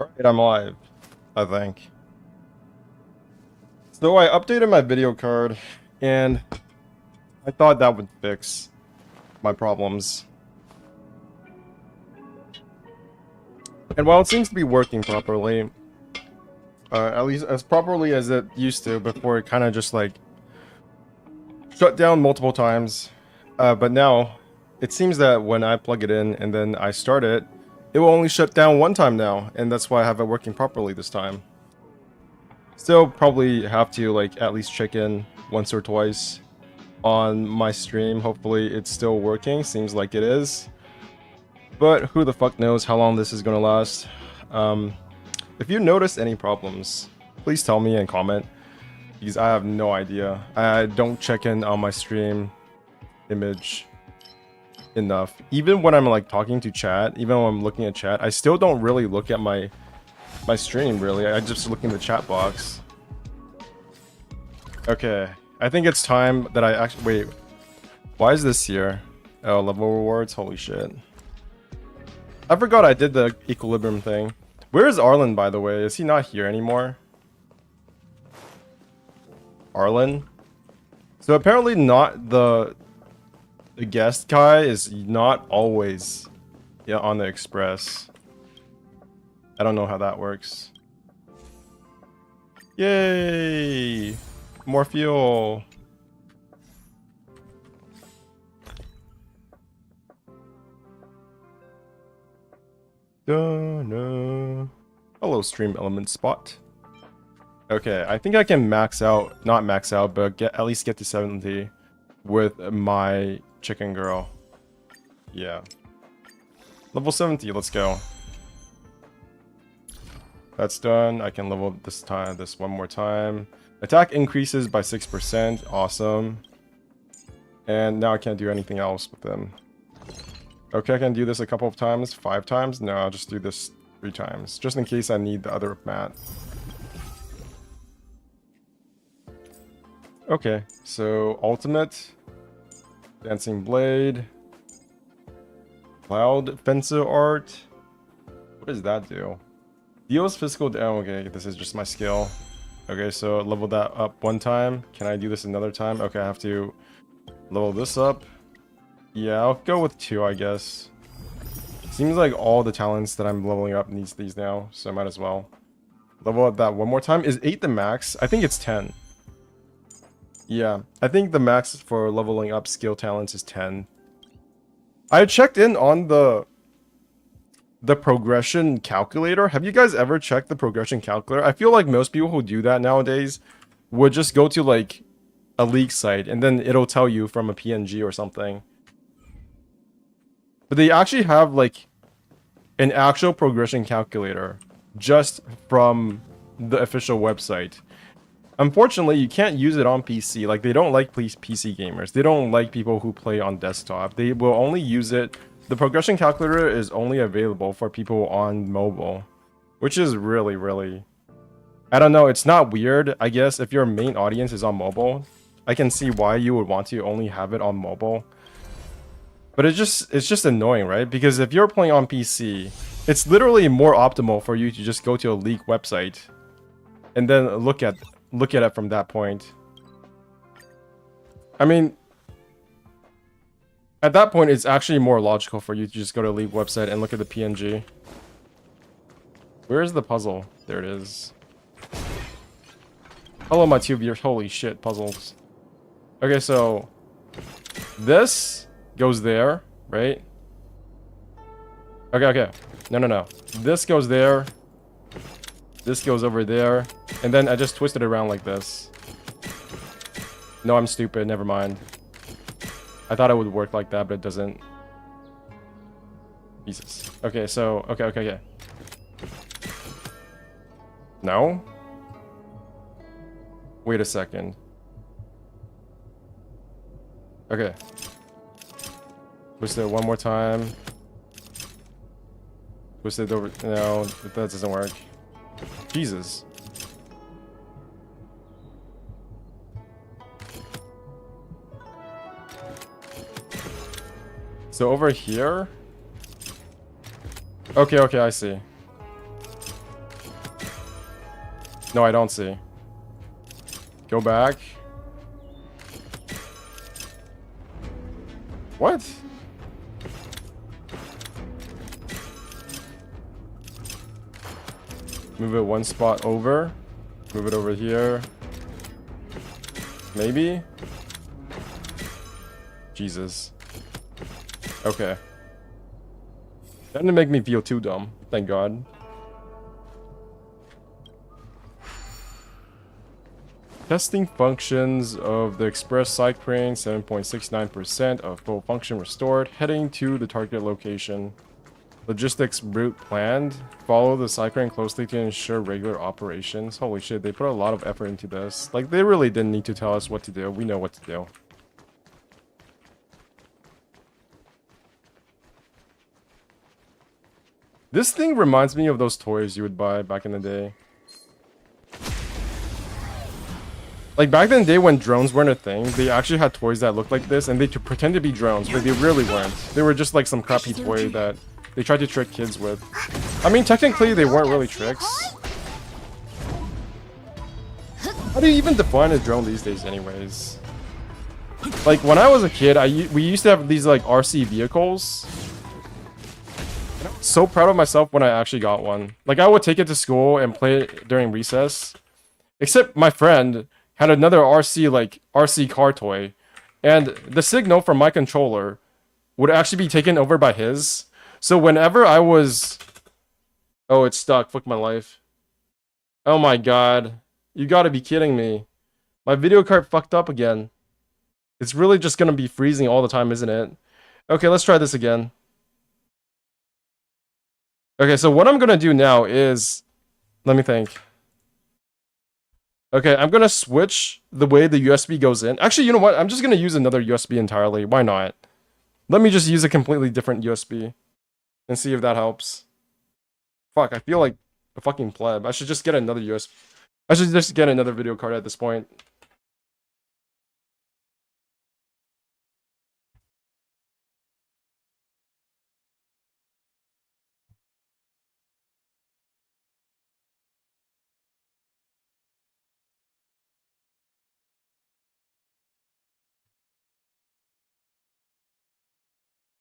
Alright, I'm live, I think. So I updated my video card, and I thought that would fix my problems. And while it seems to be working properly, at least as properly as it used to before it kind of just like shut down multiple times, but now it seems that when I plug it in and then I start it, it will only shut down one time now, and that's why I have it working properly this time. Still probably have to like at least check in once or twice on my stream. Hopefully it's still working. Seems like it is. But who the fuck knows how long this is gonna last. If you notice any problems, please tell me and comment, because I have no idea. I don't check in on my stream image enough. Even when I'm like talking to chat, even when I'm looking at chat, I still don't really look at my stream really. I just look in the chat box. Okay, I think it's time that I actually wait. Why is this here? Oh, level rewards. Holy shit! I forgot I did the equilibrium thing. Where is Arlen, by the way? Is he not here anymore? Arlen. So apparently not the guest guy is not always on the express. I don't know how that works. Yay! More fuel. No. Hello, stream element spot. Okay, I think I can max out, not max out, but at least get to 70 with my chicken girl. Yeah. Level 70, let's go. That's done. I can level this one more time. Attack increases by 6%. Awesome. And now I can't do anything else with them. Okay, I can do this a couple of times. 5 times? No, I'll just do this 3 times. Just in case I need the other mat. Okay, so ultimate. Dancing Blade. Cloud Fencer Art. What does that do? Deals physical damage. Okay, this is just my skill. Okay, so level that up 1 time. Can I do this another time? Okay, I have to level this up. Yeah, I'll go with 2, I guess. Seems like all the talents that I'm leveling up needs these now, so I might as well. Level up that 1 more time. Is 8 the max? I think it's 10. Yeah, I think the max for leveling up skill talents is 10. I checked in on the progression calculator. Have you guys ever checked the progression calculator? I feel like most people who do that nowadays would just go to like a league site and then it'll tell you from a PNG or something. But they actually have like an actual progression calculator just from the official website. Unfortunately, you can't use it on PC. Like, they don't like PC gamers. They don't like people who play on desktop. They will only use it. The progression calculator is only available for people on mobile, which is really, really... I don't know, it's not weird. I guess if your main audience is on mobile, I can see why you would want to only have it on mobile. But it's just annoying, right? Because if you're playing on PC, it's literally more optimal for you to just go to a League website and then look at it from that point. I mean, at that point, it's actually more logical for you to just go to a League website and look at the PNG. Where is the puzzle? There it is. Hello, my 2 viewers. Holy shit, puzzles. Okay, so this goes there, right? Okay. No. This goes there. This goes over there. And then I just twist it around like this. No, I'm stupid. Never mind. I thought it would work like that, but it doesn't. Jesus. Okay, so... Okay. No? Wait a second. Okay. Twist it 1 more time. Twist it over... No, that doesn't work. Jesus. So over here? Okay, I see. No, I don't see. Go back. What? Move it one spot over. Move it over here. Maybe? Jesus. Okay. That didn't make me feel too dumb. Thank God. Testing functions of the express cycling, 7.69% of full function restored. Heading to the target location. Logistics route planned. Follow the cycling closely to ensure regular operations. Holy shit, they put a lot of effort into this. Like, they really didn't need to tell us what to do. We know what to do. This thing reminds me of those toys you would buy back in the day. Like, back in the day when drones weren't a thing, they actually had toys that looked like this, and they could pretend to be drones, but they really weren't. They were just like some crappy toy that they tried to trick kids with. I mean, technically, they weren't really tricks. How do you even define a drone these days anyways? Like, when I was a kid, we used to have these, like, RC vehicles. And I was so proud of myself when I actually got one. Like, I would take it to school and play it during recess. Except my friend had another RC car toy, and the signal from my controller would actually be taken over by his. So whenever I was... Oh, it's stuck. Fuck my life. Oh my god. You gotta be kidding me. My video card fucked up again. It's really just gonna be freezing all the time, isn't it? Okay, let's try this again. Okay, so what I'm gonna do now is... Let me think. Okay, I'm gonna switch the way the USB goes in. Actually, you know what? I'm just gonna use another USB entirely. Why not? Let me just use a completely different USB and see if that helps. Fuck, I feel like a fucking pleb. I should just get another USB. I should just get another video card at this point.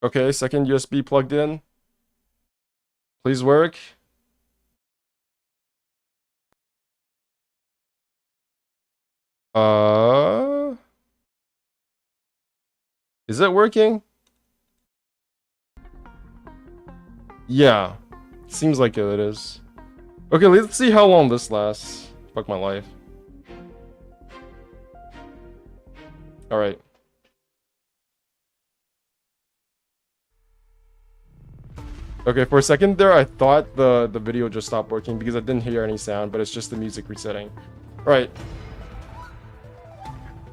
Okay, second USB plugged in. Please work. Is it working? Yeah. Seems like it is. Okay, let's see how long this lasts. Fuck my life. Alright. Okay, for a second there, I thought the video just stopped working because I didn't hear any sound, but it's just the music resetting. Alright.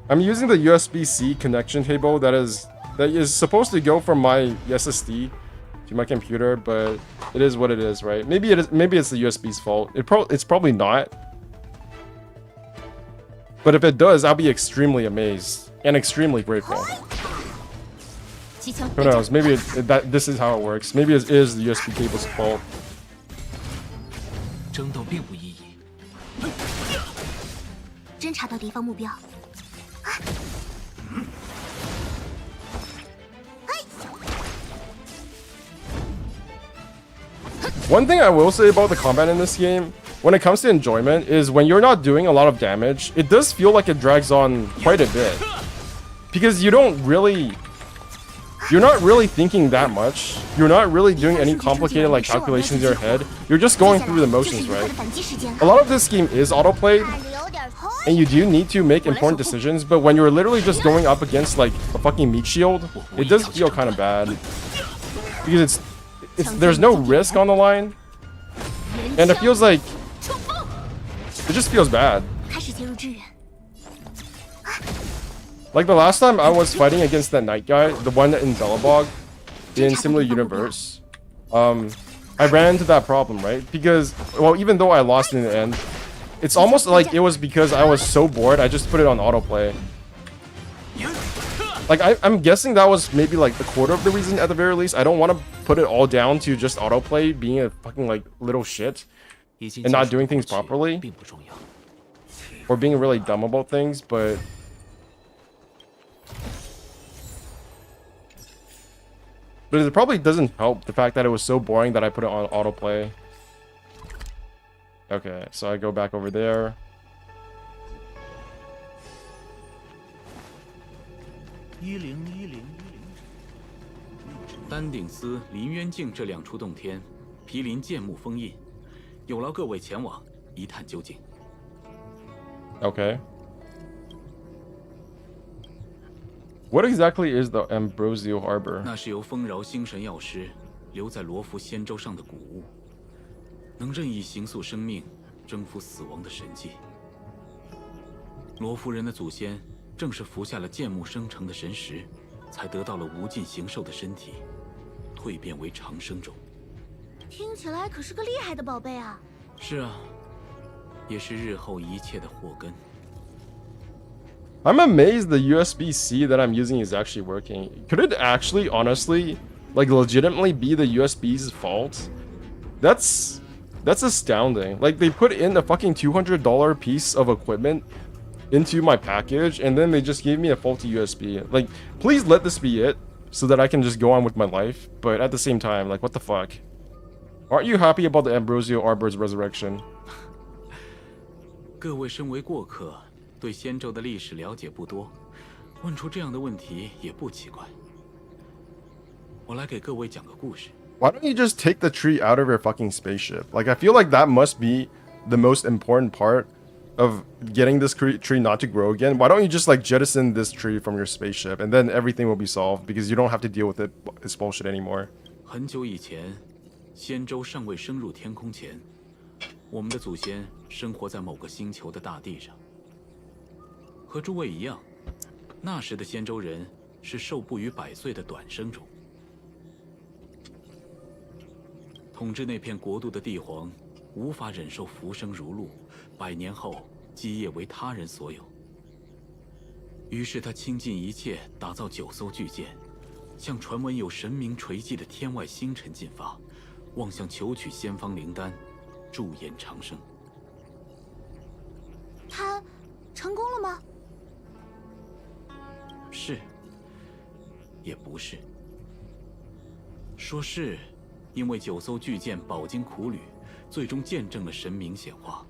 I'm using the USB-C connection cable that is supposed to go from my SSD to my computer, but it is what it is, right? Maybe it's the USB's fault. It's probably not. But if it does, I'll be extremely amazed and extremely grateful. Who knows? Maybe this is how it works. Maybe it is the USB cable's fault. One thing I will say about the combat in this game, when it comes to enjoyment, is when you're not doing a lot of damage, it does feel like it drags on quite a bit. Because you're not really thinking that much. You're not really doing any complicated like calculations in your head. You're just going through the motions, right? A lot of this game is autoplayed, and you do need to make important decisions, but when you're literally just going up against like a fucking meat shield, it does feel kind of bad. Because there's no risk on the line, and it feels like it just feels bad. Like the last time I was fighting against that knight guy, the one in Belobog, in Similar Universe, I ran into that problem, right? Because, well, even though I lost in the end, it's almost like it was because I was so bored, I just put it on autoplay. Like, I'm guessing that was maybe like a quarter of the reason at the very least. I don't want to put it all down to just autoplay being a fucking like little shit and not doing things properly. or being really dumb about things, but it probably doesn't help the fact that it was so boring that I put it on autoplay. Okay, so I go back over there. 丹顶司、林渊境这2处洞天，毗邻剑木封印，有劳各位前往一探究竟。Okay. What exactly is the Ambrosio Harbor? 那是由丰饶星神药师留在罗浮仙舟上的古物，能任意形塑生命、征服死亡的神迹。罗浮人的祖先正是服下了剑木生成的神石，才得到了无尽形兽的身体，蜕变为长生种。听起来可是个厉害的宝贝啊！是啊，也是日后一切的祸根。 I'm amazed the USB-C that I'm using is actually working. Could it actually, honestly, like legitimately be the USB's fault? That's astounding. Like they put in a fucking $200 piece of equipment into my package and then they just gave me a faulty USB. Like, please let this be it so that I can just go on with my life. But at the same time, like, what the fuck? Aren't you happy about the Ambrosio Arbor's resurrection? 各位身为过客。 对仙咒的历史了解不多，问出这样的问题也不奇怪。我来给各位讲个故事。Why don't you just take the tree out of your fucking spaceship? Like, I feel like that must be the most important part of getting this tree not to grow again. Why don't you just like jettison this tree from your spaceship and then everything will be solved because you don't have to deal with this bullshit anymore. 很久以前，仙舟尚未升入天空前，我们的祖先生活在某个星球的大地上。 和诸位一样，那时的仙舟人是寿不逾100岁的短生种。统治那片国度的帝皇无法忍受浮生如露，100年后基业为他人所有。于是他倾尽一切，打造9艘巨舰，向传闻有神明垂祭的天外星辰进发，望向求取仙方灵丹，驻颜长生。他成功了吗？ 是，也不是。说是，因为9艘巨舰饱经苦旅，最终见证了神明显化，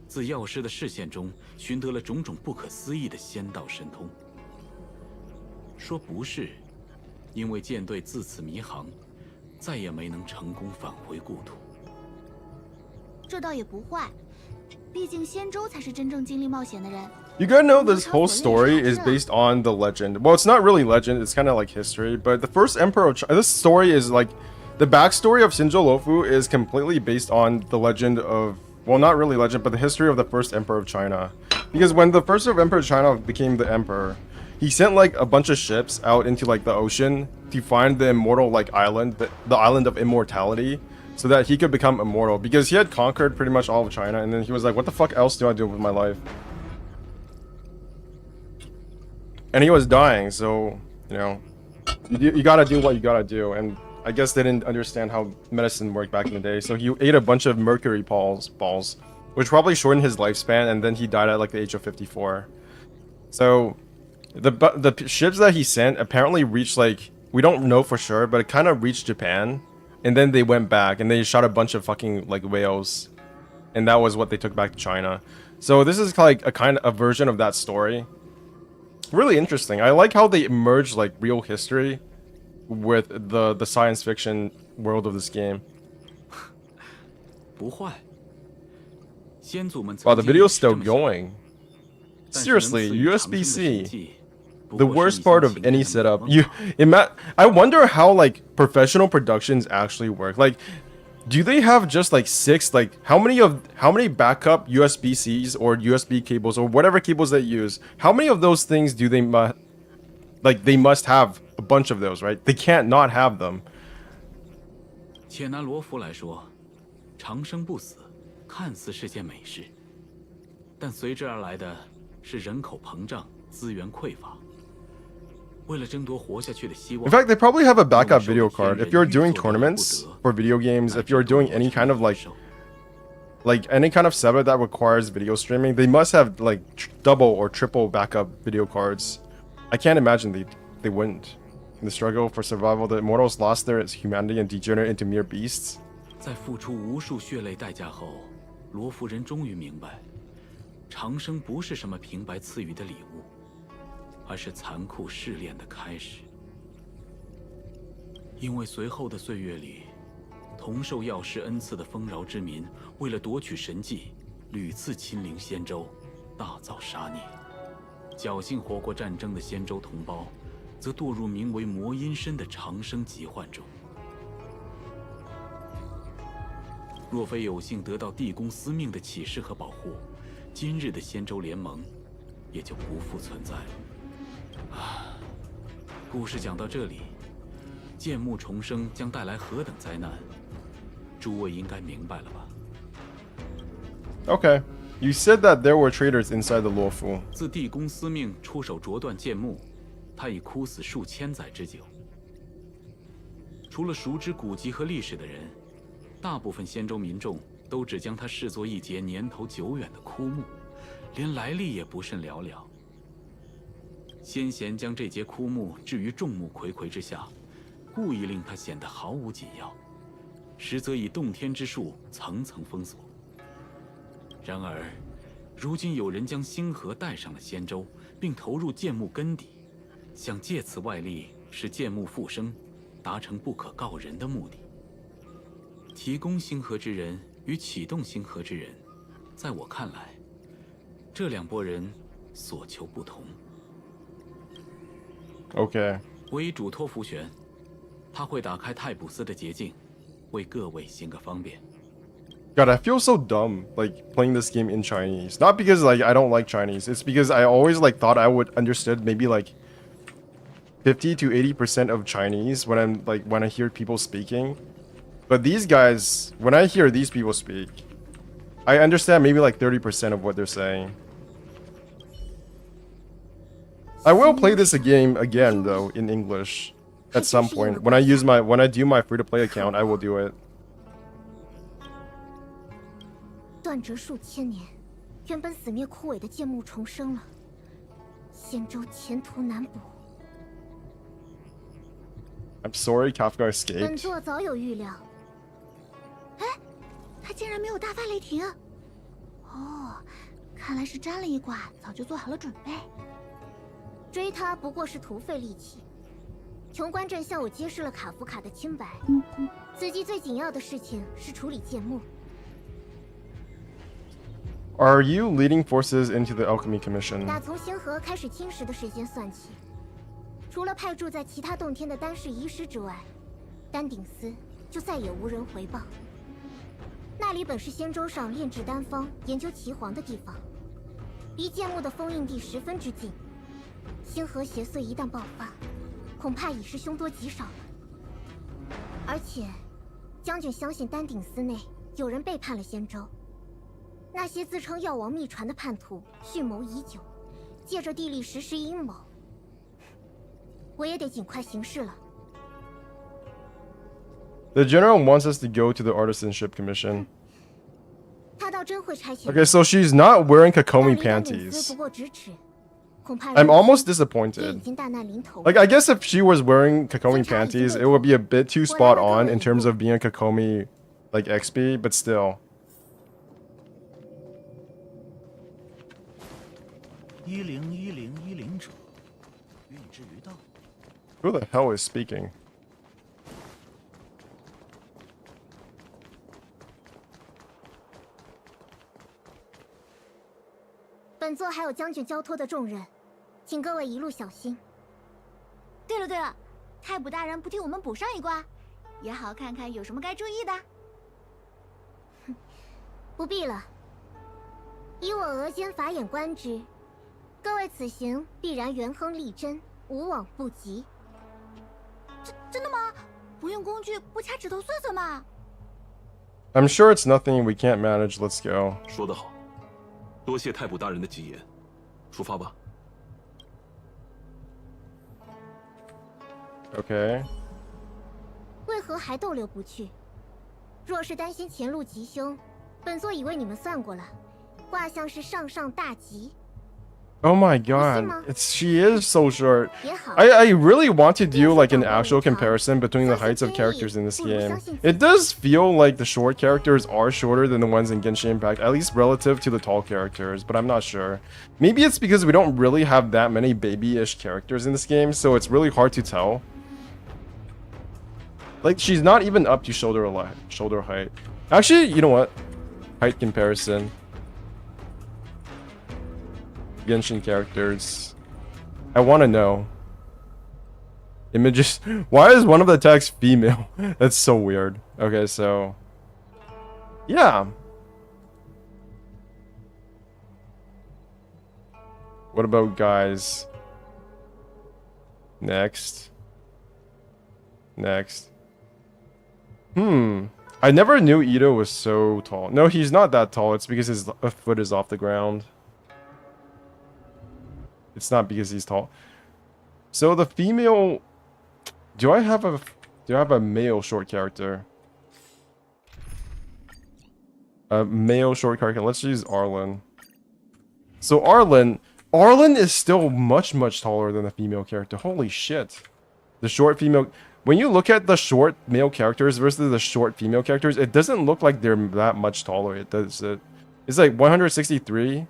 自药师的视线中寻得了种种不可思议的仙道神通。说不是，因为舰队自此迷航，再也没能成功返回故土。这倒也不坏，毕竟仙舟才是真正经历冒险的人。 You gotta know this whole story is based on the legend. Well, it's not really legend, it's kind of like history, but the first emperor of China, this story is like, the backstory of Shinjo Lofu is completely based on the legend of, well, not really legend, but the history of the first emperor of China. Because when the first emperor of China became the emperor, he sent like a bunch of ships out into like the ocean to find the immortal like island, the island of immortality, so that he could become immortal. Because he had conquered pretty much all of China, and then he was like, what the fuck else do I do with my life? And he was dying, so, you know, you gotta do what you gotta do. And I guess they didn't understand how medicine worked back in the day. So he ate a bunch of mercury balls, which probably shortened his lifespan, and then he died at like the age of 54. So the ships that he sent apparently reached like, we don't know for sure, but it kind of reached Japan. And then they went back and they shot a bunch of fucking like whales. And that was what they took back to China. So this is like a kind of a version of that story. Really interesting. I like how they merge like real history with the science fiction world of this game. 不坏。先祖们 Wow, the video's still going. Seriously, USB-C. The worst part of any setup. I wonder how like professional productions actually work. Like, do they have just like 6, like how many backup USB-Cs or USB cables or whatever cables they use? How many of those things do they they must have a bunch of those, right? They can't not have them. 且拿罗浮来说，长生不死看似是件美事，但随之而来的是人口膨胀、资源匮乏。为了争夺活下去的希望。 In fact, they probably have a backup video card. If you're doing tournaments for video games, if you're doing any kind of like like any kind of setup that requires video streaming, they must have like double or triple backup video cards. I can't imagine they wouldn't. In the struggle for survival, the immortals lost their humanity and degenerate into mere beasts. 在付出无数血泪代价后，罗夫人终于明白，长生不是什么平白赐予的礼物，而是残酷试炼的开始。因为随后的岁月里，同受药师恩赐的丰饶之民，为了夺取神迹，屡次亲临仙州，大造杀孽。侥幸活过战争的仙州同胞，则堕入名为魔阴身的长生疾患中。若非有幸得到地宫司命的启示和保护，今日的仙州联盟也就不复存在了。故事讲到这里，剑幕重生将带来何等灾难，诸位应该明白了吧？ Okay. You said that there were traitors inside the Luofu. 自地宫司命出手啄断剑幕，他已枯死数千载之久。除了熟知古籍和历史的人，大部分仙州民众都只将它视作一截年头久远的枯木，连来历也不甚了了。先贤将这节枯木置于众目睽睽之下，故意令它显得毫无紧要，实则以洞天之术层层封锁。然而，如今有人将星河带上了仙州，并投入剑幕根底，想借此外力使剑幕复生，达成不可告人的目的。提供星河之人与启动星河之人，在我看来，这两拨人所求不同。Okay. 我已嘱托福玄，他会打开太普斯的捷径，为各位行个方便。God, I feel so dumb like playing this game in Chinese. Not because like I don't like Chinese. It's because I always like thought I would understood maybe like 50 to 80% of Chinese when I hear people speaking. But these guys, when I hear these people speak, I understand maybe like 30% of what they're saying. I will play this game again though in English at some point. When I do my free-to-play account, I will do it. 断折数千年，原本死灭枯萎的剑幕重生了，仙州前途难卜。I'm sorry, Kafka 本 escaped. 座早有预料。哎，他竟然没有大发雷霆。哦，看来是沾了一卦，早就做好了准备。追他不过是徒费力气。穷官镇向我揭示了卡夫卡的清白。此际最紧要的事情是处理剑幕。 Are you leading forces into the Alchemy Commission? 打从星河开始侵蚀的时间算起，除了派驻在其他洞天的丹氏医师之外，丹顶司就再也无人回报。那里本是仙州上炼制丹方、研究岐黄的地方，离剑幕的封印地十分之近。星河邪祟一旦爆发，恐怕已是凶多吉少了。而且，将军相信丹顶司内有人背叛了仙州。 那些自称药王秘传的叛徒蓄谋已久，借着地利实施阴谋。我也得尽快行事了。The general wants us to go to the Artisanship Commission. 他倒真会差遣。 Okay, so she's not wearing Kokomi 但离丹顶司 panties. 不过咫尺，恐怕 I'm almost 也已 disappointed. 经大难临头。 Like, I guess if she was wearing Kokomi panties, it would be a bit too spot on in terms of being a Kokomi, like, XP, but still. 101010者，运之于道。 Who the hell is speaking? 本座还有将军交托的重任，请各位一路小心。对了对了，太卜大人不替我们补上一卦，也好看看有什么该注意的。不必了，以我额间法眼观之。 各位此行必然元亨利贞，无往不及。真的吗？不用工具，不掐指头算算吗？ I'm sure it's nothing we can't manage. Let's go. 说得好，多谢太卜大人的吉言，出发吧。 Okay. 为何还逗留不去？若是担心前路吉凶，本座已为你们算过了，卦象是上上大吉。 Oh my god, she is so short. 也好， I really want to do like an actual comparison between the heights of characters in this game. It does feel like the short characters are shorter than the ones in Genshin Impact, at least relative to the tall characters, but I'm not sure. Maybe it's because we don't really have that many babyish characters in this game, so it's really hard to tell. Like, she's not even up to shoulder height. Actually, you know what? Height comparison. Genshin characters. I want to know. Images. Why is one of the attacks female? That's so weird. Okay, so yeah. What about guys? Next. I never knew Ito was so tall. No, he's not that tall. It's because his foot is off the ground. It's not because he's tall. So the female... Do I have a male short character? A male short character. Let's use Arlen. So Arlen is still much taller than the female character. Holy shit. The short female... When you look at the short male characters versus the short female characters, it doesn't look like they're that much taller. It does. It's like 163.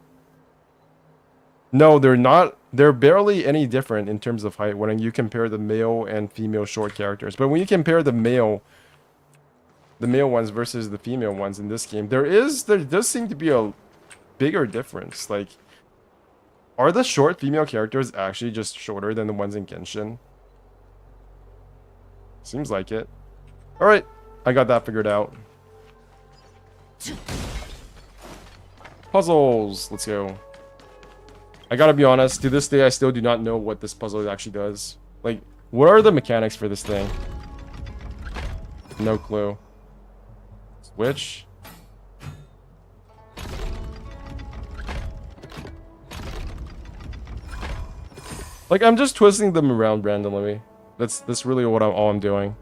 No, they're not. They're barely any different in terms of height when you compare the male and female short characters. But when you compare the male ones versus the female ones in this game, there does seem to be a bigger difference. Like, are the short female characters actually just shorter than the ones in Genshin? Seems like it. Alright, I got that figured out. Puzzles! Let's go. I gotta be honest, to this day I still do not know what this puzzle actually does. Like, what are the mechanics for this thing? No clue. Switch? Like, I'm just twisting them around randomly. That's really what all I'm doing.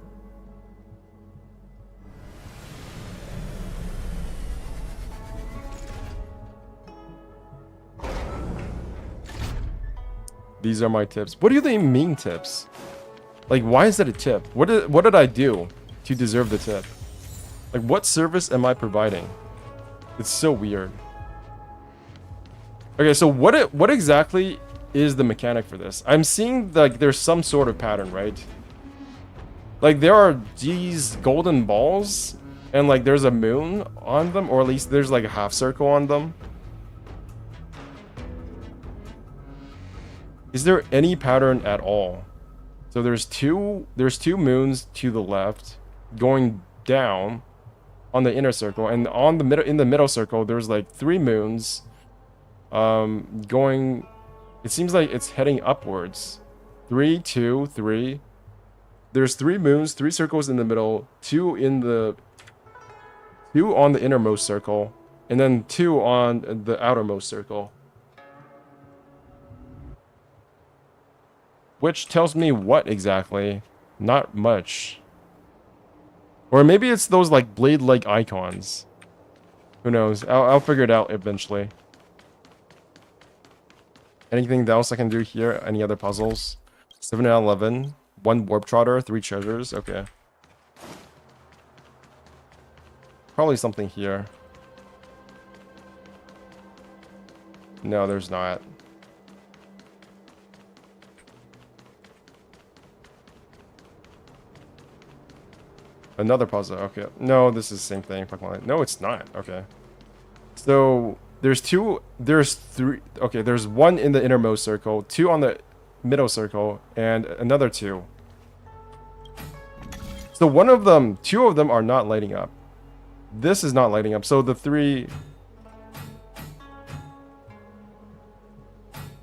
These are my tips. What do they mean, tips? Like, why is that a tip? What did I do to deserve the tip? Like, what service am I providing? It's so weird. Okay, so what exactly is the mechanic for this? I'm seeing like there's some sort of pattern, right? Like, there are these golden balls and like there's a moon on them, or at least there's like a half circle on them. Is there any pattern at all? So there's two moons to the left going down on the inner circle, and on the middle, in the middle circle there's like 3 moons going. It seems like it's heading upwards. 3, 2, 3. There's 3 moons, 3 circles in the middle, 2 on the innermost circle, and then 2 on the outermost circle. Which tells me what exactly? Not much. Or maybe it's those like blade-like icons. Who knows? I'll figure it out eventually. Anything else I can do here? Any other puzzles? 7 out of 11. 1 warp trotter, 3 treasures. Okay. Probably something here. No, there's not. Another puzzle. Okay. No, this is the same thing. No, it's not. Okay. So there's 3. Okay, there's 1 in the innermost circle, 2 on the middle circle, and another 2. So 2 of them are not lighting up. This is not lighting up. So the 3.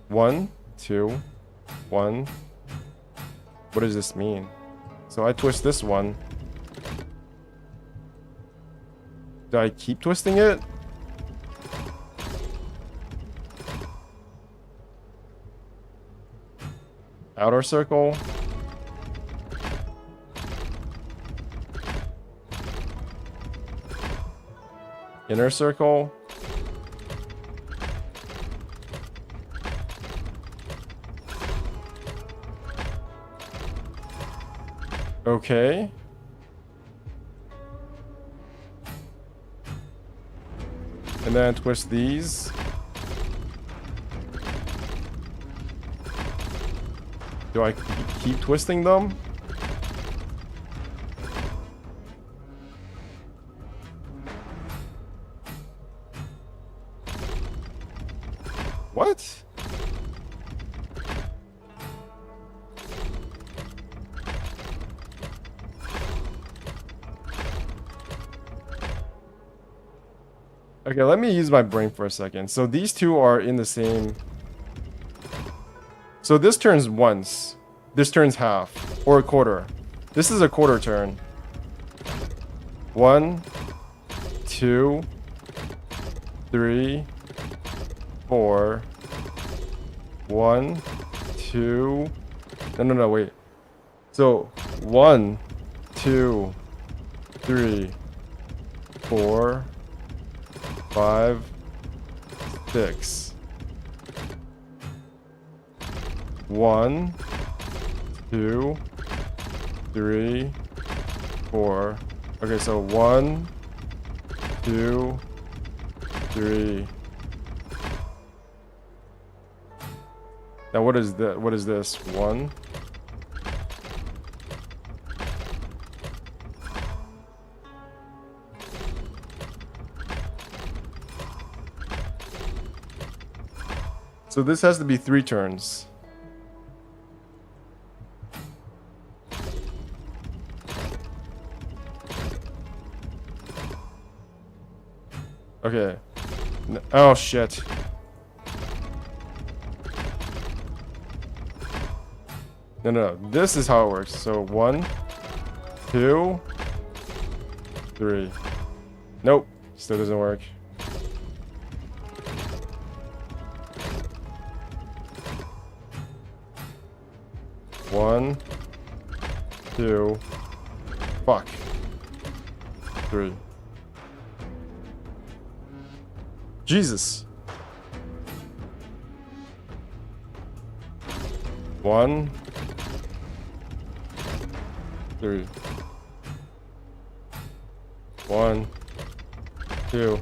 1, 2, 1. What does this mean? So I twist this one. Do I keep twisting it? Outer circle. Inner circle. Okay. And then twist these. Do I keep twisting them? What? Okay, let me use my brain for a second. So these two are in the same... So this turns once. This turns half. Or a quarter. This is a quarter turn. 1, 2, 3, 4. 1, 2... No, wait. So, 1, 2, 3, 4... 5, 6. 1, 2, 3, 4. Okay, so 1, 2, 3. Now what is that? What is this? 1. So this has to be 3 turns. Okay. Oh shit. No. This is how it works. So 1, 2, 3. Nope. Still doesn't work. One, 2, fuck, 3. Jesus. 1, 3. 1, 2,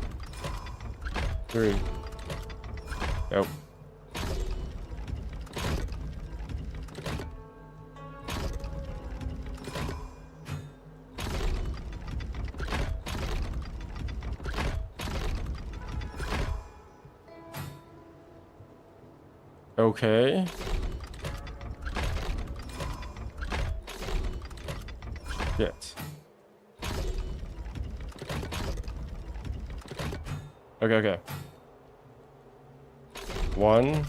3. Nope. Okay. Shit. Okay. 1,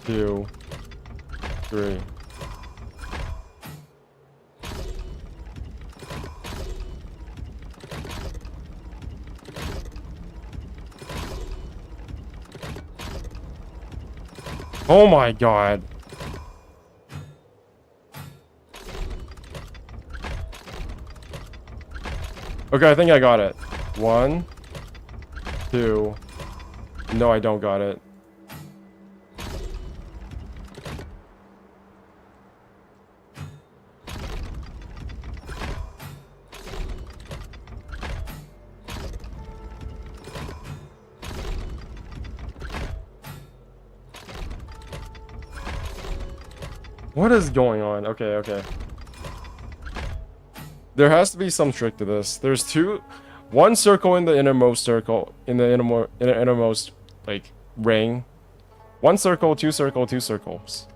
2, 3. Oh my god. Okay, I think I got it. 1, 2. No, I don't got it. What is going on? Okay. There has to be some trick to this. There's 1 circle in the innermost circle, in the innermost, like, ring. 1 circle, 2 circle, 2 circles.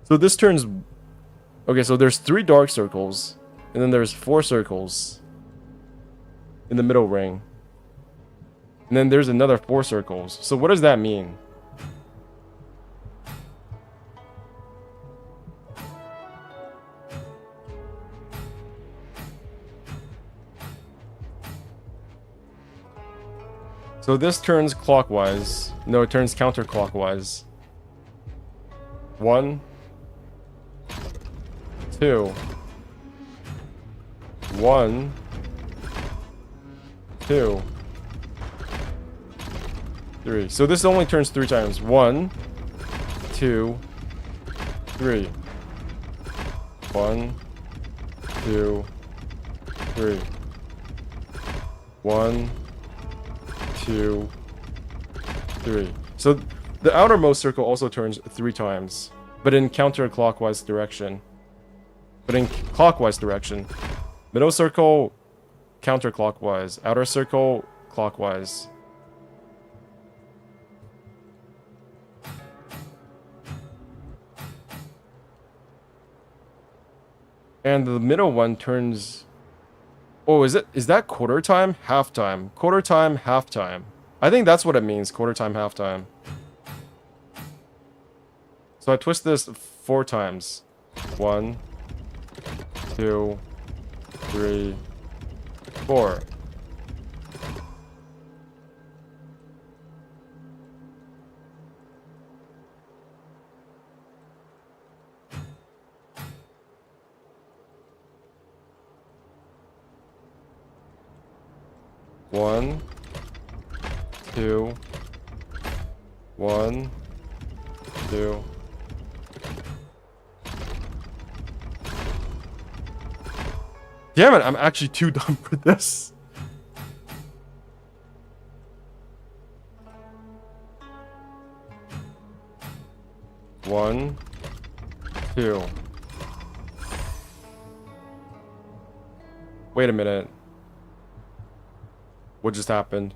So this turns... Okay, so there's 3 dark circles, and then there's 4 circles in the middle ring. And then there's another 4 circles. So what does that mean? So this turns clockwise. No, it turns counterclockwise. 1, 2. 1, 2, 3. So this only turns 3 times. 1, 2, 3. 1, 2, 3. 1, 2, 3. So the outermost circle also turns 3 times, but in counterclockwise direction. Middle circle, counterclockwise. Outer circle, clockwise. And the middle one turns... Oh, is that quarter time? Half time. Quarter time, half time. I think that's what it means, quarter time, half time. So I twist this 4 times. 1, 2, 3, 4. One, 2, 1, 2. Damn it, I'm actually too dumb for this. One, 2. Wait a minute. What just happened?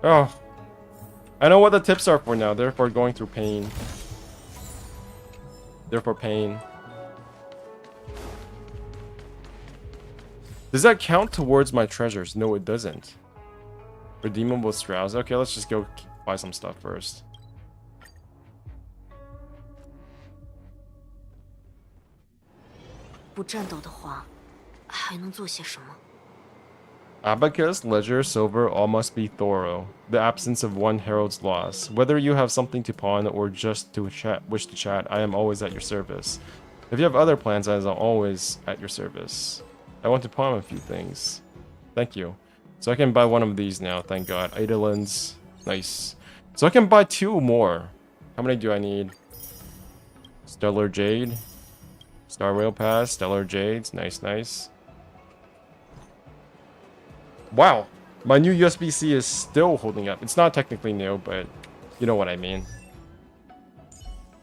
Oh. I know what the tips are for now. Therefore, going through pain. Therefore, pain. Does that count towards my treasures? No, it doesn't. Redeemable straws. Okay, let's just go buy some stuff first. Abacus, ledger, silver, all must be thorough. The absence of one heralds loss. Whether you have something to pawn or just to wish to chat, I am always at your service. If you have other plans, I am always at your service. I want to pawn a few things. Thank you. So I can buy one of these now, thank god. Eidolons. Nice. So I can buy 2 more. How many do I need? Stellar Jade. Star Rail Pass. Stellar Jades. Nice, nice. Wow. My new USB-C is still holding up. It's not technically new, but you know what I mean.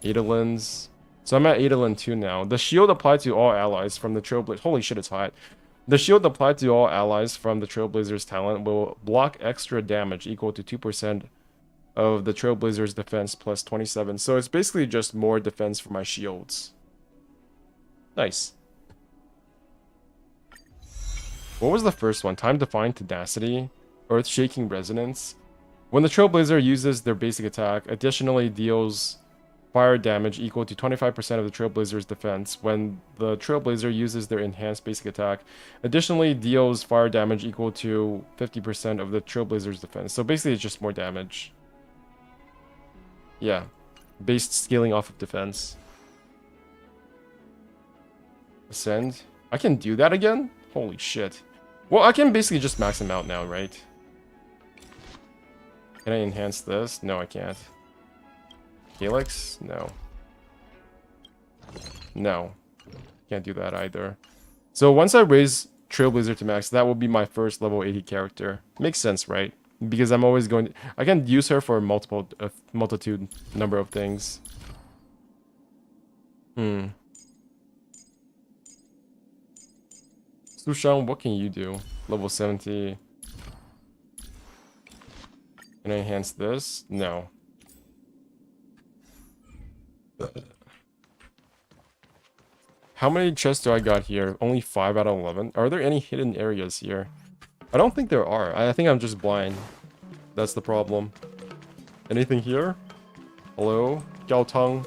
Eidolons. So I'm at Eidolon 2 now. The shield applied to all allies from the Trailblazers. Holy shit, it's hot. The shield applied to all allies from the Trailblazers talent will block extra damage equal to 2% of the Trailblazers defense plus 27. So it's basically just more defense for my shields. Nice. What was the first one? Time Defying Tenacity? Earth-Shaking Resonance? When the Trailblazer uses their basic attack, additionally deals fire damage equal to 25% of the Trailblazer's defense. When the Trailblazer uses their enhanced basic attack, additionally deals fire damage equal to 50% of the Trailblazer's defense. So basically it's just more damage. Yeah. Based scaling off of defense. Ascend. I can do that again? Holy shit. Well, I can basically just max him out now, right? Can I enhance this? No, I can't. Helix? No. No. Can't do that either. So once I raise Trailblazer to max, that will be my first level 80 character. Makes sense, right? Because I'm always going to... I can use her for a multitude number of things. Sushan, what can you do? Level 70. Can I enhance this? No. How many chests do I got here? Only 5 out of 11. Are there any hidden areas here? I don't think there are. I think I'm just blind. That's the problem. Anything here? Hello? Gaotang.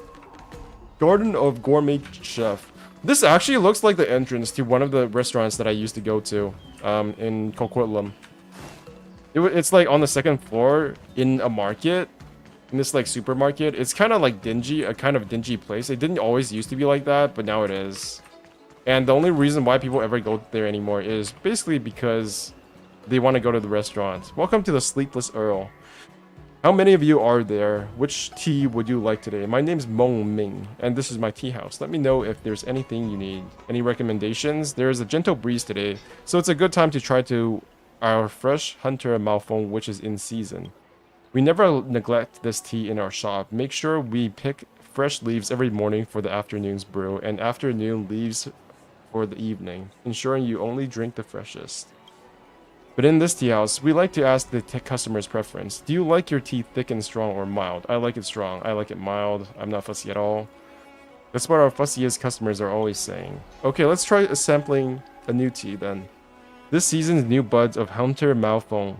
Garden of Gourmet Chef. This actually looks like the entrance to one of the restaurants that I used to go to in Coquitlam. It's like on the second floor in a market. in this like supermarket. It's kind of like dingy, a kind of dingy place. It didn't always used to be like that, but now it is. And the only reason why people ever go there anymore is basically because they want to go to the restaurant. Welcome to the Sleepless Earl. How many of you are there? Which tea would you like today? My name's Mong Ming, and this is my tea house. Let me know if there's anything you need. Any recommendations? There is a gentle breeze today, so it's a good time to try our fresh Hunter Malphone, which is in season. We never neglect this tea in our shop. Make sure we pick fresh leaves every morning for the afternoon's brew, and afternoon leaves for the evening, ensuring you only drink the freshest. But in this tea house, we like to ask the customer's preference. Do you like your tea thick and strong or mild? I like it strong. I like it mild. I'm not fussy at all. That's what our fussiest customers are always saying. Okay, let's try sampling a new tea then. This season's new buds of Hunter Malphone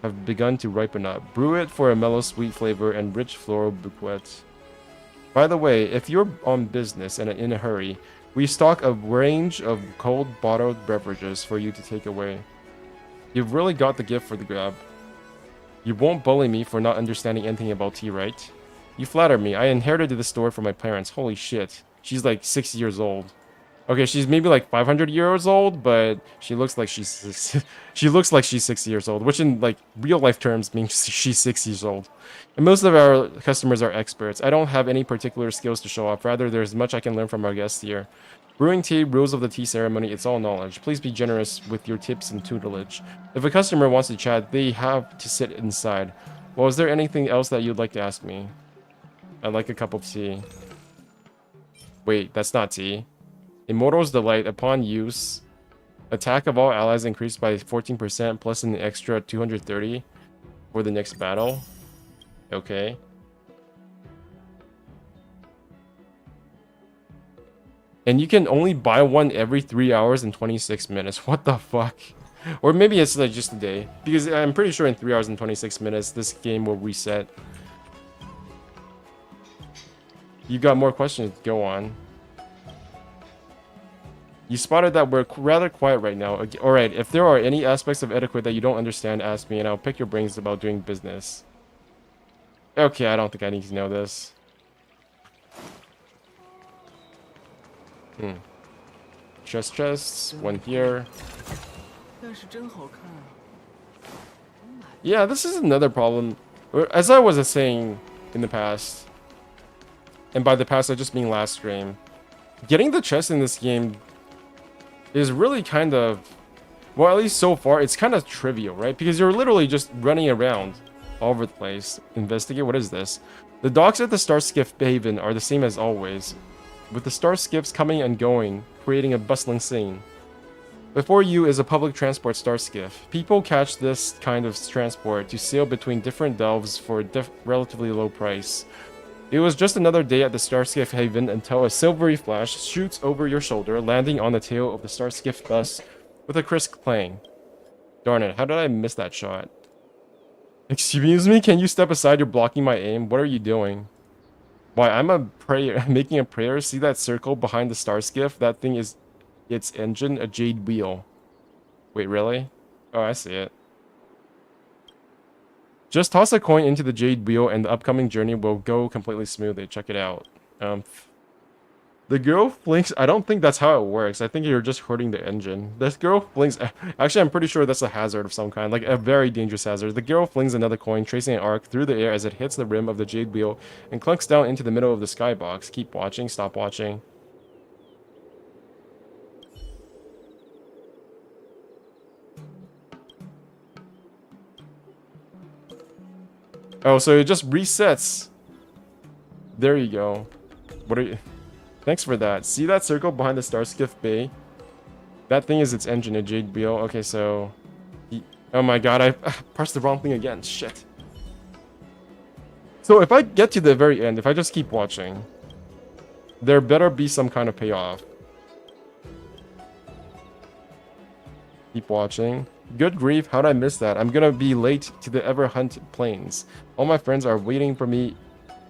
have begun to ripen up. Brew it for a mellow sweet flavor and rich floral bouquet. By the way, if you're on business and in a hurry, we stock a range of cold bottled beverages for you to take away. You've really got the gift for the grab. You won't bully me for not understanding anything about tea, right? You flatter me. I inherited the store from my parents. Holy shit. She's like 6 years old. Okay, she's maybe like 500 years old, but she looks like she's she looks like she's 6 years old, which in like real life terms means she's 6 years old. And most of our customers are experts. I don't have any particular skills to show off. Rather, there's much I can learn from our guests here. Brewing tea, rules of the tea ceremony, it's all knowledge. Please be generous with your tips and tutelage. If a customer wants to chat, they have to sit inside. Well, is there anything else that you'd like to ask me? I'd like a cup of tea. Wait, that's not tea. Immortal's Delight, upon use, attack of all allies increased by 14% plus an extra 230 for the next battle. Okay. And you can only buy one every 3 hours and 26 minutes. What the fuck? Or maybe it's like just a day. Because I'm pretty sure in 3 hours and 26 minutes, this game will reset. You got more questions? Go on. You spotted that we're rather quiet right now. Alright, if there are any aspects of etiquette that you don't understand, ask me and I'll pick your brains about doing business. Okay, I don't think I need to know this. Chests, one here. Yeah, this is another problem. As I was saying in the past, and by the past I just mean last stream, getting the chest in this game is really kind of, well, at least so far, it's kind of trivial, right? Because you're literally just running around all over the place. Investigate, what is this? The docks at the Star Skiff Haven are the same as always, with the Star Skiffs coming and going, creating a bustling scene. Before you is a public transport Star Skiff. People catch this kind of transport to sail between different delves for a relatively low price. It was just another day at the Starskiff Haven until a silvery flash shoots over your shoulder, landing on the tail of the Starskiff bus with a crisp clang. Darn it, how did I miss that shot? Excuse me, can you step aside? You're blocking my aim. What are you doing? Why, I'm a prayer, making a prayer. See that circle behind the Starskiff? That thing is its engine, a jade wheel. Wait, really? Oh, I see it. Just toss a coin into the jade wheel and the upcoming journey will go completely smoothly. Check it out. The girl flings... I don't think that's how it works. I think you're just hurting the engine. This girl flings... Actually, I'm pretty sure that's a hazard of some kind. Like a very dangerous hazard. The girl flings another coin, tracing an arc through the air as it hits the rim of the jade wheel and clunks down into the middle of the skybox. Keep watching. Stop watching. Oh, so it just resets. There you go. What are you... Thanks for that. See that circle behind the Starskiff Bay? That thing is its engine, a jade wheel. Okay, so... Oh my god, I pressed the wrong thing again. Shit. So if I get to the very end, if I just keep watching, there better be some kind of payoff. Keep watching. Good grief, how'd I miss that? I'm gonna be late to the Everhunt Plains. All my friends are waiting for me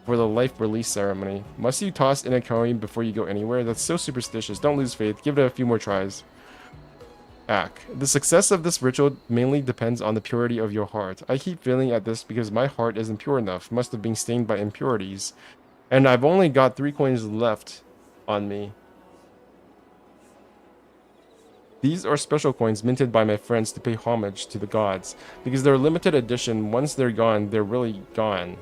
for the life release ceremony. Must you toss in a coin before you go anywhere? That's so superstitious. Don't lose faith. Give it a few more tries. Ak. The success of this ritual mainly depends on the purity of your heart. I keep failing at this because my heart isn't pure enough. Must have been stained by impurities. And I've only got 3 coins left on me. These are special coins minted by my friends to pay homage to the gods. Because they're limited edition, once they're gone, they're really gone.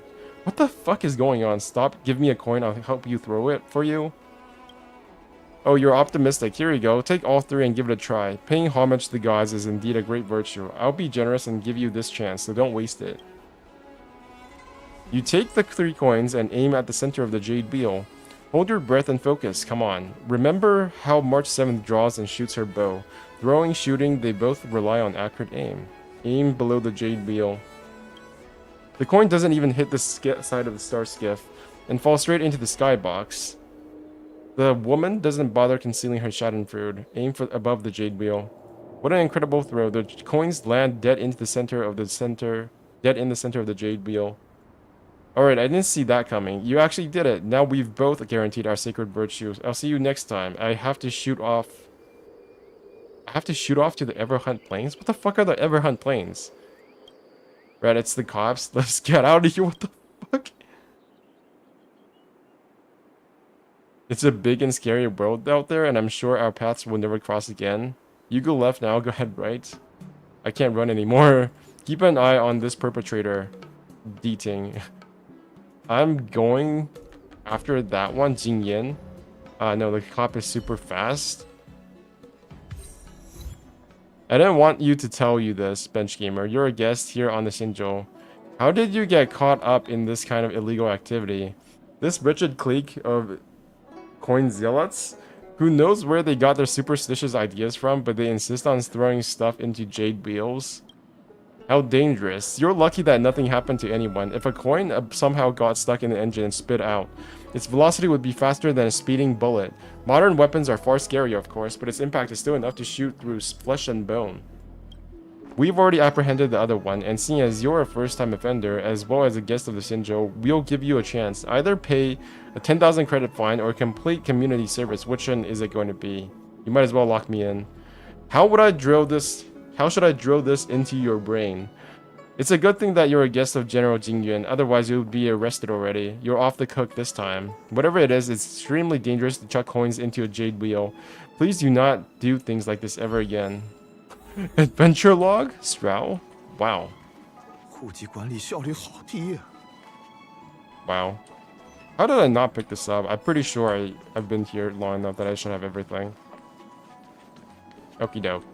What the fuck is going on? Stop, give me a coin, I'll help you throw it for you. Oh, you're optimistic. Here you go. Take all 3 and give it a try. Paying homage to the gods is indeed a great virtue. I'll be generous and give you this chance, so don't waste it. You take the 3 coins and aim at the center of the jade wheel. Hold your breath and focus. Come on. Remember how March 7th draws and shoots her bow. Throwing, shooting, they both rely on accurate aim. Aim below the jade wheel. The coin doesn't even hit the side of the star skiff and falls straight into the skybox. The woman doesn't bother concealing her schadenfreude. Aim for above the jade wheel. What an incredible throw. The coins land dead in the center of the jade wheel. Alright, I didn't see that coming. You actually did it. Now we've both guaranteed our sacred virtues. I'll see you next time. I have to shoot off to the Everhunt Plains? What the fuck are the Everhunt Plains? Right, it's the cops. Let's get out of here. What the fuck? It's a big and scary world out there, and I'm sure our paths will never cross again. You go left now, go ahead right. I can't run anymore. Keep an eye on this perpetrator. Deeting. I'm going after that one, Jing Yin. No, the cop is super fast. I didn't want you to tell you this, Bench Gamer. You're a guest here on the Shinjo. How did you get caught up in this kind of illegal activity? This wretched clique of coin zealots? Who knows where they got their superstitious ideas from, but they insist on throwing stuff into jade wheels? How dangerous. You're lucky that nothing happened to anyone. If a coin somehow got stuck in the engine and spit out, its velocity would be faster than a speeding bullet. Modern weapons are far scarier, of course, but its impact is still enough to shoot through flesh and bone. We've already apprehended the other one, and seeing as you're a first-time offender, as well as a guest of the Shinjo, we'll give you a chance. Either pay a 10,000 credit fine or complete community service. Which one is it going to be? You might as well lock me in. How should I drill this into your brain? It's a good thing that you're a guest of General Jingyuan, otherwise you would be arrested already. You're off the hook this time. Whatever it is, it's extremely dangerous to chuck coins into a jade wheel. Please do not do things like this ever again. Adventure log? Strow? Wow. 户籍管理效率好低呀。 Wow. How did I not pick this up? I'm pretty sure I've been here long enough that I should have everything. Okie doke.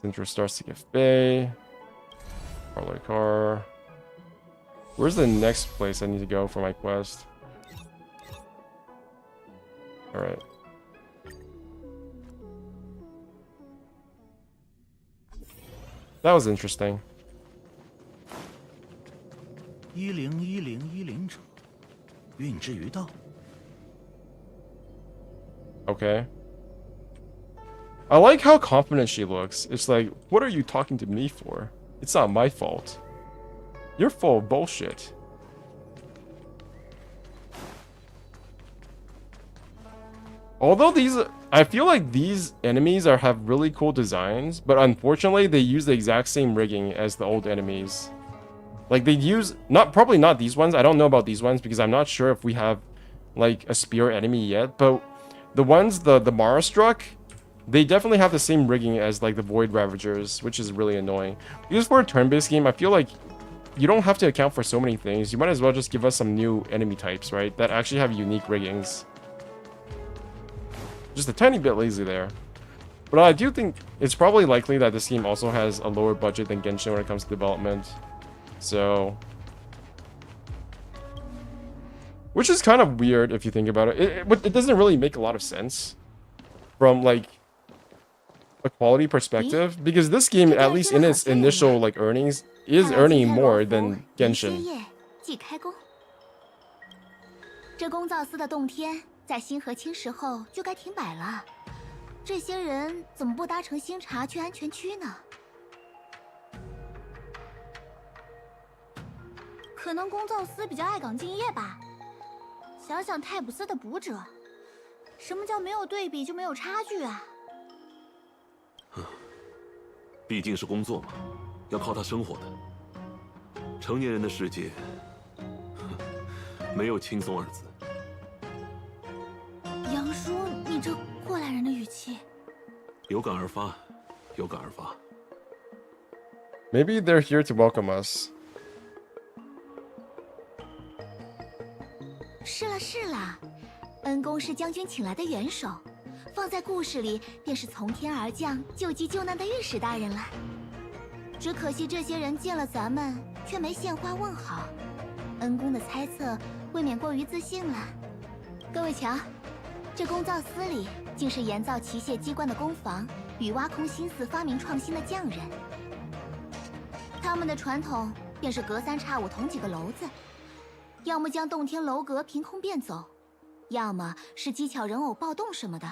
Central Star Skiff Bay. Parlor car. Where's the next place I need to go for my quest? Alright. That was interesting. 101010者，运之于道。 Okay. I like how confident she looks. It's like, what are you talking to me for? It's not my fault. You're full of bullshit. Although I feel like these enemies have really cool designs, but unfortunately they use the exact same rigging as the old enemies. Like they use, probably not these ones. I don't know about these ones because I'm not sure if we have like a spear enemy yet, but the ones, the Mara Struck, they definitely have the same rigging as like the Void Ravagers, which is really annoying. Because for a turn-based game, I feel like you don't have to account for so many things. You might as well just give us some new enemy types, right? That actually have unique riggings. Just a tiny bit lazy there. But I do think it's probably likely that this game also has a lower budget than Genshin when it comes to development. So... which is kind of weird if you think about it. It doesn't really make a lot of sense from like a quality perspective, because this game, at least in its initial like earnings, is earning more than Genshin. 这公造司的洞天在星河侵蚀后就该停摆了，这些人怎么不搭乘星茶去安全区呢？可能公造司比较爱岗敬业吧。想想泰普斯的捕者，什么叫没有对比就没有差距啊？毕竟是工作嘛，要靠它生活的。成年人的世界，没有轻松二字。杨叔，你这过来人的语气。有感而发，有感而发。Maybe they're here to welcome us. 是了是了，恩公是将军请来的元首，放在故事里便是从天而降救急救难的御史大人了。只可惜这些人见了咱们却没献花问好，恩公的猜测未免过于自信了。各位瞧，这工造司里竟是研造奇械机关的工坊与挖空心思发明创新的匠人。他们的传统便是隔三差五捅几个篓子，要么将洞天楼阁凭空变走，要么是机巧人偶暴动什么的。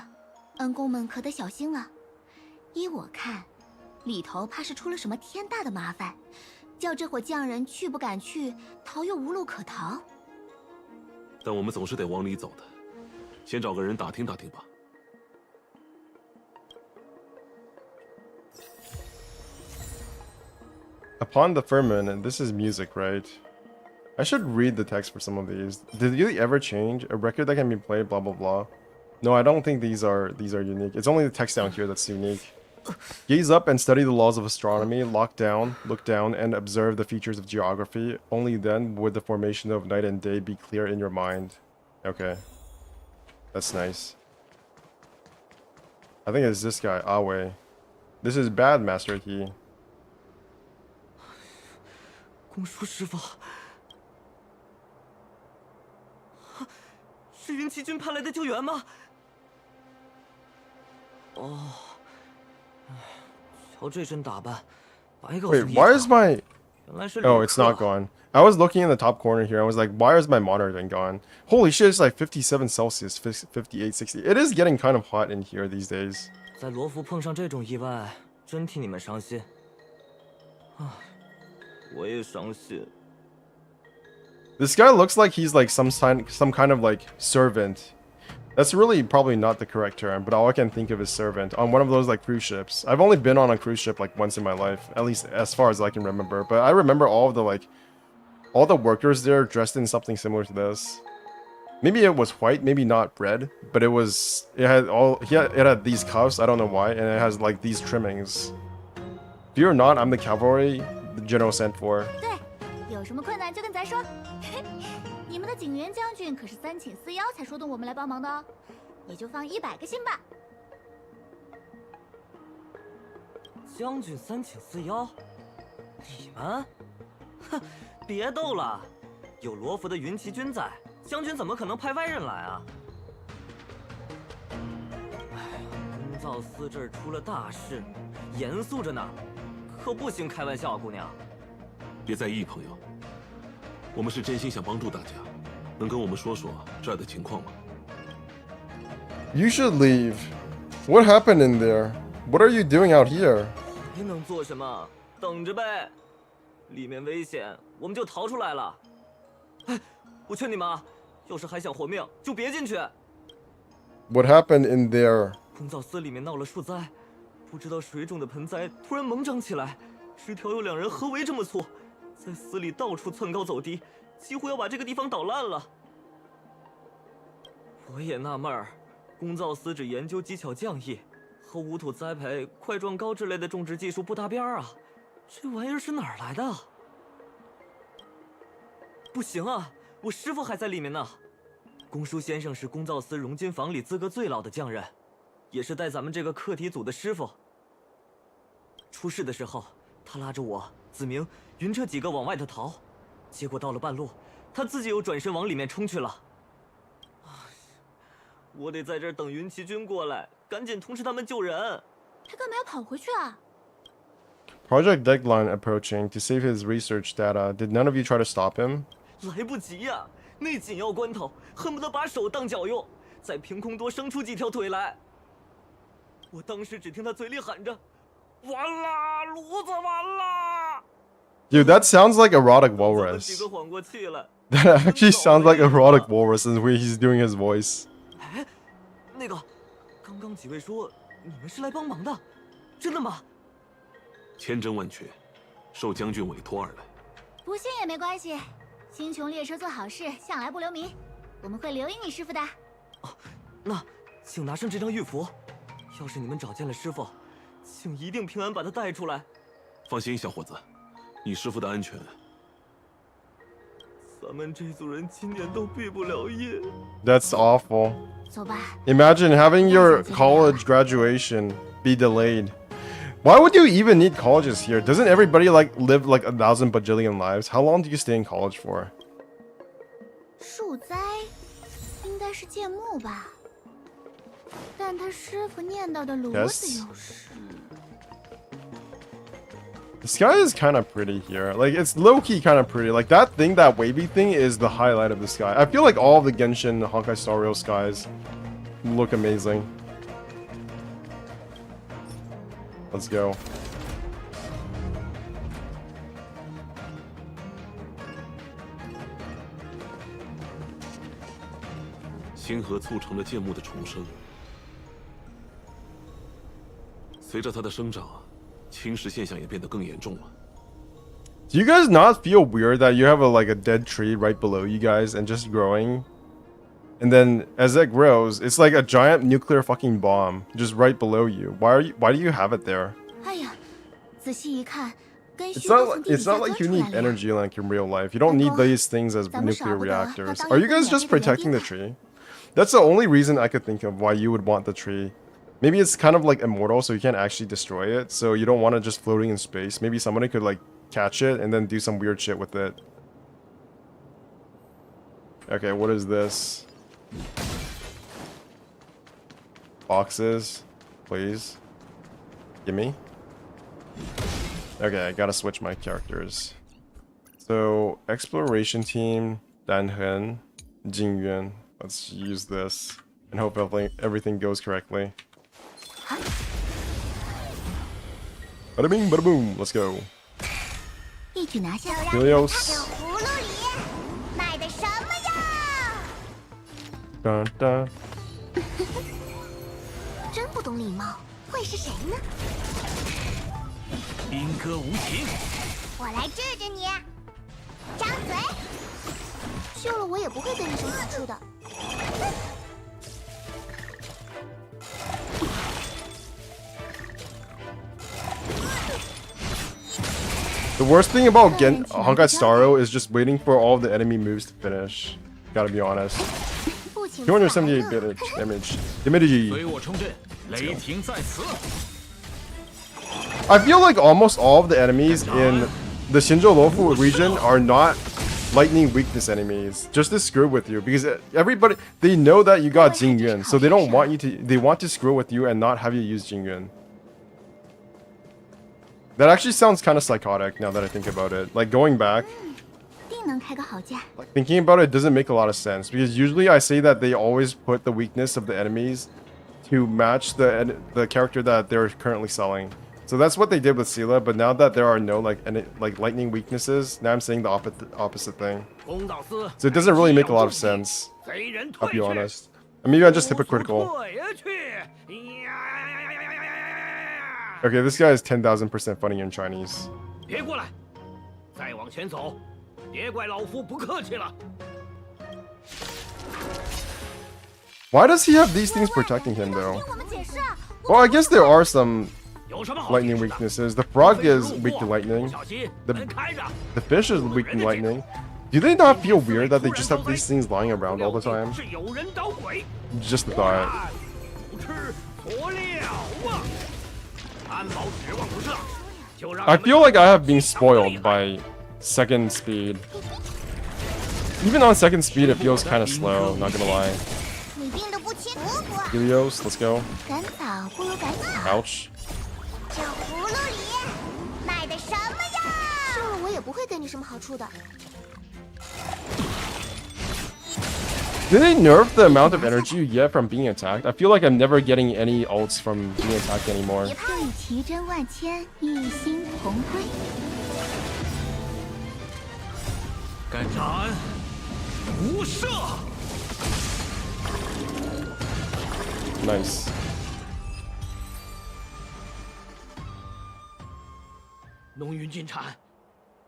恩公们可得小心了。依我看，里头怕是出了什么天大的麻烦，叫这伙匠人去不敢去，逃又无路可逃。但我们总是得往里走的，先找个人打听打听吧。Upon the firmament, this is music, right? I should read the text for some of these. Did they ever change? A record that can be played, blah blah blah. No, I don't think these are unique. It's only the text down here that's unique. Gaze up and study the laws of astronomy. Look down, and observe the features of geography. Only then would the formation of night and day be clear in your mind. Okay. That's nice. I think it's this guy, Awe. This is bad, Master He. 公叔师傅，是云奇军派来的救援吗？哦，瞧这身打扮，白告诉 Wait, why is my... 原来是 Oh, it's not gone. I was looking in the top corner here. I was like, why is my monitor then gone? Holy shit, it's like 57 Celsius, 58, 60. It is getting kind of hot in here these days. 在罗浮碰上这种意外，真替你们伤心。唉，我也伤心。 This guy looks like he's like some kind of like servant. That's really probably not the correct term, but all I can think of is servant on one of those like cruise ships. I've only been on a cruise ship like once in my life, at least as far as I can remember. But I remember all the workers there dressed in something similar to this. Maybe it was white, maybe not red, but it had these cuffs. I don't know why, and it has like these trimmings. Fear not, I'm the cavalry the general sent for. 对，有什么困难就跟咱说。你们的景元将军可是3请4邀才说动我们来帮忙的哦，也就放100个心吧。将军3请4邀，你们？哼，别逗了，有罗浮的云奇军在，将军怎么可能派外人来啊？哎呀，公造司这儿出了大事，严肃着呢，可不行开玩笑啊，姑娘。别在意，朋友。我们是真心想帮助大家，能跟我们说说这儿的情况吗？ You should leave. What happened in there? What are you doing out here? 还能做什么？等着呗。里面危险，我们就逃出来了。哎，我劝你们啊，要是还想活命，就别进去。 What happened in there? 公造司里面闹了树灾，不知道水种的盆栽突然猛长起来，枝条有2人合围这么粗，在司里到处窜高走低，几乎要把这个地方捣烂了。我也纳闷儿，公造司只研究机巧匠艺，和无土栽培、块状膏之类的种植技术不搭边儿啊，这玩意儿是哪儿来的？不行啊，我师傅还在里面呢。公叔先生是公造司熔金坊里资格最老的匠人，也是带咱们这个课题组的师傅。出事的时候，他拉着我、子明、云彻几个往外头逃，结果到了半路，他自己又转身往里面冲去了。我得在这儿等云奇军过来，赶紧通知他们救人。他干嘛要跑回去啊？ Project Deadline approaching to save his research data. Did none of you try to stop him? 来不及呀，那紧要关头，恨不得把手当脚用，再凭空多生出几条腿来。我当时只听他嘴里喊着：“完啦，炉子完啦！” Dude, that sounds like erotic 几 walrus. 个缓过气来。 That actually sounds like erotic walrus in the way he's doing his voice. 哎，那刚刚几位说你们是来帮忙的，真的吗？千真万确，受将军委托而来。不信也没关系，星穹列车做好事向来不留名，我们会留意你师傅的。那请拿上这张玉符，要是你们找见了师傅，请一定平安把他带出来。放心，小伙子，你师傅的安全。咱们这组人今年都毕不了业。 That's awful. 走吧。 Imagine having your college graduation be delayed. Why would you even need colleges here? Doesn't everybody like live like 1,000 bajillion lives? How long do you stay in college for? 树栽应该是剑木吧，但他师傅念叨的骡子 Yes. 又是。 The sky is kind of pretty here. Like, it's low-key kind of pretty. Like, that thing, that wavy thing is the highlight of the sky. I feel like all of the Genshin Honkai Star Rail skies look amazing. Let's go. 星河促成了剑木的重生，随着它的生长，侵蚀现象也变得更严重了。 Do you guys not feel weird that you have like a dead tree right below you guys and just growing? And then as it grows, it's like a giant nuclear fucking bomb just right below you. Why do you have it there? 哎呀，仔细一看，跟 It's 虚构 not 从地底 it's 下 not 钻 like you 出来 need 了呀。 energy like in real life. You don't need these things as nuclear reactors. Are you guys just protecting the tree? That's the only reason I could think of why you would want the tree. Maybe it's kind of like immortal, so you can't actually destroy it. So you don't want it just floating in space. Maybe somebody could like catch it and then do some weird shit with it. Okay, what is this? Boxes, please. Gimme. Okay, I gotta switch my characters. So, exploration team, Danhen, Jingyuan. Let's use this and hope everything goes correctly. Bada bing, bada boom. Let's go. 一举拿下。 Helios. 葫芦里卖的什么呀？ Dun, dun. 真不懂礼貌，会是谁呢？兵戈无情，我来治治你。张嘴！救了我也不会跟你什么好处的。 The worst thing about Honkai Star Rail is just waiting for all the enemy moves to finish. Gotta be honest. 不请自来 278 的 damage. Damage. 随我冲阵，雷霆在此。 I feel like almost all of the enemies in the Shinjo Lofu region are not lightning weakness enemies, just to screw with you, because everybody, they know that you got Jingyuan, so they don't want you to, they want to screw with you and not have you use Jingyuan. That actually sounds kind of psychotic now that I think about it. Like going back, 定能开个好价。 like thinking about it doesn't make a lot of sense, because usually I say that they always put the weakness of the enemies to match the character that they're currently selling. So that's what they did with Sela, but now that there are no like lightning weaknesses, now I'm saying the opposite thing. 公道司 So it doesn't really make a lot of sense. 贼人 I'll 退 be 去， honest. I mean, I'm just hypocritical. 退下去。Okay, this guy is 10,000% funny in Chinese. 别过来，再往前走，别怪老夫不客气了。 Why does he have these things protecting him though? 听我们解释啊！ Well, I guess there are some 有什么好 lightning 解释的 weaknesses. The frog is weak to lightning. 小心， The- 门开着。 The fish is weak to lightning. Do they not feel weird that they just have these things lying around all the time? 是有人捣鬼。 Just a thought. 不吃佐料啊！安保指望不上，就让 I feel like I have been spoiled by second speed. Even on second speed, it feels kind of slow, not gonna lie. 你病得不轻，不过 Helios, let's go. 赶早不如改草。 Ouch. 这葫芦里卖的什么呀？救了我也不会给你什么好处的。 Did they nerf the amount of energy you get from being attacked? I feel like I'm never getting any ults from being attacked anymore. 对奇珍万千，一心同归。该斩无赦。 Nice. 龙云金蝉，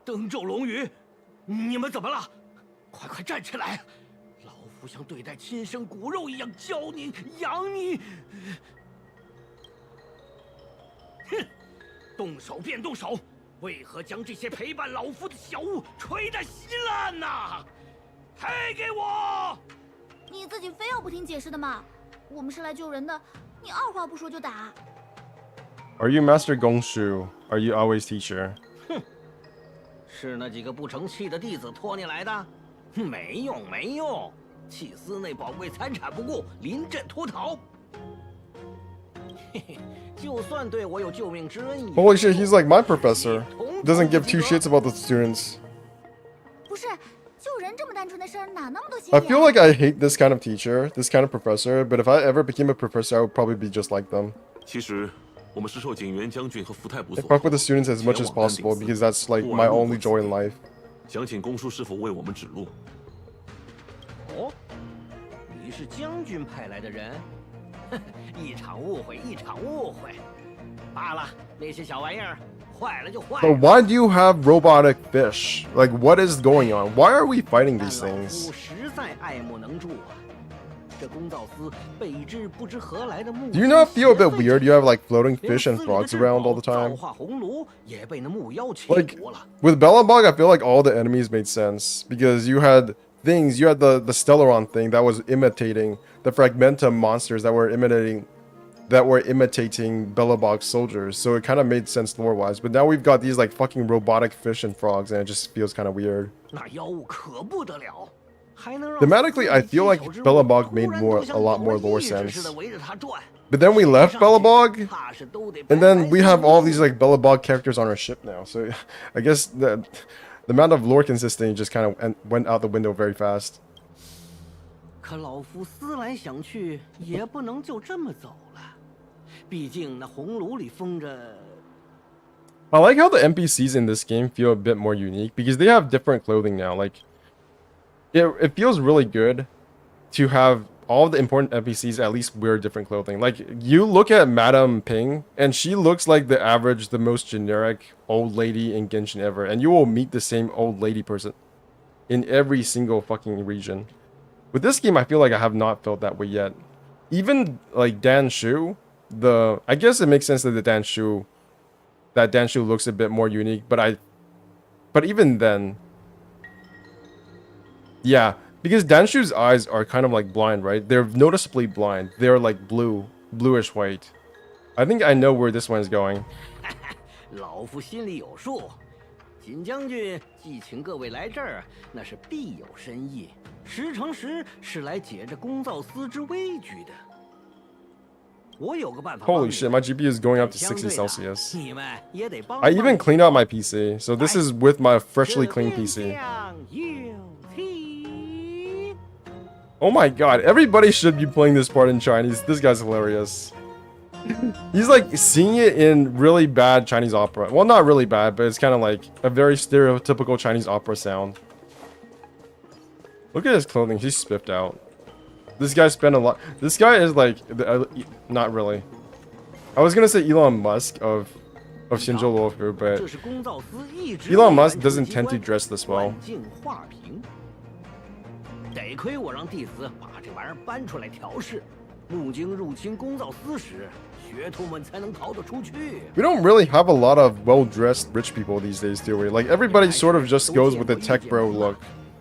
登咒龙宇，你们怎么了？快站起来！老夫像对待亲生骨肉一样教你、养你。哼，动手便动手，为何将这些陪伴老夫的小物锤得稀烂呐？赔给我！你自己非要不听解释的嘛？我们是来救人的，你二话不说就打。Are you Master Gongshu? Are you always teacher? 是那几个不成器的弟子拖你来的？没用，弃司内宝贵财产不顾，临阵脱逃。嘿嘿，就算对我有救命之恩， Holy shit, he's like my professor. Doesn't give two shits about the students. 不是，救人这么单纯的事儿，哪那么多心 I 眼 feel like I hate this kind of teacher, this kind of professor, but if I ever became a professor, I would probably be just like them. 其实我们是受景元将军和福太部 I 所 fuck with the students as much as possible because that's like my only joy in life. 想请公叔师傅为我们指路。哦，你是将军派来的人？一场误会。罢了，那些小玩意儿，坏了就坏 But 了。 why do you have robotic fish? Like, what is going on? Why are we fighting these 但老 things? 夫实在爱莫能助啊！这公造司被一只不知何来的木 Do you not feel a bit weird? You have like floating fish and frogs around all the 造 time. 化红炉也被那木妖窃 Like 夺了。 with Belobog, I feel like all the enemies made sense because you had things. You had the Stellaron thing that was imitating the Fragmentum monsters that were imitating Belobog soldiers. So it kind of made sense lore-wise. But now we've got these like fucking robotic fish and frogs, and it just feels kind of weird. 那妖物可不得了，还能让 Thematically, I feel like 四季 Belobog 突 made 然 more 都像 a lot 有 more 了 lore 意志 sense. 似的围着它转。 But then we left 上去 Belobog, 怕是都得 and 白 then 白 we have 送 all 命 these like Belobog characters on our ship now. So I guess the amount of lore consistency just kind of went out the window very fast. 可老夫思来想去，也不能就这么走了。毕竟那红炉里封着。 I like how the NPCs in this game feel a bit more unique because they have different clothing now. Like, it feels really good to have all the important NPCs at least wear different clothing. Like, you look at Madame Ping, and she looks like the average, the most generic old lady in Genshin ever. And you will meet the same old lady person in every single fucking region. With this game, I feel like I have not felt that way yet. Even, like, Dan Shu, I guess it makes sense that Dan Shu looks a bit more unique, but even then, yeah, because Danshu's eyes are kind of like blind, right? They're noticeably blind. They're like bluish white. I think I know where this one is going. 老夫心里有数，锦将军既请各位来这儿，那是必有深意，十成十是来解这公造司之危局的。我有个办法。 Holy shit, my GPU is going up to 60 Celsius. I even cleaned out my PC, so this is with my freshly cleaned PC. Oh my god, everybody should be playing this part in Chinese. This guy's hilarious. He's like singing it in really bad Chinese opera. Well, not really bad, but it's kind of like a very stereotypical Chinese opera sound. Look at his clothing, he's spiffed out. This guy spent a lot. This guy is like, not really. I was gonna say Elon Musk of Shinjo Lofu, but Elon Musk doesn't tend to dress this well. 得亏我让弟子把这玩意儿搬出来调试，木精入侵公造司时，学徒们才能逃得出去。 We don't really have a lot of well-dressed rich people these days, do we? Like everybody sort of just goes with the tech bro look.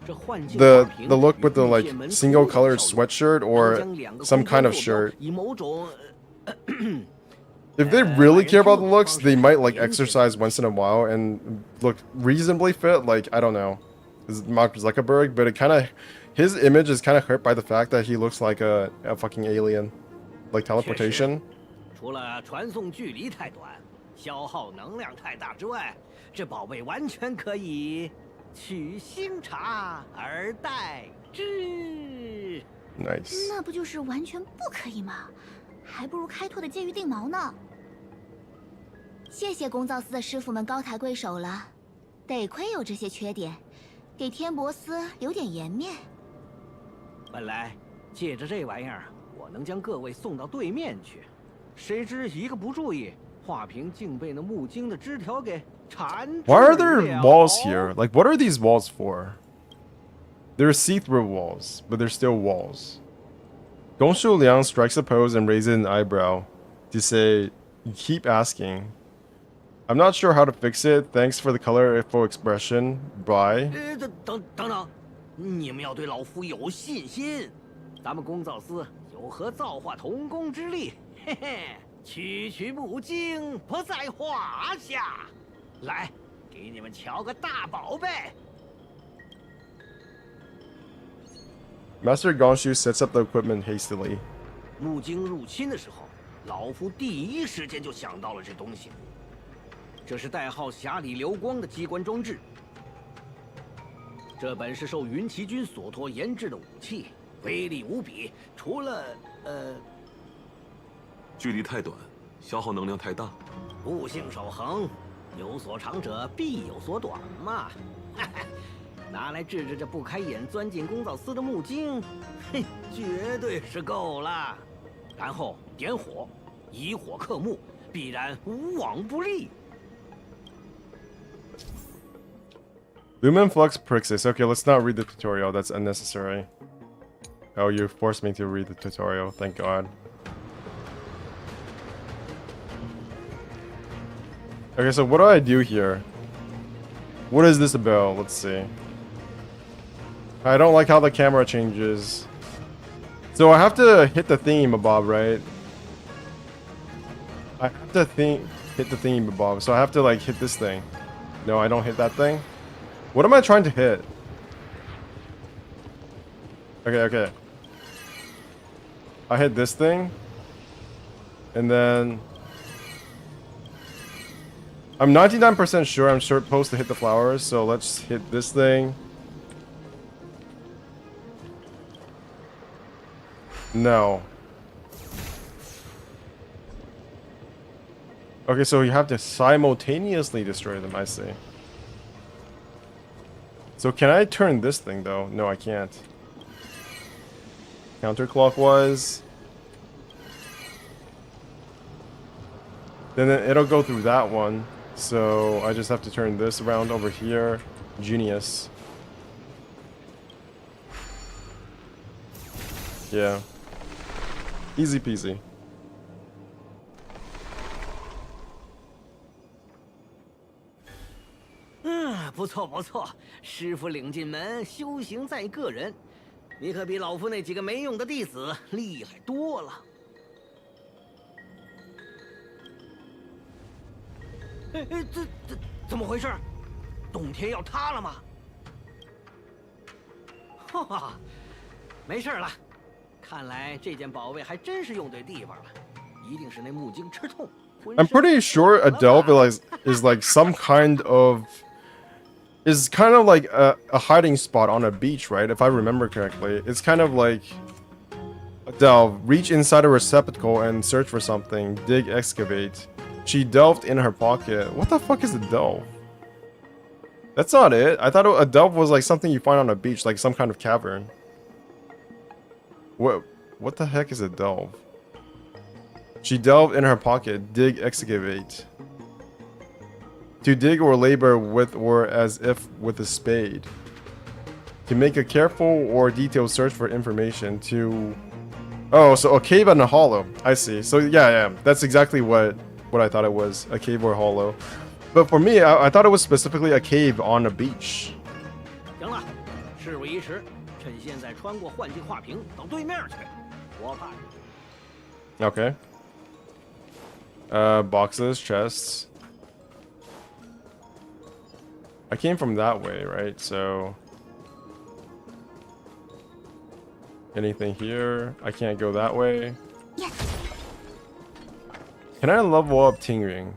The look with the like single color sweatshirt or some kind of shirt. If they really care about the looks, they might like exercise once in a while and look reasonably fit. Like, I don't know, this is Mark Zuckerberg, but it kind of, his image is kind of hurt by the fact that he looks like a fucking alien, like teleportation. 除了传送距离太短，消耗能量太大之外，这宝贝完全可以取星茶而代之。 Nice. 那不就是完全不可以吗？还不如开拓的介于定毛呢。谢谢公造司的师傅们高抬贵手了，得亏有这些缺点，给天博司留点颜面。本来借着这玩意儿，我能将各位送到对面去，谁知一个不注意，画屏竟被那木精的枝条给缠住 Why are there 了 walls here? Like, what are these walls for? They're see-through walls, but they're still walls. Gongshu Liang strikes a pose and raises an eyebrow to say, "You keep asking. I'm not sure how to fix it. Thanks for the colorful expression. Bye." 等，你们要对老夫有信心。咱们工造司有和造化同工之力，嘿嘿，区木精不在话下。来，给你们瞧个大宝贝。 Master Gongshu sets up the equipment hastily. 木精入侵的时候，老夫第一时间就想到了这东西。这是代号匣里流光的机关装置。这本是受云奇君所托研制的武器，威力无比。除了距离太短，消耗能量太大。悟性守恒，有所长者必有所短嘛。拿来治治这不开眼钻进工造司的木精，嘿，绝对是够了。然后点火，以火克木，必然无往不利。 Lumen Flux Prixis. Okay, let's not read the tutorial. That's unnecessary. Oh, you forced me to read the tutorial. Thank God. Okay, so what do I do here? What is this about? Let's see. I don't like how the camera changes. So I have to hit the thingamabob, right? I have to hit the thingamabob. So I have to like hit this thing. No, I don't hit that thing. What am I trying to hit? Okay. I hit this thing. And then... I'm 99% sure I'm supposed to hit the flowers, so let's hit this thing. No. Okay, so you have to simultaneously destroy them, I see. So can I turn this thing though? No, I can't. Counterclockwise. Then it'll go through that one. So I just have to turn this around over here. Genius. Yeah. Easy peasy. 不错不错，师傅领进门，修行在个人。你可比老夫那几个没用的弟子厉害多了。这怎么回事？洞天要塌了吗？哈哈，没事了。看来这件宝贝还真是用对地方了，一定是那木精吃痛。I'm pretty sure a delve is like some kind of a hiding spot on a beach, right? If I remember correctly. It's kind of like a delve. Reach inside a receptacle and search for something. Dig, excavate. She delved in her pocket. What the fuck is a delve? That's not it. I thought a delve was like something you find on a beach, like some kind of cavern. What the heck is a delve? She delved in her pocket. Dig, excavate. To dig or labor with or as if with a spade. To make a careful or detailed search for information. To... Oh, so a cave and a hollow. I see. So yeah. That's exactly what I thought it was. A cave or a hollow. But for me, I thought it was specifically a cave on a beach. 行了，事不宜迟，趁现在穿过幻境画屏到对面去。我怕。Okay. Boxes, chests. I came from that way, right? So... Anything here? I can't go that way. Yes. Can I level up Tingring?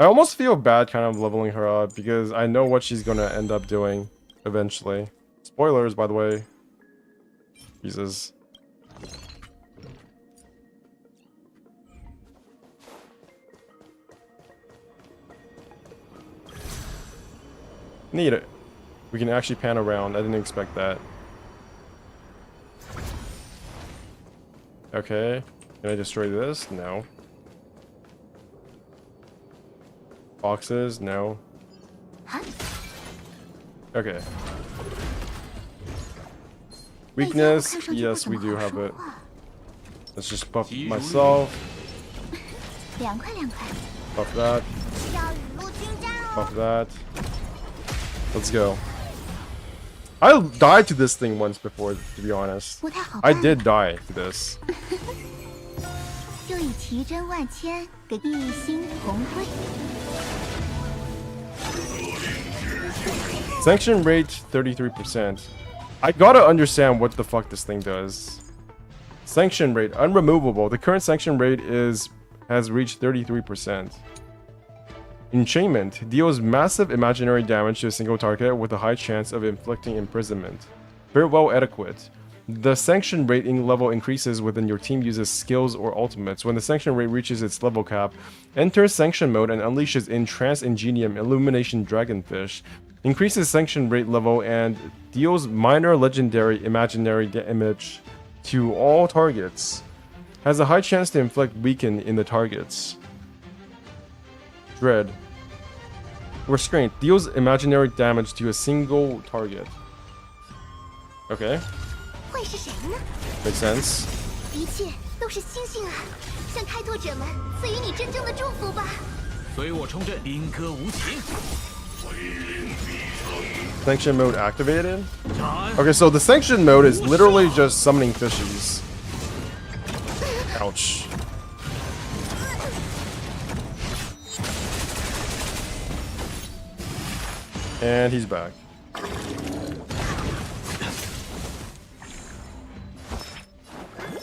I almost feel bad kind of leveling her up because I know what she's gonna end up doing eventually. Spoilers, by the way. Jesus. Need it. We can actually pan around. I didn't expect that. Okay. Can I destroy this? No. Boxes? No. Huh? Okay. Weakness? Yes, we do have it. Let's just buff myself. 凉快凉快。 Buff that. 要雨露均沾哦。 Buff that. Let's go. I died to this thing once before, to be honest. 不太好 I 办。 did die to this. 就以奇珍万千给一心同归。 Sanction rate 33%. I gotta understand what the fuck this thing does. Sanction rate unremovable. The current sanction rate has reached 33%. Enchainment deals massive imaginary damage to a single target with a high chance of inflicting imprisonment. Farewell etiquette. The sanction rating level increases when your team uses skills or ultimates. When the sanction rate reaches its level cap, enter sanction mode and unleashes Entrance Ingenium Illumination Dragonfish. Increases sanction rate level and deals minor legendary imaginary damage to all targets. Has a high chance to inflict weaken in the targets. Dread. Restraint. Deals imaginary damage to a single target. Okay. 会是谁呢？ Makes sense. 一切都是星星啊！向开拓者们赐予你真正的祝福吧！随我冲阵，兵戈无情。 Sanction mode activated? 斩！ Okay, so the sanction mode is literally just summoning fishies. Ouch. And he's back.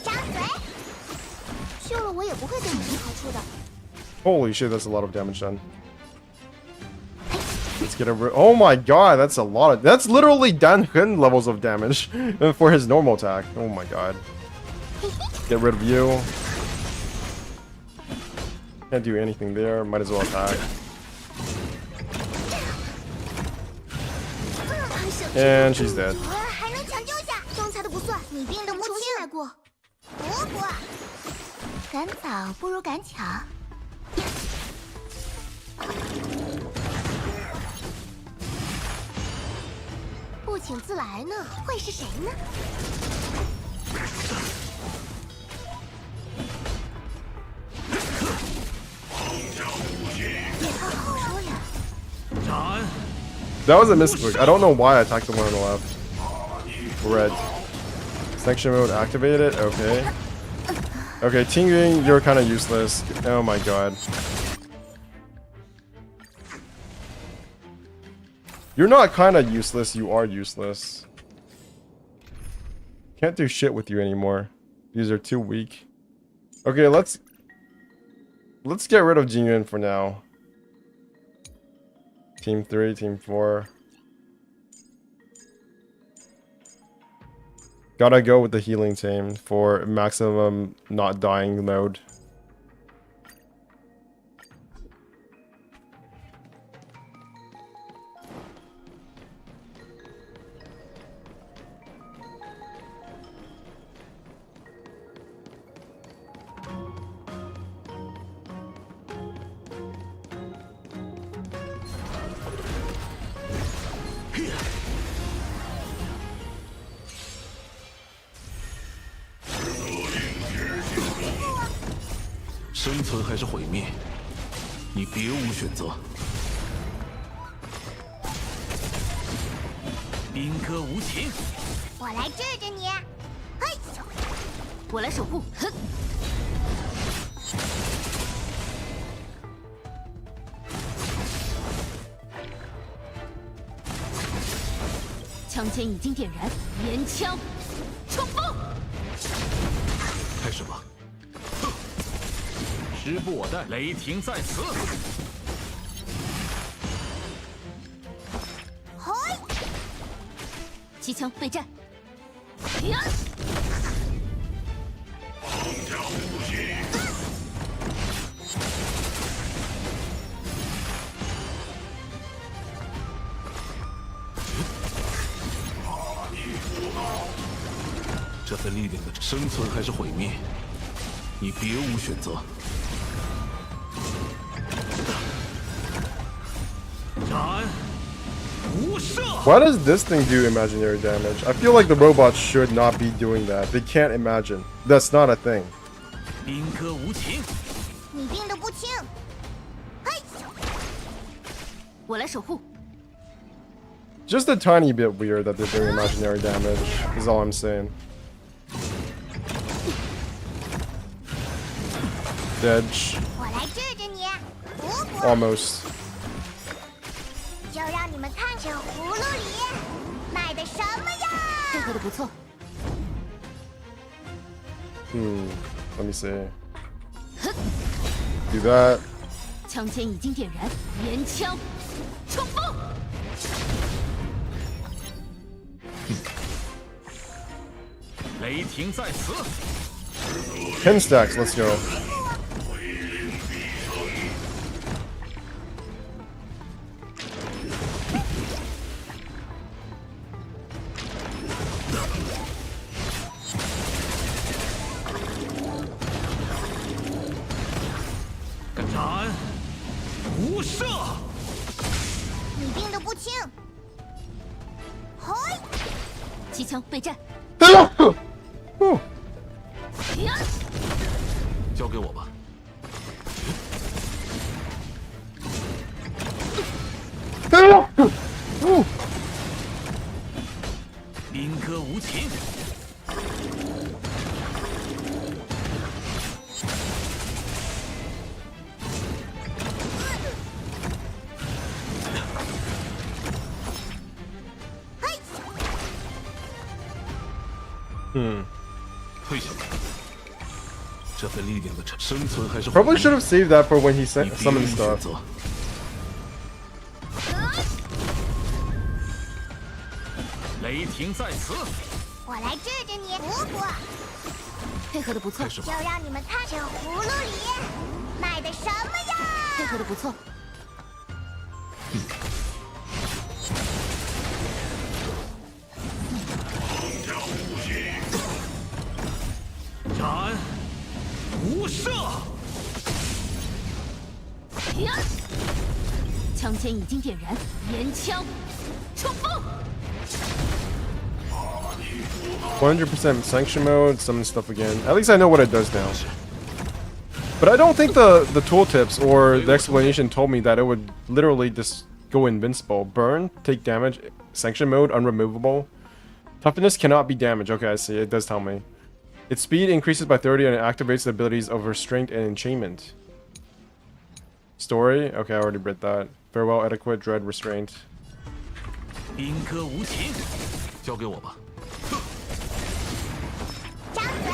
扎嘴！秀了我也不会对你没好处的。 Holy shit, that's a lot of damage done. Let's get over. Oh my god, that's a lot of. That's literally Dan Hun levels of damage for his normal attack. Oh my god. Get rid of you. Can't do anything there. Might as well attack. And she's dead. 还能抢救一下，刚才的不算，你病的母亲来过。不不，赶早不如赶巧。 不请自来呢，会是谁呢？别套好说呀。 斩！ That was a misclick. I don't know why I attacked the one on the left. Red. Sanction mode activated. Okay. Okay, Tingyun, you're kind of useless. Oh my god. You're not kind of useless, you are useless. Can't do shit with you anymore. These are too weak. Okay, let's get rid of Jingyun for now. Team 3, Team 4. Gotta go with the healing team for maximum not dying mode. "生存还是毁灭，你别无选择。兵戈无情。我来治治你。嘿，我来守护。哼，枪尖已经点燃，岩枪冲锋！开始吧。时不我待，雷霆在此。嘿，机枪备战。这份力量的生存还是毁灭，你别无选择。Why does this thing do imaginary damage? I feel like the robots should not be doing that. They can't imagine. That's not a thing. 兵戈无情，你病得不轻。嘿，我来守护。 Just a tiny bit weird that they're doing imaginary damage, is all I'm saying. Edge. 我来治治你，蜈蚣。 Almost. 就让你们看这葫芦里卖的什么呀！配合的不错。 Let me see. Do that. 枪尖已经点燃，连枪冲锋！ 雷霆在此。 10 stacks, let's go. Shut! 你病得不轻。嘿，机枪备战。 Whew. 交给我吧。兵戈无情。 退下吧。这份力量的生存还是 Probably should have saved that for when he 你 sent 别无 summoned 选 stuff. 择。雷霆在此。我来治治你，蜈蚣。配合的不错开，始就吧。让你们看这葫芦里卖的什么呀！配合的不错。斩无赦。枪尖已经点燃，连枪冲锋！ 100% sanction mode, summon stuff again. At least I know what it does now. But I don't think the tooltips or the explanation told me that it would literally just go invincible. Burn, take damage, sanction mode, unremovable. Toughness cannot be damaged. Okay, I see. It does tell me. Its speed increases by 30 and it activates the abilities of restraint and enchainment. Story? Okay, I already read that. Farewell, adequate, dread, restraint. 兵戈无情。交给我吧。张嘴。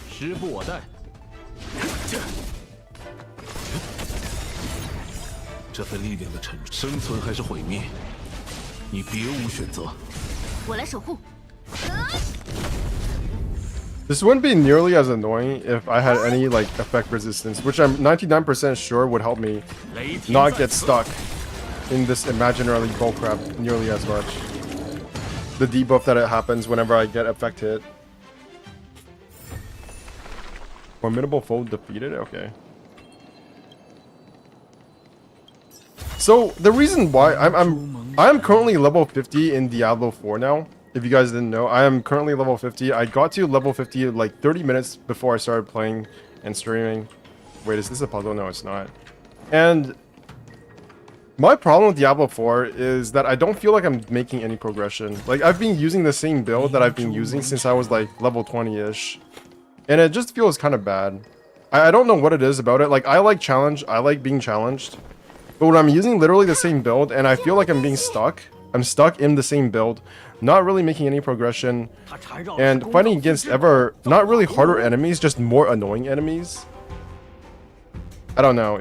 时不我待。这份力量的沉重，生存还是毁灭，你别无选择。我来守护。 This wouldn't be nearly as annoying if I had any like effect resistance, which I'm 99% sure would help me 雷霆 not 在 get 此。 stuck in this imaginary bullcrap nearly as much. The debuff that it happens whenever I get effect hit. Formidable foe defeated? Okay. So the reason why I'm currently level 50 in Diablo 4 now. If you guys didn't know, I am currently level 50. I got to level 50 like 30 minutes before I started playing and streaming. Wait, is this a puzzle? No, it's not. And my problem with Diablo 4 is that I don't feel like I'm making any progression. Like, I've been using the same build that I've been using since I was like level 20-ish. And it just feels kind of bad. I don't know what it is about it. Like, I like challenge. I like being challenged. But when I'm using literally the same build and I feel like I'm being stuck, I'm stuck in the same build, not really making any progression, and fighting against ever not really harder enemies, just more annoying enemies. I don't know.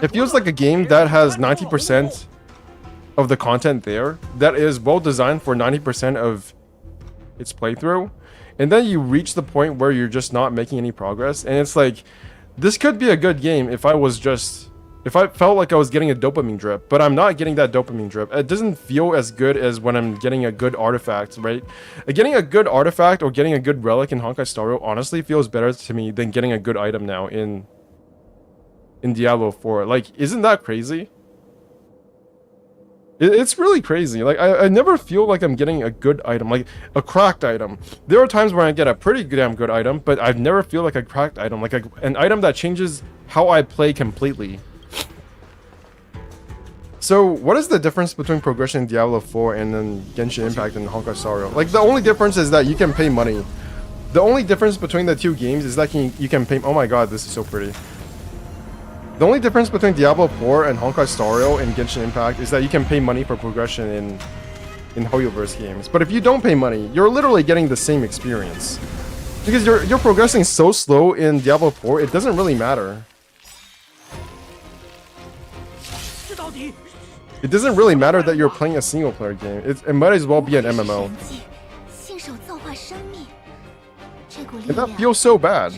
It feels like a game that has 90% of the content there, that is well designed for 90% of its playthrough, and then you reach the point where you're just not making any progress, and it's like, this could be a good game if I was just if I felt like I was getting a dopamine drip, but I'm not getting that dopamine drip. It doesn't feel as good as when I'm getting a good artifact, right? Getting a good artifact or getting a good relic in Honkai Star Rail honestly feels better to me than getting a good item now in Diablo 4. Like, isn't that crazy? It's really crazy. Like, I never feel like I'm getting a good item, like a cracked item. There are times where I get a pretty damn good item, but I never feel like a cracked item, like an item that changes how I play completely. So, what is the difference between progression in Diablo 4 and then Genshin Impact and Honkai Star Rail? Like, the only difference is that you can pay money. The only difference between the two games is that you can pay... Oh my god, this is so pretty. The only difference between Diablo 4 and Honkai Star Rail and Genshin Impact is that you can pay money for progression in Hoyoverse games. But if you don't pay money, you're literally getting the same experience. Because you're progressing so slow in Diablo 4, it doesn't really matter. It doesn't really matter that you're playing a single player game. It might as well be an MMO. And that feels so bad.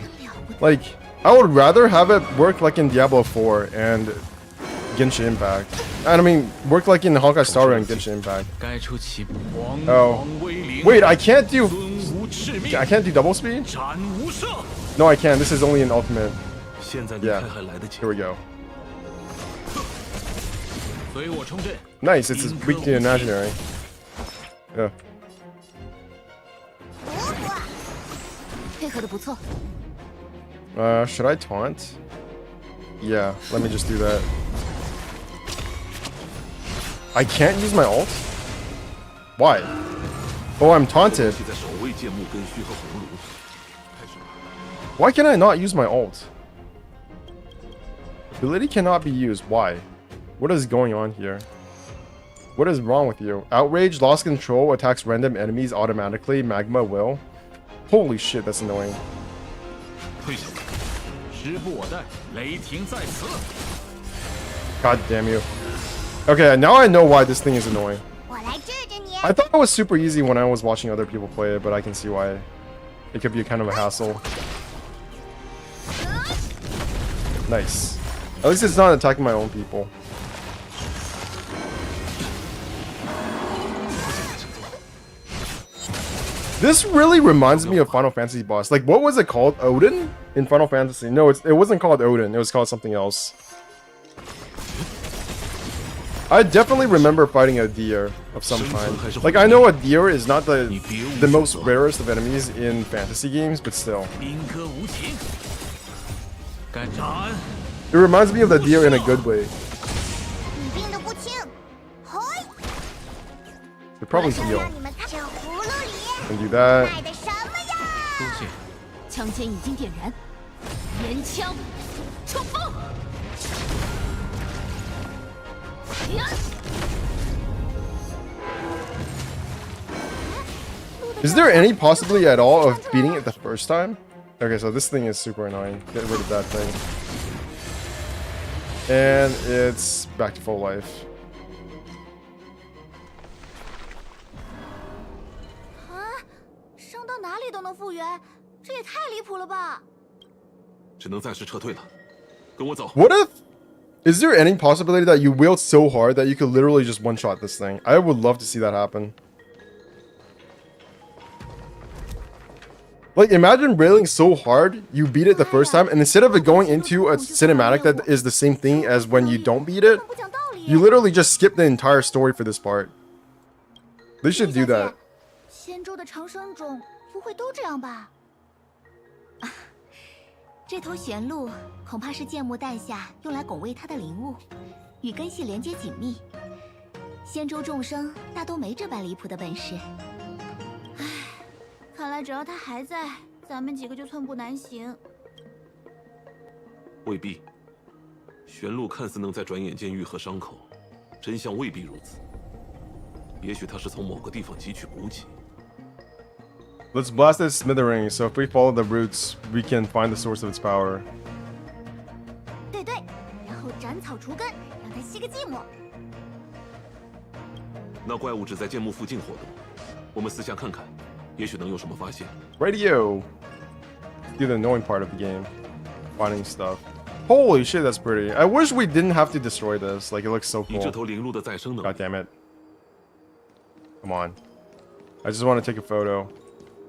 Like, I would rather have it work like in Diablo 4 and Genshin Impact. And I mean, work like in Honkai Star Rail and Genshin Impact. Oh. Wait, I can't do double speed? No, I can. This is only an ultimate. Yeah. Here we go. Nice, it's weak to imaginary. Yeah. Should I taunt? Yeah, let me just do that. I can't use my ult? Why? Oh, I'm taunted. Why can I not use my ult? Ability cannot be used. Why? What is going on here? What is wrong with you? Outrage, lost control, attacks random enemies automatically. Magma will. Holy shit, that's annoying. God damn you. Okay, now I know why this thing is annoying. I thought it was super easy when I was watching other people play it, but I can see why it could be kind of a hassle. Nice. At least it's not attacking my own people. This really reminds me of Final Fantasy boss. Like, what was it called? Odin? In Final Fantasy? No, it wasn't called Odin. It was called something else. I definitely remember fighting a deer of some kind. Like, I know a deer is not the most rarest of enemies in fantasy games, but still. It reminds me of the deer in a good way. They probably heal. And do that. Is there any possibility at all of beating it the first time? Okay, so this thing is super annoying. Get rid of that thing. And it's back to full life. What if... Is there any possibility that you wield so hard that you could literally just one-shot this thing? I would love to see that happen. Like, imagine railing so hard, you beat it the first time, and instead of it going into a cinematic that is the same thing as when you don't beat it, you literally just skip the entire story for this part. They should do that. 这头玄鹿恐怕是剑幕诞下用来拱卫他的灵物，与根系连接紧密。仙州众生大都没这般离谱的本事。唉，看来只要他还在，咱们几个就寸步难行。未必，玄鹿看似能在转眼间愈合伤口，真相未必如此。也许他是从某个地方汲取补给。 Let's blast it smithereens, so if we follow the roots, we can find the source of its power. 对对，然后斩草除根，让它吸个寂寞。那怪物只在剑幕附近活动，我们四下看看，也许能有什么发现。 Radio! Do the annoying part of the game. Finding stuff. Holy shit, that's pretty. I wish we didn't have to destroy this. Like, it looks so 以这 cool. 头灵鹿的再生能力 God， damn it. Come on. I just want to take a photo.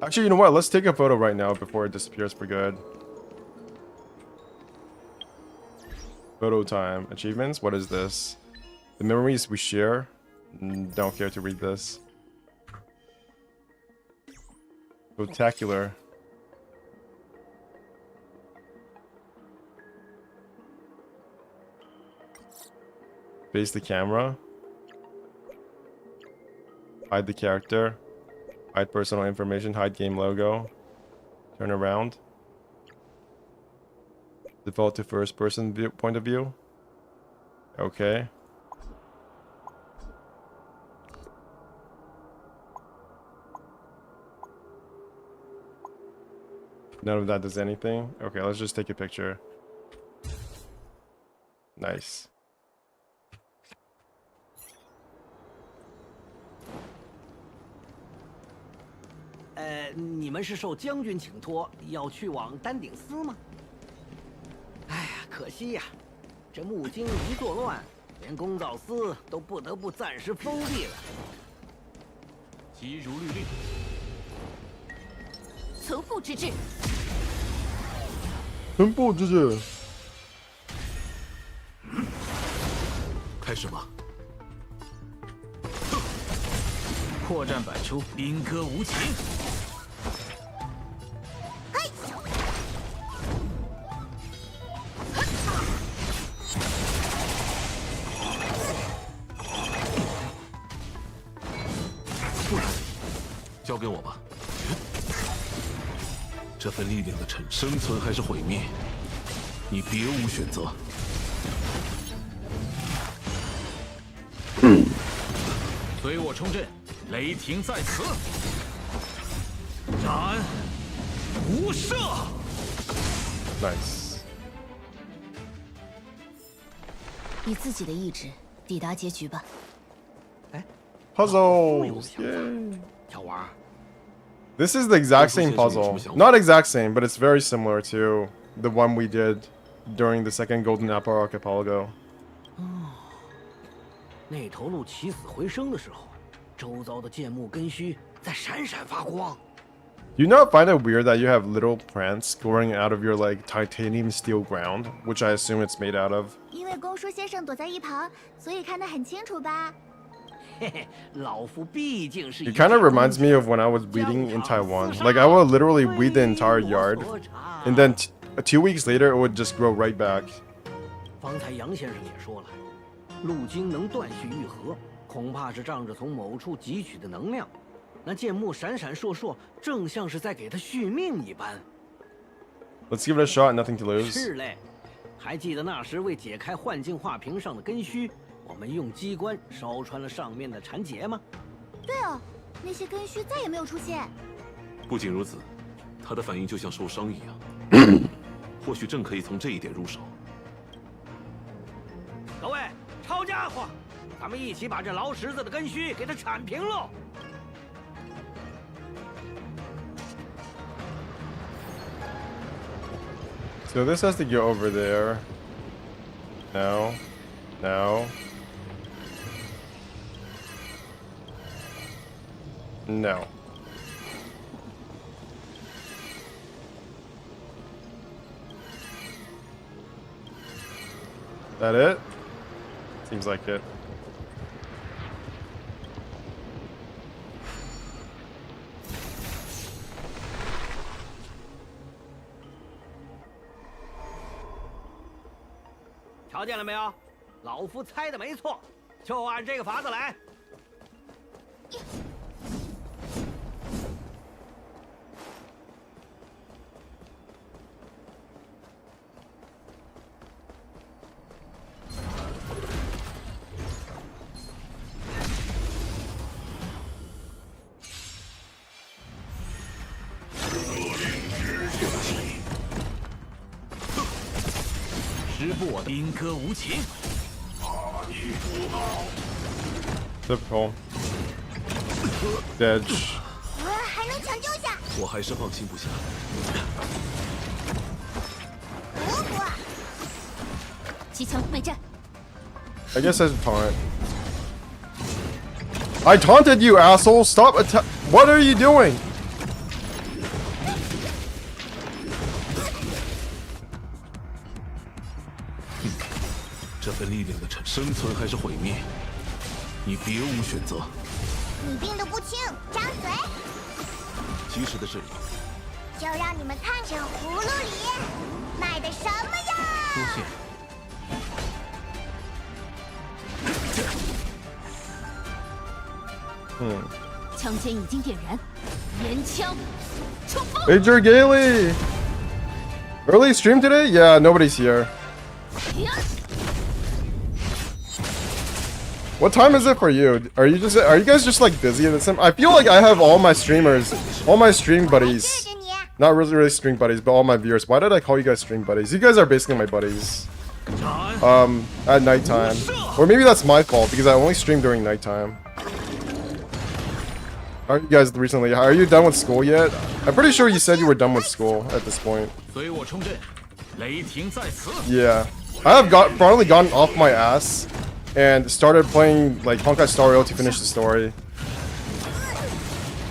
Actually, you know what? Let's take a photo right now before it disappears for good. Photo time. Achievements? What is this? The memories we share? Don't care to read this. Spectacular. Face the camera. Hide the character. Hide personal information. Hide game logo. Turn around. Default to first person point of view. Okay. None of that does anything. Okay, let's just take a picture. Nice. “你们是受将军请托，要去往丹顶司吗？”哎呀，可惜呀，这木京一作乱，连公造司都不得不暂时封闭了。即如律令。存护之志。臀部之志。开始吧。破绽百出，兵戈无情。交给我吧。这份力量的沉，生存还是毁灭，你别无选择。随我冲阵，雷霆在此，斩无赦。Nice. 以自己的意志抵达结局吧。Puzzle. 小王。 This is the exact same puzzle. Not exact same, but it's very similar to the one we did during the second Golden Apple Archipelago. 那头鹿起死回生的时候，周遭的剑木根须在闪闪发光。You not find it weird that you have little plants growing out of your like titanium steel ground, which I assume it's made out of? 因为公叔先生躲在一旁，所以看得很清楚吧？嘿嘿，老夫毕竟是。 It kind of reminds me of when I was weeding in Taiwan. Like I would literally weed the entire yard, and then 2 weeks later it would just grow right back. 方才杨先生也说了，鹿精能断续愈合，恐怕是仗着从某处汲取的能量。那剑木闪闪烁烁，正像是在给他续命一般。Let's give it a shot. Nothing to lose. 是嘞，还记得那时为解开幻境画屏上的根须，我们用机关烧穿了上面的缠结吗？对哦，那些根须再也没有出现。不仅如此，他的反应就像受伤一样。或许正可以从这一点入手。各位，抄家伙，咱们一起把这老石子的根须给它铲平喽！ So this has to go over there. No. No. No. That it? Seems like it. 瞧见了没有？老夫猜的没错，就按这个法子来。时不我兵戈无情。 Typical. Edge. 还能抢救下。我还是放心不下。I guess that's a taunt. I taunted you, asshole! Stop what are you doing?这份力量的生存还是毁灭，你别无选择。你病得不轻，张嘴！及时的治理。就让你们看这葫芦里卖的什么呀！出现。枪尖已经点燃，连枪冲锋！ Major Gailey! Early stream today? Yeah, nobody's here. What time is it for you? Are you guys just like busy at the same? I feel like I have all my streamers, all my stream buddies. Not really stream buddies, but all my viewers. Why did I call you guys stream buddies? You guys are basically my buddies. At nighttime. Or maybe that's my fault because I only stream during nighttime. How are you guys recently? Are you done with school yet? I'm pretty sure you said you were done with school at this point. Yeah. I have finally gotten off my ass and started playing like Honkai Star Rail to finish the story.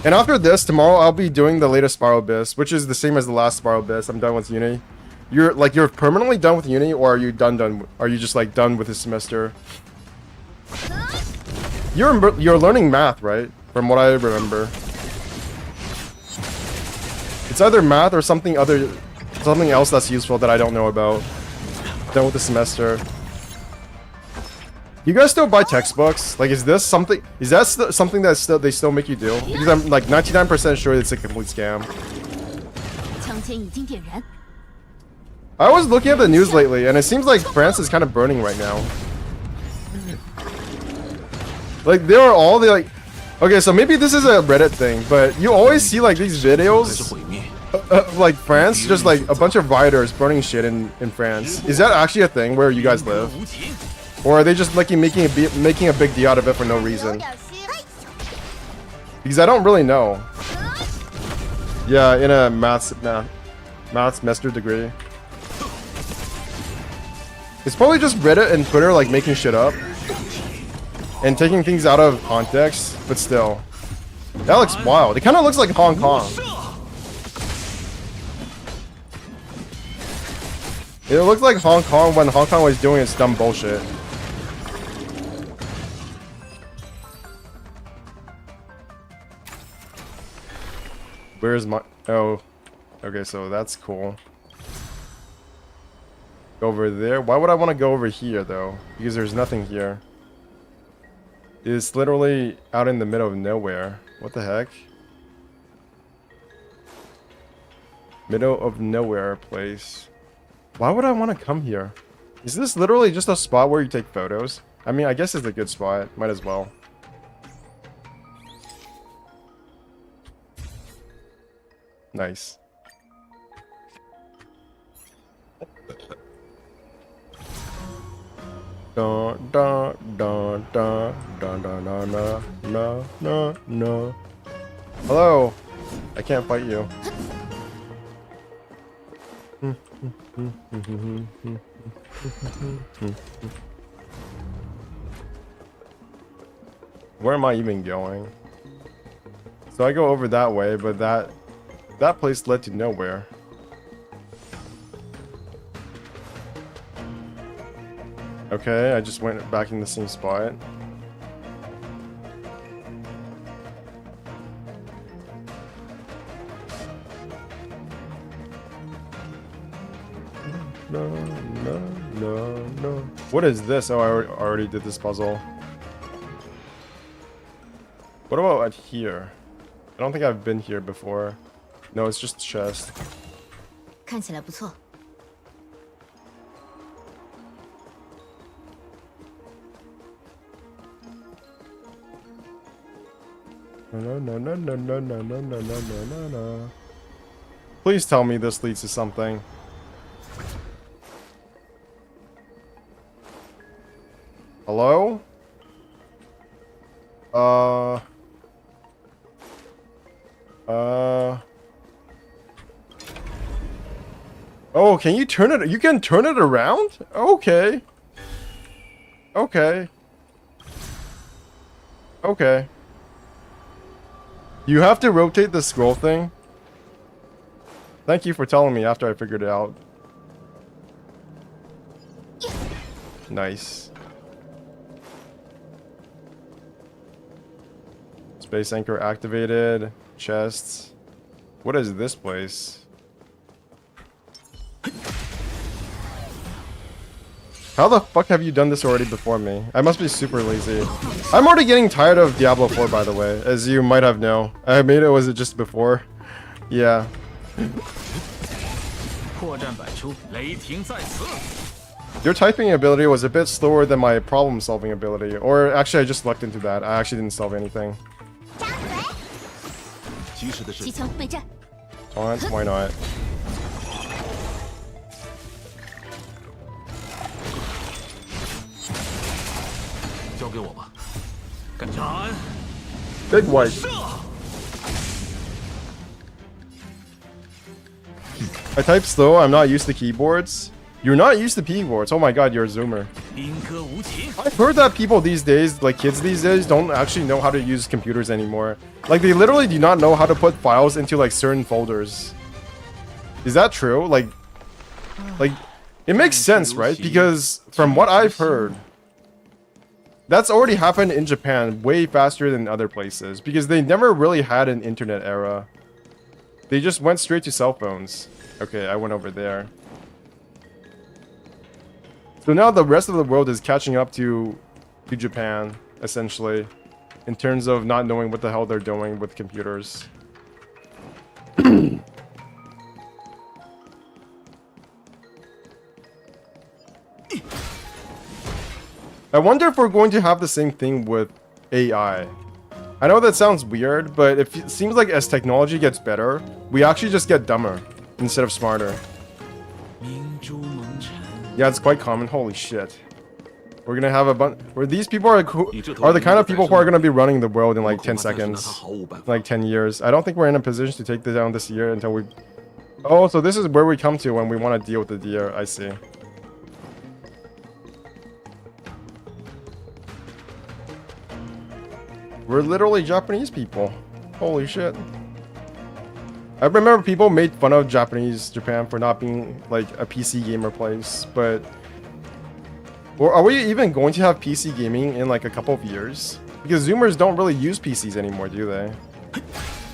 And after this, tomorrow I'll be doing the latest Spiral Abyss, which is the same as the last Spiral Abyss. I'm done with uni. You're permanently done with uni, or are you are you just like done with this semester? You're learning math, right? From what I remember. It's either math or something else that's useful that I don't know about. Done with the semester. You guys still buy textbooks? Like, is that something that they still make you do? Because I'm like 99% sure it's a complete scam. I was looking at the news lately, and it seems like France is kind of burning right now. Like, there are all the like... Okay, so maybe this is a Reddit thing, but you always see like these videos of like France, just like a bunch of rioters burning shit in France. Is that actually a thing where you guys live? Or are they just like making a big deal out of it for no reason? Because I don't really know. Yeah, in a math semester degree. It's probably just Reddit and Twitter like making shit up. And taking things out of context, but still. That looks wild. It kind of looks like Hong Kong. It looks like Hong Kong when Hong Kong was doing its dumb bullshit. Where's my... Oh. Okay, so that's cool. Go over there. Why would I want to go over here, though? Because there's nothing here. It's literally out in the middle of nowhere. What the heck? Middle of nowhere place. Why would I want to come here? Is this literally just a spot where you take photos? I mean, I guess it's a good spot. Might as well. Nice. Dun, dun, dun, dun, dun, dun, dun, dun, no, no, no. Hello. I can't fight you. Where am I even going? So I go over that way, but that place led to nowhere. Okay, I just went back in the same spot. No, no, no, no. What is this? Oh, I already did this puzzle. What about here? I don't think I've been here before. No, it's just a chest. 看起来不错。 No, no, no, no, no, no, no, no, no, no, no. Please tell me this leads to something. Hello? Oh, can you turn it? You can turn it around? Okay. Okay. Okay. You have to rotate the scroll thing? Thank you for telling me after I figured it out. Nice. Space anchor activated. Chests. What is this place? How the fuck have you done this already before me? I must be super lazy. I'm already getting tired of Diablo 4, by the way, as you might have known. I made it, was it just before? Yeah. Your typing ability was a bit slower than my problem-solving ability. Or actually, I just lucked into that. I actually didn't solve anything. Taunt? Why not? Big white. I type slow, I'm not used to keyboards. You're not used to keyboards. Oh my god, you're a zoomer. I've heard that people these days, like kids these days, don't actually know how to use computers anymore. Like they literally do not know how to put files into like certain folders. Is that true? Like it makes sense, right? Because from what I've heard, that's already happened in Japan way faster than other places because they never really had an internet era. They just went straight to cell phones. Okay, I went over there. So now the rest of the world is catching up to Japan, essentially, in terms of not knowing what the hell they're doing with computers. I wonder if we're going to have the same thing with AI. I know that sounds weird, but it seems like as technology gets better, we actually just get dumber instead of smarter. Yeah, it's quite common. Holy shit. We're gonna have a bunch where these people are the kind of people who are gonna be running the world in like 10 seconds. Like 10 years. I don't think we're in a position to take this down this year until we... Oh, so this is where we come to when we want to deal with the deer. I see. We're literally Japanese people. Holy shit. I remember people made fun of Japan for not being like a PC gamer place, but... Or are we even going to have PC gaming in like a couple of years? Because Zoomers don't really use PCs anymore, do they?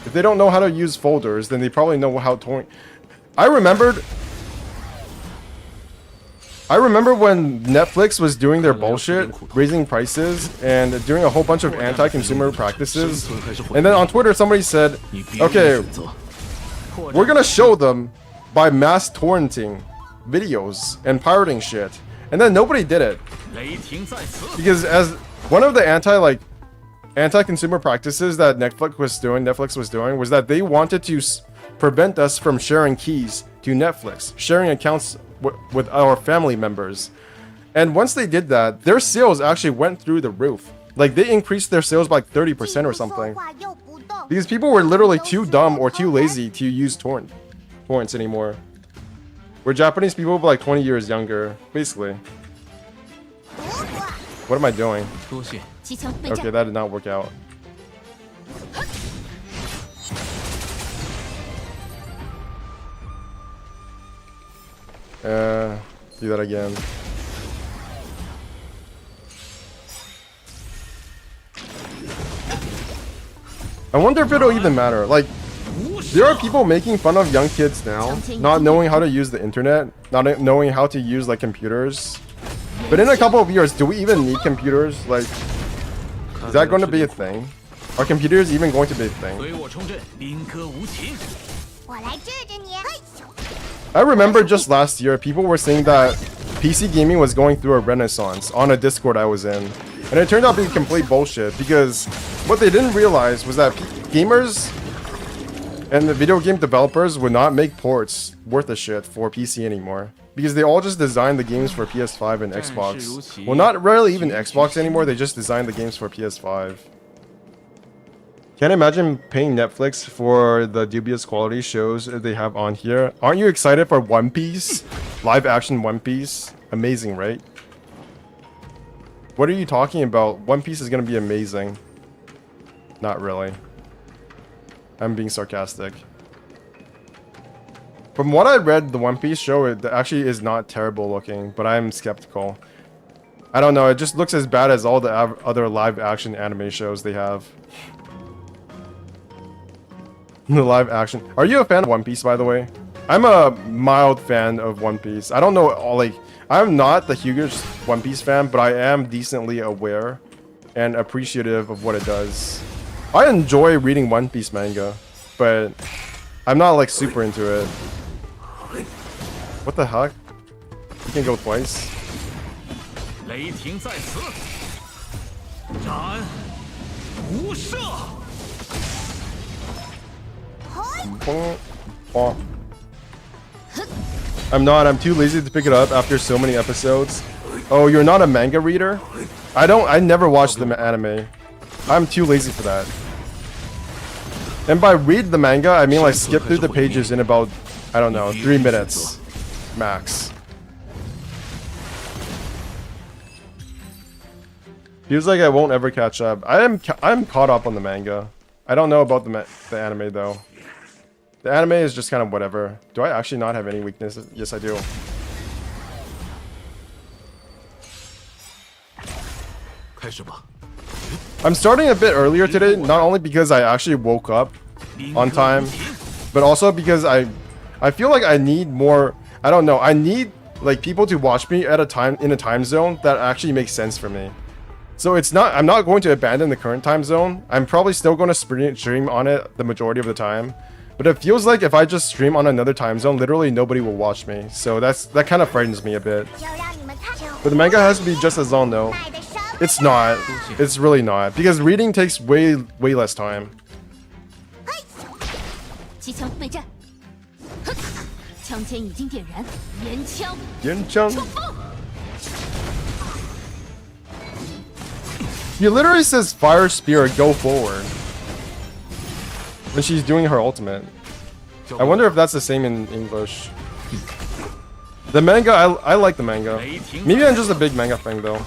If they don't know how to use folders, then they probably know how to... I remember when Netflix was doing their bullshit, raising prices, and doing a whole bunch of anti-consumer practices. And then on Twitter, somebody said, okay, we're gonna show them by mass torrenting videos and pirating shit. And then nobody did it. Because as one of the anti-consumer practices that Netflix was doing was that they wanted to prevent us from sharing keys to Netflix, sharing accounts with our family members. And once they did that, their sales actually went through the roof. Like they increased their sales by like 30% or something. These people were literally too dumb or too lazy to use torrents anymore. We're Japanese people but like 20 years younger, basically. What am I doing? Okay, that did not work out. Do that again. I wonder if it'll even matter. Like, there are people making fun of young kids now, not knowing how to use the internet, not knowing how to use like computers. But in a couple of years, do we even need computers? Like, is that going to be a thing? Are computers even going to be a thing? I remember just last year, people were saying that PC gaming was going through a renaissance on a Discord I was in. And it turned out to be complete bullshit, because what they didn't realize was that gamers and the video game developers would not make ports worth a shit for PC anymore. Because they all just designed the games for PS5 and Xbox. Well, not really even Xbox anymore, they just designed the games for PS5. Can't imagine paying Netflix for the dubious quality shows they have on here. Aren't you excited for One Piece? Live action One Piece? Amazing, right? What are you talking about? One Piece is gonna be amazing. Not really. I'm being sarcastic. From what I read, the One Piece show, it actually is not terrible looking, but I'm skeptical. I don't know, it just looks as bad as all the other live action anime shows they have. The live action. Are you a fan of One Piece, by the way? I'm a mild fan of One Piece. I don't know, like, I'm not the hugest One Piece fan, but I am decently aware and appreciative of what it does. I enjoy reading One Piece manga, but I'm not like super into it. What the heck? You can go twice. 雷霆在此，斩无赦。 I'm not. I'm too lazy to pick it up after so many episodes. Oh, you're not a manga reader? I never watched the anime. I'm too lazy for that. And by read the manga, I mean like skip through the pages in about, I don't know, 3 minutes max. Feels like I won't ever catch up. I'm caught up on the manga. I don't know about the anime though. The anime is just kind of whatever. Do I actually not have any weaknesses? Yes, I do. I'm starting a bit earlier today, not only because I actually woke up on time, but also because I feel like I need more, I don't know, I need like people to watch me at a time in a time zone that actually makes sense for me. So I'm not going to abandon the current time zone. I'm probably still going to stream on it the majority of the time. But it feels like if I just stream on another time zone, literally nobody will watch me. So that kind of frightens me a bit. But the manga has to be just as long though. It's not. It's really not. Because reading takes way less time. He literally says fire spear, go forward. When she's doing her ultimate. I wonder if that's the same in English. The manga, I like the manga. Maybe I'm just a big manga fan though.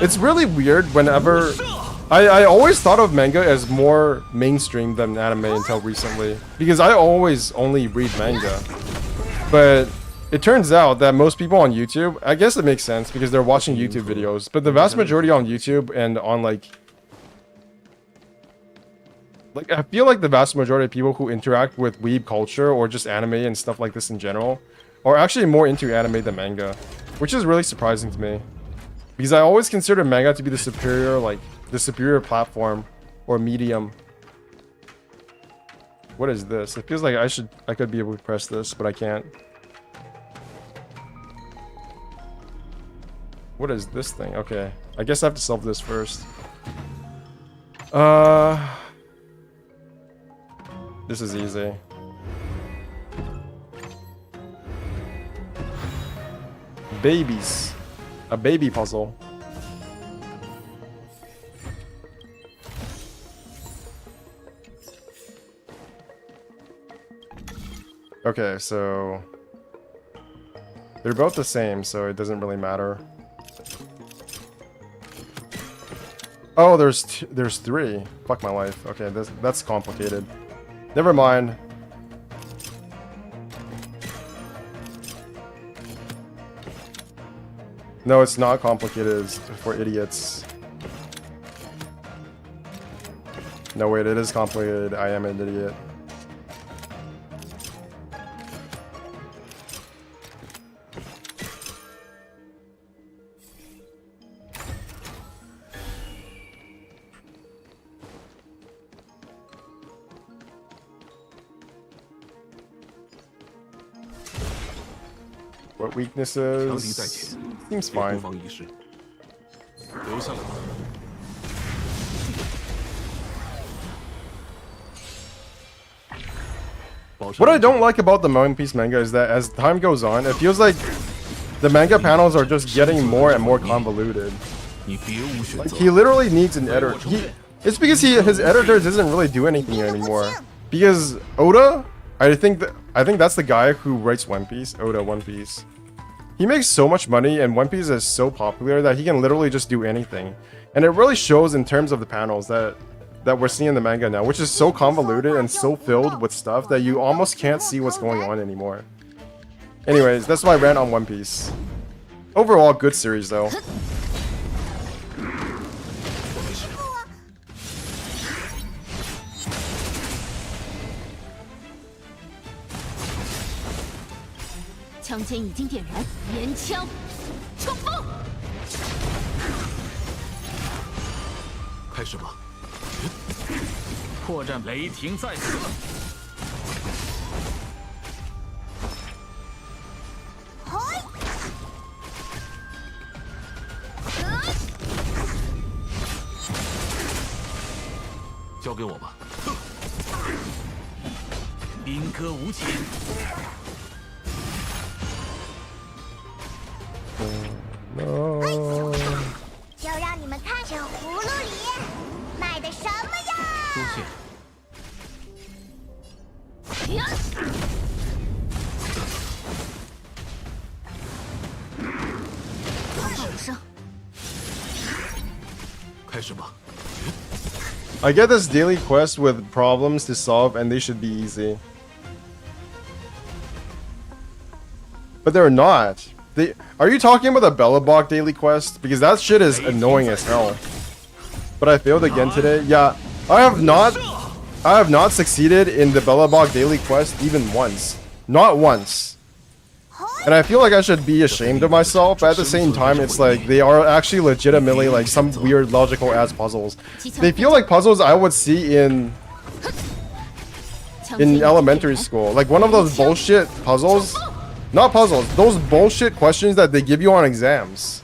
It's really weird whenever... I always thought of manga as more mainstream than anime until recently. Because I always only read manga. But it turns out that most people on YouTube, I guess it makes sense because they're watching YouTube videos. But the vast majority on YouTube and on like I feel like the vast majority of people who interact with weeb culture or just anime and stuff like this in general are actually more into anime than manga, which is really surprising to me. Because I always consider manga to be the superior platform or medium. What is this? It feels like I could be able to press this, but I can't. What is this thing? Okay. I guess I have to solve this first. This is easy. Babies. A baby puzzle. Okay, so they're both the same, so it doesn't really matter. Oh, there's 3. Fuck my life. Okay, that's complicated. Never mind. No, it's not complicated. It's for idiots. No, wait, it is complicated. I am an idiot. What weaknesses? Seems fine. What I don't like about the One Piece manga is that as time goes on, it feels like the manga panels are just getting more and more convoluted. Like, he literally needs an editor. It's because his editor doesn't really do anything anymore. Because Oda, I think that's the guy who writes One Piece. Oda One Piece. he makes so much money, and One Piece is so popular that he can literally just do anything. And it really shows in terms of the panels that we're seeing in the manga now, which is so convoluted and so filled with stuff that you almost can't see what's going on anymore. Anyways, that's my rant on One Piece. Overall, good series though. 枪尖已经点燃，连枪冲锋！开始吧。破绽雷霆在此。交给我吧。兵戈无情。 No. 就让你们看这葫芦里卖的什么出呀！现。手上。开始吧。 I get this daily quest with problems to solve, and they should be easy. But they're not. Are you talking about the Bellabok daily quest? Because that shit is annoying as hell. But I failed again today. Yeah, I have not succeeded in the Bellabok daily quest even once. Not once. And I feel like I should be ashamed of myself, but at the same time, it's like they are actually legitimately like some weird logical ass puzzles. They feel like puzzles I would see in elementary school. Like one of those bullshit puzzles. Not puzzles, those bullshit questions that they give you on exams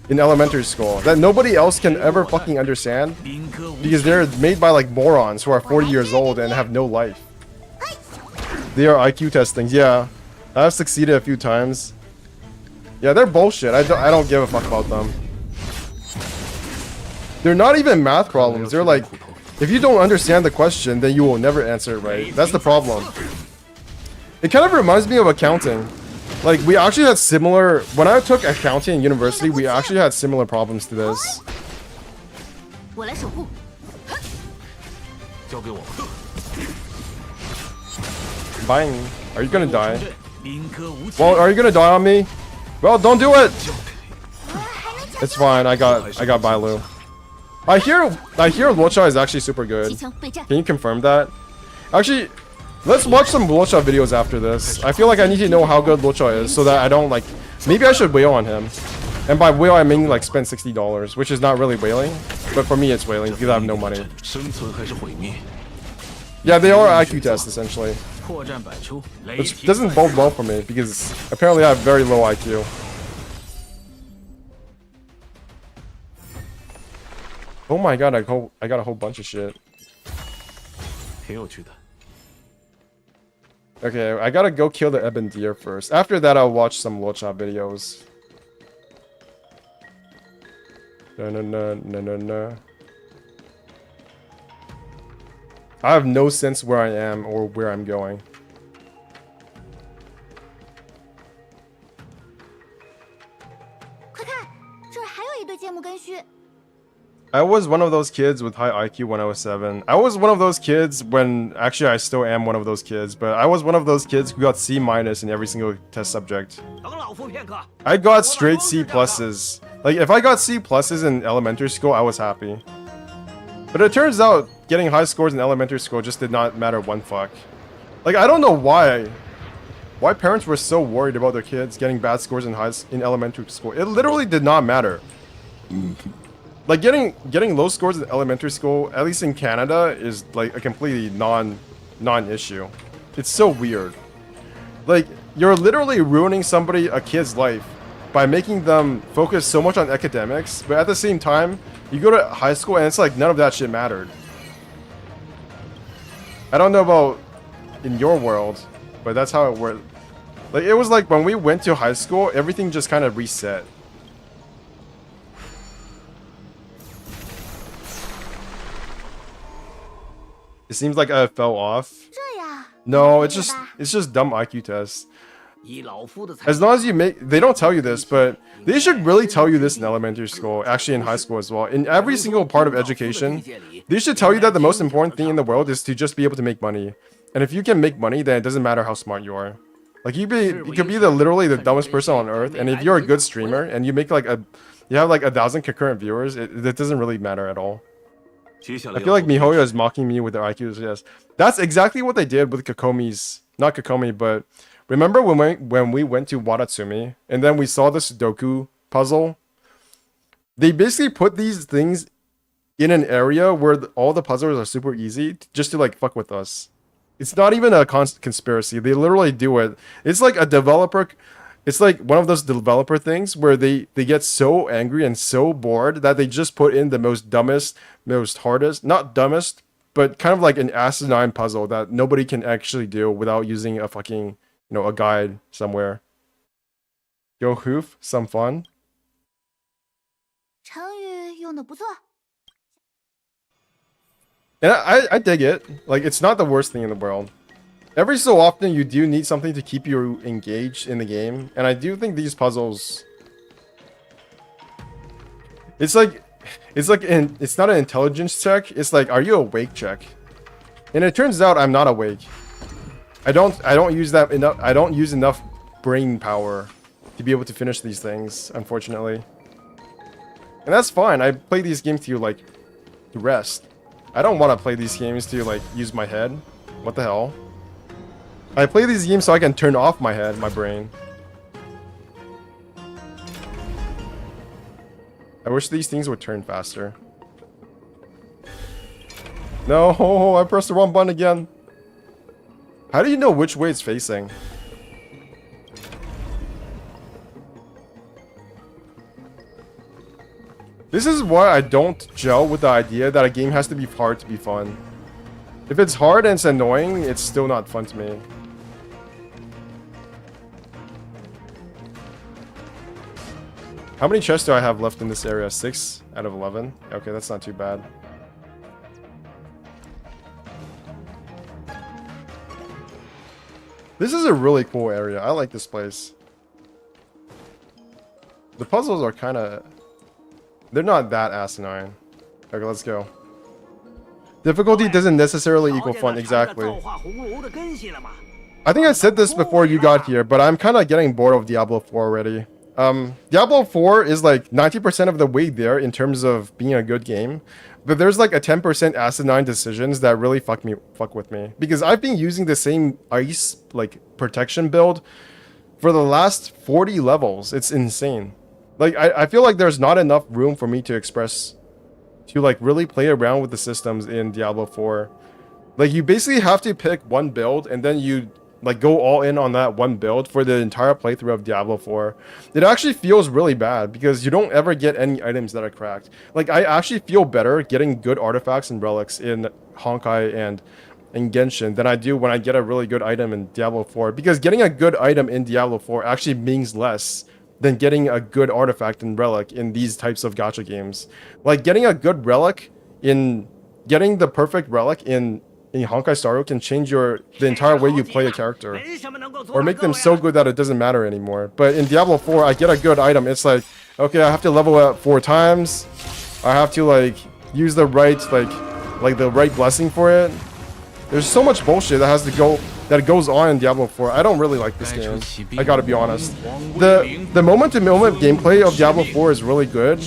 in elementary school that nobody else can ever fucking understand because they're made by like morons who are 40 years old and have no life. They are IQ testings, yeah. I've succeeded a few times. Yeah, they're bullshit. I don't give a fuck about them. They're not even math problems. They're like, if you don't understand the question, then you will never answer it right. That's the problem. It kind of reminds me of accounting. Like, we actually had similar... When I took accounting in university, we actually had similar problems to this. Bang. Are you gonna die? Well, are you gonna die on me? Well, don't do it! It's fine, I got Bailu. I hear Luocha is actually super good. Can you confirm that? Actually... Let's watch some Luocha videos after this. I feel like I need to know how good Luocha is so that I don't like... Maybe I should whale on him. And by whale I mean like spend $60, which is not really whaling. But for me it's whaling because I have no money. Yeah, they are IQ tests essentially. Which doesn't bode well for me because apparently I have very low IQ. Oh my god, I got a whole bunch of shit. 挺有趣的。 Okay, I gotta go kill the ebon deer first. After that, I'll watch some Luocha videos. No. I have no sense where I am or where I'm going. I was one of those kids with high IQ when I was 7. I was one of those kids when... Actually, I still am one of those kids, but I was one of those kids who got C- in every single test subject. I got straight C pluses. Like, if I got C pluses in elementary school, I was happy. But it turns out, getting high scores in elementary school just did not matter one fuck. Like, I don't know why. Why parents were so worried about their kids getting bad scores in elementary school. It literally did not matter. Like getting low scores in elementary school, at least in Canada, is like a completely non-issue. It's so weird. Like, you're literally ruining a kid's life by making them focus so much on academics, but at the same time, you go to high school and it's like none of that shit mattered. I don't know about in your world, but that's how it worked. Like, it was like when we went to high school, everything just kind of reset. It seems like I fell off. No, it's just dumb IQ tests. As long as you make, they don't tell you this, but they should really tell you this in elementary school, actually in high school as well. In every single part of education, they should tell you that the most important thing in the world is to just be able to make money. And if you can make money, then it doesn't matter how smart you are. Like you could be literally the dumbest person on earth, and if you're a good streamer and you make like you have like 1,000 concurrent viewers, it doesn't really matter at all. I feel like miHoYo is mocking me with their IQs. Yes, that's exactly what they did with Kokomi's, not Kokomi, but remember when we went to Wadatsumi and then we saw the Sudoku puzzle? They basically put these things in an area where all the puzzles are super easy just to like fuck with us. It's not even a conspiracy. They literally do it. It's like a developer. It's like one of those developer things where they get so angry and so bored that they just put in the most dumbest, most hardest, not dumbest, but kind of like an asinine puzzle that nobody can actually do without using a fucking, you know, a guide somewhere. Yo, hoof, some fun. 成语用的不错。 And I dig it. Like, it's not the worst thing in the world. Every so often, you do need something to keep you engaged in the game. And I do think these puzzles... It's not an intelligence check. It's like, are you awake check? And it turns out I'm not awake. I don't use that enough. I don't use enough brain power to be able to finish these things, unfortunately. And that's fine. I play these games to like to rest. I don't want to play these games to like use my head. What the hell? I play these games so I can turn off my head, my brain. I wish these things would turn faster. No, I pressed the wrong button again. How do you know which way it's facing? This is why I don't gel with the idea that a game has to be hard to be fun. If it's hard and it's annoying, it's still not fun to me. How many chests do I have left in this area? 6 out of 11? Okay, that's not too bad. This is a really cool area. I like this place. The puzzles are kind of... They're not that asinine. Okay, let's go. Difficulty doesn't necessarily equal fun, exactly. I think I said this before you got here, but I'm kind of getting bored of Diablo 4 already. Diablo 4 is like 90% of the way there in terms of being a good game. But there's like a 10% asinine decisions that really fuck with me. Because I've been using the same ice like protection build for the last 40 levels. It's insane. Like, I feel like there's not enough room for me to express, to like really play around with the systems in Diablo 4. Like, you basically have to pick one build and then you like go all in on that one build for the entire playthrough of Diablo 4. It actually feels really bad because you don't ever get any items that are cracked. Like, I actually feel better getting good artifacts and relics in Honkai and in Genshin than I do when I get a really good item in Diablo 4. Because getting a good item in Diablo 4 actually means less than getting a good artifact and relic in these types of gacha games. Like, getting a good relic in... Getting the perfect relic in Honkai Star Rail can change the entire way you play a character. Or make them so good that it doesn't matter anymore. But in Diablo 4, I get a good item. It's like, okay, I have to level up 4 times. I have to, like, use the right, like the right blessing for it. There's so much bullshit that goes on in Diablo 4. I don't really like this game. I gotta be honest. The moment-to-moment gameplay of Diablo 4 is really good.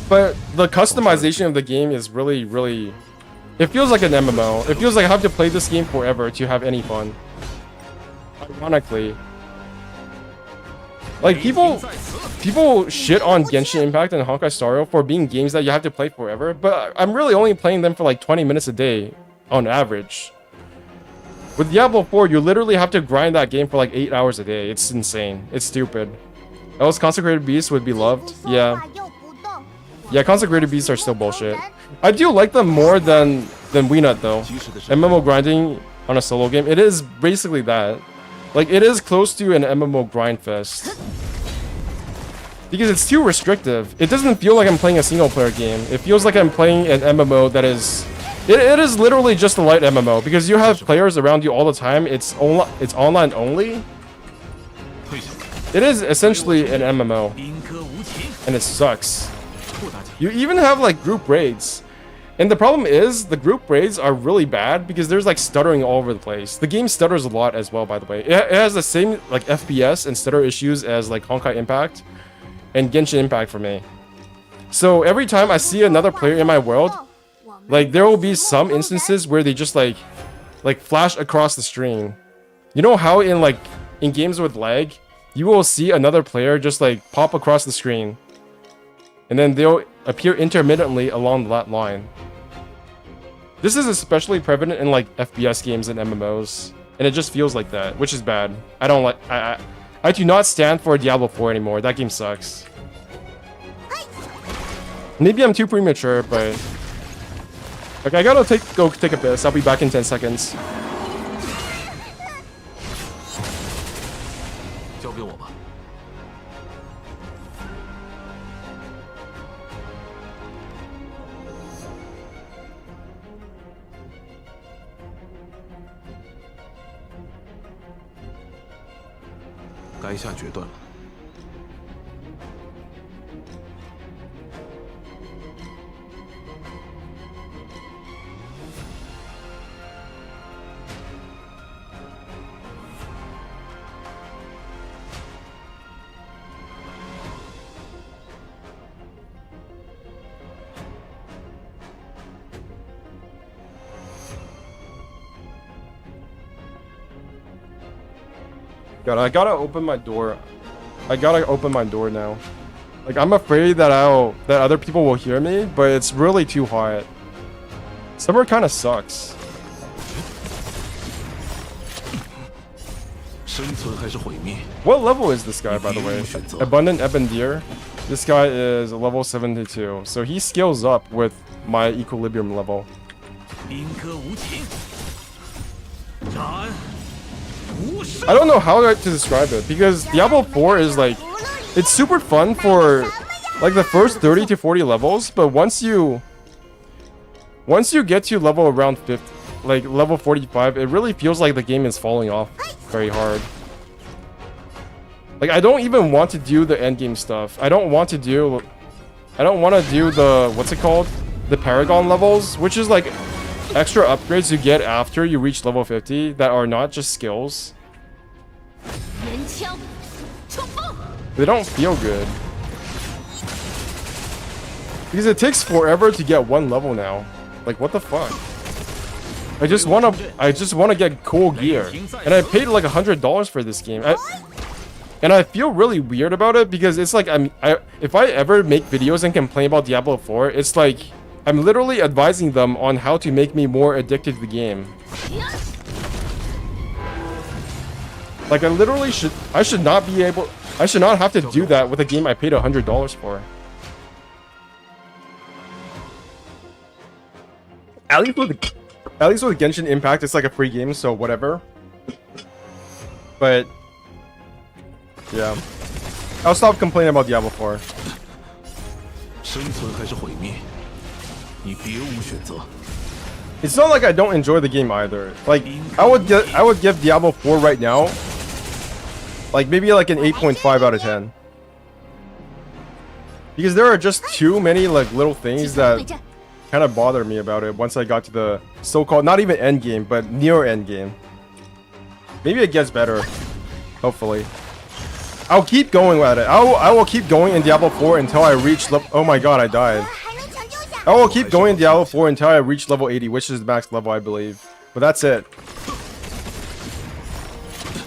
But the customization of the game is really, really... It feels like an MMO. It feels like I have to play this game forever to have any fun. Ironically. Like, people shit on Genshin Impact and Honkai Star Rail for being games that you have to play forever, but I'm really only playing them for like 20 minutes a day on average. With Diablo 4, you literally have to grind that game for like 8 hours a day. It's insane. It's stupid. Else Consecrated Beasts would be loved. Yeah. Yeah, Consecrated Beasts are still bullshit. I do like them more than Weenut though. MMO grinding on a solo game, it is basically that. Like, it is close to an MMO grind fest. Because it's too restrictive. It doesn't feel like I'm playing a single player game. It feels like I'm playing an MMO that is It is literally just a light MMO because you have players around you all the time. It's online only. It is essentially an MMO, and it sucks. You even have like group raids, and the problem is the group raids are really bad because there's like stuttering all over the place. The game stutters a lot as well, by the way. It has the same like FPS and stutter issues as like Honkai Impact and Genshin Impact for me. So every time I see another player in my world, like there will be some instances where they just like flash across the screen. You know how in games with lag, you will see another player just like pop across the screen, and then they'll appear intermittently along that line. This is especially prevalent in like FPS games and MMOs, and it just feels like that, which is bad. I don't like. I do not stand for Diablo 4 anymore. That game sucks. Maybe I'm too premature, but okay, I gotta go take a piss. I'll be back in 10 seconds. 交给我吧。该下决断了。God, I gotta open my door. I gotta open my door now. Like, I'm afraid that other people will hear me, but it's really too hot. Summer kind of sucks. 生存还是毁灭？ What level is this guy, by the way? Abundant Ebendir. This guy is level 72, so he scales up with my equilibrium level. 宾客无情，斩。 I don't know how to describe it because Diablo 4 is like, it's super fun for like the first 30 to 40 levels, but once you get to level around 50, like level 45, it really feels like the game is falling off very hard. Like, I don't even want to do the endgame stuff. I don't want to do the, what's it called? The Paragon levels, which is like extra upgrades you get after you reach level 50 that are not just skills. They don't feel good. Because it takes forever to get one level now. Like, what the fuck? I just wanna get cool gear. And I paid like $100 for this game. And I feel really weird about it because it's like if I ever make videos and complain about Diablo 4, it's like I'm literally advising them on how to make me more addicted to the game. Like, I should not have to do that with a game I paid $100 for. At least with Genshin Impact, it's like a free game, so whatever. But yeah, I'll stop complaining about Diablo 4. 生存还是毁灭？你别无选择。 It's not like I don't enjoy the game either. Like, I would give Diablo 4 right now, like maybe like an 8.5 out of 10. Because there are just too many like little things that kind of bother me about it once I got to the so-called, not even end game, but near end game. Maybe it gets better, hopefully. I'll keep going at it. I will keep going in Diablo 4 until I reach level. Oh my god, I died. I will keep going in Diablo 4 until I reach level 80, which is the max level, I believe. But that's it.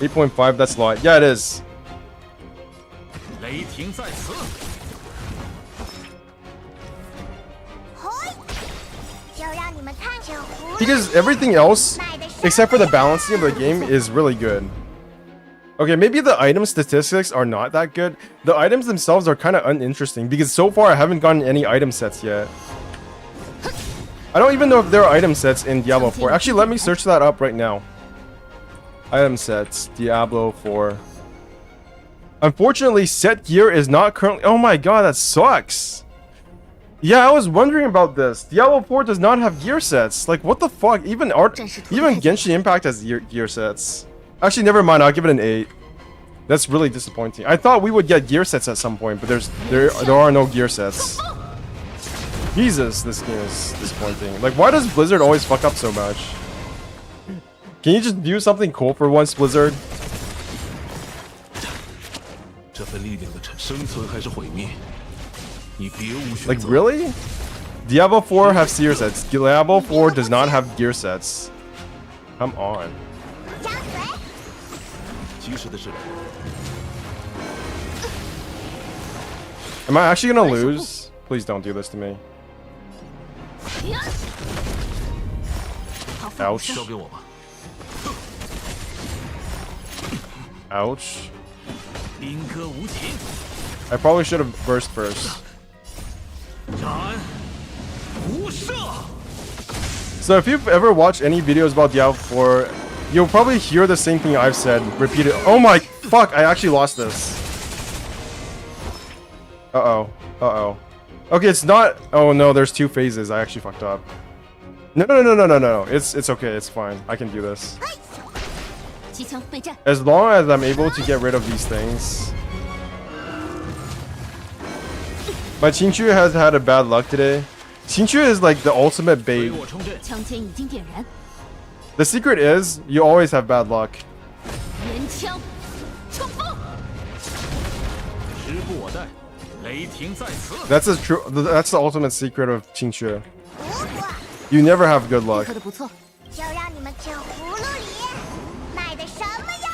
8.5, that's a lot. Yeah, it is. Because everything else, except for the balancing of the game, is really good. Okay, maybe the item statistics are not that good. The items themselves are kind of uninteresting because so far I haven't gotten any item sets yet. I don't even know if there are item sets in Diablo 4. Actually, let me search that up right now. Item sets, Diablo 4. Unfortunately, set gear is not currently... Oh my god, that sucks! Yeah, I was wondering about this. Diablo 4 does not have gear sets. Like, what the fuck? Even Genshin Impact has gear sets. Actually, never mind. I'll give it an 8. That's really disappointing. I thought we would get gear sets at some point, but there are no gear sets. Jesus, this game is disappointing. Like, why does Blizzard always fuck up so much? Can you just do something cool for once, Blizzard? 这份力量的生存还是毁灭，你别无选择。 Like, really? Diablo 4 have gear sets. Diablo 4 does not have gear sets. Come on. 及时的是， Am I actually gonna lose? Please don't do this to me. Ouch. 交给我吧。 Ouch. 兵戈无情， I probably should have burst first. 斩无赦。 So if you've ever watched any videos about Diablo 4, you'll probably hear the same thing I've said repeated. Oh my fuck, I actually lost this. Uh-oh. Uh-oh. Okay, it's not... Oh no, there's 2 phases. I actually fucked up. No. It's okay, it's fine. I can do this. 机枪备战， As long as I'm able to get rid of these things. My Chinchu has had a bad luck today. Chinchu is like the ultimate 随 bait. 我冲阵，枪尖已经点燃， The secret is, you always have bad luck. 连枪冲锋。时不我待，雷霆在此。 That's the ultimate secret of Chinchu. You never have good 配 luck. 合的不错，就让你们吃葫芦里卖的什么呀？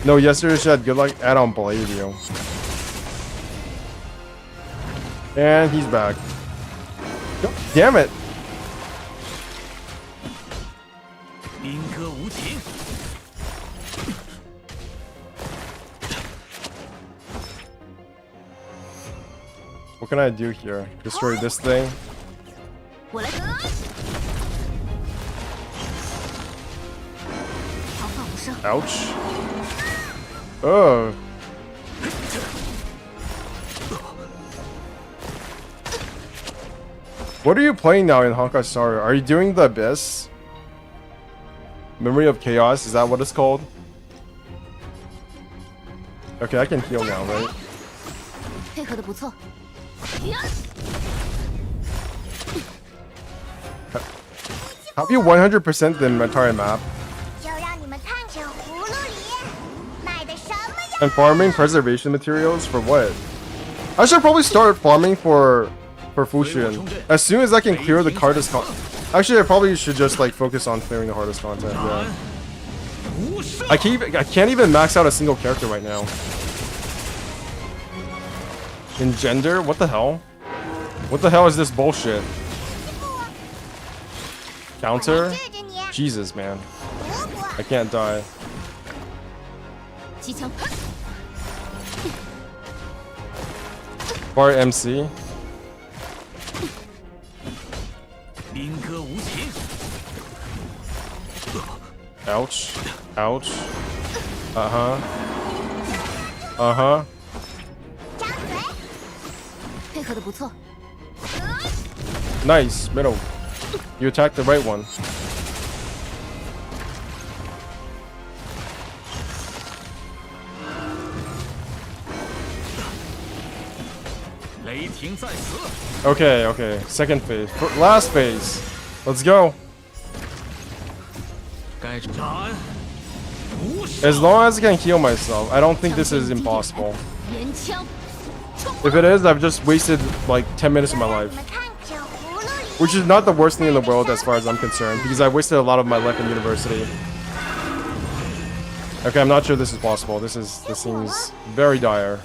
No, yesterday she had good luck. I don't believe you. And he's back. God damn it. 兵戈无情， What can I do here? Destroy this thing? 我来。毫发无伤。 Ouch. Oh. What are you playing now in Honkai Star? Are you doing the Abyss? Memory of Chaos? Is that what it's called? Okay, I can heal now, right? 配合的不错。 Have you 100% the entire map? 就让你们看这葫芦里卖的什么呀？ And farming preservation materials for what? I should probably start farming for Fushun as soon as I can clear the hardest content. Actually, I probably should just like focus on clearing the hardest content. Yeah. 无赦。 I can't even max out a single character right now. Engender? What the hell? What the hell is this bullshit? Counter? 治治你， Jesus, man. 胡胡。 I can't die. 机枪， Bar MC. 兵戈无情， Ouch. Ouch. Uh-huh. Uh-huh. 张嘴， 配合的不错。 Nice. Middle. You attacked the right one. 雷霆在此。 Okay, okay. Second phase. Last phase. Let's go. 该斩无赦。 As long as I can heal myself, I don't think this is impossible. 连枪冲 If it is, I've just wasted like 10 minutes of my 就让 life. 你们看这葫芦里 Which is not the worst thing in the world as far as I'm concerned, because I wasted a lot of my life in university. Okay, I'm not sure this is possible. This seems very dire.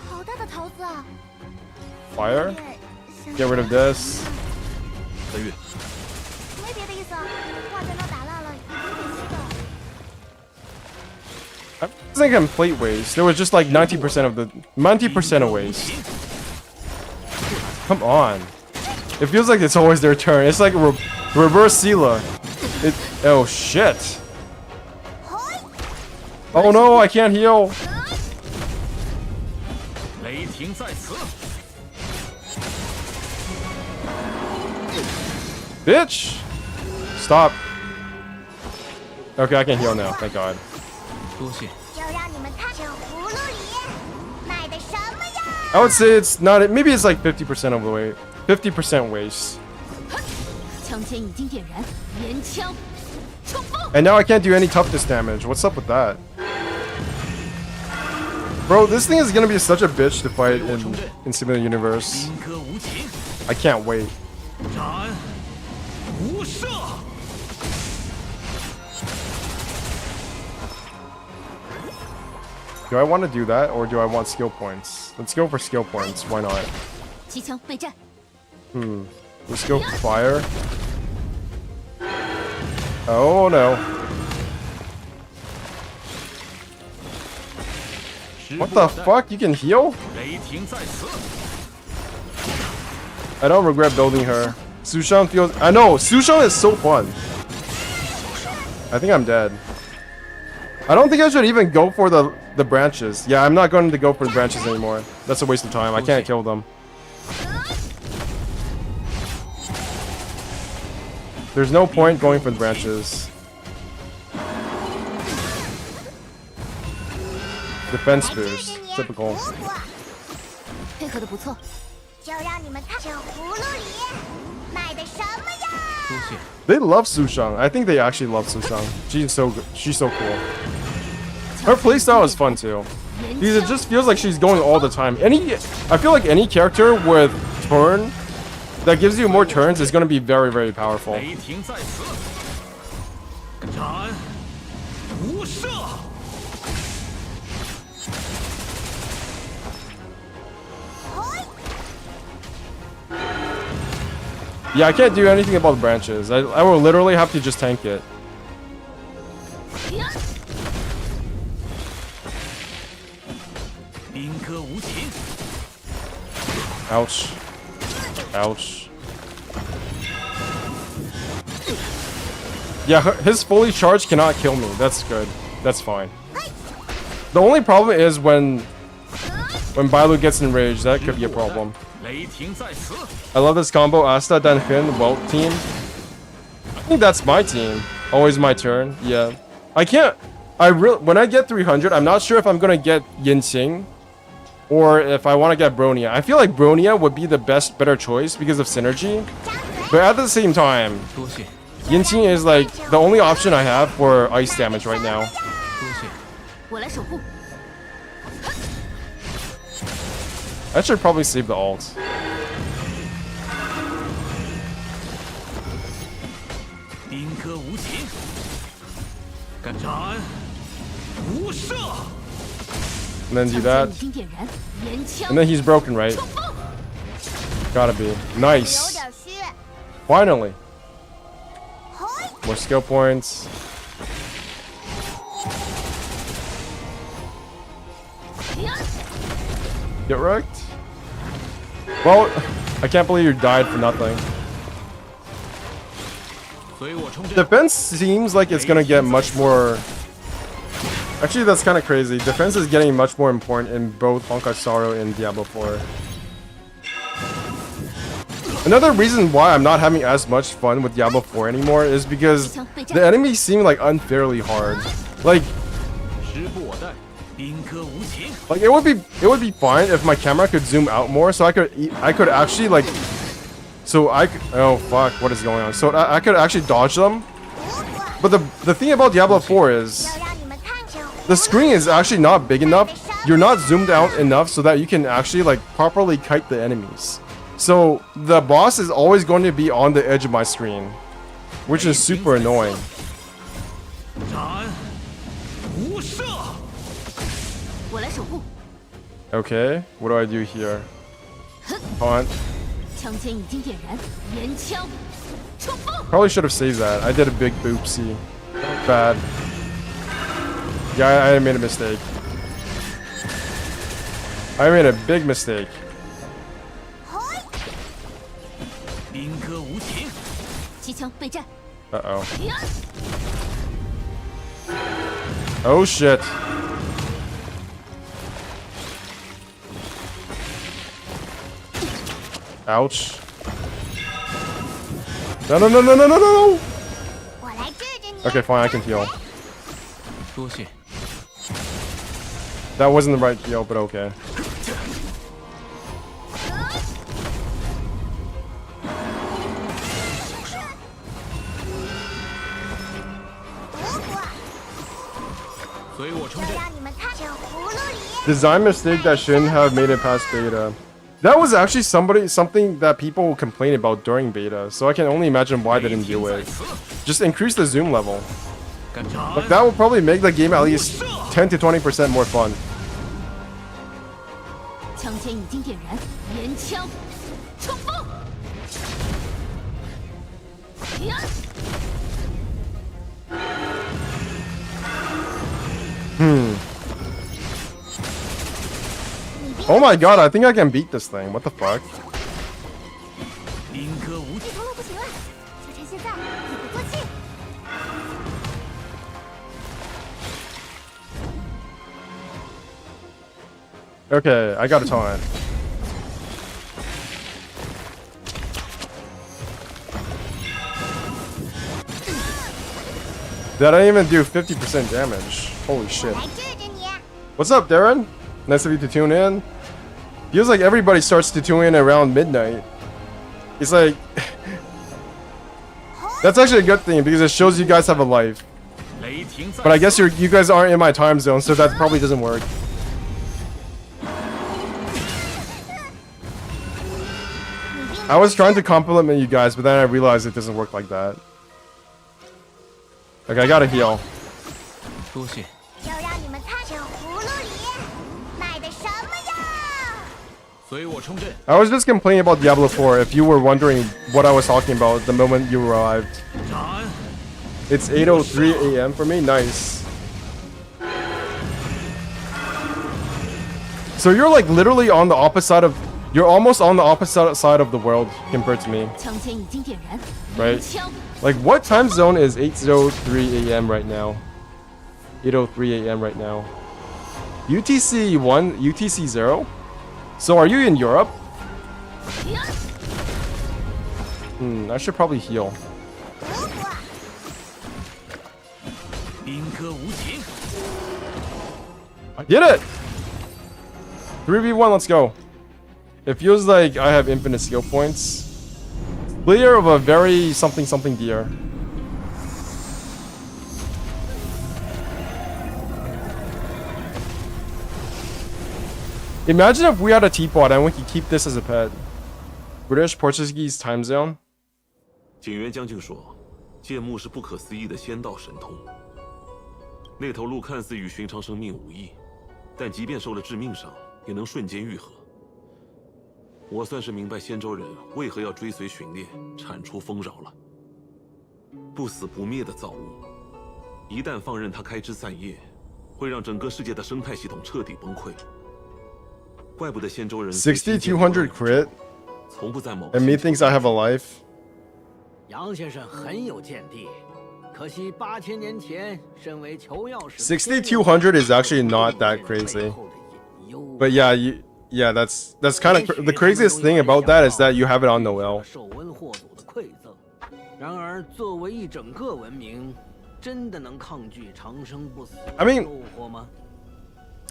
好大的桃子啊！ Fire? 想 Get rid of this. 飞跃，没别的意思啊，话在那打烂了，也不可惜的。 It wasn't a complete waste. There was just like 90% of the 90% of waste. Come on. It feels like it's always their turn. It's like reverse Sela. Oh shit. Oh no, I can't heal. 雷 Bitch! Stop. Okay, I can heal now. Thank God. 多谢。就让你们看这葫芦里卖的什么呀！ I would say it's not. Maybe it's like 50% of the weight. 50% waste. 枪尖已经点燃，连枪冲锋！ And now I can't do any toughness damage. What's up with that? Bro, this thing is gonna be such a bitch to fight in Simulator Universe. 兵戈无情， I can't wait. 斩无赦。 Do I want to do that or do I want skill points? Let's go for skill points. Why not? 机枪备战， Let's go for fire. Oh no. What the fuck? You can heal? 雷霆在此， I don't regret building her. Sushang feels. I know! Sushang is so fun. I think I'm dead. I don't think I should even go for the branches. Yeah, I'm not going to go for the branches anymore. That's a waste of time. I can't kill them. There's no point going for the branches. Defense boost. Typical. 配合的不错。就让你们看这葫芦里卖的什么呀！ 多谢。 They love Sushang. I think they actually love Sushang. She's so good. She's so cool. Her playstyle is fun too. Because it just feels like she's going all the time. I feel like any character with turn that gives you more turns is going to be very, very powerful. 雷霆在此，斩无赦。 Yeah, I can't do anything about the branches. I will literally have to just tank it. Ouch. Ouch. Yeah, his fully charged cannot kill me. That's good. That's fine. The only problem is when Bailu gets enraged. That could be a problem. I love this combo. Asta, Danfin, Welt team. I think that's my team. Always my turn. Yeah. I can't. When I get 300, I'm not sure if I'm gonna get Yinqing or if I want to get Bronia. I feel like Bronia would be the better choice because of synergy. But at the same time, Yinqing is like the only option I have for ice damage right now. 我来守护。 I should probably save the ult. And then do that. 已经点燃，连枪 And then he's broken, right? 冲锋！ Gotta be. 有 Nice. 点虚。 Finally. 嘿， More skill points. Get wrecked. Well, I can't believe you died for nothing. Defense seems like it's gonna get much more... Actually, that's kind of crazy. Defense is getting much more important in both Honkai Star Rail and Diablo 4. Another reason why I'm not having as much fun with Diablo 4 anymore is because the enemies seem like unfairly hard. Like it would be fine if my camera could zoom out more, so I could actually like, oh fuck, what is going on? So I could actually dodge them. But the thing about Diablo 4 is 就让你们看这葫 the screen is actually not big enough. You're not zoomed out enough so that you can actually like properly kite the enemies. So the boss is always going to be on the edge of my screen, which is super annoying. 我来守护。 Okay, what do I do here? Taunt. 枪尖已经点燃，连枪冲锋！ Probably should have saved that. I did a big boopsie. Bad. Yeah, I made a mistake. I made a big mistake. 机枪备战。 Uh-oh. Oh shit. Ouch. No, no, no, no, no, no, no! 我来治治你。 Okay, fine, I can heal. 多谢。 That wasn't the right heal, but okay. Design mistake that shouldn't have made it past beta. That was actually something that people complained about during beta, so I can only imagine why they didn't do it. Just increase the zoom level. Like, that will probably make the game at least 10 to 20% more fun. 枪尖已经点燃，连枪冲锋！ Oh my god, I think I can beat this thing. What the fuck? 兵戈无这头路不行了，就趁现在一鼓作气。 Okay, I got a taunt. That I didn't even do 50% damage. Holy shit. 来治治你。 What's up, Darren? Nice of you to tune in. Feels like everybody starts to tune in around midnight. It's like... That's actually a good thing because it shows you guys have a life. 雷霆在 But I guess you guys aren't in my time zone, so that probably doesn't work. I was trying to compliment you guys, but then I realized it doesn't work like that. Okay, I gotta heal. 多谢。就让你们看这葫芦里卖的什么呀？随我冲阵。 I was just complaining about Diablo 4 if you were wondering what I was talking about the moment you arrived. 斩！ It's 8:03 a.m. for me. Nice. So you're like literally on the opposite side of... You're almost on the opposite side of the world compared to me. 枪尖已经点燃， Right. 连枪 Like, what time zone is 8:03 a.m. right now? 8:03 a.m. right now. UTC 1, UTC 0? So are you in Europe? I should probably heal. 兵戈无情。 I did it! 3v1, let's go. It feels like I have infinite skill points. Player of a very something something deer. Imagine if we had a teapot and we could keep this as a pet. British Portuguese time zone. 景元将军说，剑木是不可思议的仙道神通。那头鹿看似与寻常生命无异，但即便受了致命伤，也能瞬间愈合。我算是明白仙州人为何要追随寻猎，铲除丰饶了。不死不灭的造物，一旦放任它开枝散叶，会让整个世界的生态系统彻底崩溃。怪不得仙州人 6200 crit. 从不在某 And me thinks I have a life. 杨先生很有见地，可惜8000年前身为囚钥匙。 6200 is actually not that crazy. But yeah, yeah, that's kind of the craziest thing about that is that you have it on Noel. 受温霍祖的馈赠。然而，作为一整个文明，真的能抗拒长生不死 I mean- 诱惑吗？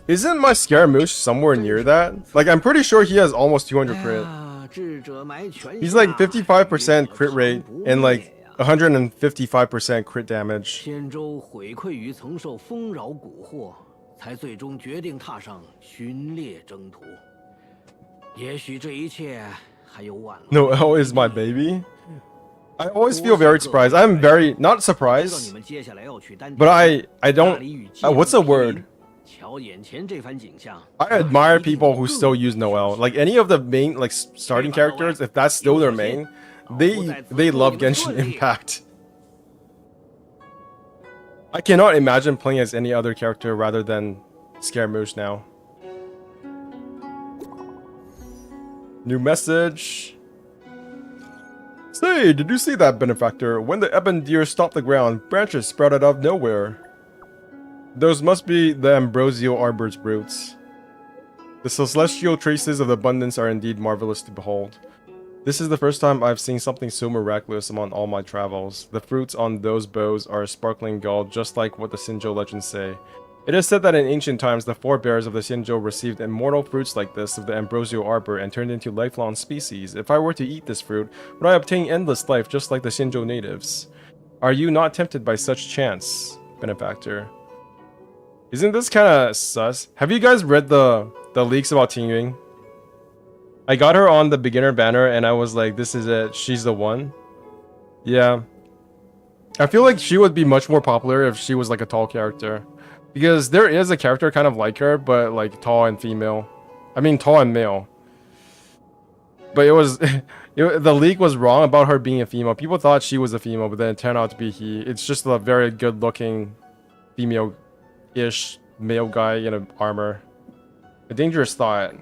Isn't my Scaramouche somewhere near that? Like, I'm pretty sure he has almost 200 crit. 智者埋拳 He's like 55% crit rate and like 155% crit damage. 仙州悔愧于曾受丰饶蛊惑，才最终决定踏上寻猎征途。也许这一切还有晚了。 Noel is my baby. I always feel very surprised. I'm very not 知道 surprised, 你们接下来要去丹 but I 大 don't. 理与 What's the word? 瞧眼前这番景象， I admire people who still use Noel. Like any of the main like starting characters, if that's still their main, they love Genshin Impact. I cannot imagine playing as any other character rather than Scaramouche now. New message. Say, did you see that, benefactor? When the ebon deer stopped the ground, branches sprouted out of nowhere. Those must be the ambrosial arbor's roots. The celestial traces of abundance are indeed marvelous to behold. This is the first time I've seen something so miraculous among all my travels. The fruits on those bows are sparkling gold, just like what the Sinjo legends say. It is said that in ancient times, the forebears of the Sinjo received immortal fruits like this of the ambrosial arbor and turned into lifelong species. If I were to eat this fruit, would I obtain endless life just like the Sinjo natives? Are you not tempted by such chance, benefactor? Isn't this kind of sus? Have you guys read the leaks about Tingyuing? I got her on the beginner banner and I was like, this is it. She's the one. Yeah. I feel like she would be much more popular if she was like a tall character. Because there is a character kind of like her, but like tall and female. I mean, tall and male. But it was... the leak was wrong about her being a female. People thought she was a female, but then it turned out to be he. It's just a very good looking female-ish male guy in an armor. A dangerous thought.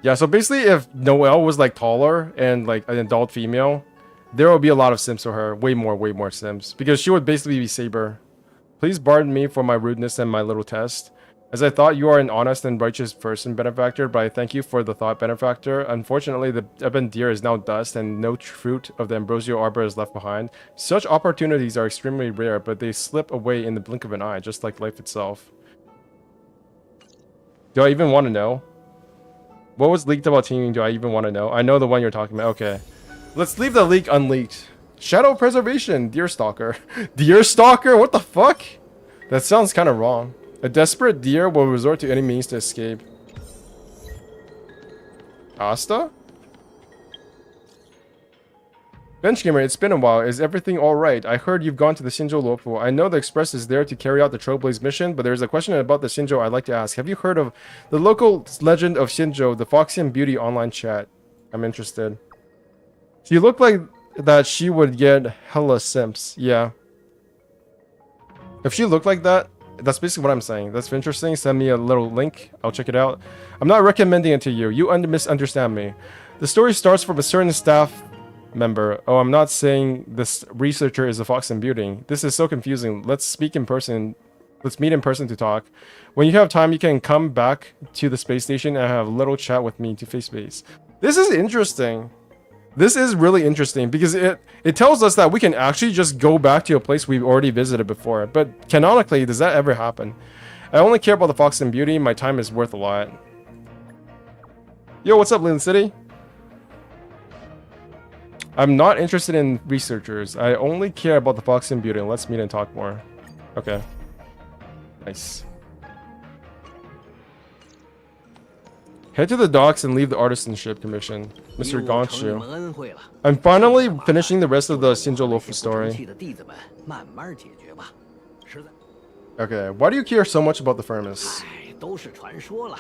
Yeah, so basically if Noelle was like taller and like an adult female, there would be a lot of sims for her. Way more sims. Because she would basically be Saber. Please pardon me for my rudeness and my little test. As I thought you are an honest and righteous person, benefactor, but I thank you for the thought, benefactor. Unfortunately, the ebon deer is now dust and no fruit of the ambrosial arbor is left behind. Such opportunities are extremely rare, but they slip away in the blink of an eye, just like life itself. Do I even want to know? What was leaked about teaming? Do I even want to know? I know the one you're talking about. Okay. Let's leave the leak unleaked. Shadow preservation. Deer stalker. Deer stalker? What the fuck? That sounds kind of wrong. A desperate deer will resort to any means to escape. Asta? Benchgamer, it's been a while. Is everything alright? I heard you've gone to the Shinjo Lofu. I know the Express is there to carry out the Trailblaze mission, but there's a question about the Shinjo I'd like to ask. Have you heard of the local legend of Shinjo, the Foxian Beauty online chat? I'm interested. She looked like that she would get hella simps. Yeah. If she looked like that, that's basically what I'm saying. That's interesting. Send me a little link. I'll check it out. I'm not recommending it to you. You misunderstand me. The story starts from a certain staff member. Oh, I'm not saying this researcher is a fox in beauty. This is so confusing. Let's speak in person. Let's meet in person to talk. When you have time, you can come back to the space station and have a little chat with me to face. This is interesting. This is really interesting because it tells us that we can actually just go back to a place we've already visited before. But canonically, does that ever happen? I only care about the fox in beauty. My time is worth a lot. Yo, what's up, Leland City? I'm not interested in researchers. I only care about the fox in beauty. Let's meet and talk more. Okay. Nice. Head to the docks and leave the artisanship commission. Mr. Gonshu. I'm finally finishing the rest of the Shinjo Lofu story. Okay, why do you care so much about the furnace? 都是传说了，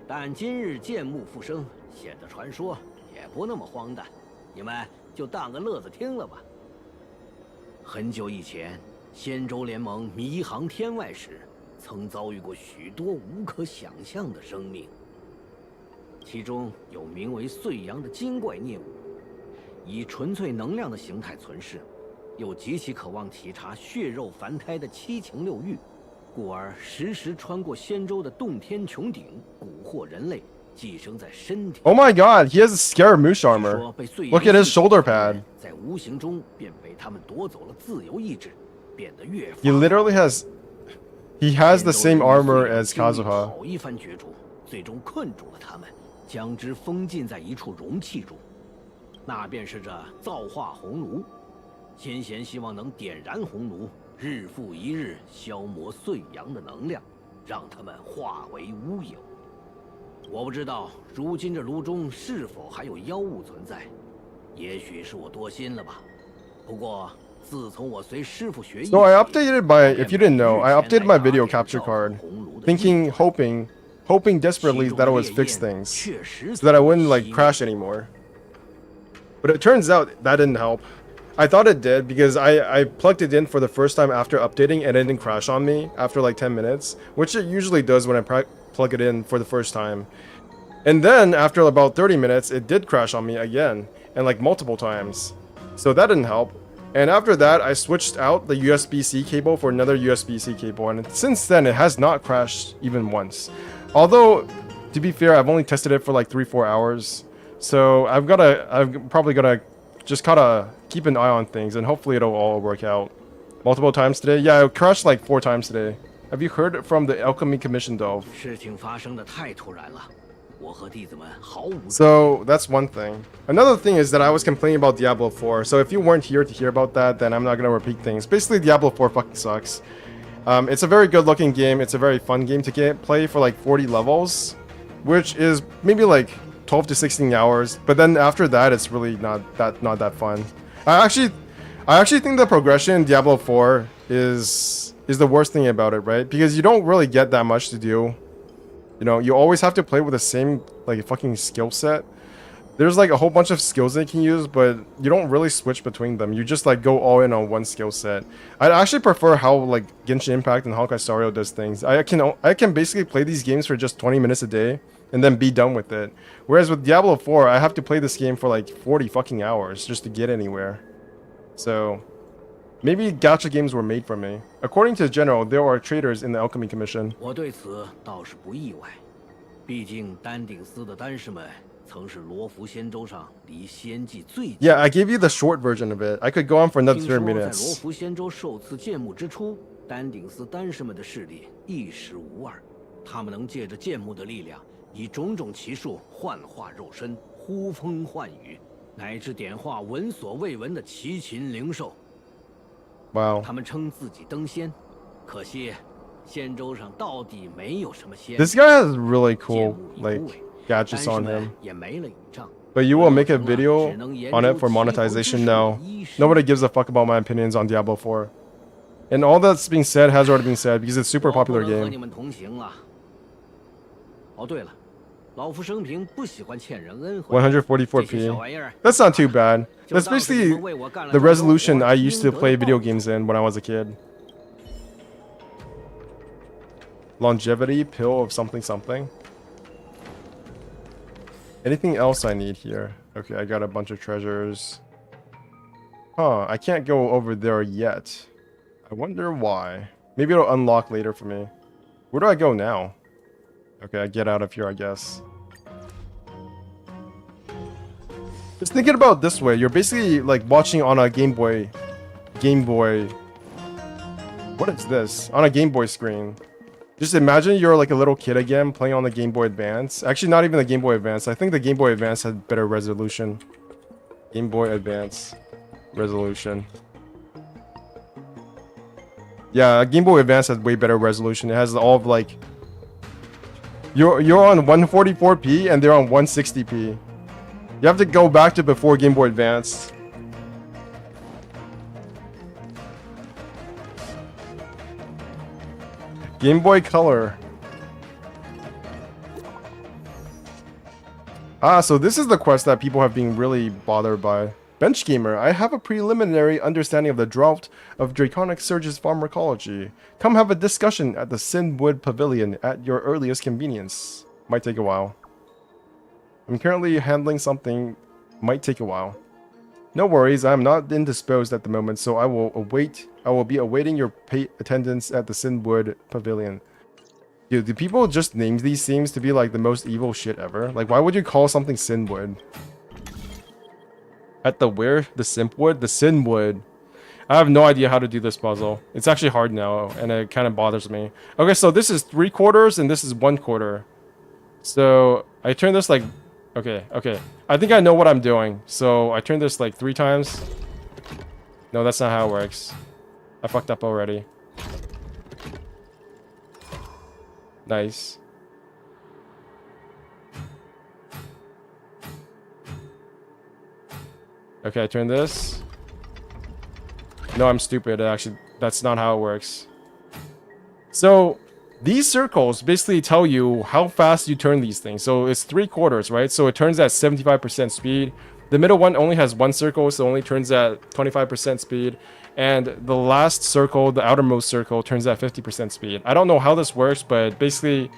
但今日剑幕复生，显得传说也不那么荒诞。你们就当个乐子听了吧。很久以前，仙州联盟迷航天外时，曾遭遇过许多无可想象的生命。其中有名为碎阳的精怪孽物，以纯粹能量的形态存世，又极其渴望体察血肉凡胎的七情六欲，故而时时穿过仙州的洞天穹顶，蛊惑人类。 Oh my god, he has a Scaramouche armor. Look at his shoulder pad. He literally has... He has the same armor as Kazuha. 最终困住了他们，将之封禁在一处容器中。那便是这造化红炉。先贤希望能点燃红炉，日复一日消磨碎阳的能量，让他们化为乌有。 我不知道如今这炉中是否还有妖物存在，也许是我多心了吧。不过自从我随师傅学艺， So I updated my, if you didn't know, I updated my video capture card, hoping desperately that it would fix things, so that I wouldn't like crash anymore. But it turns out that didn't help. I thought it did because I plugged it in for the first time after updating and it didn't crash on me after like 10 minutes, which it usually does when I plug it in for the first time. And then after about 30 minutes, it did crash on me again, and like multiple times. So that didn't help. And after that, I switched out the USB-C cable for another USB-C cable, and since then it has not crashed even once. Although, to be fair, I've only tested it for like 3-4 hours. So I've probably gotta just gotta keep an eye on things, and hopefully it'll all work out. Multiple times today. Yeah, it crashed like 4 times today. Have you heard from the Alchemy Commission though? 事情发生的太突然了，我和弟子们毫无。So that's one thing. Another thing is that I was complaining about Diablo 4. So if you weren't here to hear about that, then I'm not gonna repeat things. Basically, Diablo 4 fucking sucks. It's a very good-looking game. It's a very fun game to play for like 40 levels, which is maybe like 12 to 16 hours. But then after that, it's really not that fun. I actually think the progression in Diablo 4 is the worst thing about it, right? Because you don't really get that much to do. You know, you always have to play with the same like fucking skill set. There's like a whole bunch of skills they can use, but you don't really switch between them. You just like go all in on one skill set. I actually prefer how like Genshin Impact and Honkai Star Rail does things. I can basically play these games for just 20 minutes a day and then be done with it. Whereas with Diablo 4, I have to play this game for like 40 fucking hours just to get anywhere. So maybe gacha games were made for me. According to the general, there are traitors in the Alchemy Commission. 我对此倒是不意外，毕竟丹顶司的丹士们曾是罗浮仙州上离仙迹最近。Yeah, I gave you the short version of it. I could go on for another 30听说在罗 minutes. 浮仙州受赐剑幕之初，丹顶司丹士们的势力一时无二，他们能借着剑幕的力量，以种种奇术幻化肉身，呼风唤雨，乃至点化闻所未闻的奇禽灵兽。 Wow. 他们称自己登仙，可惜仙州上到底没有什么仙。 This guy has really cool like gadgets on him. 也没了倚仗。 But you will make a video on it for monetization? No. Nobody gives a fuck about my opinions on Diablo 4. And all that's being said has already been said because it's a super popular 我不能和你 game. 们同行了。哦，对了，老夫生平不喜欢欠人恩惠。这些小 144p. 玩意儿 That's not too bad. 就 That's 当是你 basically 们为我干了 the 这么多 resolution 我 I used to 应得 play 的 video 报酬 games in when I was a kid. Longevity pill of something something. Anything else I need here? Okay, I got a bunch of treasures. Huh, I can't go over there yet. I wonder why. Maybe it'll unlock later for me. Where do I go now? Okay, I get out of here, I guess. Just thinking about it this way, you're basically like watching on a Game Boy. What is this? On a Game Boy screen. Just imagine you're like a little kid again playing on the Game Boy Advance. Actually, not even the Game Boy Advance. I think the Game Boy Advance had better resolution. Game Boy Advance resolution. Yeah, Game Boy Advance has way better resolution. It has all of like you're on 144p and they're on 160p. You have to go back to before Game Boy Advance. Game Boy Color. Ah, so this is the quest that people have been really bothered by. Bench Gamer, I have a preliminary understanding of the drought of Draconic Surge's pharmacology. Come have a discussion at the Sinwood Pavilion at your earliest convenience. Might take a while. I'm currently handling something. Might take a while. No worries, I am not indisposed at the moment, so I will be awaiting your attendance at the Sinwood Pavilion. Dude, do people just name these themes to be like the most evil shit ever? Like, why would you call something Sinwood? At the where? The Simpwood? The Sinwood. I have no idea how to do this puzzle. It's actually hard now, and it kind of bothers me. Okay, so this is 3/4, and this is 1/4. So, I turn this like... Okay. I think I know what I'm doing. So, I turn this like 3 times. No, that's not how it works. I fucked up already. Nice. Okay, I turn this. No, I'm stupid. Actually, that's not how it works. So, these circles basically tell you how fast you turn these things. So, it's 3/4, right? So, it turns at 75% speed. The middle one only has 1 circle, so it only turns at 25% speed. And the last circle, the outermost circle, turns at 50% speed. I don't know how this works, but basically,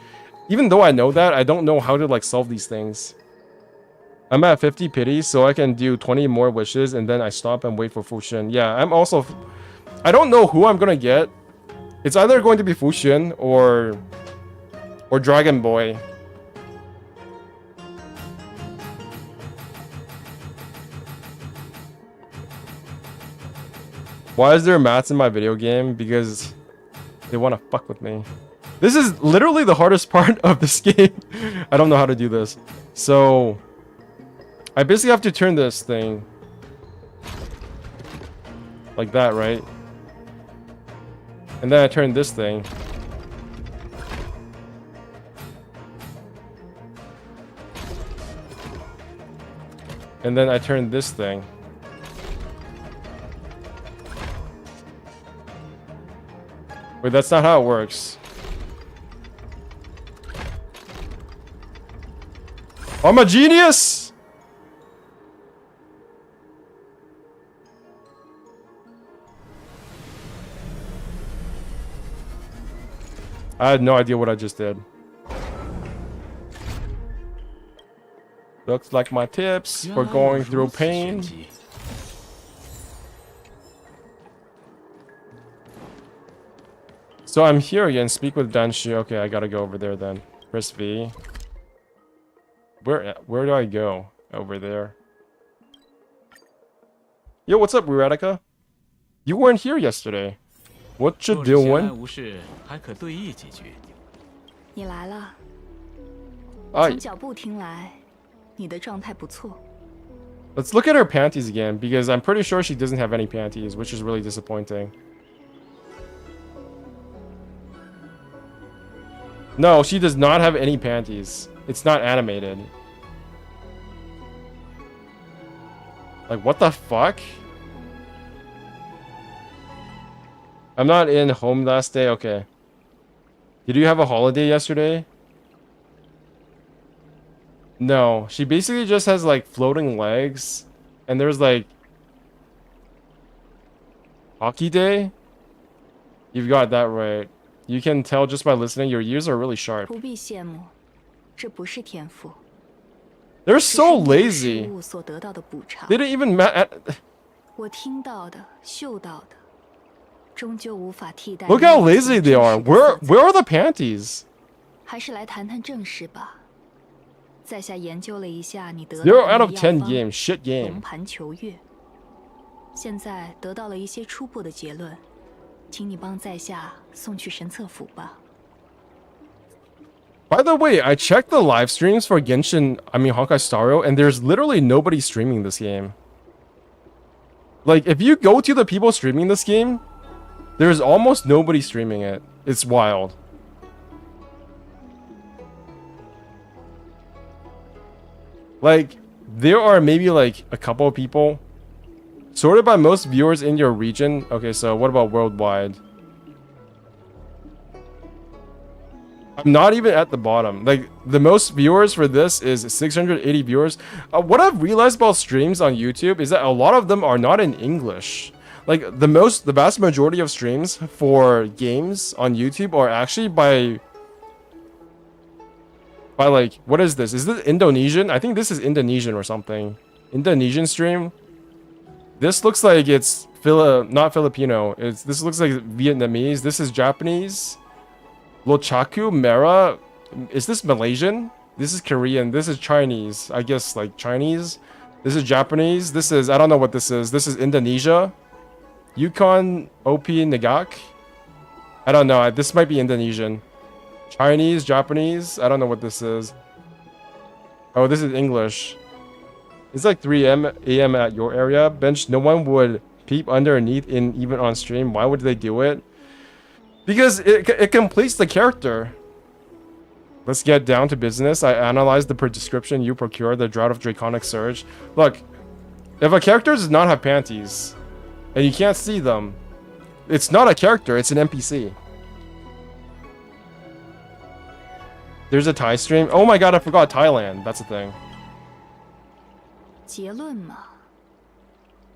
even though I know that, I don't know how to like solve these things. I'm at 50 pity, so I can do 20 more wishes, and then I stop and wait for Fuxin. Yeah, I'm also... I don't know who I'm gonna get. It's either going to be Fuxin or Dragon Boy. Why is there mats in my video game? Because they want to fuck with me. This is literally the hardest part of this game. I don't know how to do this. So I basically have to turn this thing like that, right? And then I turn this thing. And then I turn this thing. Wait, that's not how it works. I'm a genius! I had no idea what I just did. Looks like my tips for going through pain. So I'm here again, speak with Danshi. Okay, I gotta go over there then. Press V. Where do I go? Over there. Yo, what's up, Radica? You weren't here yesterday. What you doing? 无事，还可对弈几局。你来了。哎。从脚步听来，你的状态不错。Let's look at her panties again, because I'm pretty sure she doesn't have any panties, which is really disappointing. No, she does not have any panties. It's not animated. Like, what the fuck? I'm not in home last day. Okay. Did you have a holiday yesterday? No. She basically just has, like, floating legs. And there's, like... Hockey day? You've got that right. You can tell just by listening, your ears are really sharp. 不必羡慕，这不是天赋。 They're so lazy. 失误所得到的补偿。 They didn't even 我听到的、嗅到的，终究无法替代。 Look how lazy they are. Where are the panties? 还是来谈谈正事吧。在下研究了一下你得到 0 out 的 of 10 药方 game. Shit 龙 game. 盘球月。现在得到了一些初步的结论。 请你帮在下送去神策府吧。 By the way, I checked the live streams for Genshin, Honkai Star Rail, and there's literally nobody streaming this game. Like, if you go to the people streaming this game, there's almost nobody streaming it. It's wild. Like, there are maybe like a couple of people. Sorted by most viewers in your region. Okay, so what about worldwide? I'm not even at the bottom. Like, the most viewers for this is 680 viewers. What I've realized about streams on YouTube is that a lot of them are not in English. Like, the vast majority of streams for games on YouTube are actually by like, what is this? Is this Indonesian? I think this is Indonesian or something. Indonesian stream. This looks like it's not Filipino. This looks like Vietnamese. This is Japanese. Lochaku, Mera. Is this Malaysian? This is Korean. This is Chinese. I guess like Chinese. This is Japanese. This is, I don't know what this is. This is Indonesia. Yukon OP Nagak. I don't know. This might be Indonesian. Chinese, Japanese. I don't know what this is. Oh, this is English. It's like 3 a.m. at your area. Bench, no one would peep underneath even on stream. Why would they do it? Because it completes the character. Let's get down to business. I analyzed the description you procured, the Drought of Draconic Surge. Look, if a character does not have panties, and you can't see them, it's not a character, it's an NPC. There's a Thai stream. Oh my god, I forgot Thailand. That's the thing. 结论嘛，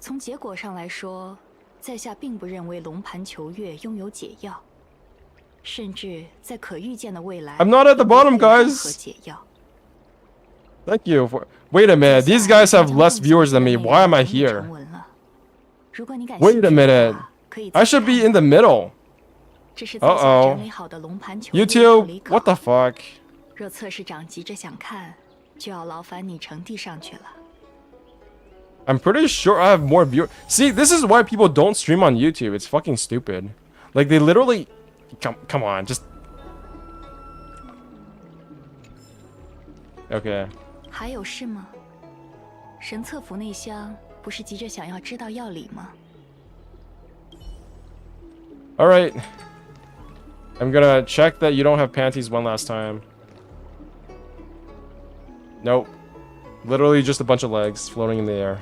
从结果上来说，在下并不认为龙盘球月拥有解药，甚至在可预见的未来 I'm not at the bottom, 不会有任何 guys. 解药。 Thank you for. Wait a minute. These guys have less viewers than me. Why am I here? 如果你感 Wait 兴 a 趣的 minute. 话，可以 I should be in the middle. 这是在下 Uh-oh. 整理好的龙盘球月处 YouTube, 理稿 what the fuck? 若侧市长急着想看，就要劳烦你呈递上去了。I'm pretty sure I have more viewers. See, this is why people don't stream on YouTube. It's fucking stupid. Like, they literally... Come on, just... Okay. 还有事吗？神策府内乡不是急着想要知道要理吗？ Alright. I'm gonna check that you don't have panties one last time. Nope. Literally just a bunch of legs floating in the air.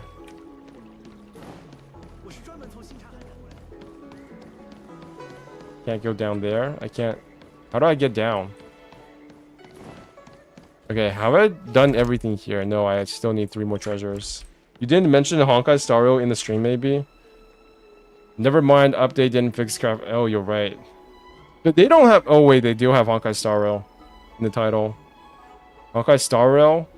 Can't go down there. I can't... How do I get down? Okay, have I done everything here? No, I still need 3 more treasures. You didn't mention Honkai Star Rail in the stream, maybe? Never mind, update didn't fix craft. Oh, you're right. But they don't have... Oh, wait, they do have Honkai Star Rail in the title. Honkai Star Rail?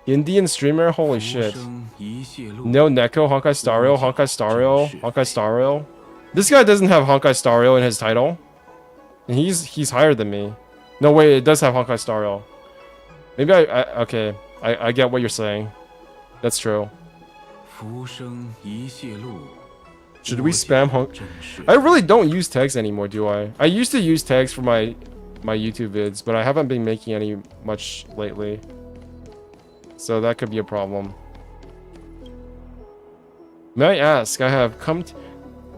Indian streamer? Holy shit. No Neko, Honkai Star Rail, Honkai Star Rail, Honkai Star Rail. This guy doesn't have Honkai Star Rail in his title. And he's higher than me. No, wait, it does have Honkai Star Rail. Maybe okay. I get what you're saying. That's true. Should we spam I really don't use tags anymore, do I? I used to use tags for my YouTube vids, but I haven't been making any much lately. So that could be a problem. May I ask, I have come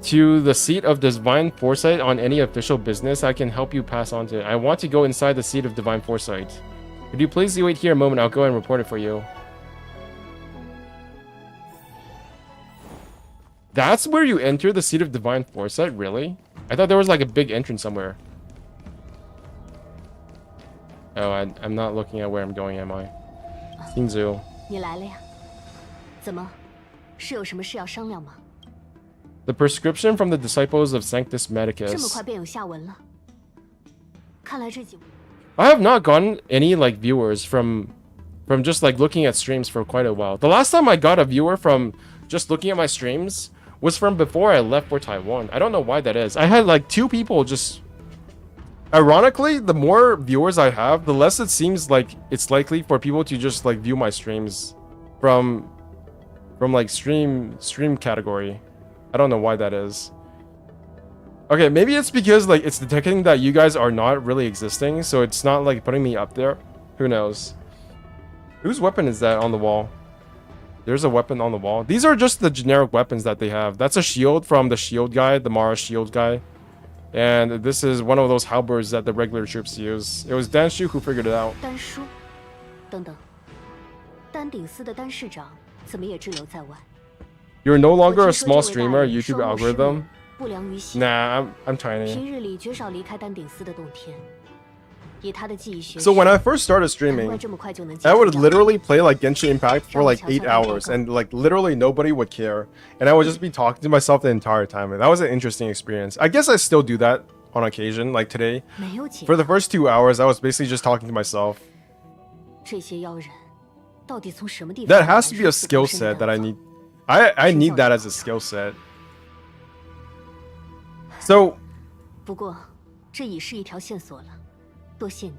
to the seat of Divine Foresight on any official business I can help you pass on to. I want to go inside the seat of Divine Foresight. Could you please wait here a moment? I'll go and report it for you. That's where you enter the seat of Divine Foresight? Really? I thought there was like a big entrance somewhere. Oh, I'm not looking at where I'm going, am I? Xingzhu. 你来了呀？怎么？是有什么事要商量吗？ The prescription from the disciples of Sanctus 这么 Medicus. 快便有下文了？看来这几 I have not gotten any like viewers from just like looking at streams for quite a while. The last time I got a viewer from just looking at my streams was from before I left for Taiwan. I don't know why that is. I had like 2 people just... Ironically, the more viewers I have, the less it seems like it's likely for people to just like view my streams from like stream category. I don't know why that is. Okay, maybe it's because like it's detecting that you guys are not really existing, so it's not like putting me up there. Who knows? Whose weapon is that on the wall? There's a weapon on the wall. These are just the generic weapons that they have. That's a shield from the shield guy, the Mara shield guy. And this is one of those halberds that the regular troops use. It was Danshu who figured it out. 丹书，等等，丹顶司的丹市长怎么也滞留在外？ You're no longer 我 a 听说 small 这位大 streamer, 人 YouTube 双目失明 algorithm. 不良于行。 Nah, I'm tiny. 平日里绝少离开丹顶司的洞天。以他的记忆学 So 识 when I first started 难 streaming, 怪这么快就能记 I 住 would 账 literally play like Genshin Impact for like 8 hours and like literally nobody would care. And I would just be talking to myself the entire time. And that was an interesting experience. I guess I still do that on occasion, like today. 没有解。 For the first 2 hours, I was basically just talking to myself. 这些妖人到底从什么地方 That 来 has to be a 如此高 skill 深的 set that 丹 I 方 need. I need that as a skill set. So 不过，这已是一条线索了。多谢你，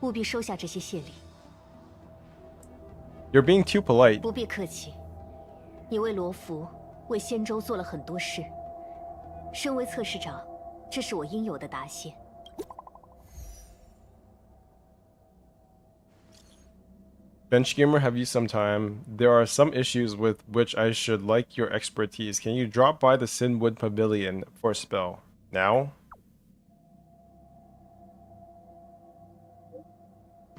务必收下这些谢礼。 you're being too polite. 不必客气，你为罗浮、为仙州做了很多事。身为侧市长，这是我应有的答谢。 Bench Gamer, have you some time? There are some issues with which I should like your expertise. Can you drop by the Sinwood Pavilion for a spell? Now?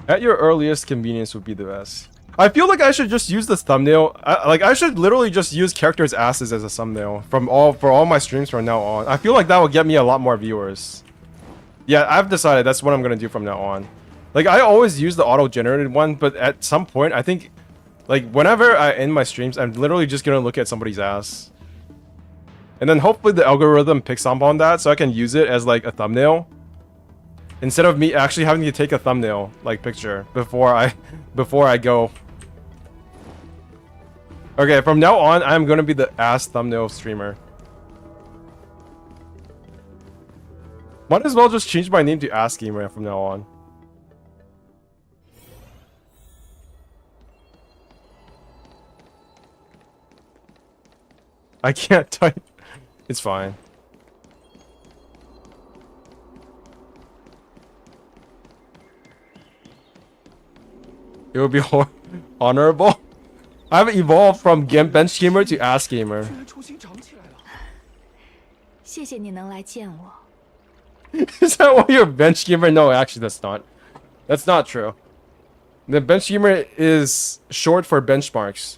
At your earliest convenience would be the best. I feel like I should just use this thumbnail. I should literally just use characters' asses as a thumbnail for all my streams from now on. I feel like that will get me a lot more viewers. Yeah, I've decided that's what I'm gonna do from now on. Like, I always use the auto-generated one, but at some point, I think, like, whenever I end my streams, I'm literally just gonna look at somebody's ass. And then hopefully the algorithm picks up on that, so I can use it as, like, a thumbnail. Instead of me actually having to take a thumbnail, like, picture before I go. Okay, from now on, I'm gonna be the ass thumbnail streamer. Might as well just change my name to Ass Gamer from now on. I can't type. It's fine. It would be honorable. I've evolved from bench gamer to ass gamer. 初心长起来了。谢谢你能来见我。Is that why you're a bench gamer? No, actually, that's not. That's not true. The bench gamer is short for benchmarks.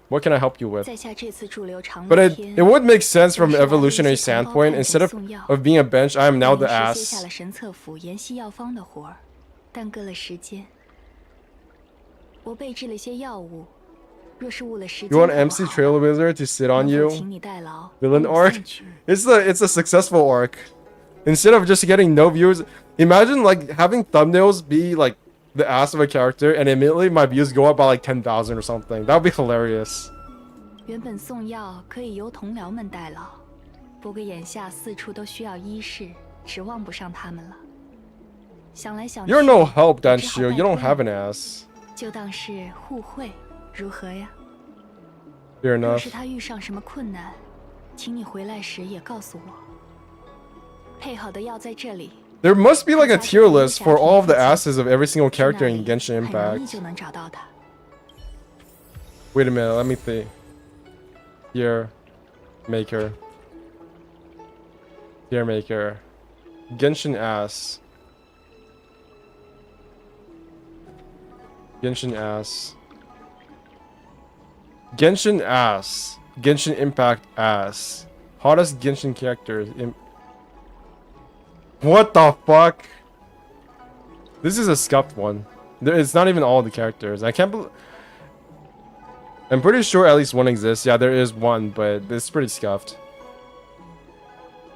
What can I help you with? 在下这次驻留长 But 乐 it 天， would make sense from 我 an 是来了一 evolutionary 些同胞 standpoint. 看诊 Instead of 送药 of being a bench, I am now 我 the 临时接下 ass. 了神策府研析药方的活儿，耽搁了时间。我备制了些药物，若是误了时 You 间 want 好不 MC 好 Trailblazer to sit on 能否 you? 请你代劳， Villain 帮我 arc? 送去 It's a successful arc. Instead of just getting no views, imagine like having thumbnails be like the ass of a character and immediately my views go up by like 10,000 or something. That would be hilarious. 原本送药可以由同僚们代劳，不过眼下四处都需要医士，指望不上他们了。想来想去， You're no help, 只好 Danshu. 拜 You don't 会 have 了 an ass. 就当是互惠，如何呀？ Fair 若 enough. 是他遇上什么困难，请你回来时也告诉我。配好的药在这里， There must be like a tier list for all of the asses of every single character in Genshin 很容易 Impact. 就能找到他。 Wait a minute, let me think. Tier maker. Tier maker. Genshin ass. Genshin ass. Genshin ass. Genshin Impact ass. Hottest Genshin characters. What the fuck? This is a scuffed one. It's not even all the characters. I can't believe. I'm pretty sure at least one exists. Yeah, there is one, but it's pretty scuffed.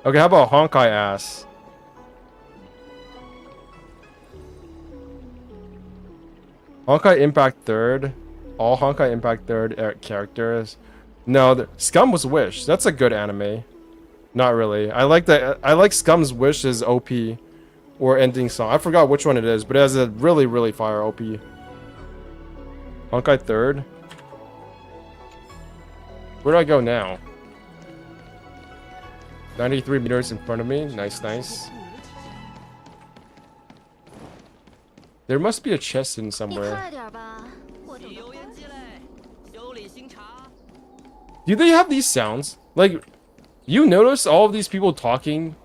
Okay, how about Honkai ass? Honkai Impact 3rd. All Honkai Impact 3rd characters. No, Scum was Wish. That's a good anime. Not really. I like that. I like Scum's Wish's OP or ending song. I forgot which one it is, but it has a really, really fire OP. Honkai 3rd. Where do I go now? 93 meters in front of me. Nice, nice. There must be a chest in somewhere. Do they have these sounds? Like, you notice all of these people talking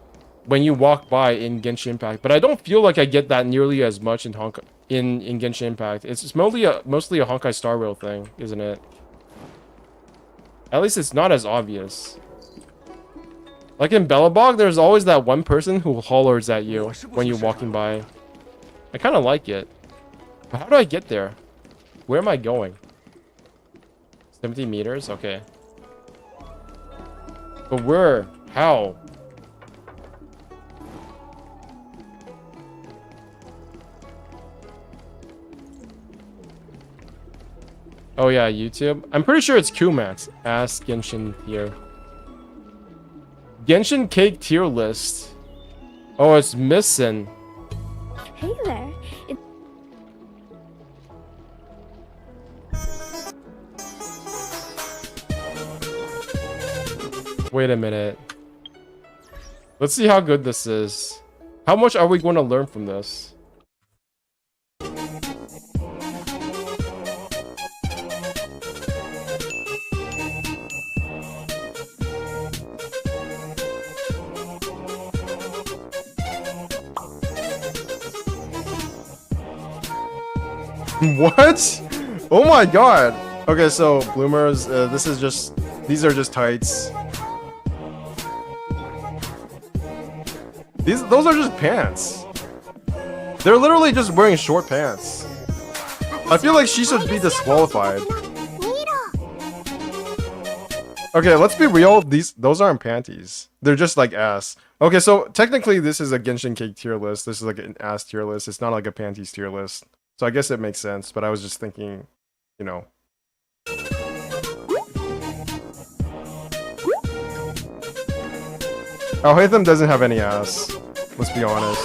when you walk by in Genshin Impact, but I don't feel like I get that nearly as much in in Genshin Impact. It's mostly a Honkai Star Rail thing, isn't it? At least it's not as obvious. Like in Belobog, there's always that one person who hollers at you when you're walking by. I kind of like it. But how do I get there? Where am I going? 70 meters? Okay. But where? How? Oh yeah, YouTube. I'm pretty sure it's Kumax. Ask Genshin here. Genshin cake tier list. Oh, it's missing. Hey there. Wait a minute. Let's see how good this is. How much are we going to learn from this? What? Oh my god. Okay, so bloomers, these are just tights. Those are just pants. They're literally just wearing short pants. I feel like she should be disqualified. Okay, let's be real. Those aren't panties. They're just like ass. Okay, so technically this is a Genshin cake tier list. This is like an ass tier list. It's not like a panties tier list. So I guess it makes sense, but I was just thinking, you know. Alhaitham doesn't have any ass. Let's be honest.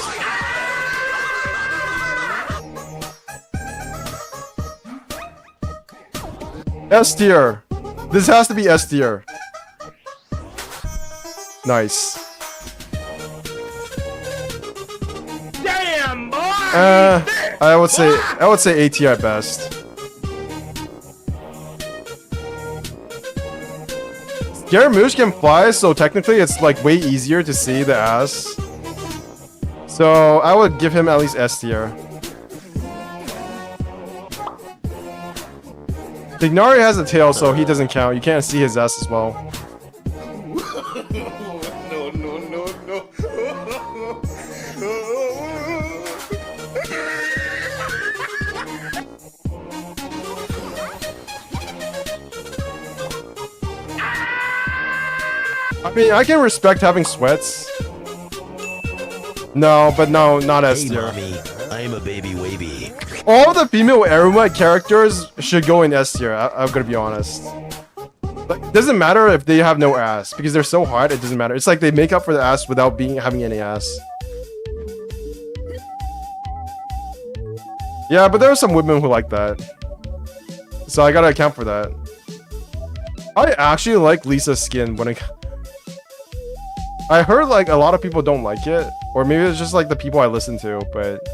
S tier. This has to be S tier. Nice. Damn, boy! I would say AT at best. Scaramouche can fly, so technically it's like way easier to see the ass. So I would give him at least S tier. Ignari has a tail, so he doesn't count. You can't see his ass as well. No, no, no, no. I mean, I can respect having sweats. No, but no, not S Hey, tier. mommy, I'm a baby wavy. All the female Aruma characters should go in S tier. I'm gonna be honest. Like, it doesn't matter if they have no ass because they're so hot. It doesn't matter. It's like they make up for the ass without having any ass. Yeah, but there are some women who like that, so I gotta account for that. I actually like Lisa's skin when it. I heard like a lot of people don't like it, or maybe it's just like the people I listen to, but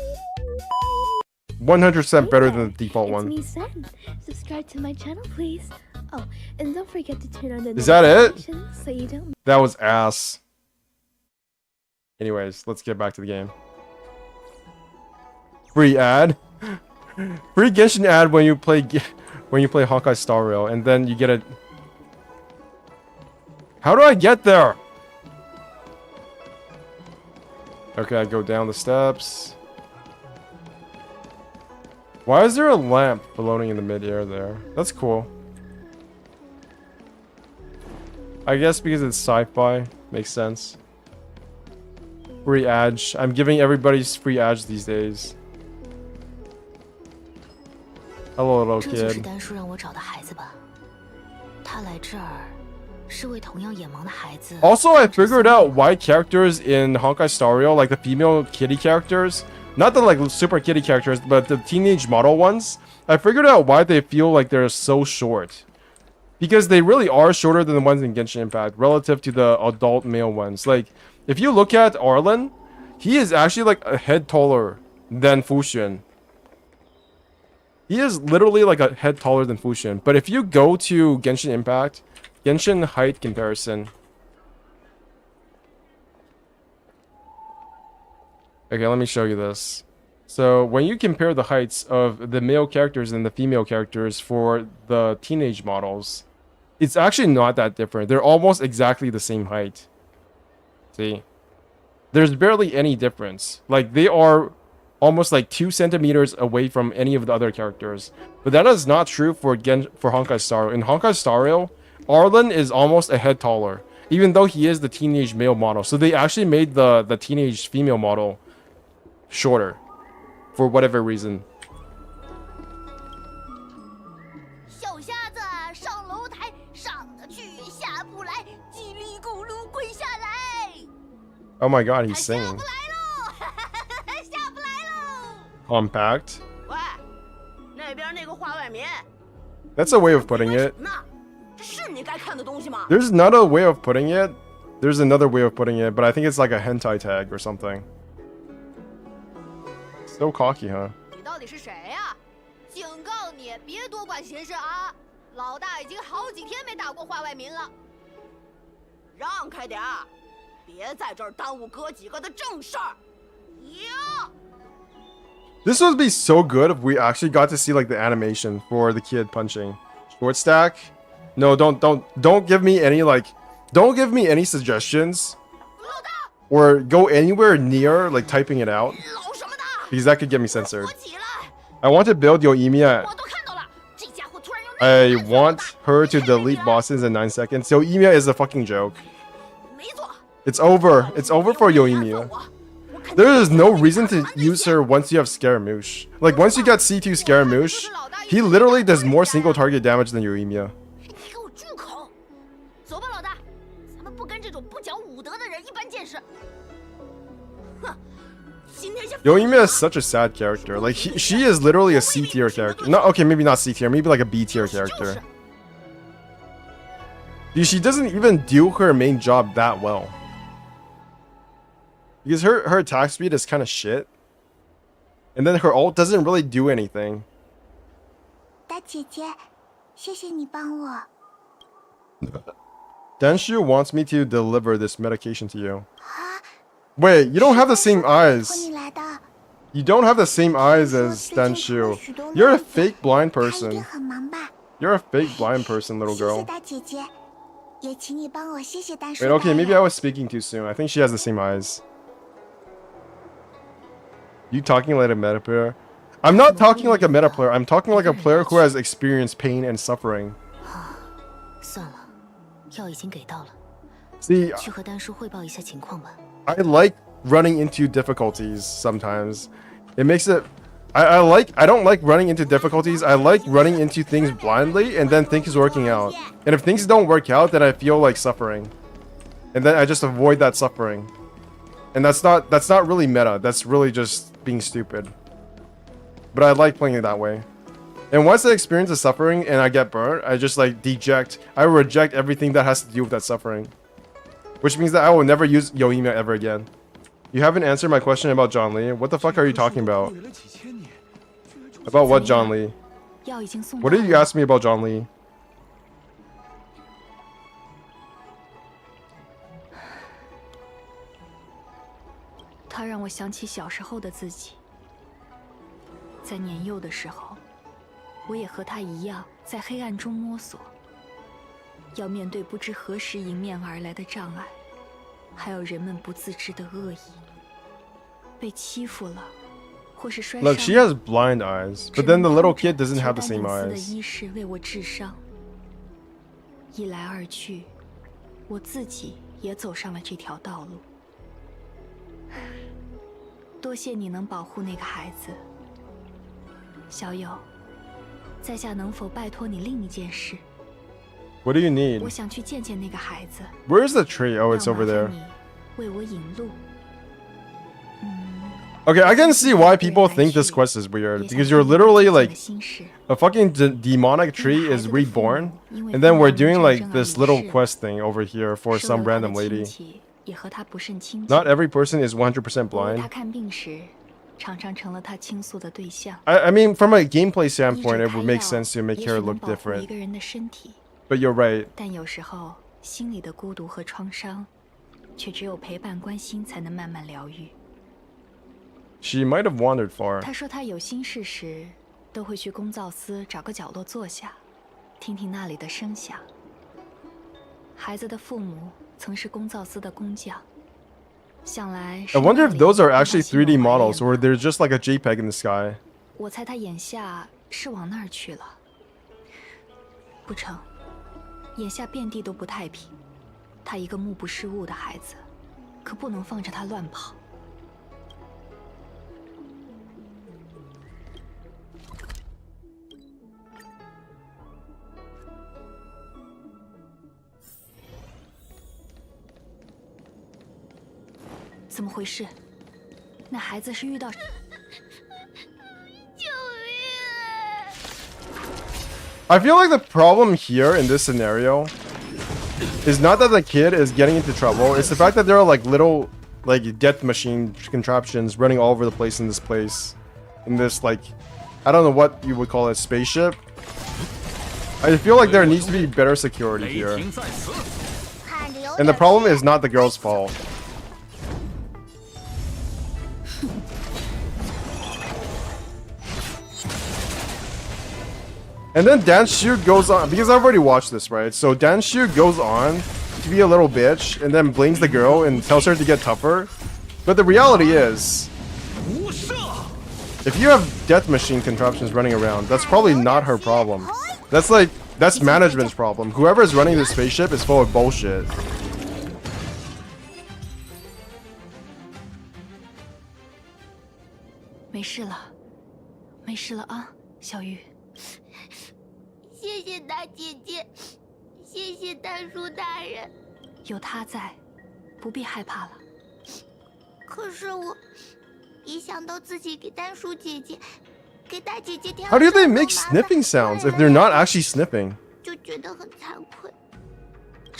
100% better than the default one. Me, Sen. Subscribe to my channel, please. Oh, and don't forget to turn on the Is that it? notifications so you don't. That was ass. Anyways, let's get back to the game. Free ad. Free Genshin ad when you play Honkai Star Rail, and then you get a. How do I get there? Okay, I go down the steps. Why is there a lamp floating in the mid-air there? That's cool. I guess because it's sci-fi. Makes sense. Free edge. I'm giving everybody's free edge these days. Hello, little 这就是 kid. 丹叔让我找的孩子吧？他来这儿是为同样眼盲的孩子。 Also, I figured out why characters in Honkai Star Rail, like the female kitty characters, not the like super kitty characters, but the teenage model ones, I figured out why they feel like they're so short. Because they really are shorter than the ones in Genshin Impact relative to the adult male ones. Like, if you look at Arlen, he is actually like a head taller than Fuxian. He is literally like a head taller than Fuxian. But if you go to Genshin Impact, Genshin height comparison. Okay, let me show you this. So when you compare the heights of the male characters and the female characters for the teenage models, it's actually not that different. They're almost exactly the same height. See? There's barely any difference. Like, they are almost like 2 centimeters away from any of the other characters. But that is not true for Honkai Star Rail. In Honkai Star Rail, Arlen is almost a head taller, even though he is the teenage male model. So they actually made the teenage female model shorter, for whatever reason. 小瞎子上楼台，上得去下不来，叽里咕噜跪下来。 Oh my god, he's singing. 下不来喽，下不来喽。 Compact. 喂，那边那个画外棉， That's a way of putting it. 那这是你该看的东西吗？ There's not a way of putting it. There's another way of putting it, but I think it's like a hentai tag or something. So cocky, huh? 你到底是谁呀？警告你，别多管闲事啊！老大已经好几天没打过画外民了。让开点儿，别在这儿耽误哥几个的正事儿。呀！ This would be so good if we actually got to see like the animation for the kid punching. Short stack? No, don't give me any like, don't give me any suggestions or go anywhere near like typing it out because that could get me censored. I want to build Yoimiya. I want her to delete bosses in 9 seconds. Yoimiya is a fucking joke. It's over. It's over for Yoimiya. There is no reason to use her once you have Scaramouche. Like, once you got C2 Scaramouche, he literally does more single target damage than Yoimiya. 你给我住口！走吧，老大，咱们不跟这种不讲武德的人一般见识。哼，今天先。Yoimiya is such a sad character. Like, she is literally a C tier character. No, okay, maybe not C tier. Maybe like a B tier character. Dude, she doesn't even do her main job that well. Because her attack speed is kind of shit. And then her ult doesn't really do anything. 大姐姐，谢谢你帮我。 Denshu wants me to deliver this medication to you. Wait, you don't have the same eyes. You don't have the same eyes as Denshu. You're a fake blind person. You're a fake blind person, little girl. Wait, okay, maybe I was speaking too soon. I think she has the same eyes. You talking like a meta player? I'm not talking like a meta player. I'm talking like a player who has experienced pain and suffering. 算了，药已经给到了。 See, 去和丹叔汇报一下情况吧。 I like running into difficulties sometimes. It makes it... I don't like running into difficulties. I like running into things blindly and then things working out. And if things don't work out, then I feel like suffering. And then I just avoid that suffering. And that's not really meta. That's really just being stupid. But I like playing it that way. And once I experience the suffering and I get burnt, I just like deject. I reject everything that has to do with that suffering. Which means that I will never use Yoimiya ever again. You haven't answered my question about John Lee. What the fuck are you talking about? About what, John Lee? What did you ask me about John Lee?他让我想起小时候的自己。在年幼的时候，我也和他一样在黑暗中摸索，要面对不知何时迎面而来的障碍，还有人们不自知的恶意。被欺负了，或是摔伤。 Look, she has blind eyes, but then the little kid doesn't have the same 的 eyes. 医师为我治伤，一来二去，我自己也走上了这条道路。多谢你能保护那个孩子，小友。在下能否拜托你另一件事？ What do you need? 我想去见见那个孩子。 Where's the tree? Oh, it's over there. 你为我引路。 Okay, I can see why people think this quest is weird. Because you're literally like... A fucking demonic tree is reborn. And then we're doing like this little quest thing over here for some random lady. Not every person is 100% blind. I mean, from a gameplay standpoint, it would make sense to make her look different. But you're right. 但有时候，心里的孤独和创伤，却只有陪伴关心才能慢慢疗愈。 She might have wandered far. 他说他有心事时，都会去工造司找个角落坐下，听听那里的声响。孩子的父母曾是工造司的工匠，想来。I wonder if those are actually 3D models, or they're just like a JPEG in the sky. 我猜他眼下是往那儿去了。不成，眼下遍地都不太平。他一个目不识物的孩子，可不能放着他乱跑。 怎么回事？那孩子是遇到……救命！I feel like the problem here in this scenario is not that the kid is getting into trouble. It's the fact that there are like little, like death machine contraptions running all over the place in this place, in this like, I don't know what you would call it, spaceship. I feel like there needs to be better security here, and the problem is not the girl's fault. And then Danshu goes on, because I've already watched this, right? So Danshu goes on to be a little bitch and then blames the girl and tells her to get tougher. But the reality is, if you have death machine contraptions running around, that's probably not her problem. That's management's problem. Whoever is running this spaceship is full of bullshit. "谢谢大姐姐，谢谢大叔大人。有他在，不必害怕了。可是我一想到自己给丹叔姐姐、给大姐姐添 How do they make sniffing sounds if they're not actually sniffing? 就觉得很惭愧。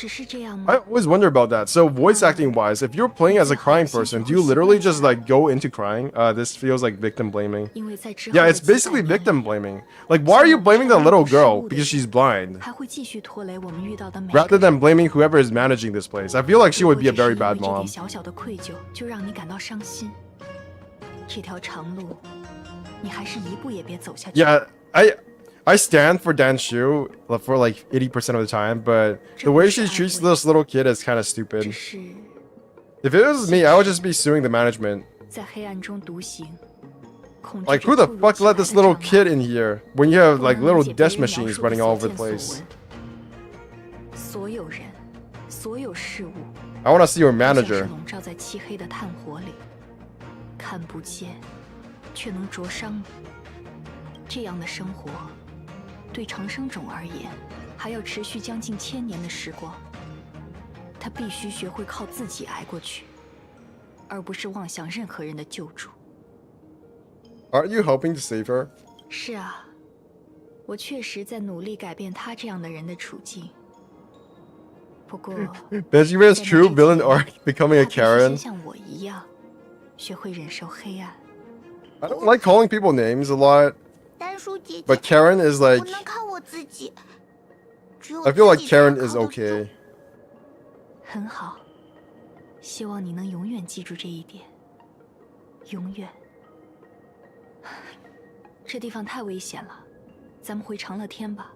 只是这样 I 吗？ always wonder about that. So voice acting wise, if you're playing as a crying person, do you literally just like go into crying? This feels like victim blaming. 因为在之后 Yeah, 的 it's 几百 basically 年 victim blaming. Like, why are you blaming the little girl because she's blind 还会继续拖累我们遇到的每个 rather 人。 than blaming whoever is managing this place? I feel like she 如 would 果 be a 只是 very 因 bad 为这点 mom. 小小的愧疚就让你感到伤心，这条长路，你还是一步也别走下去。 Yeah, I stand for Dan Shu for like 80% of the time, but the way she treats this little kid is kind of 只 stupid. 是 If it was me, I would just be suing the management. 在黑暗中独行，控制 Like, 着 who the 突如 fuck 其来 let 的 this little 障碍 kid in here when you have 不 like 能 little 理解别 death 人描 machines 述的 running 所 all over the 见所 place? 闻。所有人，所有事物， I want to see your 都像是 manager. 笼罩在漆黑的炭火里，看不见，却能灼伤你。这样的生活，对长生种而言，还要持续将近1000年的时光。他必须学会靠自己挨过去，而不是妄想任何人的救助。 Aren't you helping to save her? 是啊，我确实在努力改变他这样的人的处境。不过， Benjamin's 在那 true 之 villain 前 arc becoming a 他必须 Karen. 先像我一样，学会忍受黑暗。 I don't like calling people names a lot, 丹叔姐姐， but Karen is 我 like, 能靠我自己，只有 I feel like 自己才 Karen 能 is 靠得住 okay. 很好，希望你能永远记住这一点。永远。这地方太危险了，咱们回长乐天吧。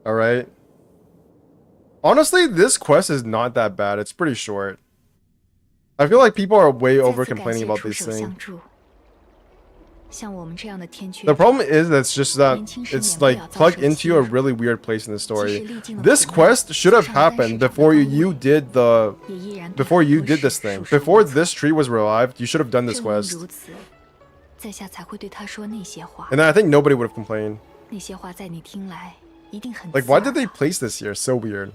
All right. Honestly, this quest is not that bad. It's pretty short. I feel like people are way 再 over 次感 complaining 谢 about 出 this 手 thing. 相助。像我们这样的天缺 The problem is that's just that it's like plugged into a really weird place in the story. This quest should have happened before you did the 也依然 before you did this thing. Before this tree was revived, you should have done this 正因 quest. 如此，在下才会对他说那些话。 And then I think nobody would have complained. 那些话在你听来一定很 Like, 刺 why 耳 did they place this here? So weird.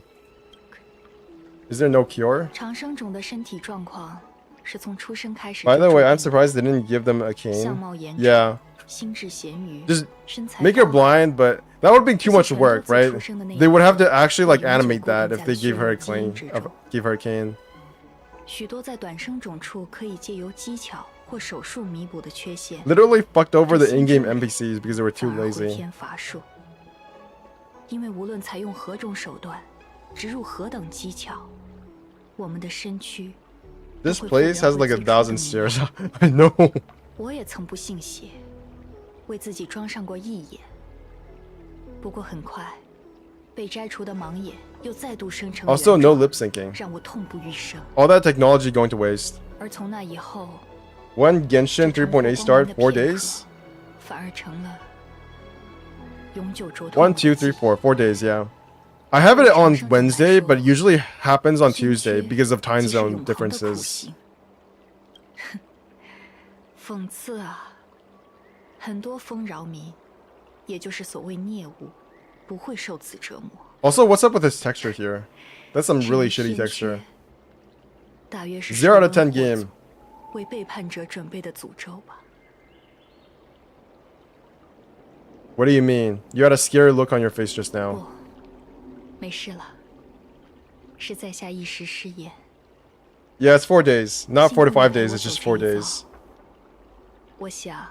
Is there no cure? 长生种的身体状况是从出生开始 By 就 the way, 注 I'm 定 surprised they didn't give them a 相 cane. 貌严重 Yeah. 心智咸愚 Just 身材 make her 高 blind, but that would be too much work, right? They would have to actually like animate that if they gave her a cane. Give her a cane. 许多在短生种处可以借由技巧或手术弥补的缺陷， Literally fucked over the in-game NPCs because they were too 反而会 lazy. 添乏术。因为无论采用何种手段，植入何等技巧，我们的身躯 This 都会 place has 回 like 到 1,000 最初的 stairs. 模样 I know. 我也曾不信邪，为自己装上过义眼。不过很快，被摘除的盲眼又再度生成 Also, 原 no 状 lip syncing. 让我痛不欲生。 All that technology going to waste. 而从那以后， When Genshin 这场 3.8 火 start, 光 4的片刻 days? 反而成了永久灼痛 1, 我的 2, 3, 4. 4 days, yeah. I have it on Wednesday, but it usually happens on Tuesday because of time 即是 zone 永恒的苦 differences. 行。讽刺啊！很多丰饶民，也就是所谓孽物，不会受此折磨。 Also, what's up with this texture here? That's some really 至于 shitty 天 texture. 缺大约是 0 out of 10神恩祸 game. 阻为背叛者准备的诅咒吧。 What do you mean? You had a scary look on your face just 不 now.，没事了，是在下一时失言。 Yeah, it's 4 days. Not 4 to 5 days, 辛苦你 it's just 4陪我走这一 days. 遭我想，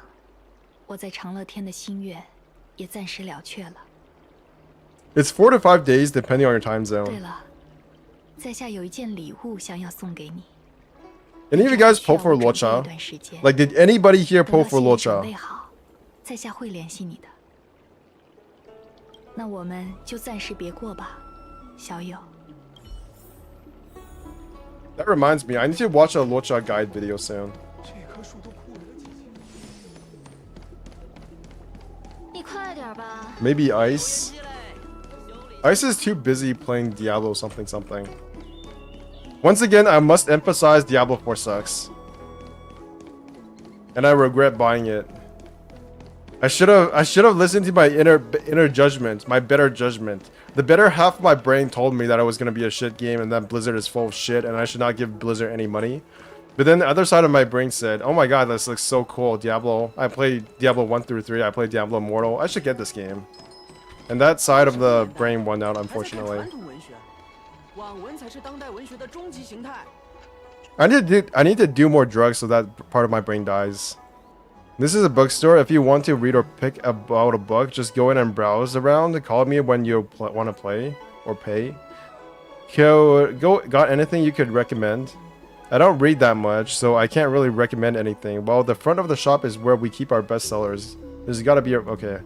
我在长乐天的心愿也暂时了却了。 It's 4 to 5 days depending on your time 对 zone. 了，在下有一件礼物想要送给你。 Any of you guys 需要 pull for 我准备一 Locha? 段时间 Like, did anybody here 等 pull 到 for 心理准 Locha? 备好，在下会联系你的。那我们就暂时别过吧，小友。 That reminds me, I need to watch a Locha guide video soon. 你快点吧。 Maybe Ice? Ice is too busy playing Diablo something something. Once again, I must emphasize Diablo 4 sucks. And I regret buying it. I should have listened to my inner judgment, my better judgment. The better half of my brain told me that it was gonna be a shit game and that Blizzard is full of shit and I should not give Blizzard any money. But then the other side of my brain said, oh my god, this looks so cool, Diablo. I played Diablo 1 through 3, I played Diablo Immortal. I should get this game. And that side of the brain won out, unfortunately. I need to do more drugs so that part of my brain dies. This is a bookstore. If you want to read or pick about a book, just go in and browse around. Call me when you want to play or pay. Got anything you could recommend? I don't read that much, so I can't really recommend anything. Well, the front of the shop is where we keep our bestsellers. There's gotta be okay.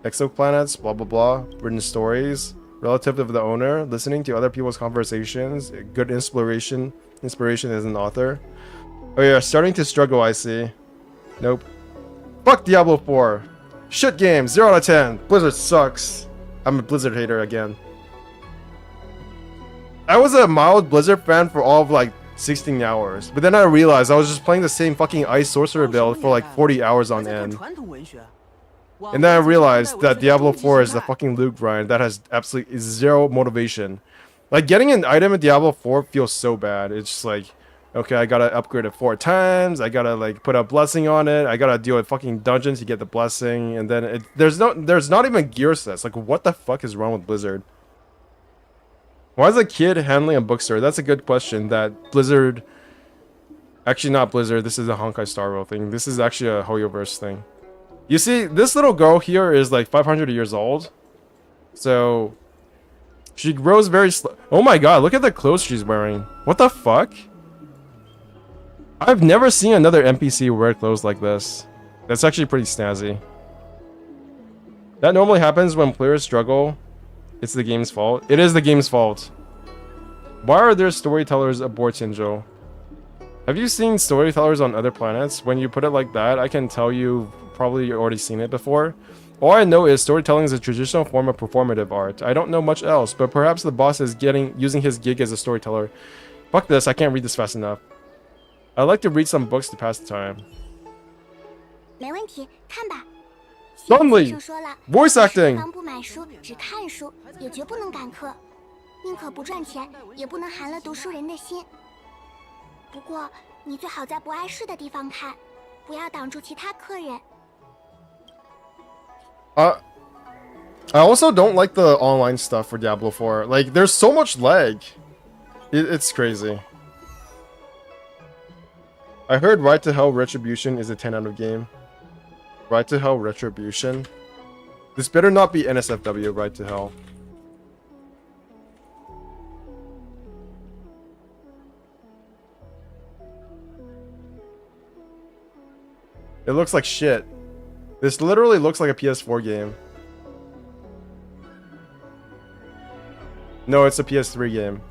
Exoplanets, blah blah blah. Written stories, relative of the owner, listening to other people's conversations, good inspiration. Inspiration as an author. Oh yeah, starting to struggle, I see. Nope. Fuck Diablo 4. Shit game, 0 out of 10. Blizzard sucks. I'm a Blizzard hater again. I was a mild Blizzard fan for all of like 16 hours, but then I realized I was just playing the same fucking Ice Sorcerer build for like 40 hours on end. And then I realized that Diablo 4 is the fucking loot grind that has absolutely zero motivation. Like, getting an item in Diablo 4 feels so bad. It's just like, okay, I gotta upgrade it 4 times. I gotta like put a blessing on it. I gotta deal with fucking dungeons to get the blessing, and then there's not even gear sets. Like, what the fuck is wrong with Blizzard? Why is a kid handling a bookstore? That's a good question. That Blizzard, actually not Blizzard. This is a Honkai Star Rail thing. This is actually a Hoyoverse thing. You see, this little girl here is like 500 years old, so she grows very slow. Oh my god, look at the clothes she's wearing. What the fuck? I've never seen another NPC wear clothes like this. That's actually pretty snazzy. That normally happens when players struggle. It's the game's fault. It is the game's fault. Why are there storytellers aboard Shinjo? Have you seen storytellers on other planets? When you put it like that, I can tell you've probably already seen it before. All I know is storytelling is a traditional form of performative art. I don't know much else, but perhaps the boss is using his gig as a storyteller. Fuck this, I can't read this fast enough. I like to read some books to pass the time. 没问题，看吧。 Suddenly, voice acting. 不买书，只看书，也绝不能赶课，宁可不赚钱，也不能寒了读书人的心。不过，你最好在不碍事的地方看，不要挡住其他客人。 I also don't like the online stuff for Diablo 4. Like, there's so much lag. It's crazy. I heard Right to Hell Retribution is a 10 out of game. Right to Hell Retribution? This better not be NSFW Right to Hell. It looks like shit. This literally looks like a PS4 game. No, it's a PS3 game.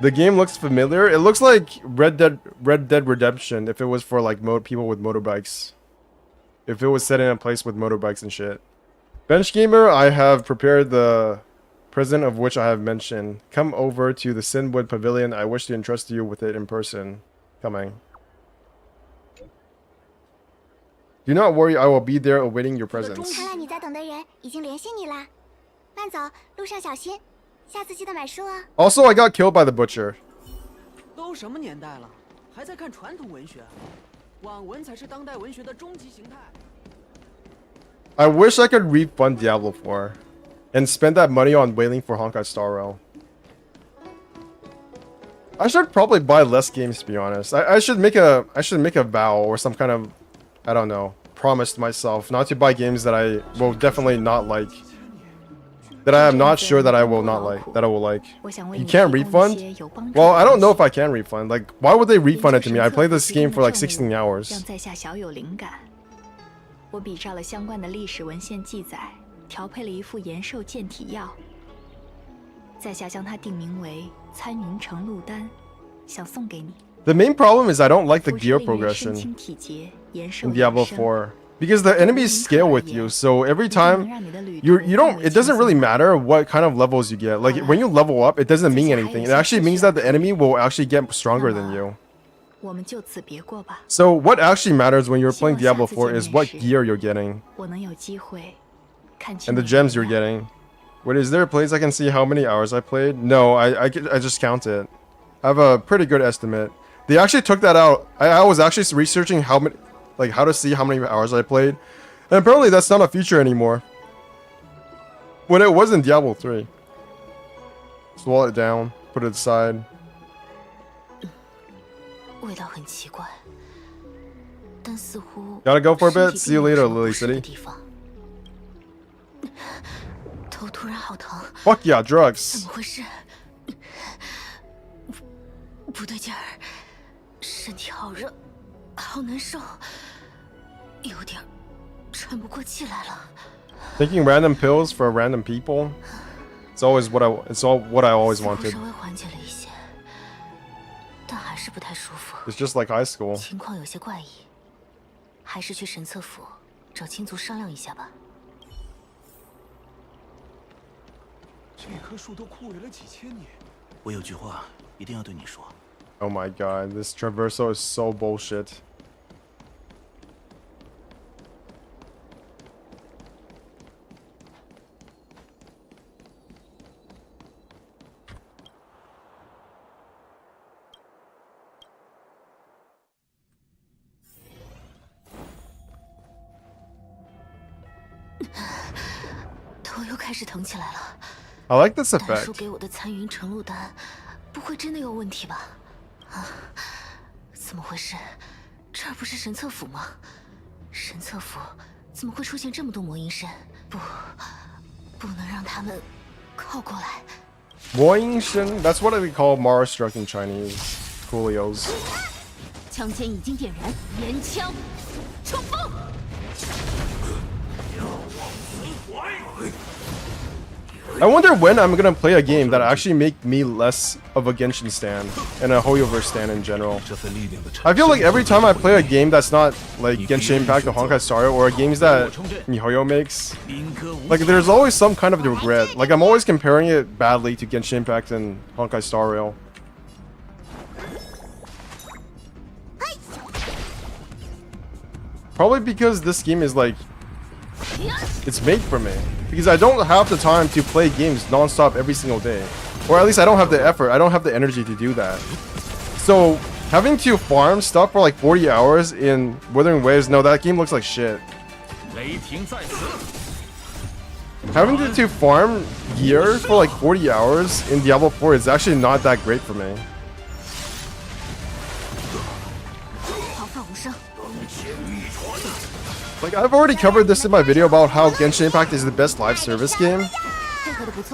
The game looks familiar. It looks like Red Dead Redemption if it was for like people with motorbikes. If it was set in a place with motorbikes and shit. Bench Gamer, I have prepared the present of which I have mentioned. Come over to the Sinwood Pavilion. I wish to entrust you with it in person. Coming. Do not worry, I will be there awaiting your presence. 看来你在等的人已经联系你啦。慢走，路上小心。下次记得买书啊。Also, I got killed by the butcher. 都什么年代了，还在看传统文学？网文才是当代文学的终极形态。 I wish I could refund Diablo 4 and spend that money on wailing for Honkai Star Rail. I should probably buy less games, to be honest. I should make a vow or some kind of, I don't know, promise to myself not to buy games that I will definitely not like. That I am not sure that I will not like. That I will like. You can't refund? Well, I don't know if I can refund. Like, why would they refund it to me? I played this game for like 16 hours. 我比照了相关的历史文献记载，调配了一副延寿健体药。在下将它定名为参云城鹿丹，想送给你。The main problem is I don't like the gear progression in Diablo 4 because the enemies scale with you. So every time it doesn't really matter what kind of levels you get. Like when you level up, it doesn't mean anything. It actually means that the enemy will actually get stronger than you. So what actually matters when you're playing Diablo 4 is what gear you're getting and the gems you're getting. Wait, is there a place I can see how many hours I played? No, I just count it. I have a pretty good estimate. They actually took that out. I was actually researching how many, like how to see how many hours I played, and apparently that's not a feature anymore. When it was in Diablo 3. Swallow it down, put it aside. 味道很奇怪，但似乎 Gotta go for a bit. 身体 See you 并没有 later, 什么不 Lily 适的 City. 地方。头突然好疼， Fuck yeah, 怎 drugs. 么回事？不对劲儿，身体好热，好难受，有点儿喘不过气来了。 Taking random pills for random people. It's always what I always 似乎 wanted. 稍微缓解了一些，但还是不太舒服。 It's just like high school. 情况有些怪异，还是去神策府找亲族商量一下吧。这棵树都枯萎了几千年。我有句话一定要对你说。 Oh my god, this traversal is so bullshit. I like this 胆 effect. 叔给我的残云承露丹，不会真的有问题吧？啊，怎么回事？这儿不是神策府吗？神策府怎么会出现这么多魔音身？不能让他们靠过来。 Moingshin, that's what they call Mara struck in Chinese. Coolios. 枪尖已经点燃，岩枪冲锋！ I wonder when I'm gonna play a game that actually make me less of a Genshin stan and a Hoyoverse stan in general. I feel like every time I play a game that's not like Genshin Impact or Honkai Star Rail or games that MiHoYo makes, like there's always some kind of regret. Like I'm always comparing it badly to Genshin Impact and Honkai Star Rail. Probably because this game is like, it's made for me. Because I don't have the time to play games non-stop every single day. Or at least I don't have the effort, I don't have the energy to do that. So, having to farm stuff for like 40 hours in Wuthering Waves, no, that game looks like shit. Having to farm gear for like 40 hours in Diablo 4 is actually not that great for me. Like, I've already covered this in my video about how Genshin Impact is the best live service game.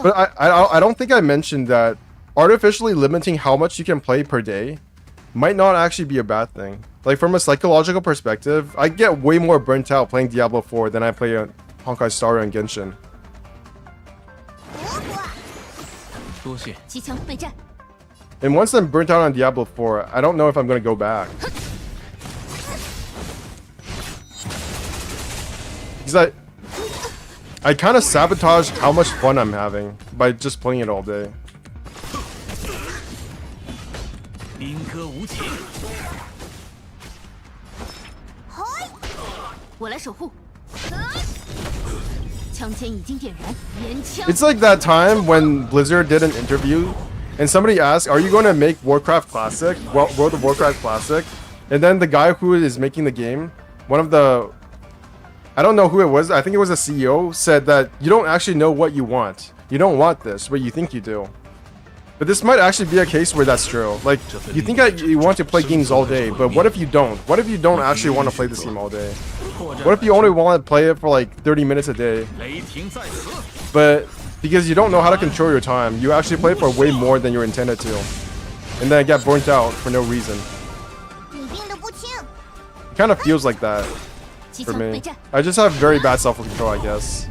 But I don't think I mentioned that artificially limiting how much you can play per day might not actually be a bad thing. Like, from a psychological perspective, I get way more burnt out playing Diablo 4 than I play Honkai Star Rail and Genshin. And once I'm burnt out on Diablo 4, I don't know if I'm gonna go back. Because I kind of sabotage how much fun I'm having by just playing it all day. It's like that time when Blizzard did an interview and somebody asked, are you going to make Warcraft Classic, World of Warcraft Classic? And then the guy who is making the game, one of the, I don't know who it was, I think it was a CEO, said that you don't actually know what you want. You don't want this, but you think you do. But this might actually be a case where that's true. Like, you think that you want to play games all day, but what if you don't? What if you don't actually want to play this game all day? What if you only want to play it for like 30 minutes a day? But because you don't know how to control your time, you actually play for way more than you're intended to. And then get burnt out for no reason. It kind of feels like that for me. I just have very bad self-control, I guess.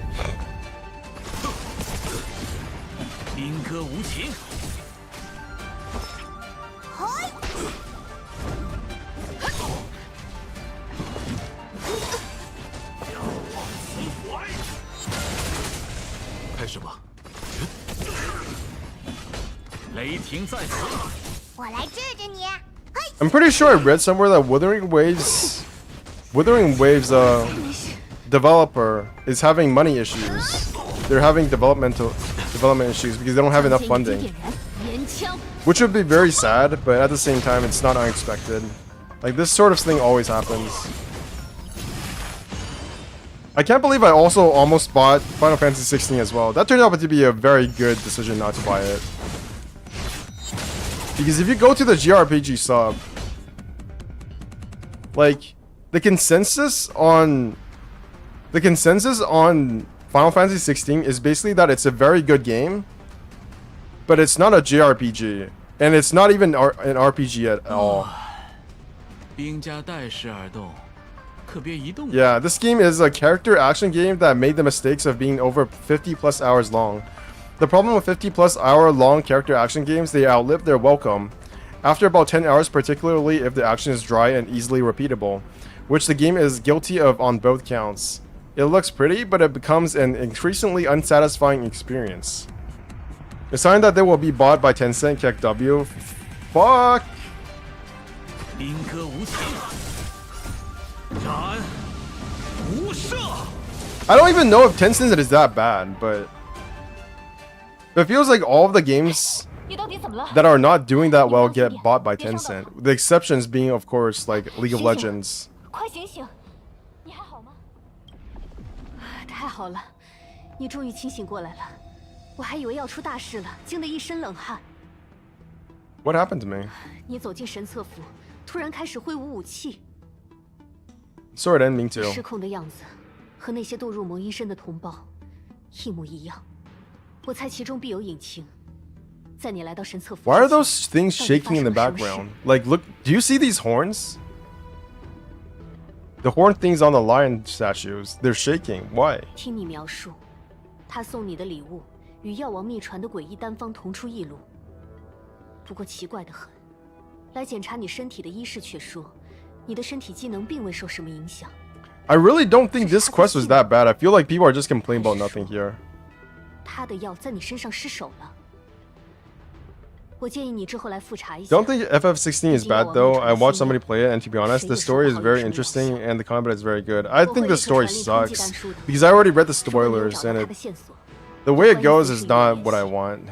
I'm pretty sure I read somewhere that Wuthering Waves developer is having money issues. They're having development issues because they don't have enough funding. Which would be very sad, but at the same time, it's not unexpected. Like, this sort of thing always happens. I can't believe I also almost bought Final Fantasy 16 as well. That turned out to be a very good decision not to buy it. Because if you go to the GRPG sub, like, the consensus on Final Fantasy 16 is basically that it's a very good game, but it's not a JRPG, and it's not even an RPG at all. Yeah, this game is a character action game that made the mistakes of being over 50 plus hours long. The problem with 50 plus hour long character action games, they outlive their welcome. After about 10 hours, particularly if the action is dry and easily repeatable, which the game is guilty of on both counts. It looks pretty, but it becomes an increasingly unsatisfying experience. A sign that they will be bought by Tencent KEKW. Fuck! I don't even know if Tencent is that bad, but it feels like all of the games that are not doing that well get bought by Tencent. The exceptions being, of course, like League of Legends. 太好了，你终于清醒过来了，我还以为要出大事了，惊得一身冷汗。What happened to me? 你走进神策府，突然开始挥舞武器。Sorry, I didn't mean to. 失控的样子，和那些堕入蒙医生的同胞一模一样。我猜其中必有隐情。在你来到神策府 Why are those things shaking in the background? Like, look, do you see these horns? The horn things on the lion statues, they're shaking. Why? 听你描述，他送你的礼物与药王秘传的诡异丹方同出一路。不过奇怪得很，来检查你身体的医士却说，你的身体机能并未受什么影响。I really don't think this quest was that bad. I feel like people are just complaining about nothing here. 他的药在你身上失手了。我建议你之后来复查一下。 Don't think FF16 is bad though. I watched somebody play it, and to be honest, the story is very interesting and the combat is very good. I think the story sucks because I already read the spoilers and the way it goes is not what I want.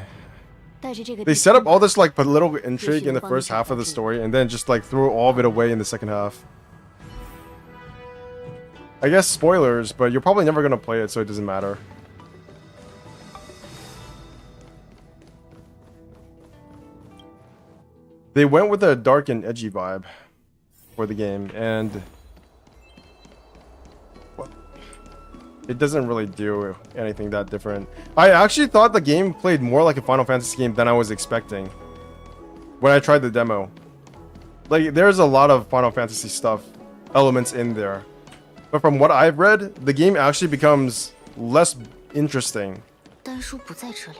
They set up all this like political intrigue in the first half of the story and then just like threw all of it away in the second half. I guess spoilers, but you're probably never gonna play it, so it doesn't matter. They went with a dark and edgy vibe for the game, and it doesn't really do anything that different. I actually thought the game played more like a Final Fantasy game than I was expecting when I tried the demo. Like, there's a lot of Final Fantasy stuff, elements in there. But from what I've read, the game actually becomes less interesting. 丹叔不在这里，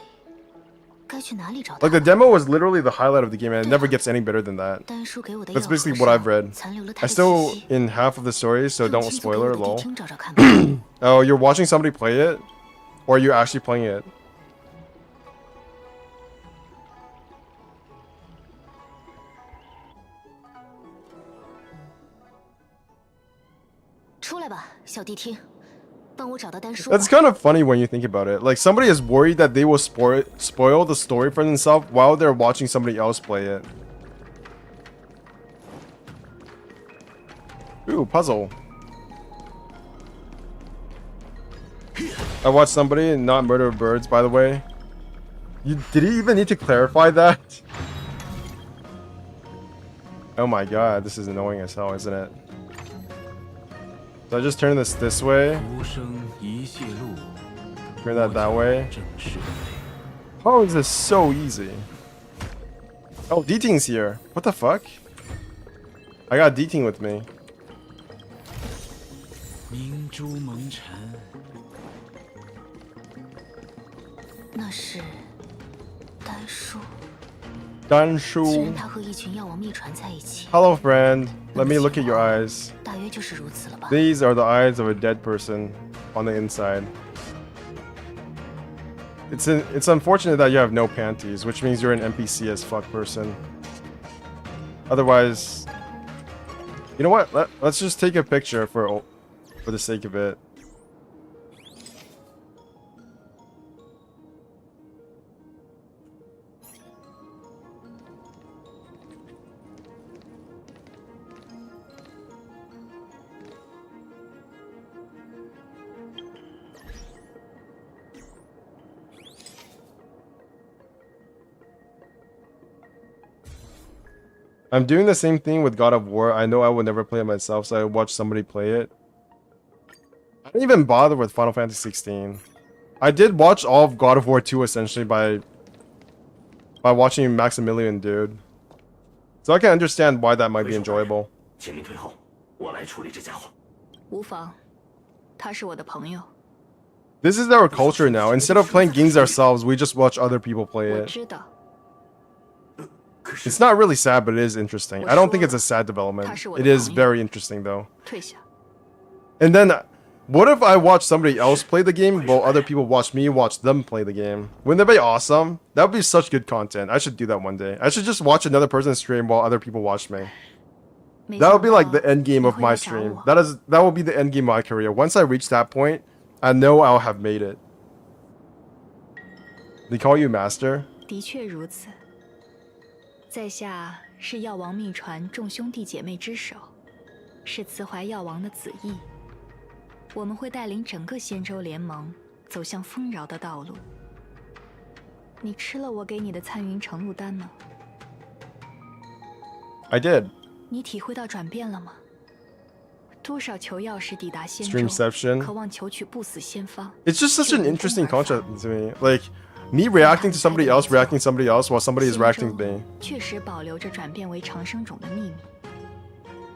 该去哪里找他？ Like, the demo was literally the highlight of the game, and it never gets any better than that. 丹叔给我的 That's basically what I've read. 残留了 I 他的气 still 息。 in half of the story, so don't 亲自给 spoiler 我的 lol. 地听找找看吧。Oh, you're watching somebody play it? Or are you actually playing it? 出来吧，小谛听，帮我找到丹叔。 That's kind of funny when you think about it. Like, somebody is worried that they will spoil the story for themselves while they're watching somebody else play it. Ooh, puzzle. I watched somebody not murder birds, by the way. Did he even need to clarify that? Oh my god, this is annoying as hell, isn't it? So I just turn this way. Turn that way. How is this so easy? Oh, D-Ting's here. What the fuck? I got D-Ting with me. 明珠蒙尘。那是丹叔。丹叔。既然他和一群药王秘传在一起， Hello, friend. Let me look at your eyes. 大约就是如此了吧。 These are the eyes of a dead person on the inside. It's unfortunate that you have no panties, which means you're an NPC as fuck person. Otherwise, you know what? Let's just take a picture for the sake of it. I'm doing the same thing with God of War. I know I would never play it myself, so I watch somebody play it. I didn't even bother with Final Fantasy 16. I did watch all of God of War 2 essentially by watching Maximilian, dude. So I can understand why that might be enjoyable. 请您退后，我来处理这家伙。无妨，他是我的朋友。 This is our culture now. Instead of playing games ourselves, we just watch other people play 我 it. 知道， It's not really sad, but it is interesting. I don't think it's a sad development. It is very interesting though. 退下。 And then, what if I watch somebody else play the game while other people watch me watch them play the game? Wouldn't that be awesome? That would be such good content. I should do that one day. I should just watch another person stream while other people watch me. That would be like the end game of my stream. That will be the end game of my career. Once I reach that point, I know I'll have made it. They call you master? 的确如此。在下是药王秘传众兄弟姐妹之首，是慈怀药王的子裔。我们会带领整个仙州联盟走向丰饶的道路。你吃了我给你的参云承露丹吗？ I did. 你体会到转变了吗？多少求药师抵达仙州， Streamception. 渴望求取不死仙方。 It's just such an interesting concept to me. Like, me reacting to somebody else reacting to somebody else while somebody is reacting to me. 确实保留着转变为长生种的秘密。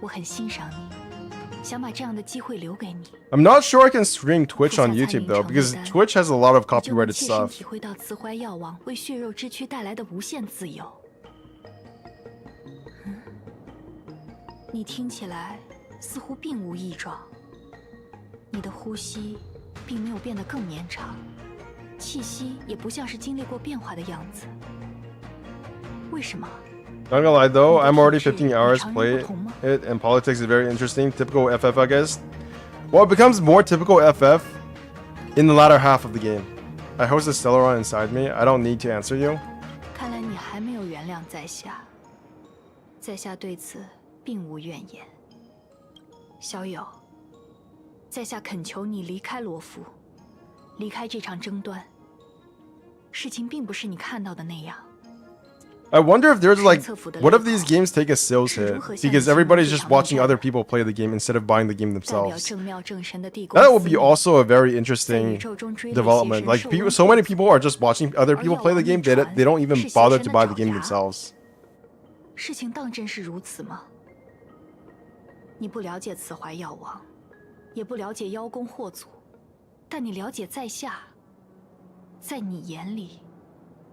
我很欣赏你，想把这样的机会留给你。 I'm not sure I can stream Twitch on YouTube though, because Twitch has a lot of 你就能 copyrighted 切身 stuff. 体会到慈怀药王为血肉之躯带来的无限自由。你听起来似乎并无异状，你的呼吸并没有变得更绵长，气息也不像是经历过变化的样子。为什么？ Not gonna lie though, I'm already 15 hours play it, and politics is very interesting. Typical FF, I guess. Well, it becomes more typical FF in the latter half of the game. I host a Stellaron inside me. I don't need to answer you. 看来你还没有原谅在下，在下对此并无怨言。小友，在下恳求你离开罗浮，离开这场争端。事情并不是你看到的那样。 I wonder if there's like, what if these games take a sales hit because everybody's just watching other people play the game instead of buying the game 代表 themselves? 正妙正神的帝国 That 司 would be 命 also a very interesting 宇宙中追猎 development. 邪 Like 神 people, 兽 so many people are just watching other people play the game. They don't even bother to buy the game themselves. 事情当真是如此吗？你不了解慈怀药王，也不了解妖宫霍祖，但你了解在下。在你眼里，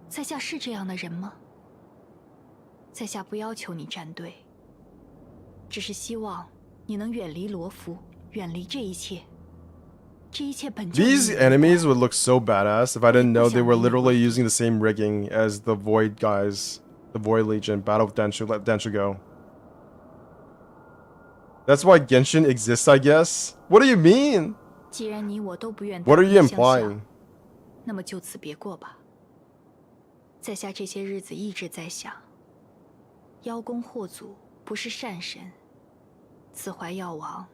在下是这样的人吗？在下不要求你站队，只是希望你能远离罗浮，远离这一切。这一切本就 These enemies would look so badass if I didn't know they were literally using the same rigging as the Void guys, the Void Legion, Battle of Danshugo. That's why Genshin exists, I guess. What do you mean? 既然你我都不愿 What are you 单相向 implying? 那么就此别过吧。在下这些日子一直在想，妖宫霍祖不是善神，慈怀药王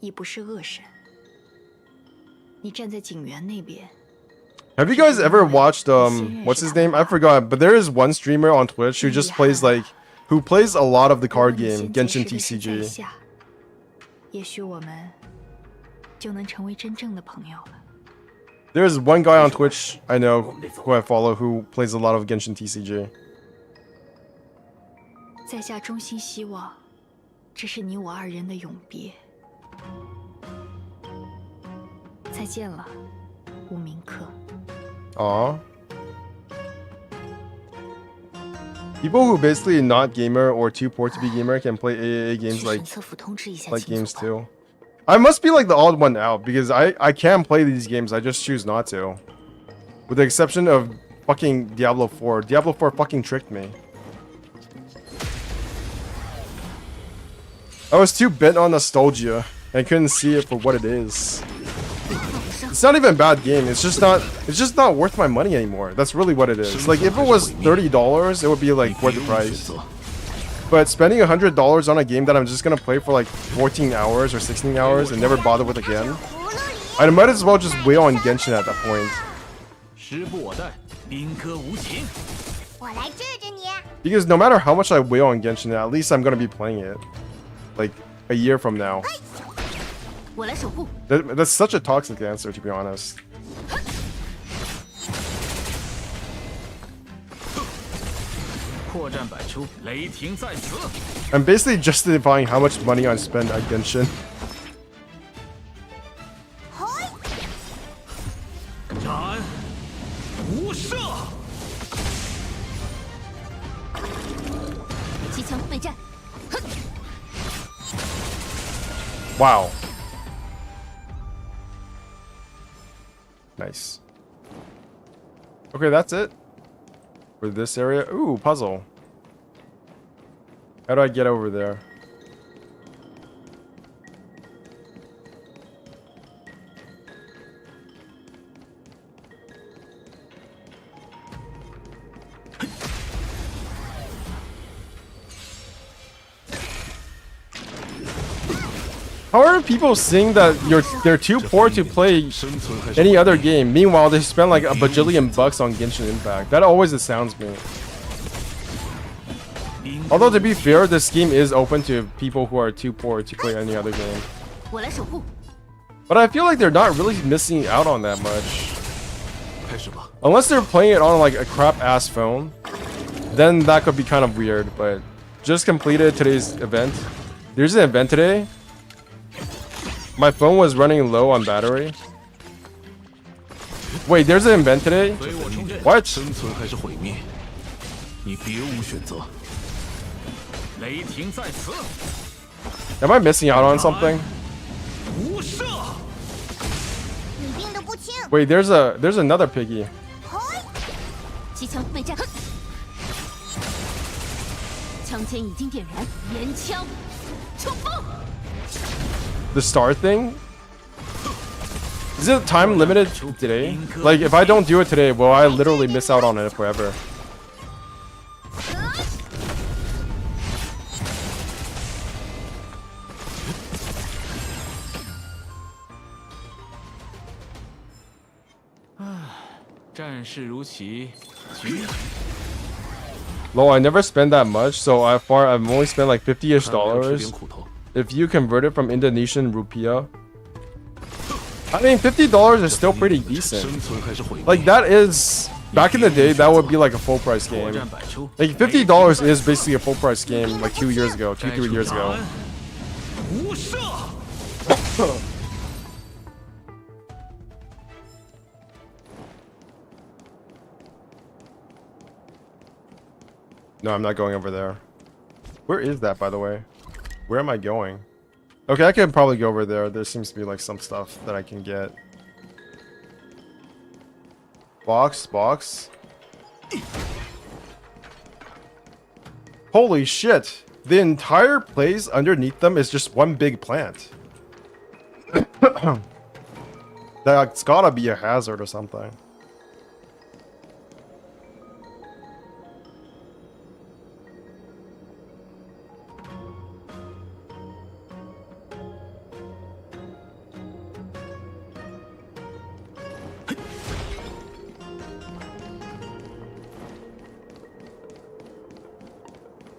亦不是恶神。你站在景园那边。 Have you guys ever watched what's his name? I forgot, but there is one streamer on Twitch who just plays who plays a lot of the card game Genshin TCG. 也许我们就能成为真正的朋友了。 There's one guy on Twitch I know who I follow who plays a lot of Genshin TCG. 在下衷心希望，这是你我二人的永别。再见了，无名客。 Aw. People who basically not gamer or too poor to be gamer can play AAA games like games too. I must be like the odd one out because I can play these games, I just choose not to. With the exception of fucking Diablo 4. Diablo 4 fucking tricked me. I was too bent on nostalgia and couldn't see it for what it is. It's not even a bad game. It's just not worth my money anymore. That's really what it is. Like if it was $30, it would be like worth the price. But spending $100 on a game that I'm just gonna play for like 14 hours or 16 hours and never bother with again, I might as well just wait on Genshin at that point. 时不我待，兵戈无情。我来治治你。Because no matter how much I wail on Genshin, at least I'm gonna be playing it. Like, a year from now. That's such a toxic answer, to be honest. I'm basically justifying how much money I spend on Genshin. Wow. Nice. Okay, that's it for this area. Ooh, puzzle. How do I get over there? How are people saying that they're too poor to play any other game? Meanwhile, they spend like a bajillion bucks on Genshin Impact. That always astounds me. Although to be fair, this game is open to people who are too poor to play any other game. But I feel like they're not really missing out on that much. Unless they're playing it on like a crap ass phone, then that could be kind of weird. But just completed today's event. There's an event today. My phone was running low on battery. Wait, there's an event today? What? Am I missing out on something? Wait, there's another piggy. The star thing? Is it time limited today? Like, if I don't do it today, will I literally miss out on it forever? Lol, I never spend that much, so I've only spent like $50-ish. If you convert it from Indonesian rupiah, I mean, $50 is still pretty decent. Like, that is, back in the day, that would be like a full price game. Like, $50 is basically a full price game like 2 years ago, 2-3 years ago. No, I'm not going over there. Where is that, by the way? Where am I going? Okay, I can probably go over there. There seems to be like some stuff that I can get. Box. Holy shit! The entire place underneath them is just one big plant. That's gotta be a hazard or something.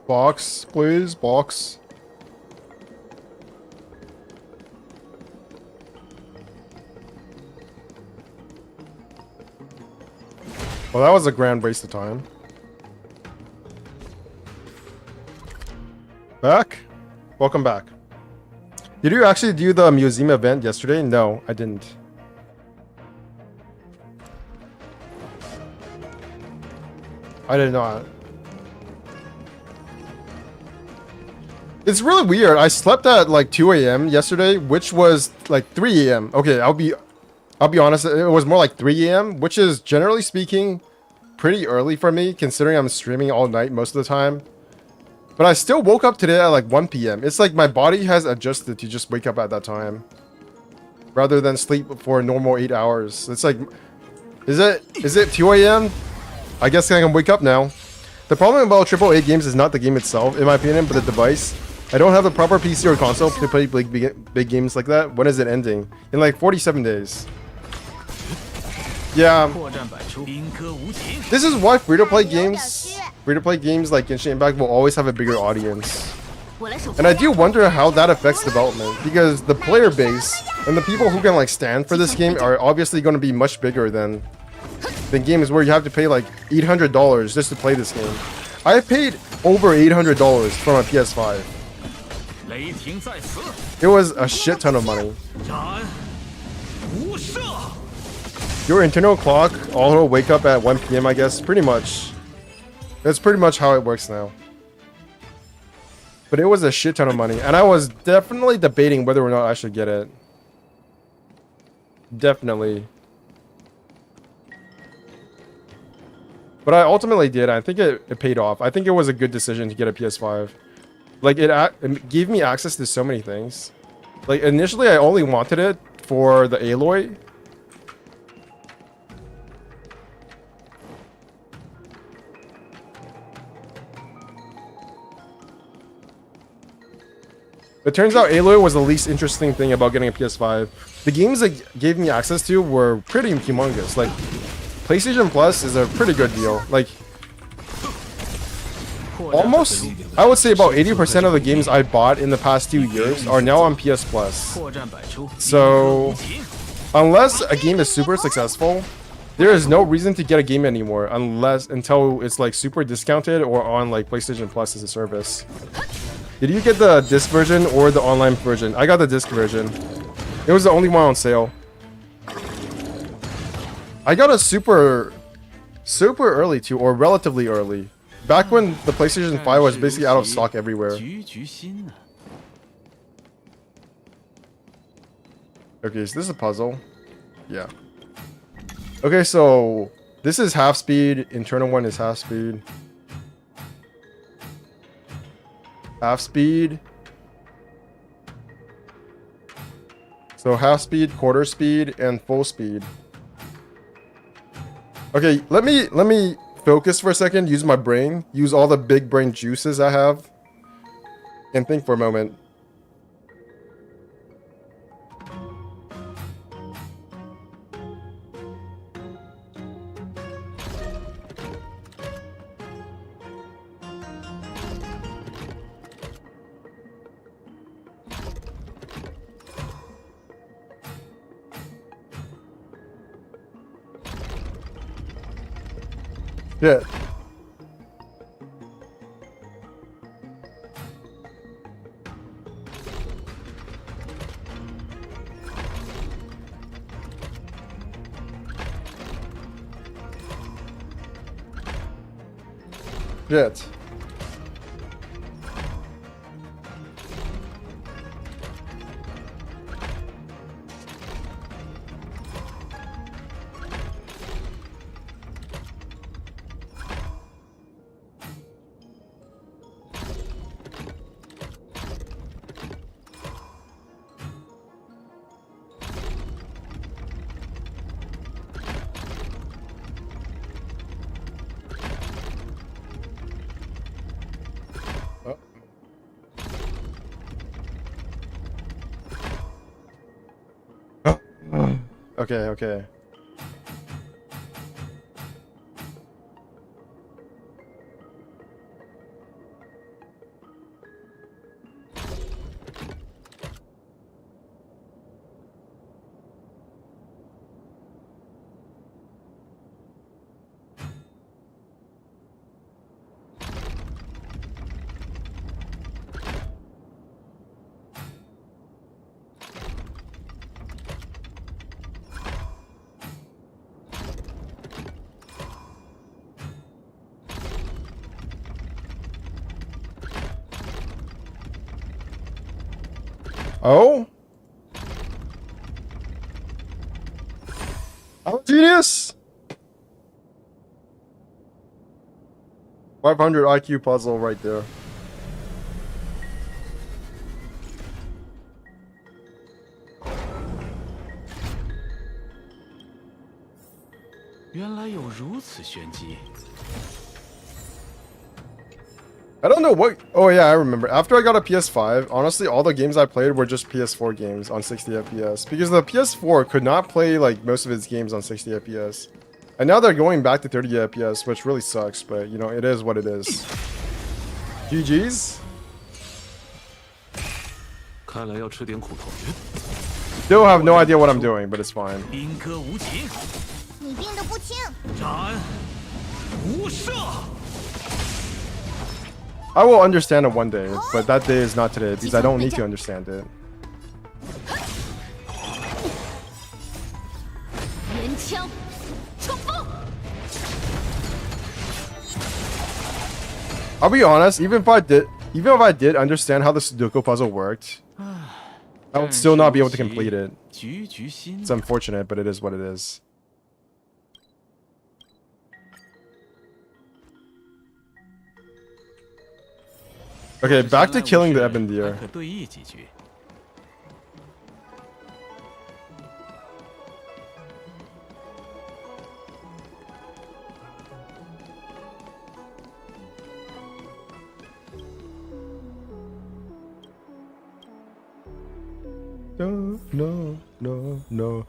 Box, please, box. Well, that was a grand waste of time. Back? Welcome back. Did you actually do the museum event yesterday? No, I didn't. I did not. It's really weird. I slept at like 2 a.m. yesterday, which was like 3 a.m. Okay, I'll be honest, it was more like 3 a.m., which is generally speaking pretty early for me, considering I'm streaming all night most of the time. But I still woke up today at like 1 p.m. It's like my body has adjusted to just wake up at that time, rather than sleep for a normal 8 hours. It's like, is it 2 a.m.? I guess I can wake up now. The problem about AAA games is not the game itself, in my opinion, but the device. I don't have the proper PC or console to play big games like that. When is it ending? In like 47 days. Yeah. 破绽百出，兵戈无情。 This is why free-to-play games like Genshin Impact will always have a bigger audience. And I do wonder how that affects development, because the player base and the people who can like stand for this game are obviously going to be much bigger than games where you have to pay like $800 just to play this game. I paid over $800 for my PS5. 雷霆在此， It was a shit ton of money. 斩无赦。 Your internal clock auto wake up at 1 p.m. I guess, pretty much. That's pretty much how it works now. But it was a shit ton of money, and I was definitely debating whether or not I should get it. Definitely. But I ultimately did. I think it paid off. I think it was a good decision to get a PS5. Like, it gave me access to so many things. Like, initially I only wanted it for the Aloy. It turns out Aloy was the least interesting thing about getting a PS5. The games that gave me access to were pretty humongous. Like, PlayStation Plus is a pretty good deal. Like, almost, I would say about 80% of the games I bought in the past 2 years are now on PS Plus. So, unless a game is super successful, there is no reason to get a game anymore until it's like super discounted or on like PlayStation Plus as a service. Did you get the disc version or the online version? I got the disc version. It was the only one on sale. I got a super early too, or relatively early. Back when the PlayStation 5 was basically out of stock everywhere. Okay, so this is a puzzle. Yeah. Okay, so this is half speed. Internal one is half speed. Half speed. So half speed, quarter speed, and full speed. Okay, let me focus for a second, use my brain, use all the big brain juices I have, and think for a moment. Shit. Shit. Okay, okay. Oh? I'm a genius! 500 IQ puzzle right there. I don't know what... Oh yeah, I remember. After I got a PS5, honestly, all the games I played were just PS4 games on 60 FPS. Because the PS4 could not play like most of its games on 60 FPS. And now they're going back to 30 FPS, which really sucks. But, you know, it is what it is. GG's. Still have no idea what I'm doing, but it's fine. I will understand it one day, but that day is not today because I don't need to understand it. I'll be honest, even if I did understand how the Sudoku puzzle worked, I would still not be able to complete it. It's unfortunate, but it is what it is. Okay, back to killing the ebon deer. No.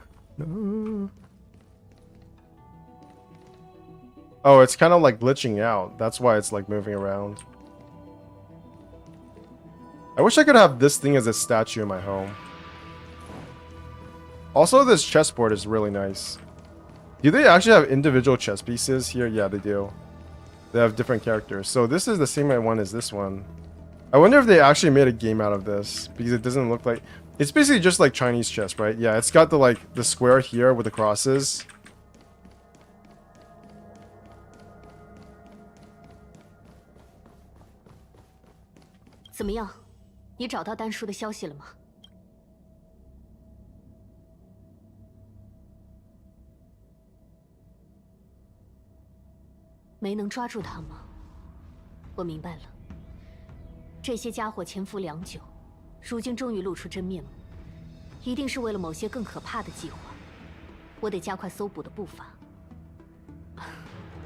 Oh, it's kind of like glitching out. That's why it's like moving around. I wish I could have this thing as a statue in my home. Also, this chessboard is really nice. Do they actually have individual chess pieces here? Yeah, they do. They have different characters. So this is the same one as this one. I wonder if they actually made a game out of this, because it doesn't look like... It's basically just like Chinese chess, right? Yeah, it's got the like the square here with the crosses.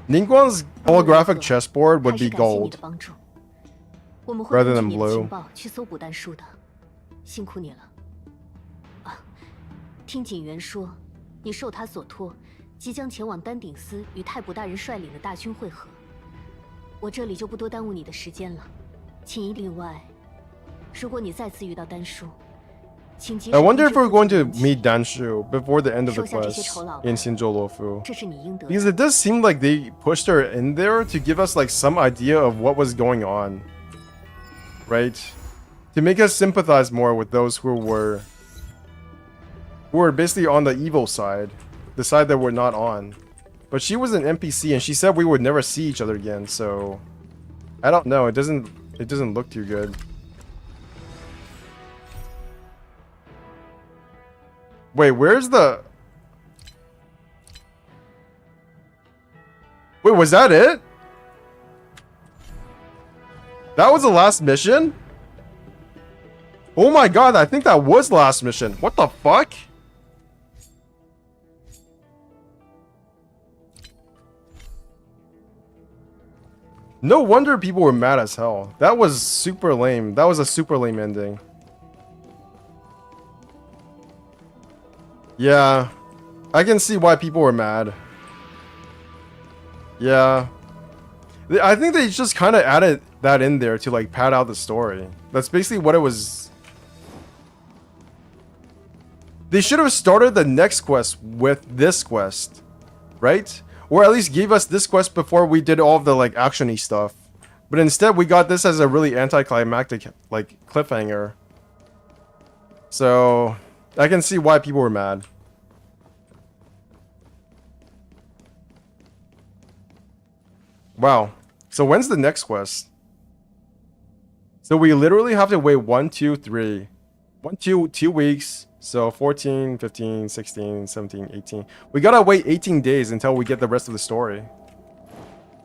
Ningguang's holographic chessboard would be gold rather than blue. 听警员说，你受他所托，即将前往丹顶司与太卜大人率领的大军会合。我这里就不多耽误你的时间了，请一另外，如果你再次遇到丹叔，请及时。 I wonder if we're going to meet Danshu before the end of the quest in Xinzhou. Because it does seem like they pushed her in there to give us like some idea of what was going on, right? To make us sympathize more with those who were basically on the evil side, the side that we're not on. But she was an NPC and she said we would never see each other again, so I don't know, it doesn't look too good. Wait, where's the... Wait, was that it? That was the last mission? Oh my god, I think that was the last mission. What the fuck? No wonder people were mad as hell. That was super lame. That was a super lame ending. Yeah, I can see why people were mad. Yeah. I think they just kind of added that in there to like pad out the story. That's basically what it was. They should have started the next quest with this quest, right? Or at least gave us this quest before we did all of the like action-y stuff. But instead we got this as a really anticlimactic like cliffhanger. So I can see why people were mad. Wow. So when's the next quest? So we literally have to wait 1, 2, 3. 2 weeks. So 14, 15, 16, 17, 18. We gotta wait 18 days until we get the rest of the story.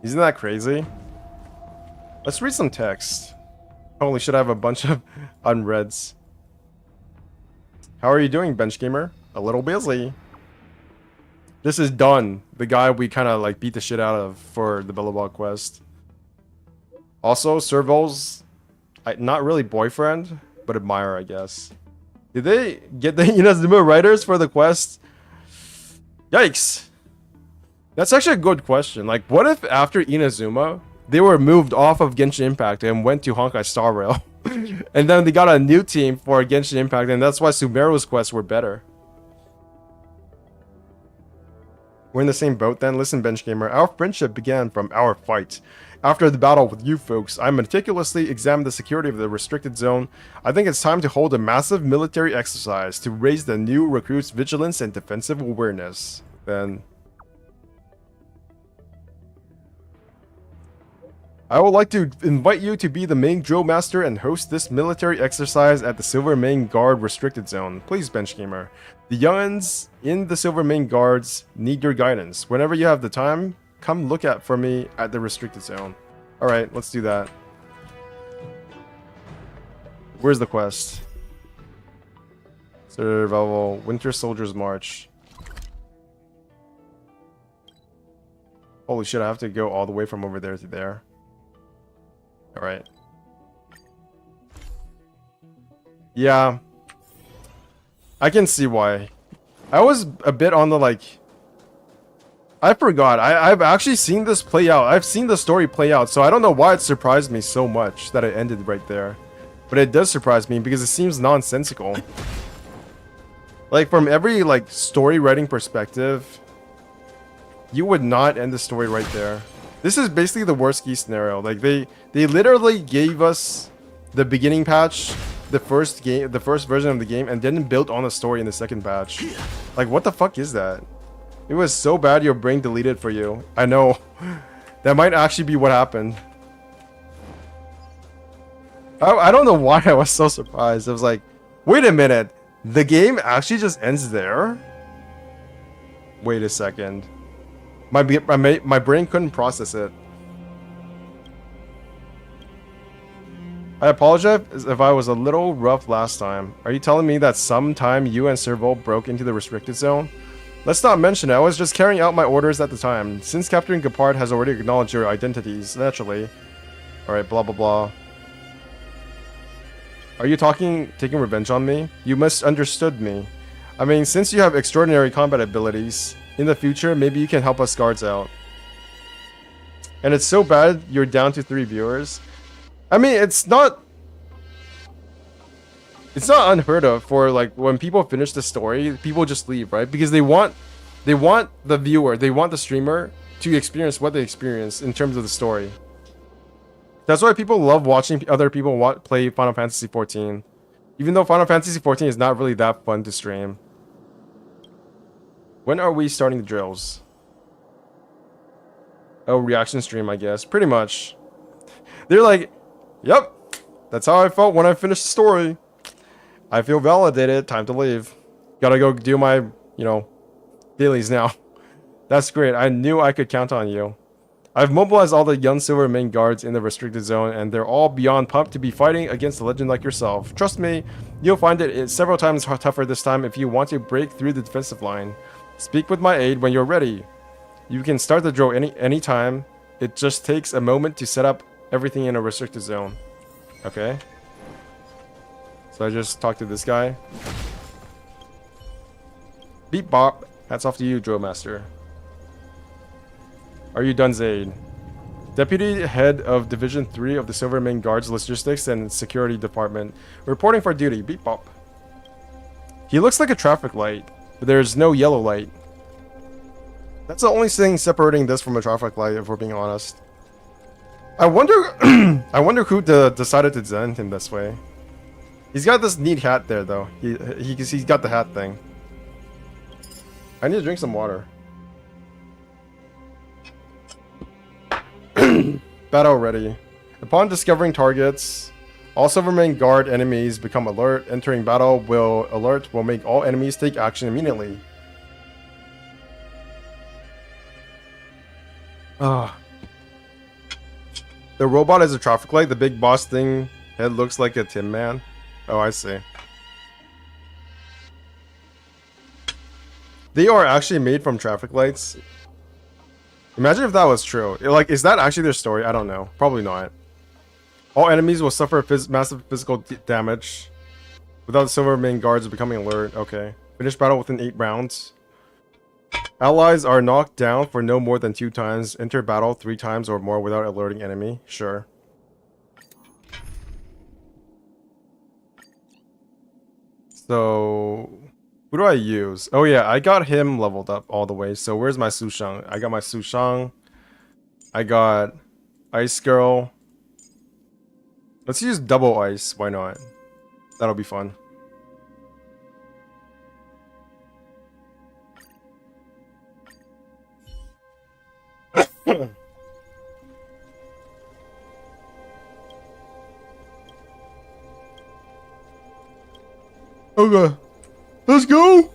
Isn't that crazy? Let's read some text. Holy shit, I have a bunch of unreads. How are you doing, Bench Gamer? A little busy. This is Dun, the guy we kind of like beat the shit out of for the Billabong quest. Also, Serval's not really boyfriend, but admirer, I guess. Did they get the Inazuma writers for the quest? Yikes. That's actually a good question. Like, what if after Inazuma, they were moved off of Genshin Impact and went to Honkai Star Rail? And then they got a new team for Genshin Impact, and that's why Sumeru's quests were better. We're in the same boat then? Listen, Bench Gamer, our friendship began from our fight. After the battle with you folks, I meticulously examined the security of the restricted zone. I think it's time to hold a massive military exercise to raise the new recruits' vigilance and defensive awareness. Then I would like to invite you to be the main drill master and host this military exercise at the Silver Main Guard restricted zone. Please, Bench Gamer. The young'uns in the Silver Main Guards need your guidance. Whenever you have the time, come look at for me at the restricted zone. Alright, let's do that. Where's the quest? Survival, Winter Soldiers March. Holy shit, I have to go all the way from over there to there. Alright. Yeah. I can see why. I was a bit on the like... I forgot. I've actually seen this play out. I've seen the story play out, so I don't know why it surprised me so much that it ended right there. But it does surprise me because it seems nonsensical. Like, from every, like, story writing perspective, you would not end the story right there. This is basically the worst case scenario. Like, they literally gave us the beginning patch, the first version of the game, and didn't build on the story in the second patch. Like, what the fuck is that? It was so bad your brain deleted for you. I know. That might actually be what happened. I don't know why I was so surprised. I was like, wait a minute. The game actually just ends there? Wait a second. My brain couldn't process it. I apologize if I was a little rough last time. Are you telling me that sometime you and Serval broke into the restricted zone? Let's not mention it. I was just carrying out my orders at the time. Since Captain Gepard has already acknowledged your identities, naturally. Alright, blah blah blah. Are you taking revenge on me? You misunderstood me. I mean, since you have extraordinary combat abilities, in the future, maybe you can help us guards out. And it's so bad you're down to 3 viewers. I mean, it's not unheard of for, like, when people finish the story, people just leave, right? Because they want the viewer, they want the streamer to experience what they experience in terms of the story. That's why people love watching other people play Final Fantasy XIV. Even though Final Fantasy XIV is not really that fun to stream. When are we starting the drills? Oh, reaction stream, I guess. Pretty much. They're like, yep, that's how I felt when I finished the story. I feel validated. Time to leave. Gotta go do my, dailies now. That's great. I knew I could count on you. I've mobilized all the young Silver Main guards in the restricted zone, and they're all beyond pumped to be fighting against a legend like yourself. Trust me, you'll find it several times tougher this time if you want to break through the defensive line. Speak with my aide when you're ready. You can start the drill any time. It just takes a moment to set up everything in a restricted zone. Okay. So I just talked to this guy. Beep bop. Hats off to you, Drill Master. Are you done, Zaid? Deputy Head of Division 3 of the Silver Main Guards Logistics and Security Department. Reporting for duty. Beep bop. He looks like a traffic light, but there's no yellow light. That's the only thing separating this from a traffic light, if we're being honest. I wonder I wonder who decided to design him this way. He's got this neat hat there, though. He's got the hat thing. I need to drink some water. Battle ready. Upon discovering targets, all Silver Main Guard enemies become alert. Entering battle will make all enemies take action immediately. Ah. The robot is a traffic light. The big boss thing head looks like a Tin Man. Oh, I see. They are actually made from traffic lights. Imagine if that was true. Like, is that actually their story? I don't know. Probably not. All enemies will suffer massive physical damage. Without the silver main guards becoming alert. Okay. Finish battle within 8 rounds. Allies are knocked down for no more than 2 times. Enter battle 3 times or more without alerting enemy. Sure. So, who do I use? Oh yeah, I got him leveled up all the way. So where's my Sushang? I got my Sushang. I got Ice Girl. Let's use double ice. Why not? That'll be fun. Okay. Let's go!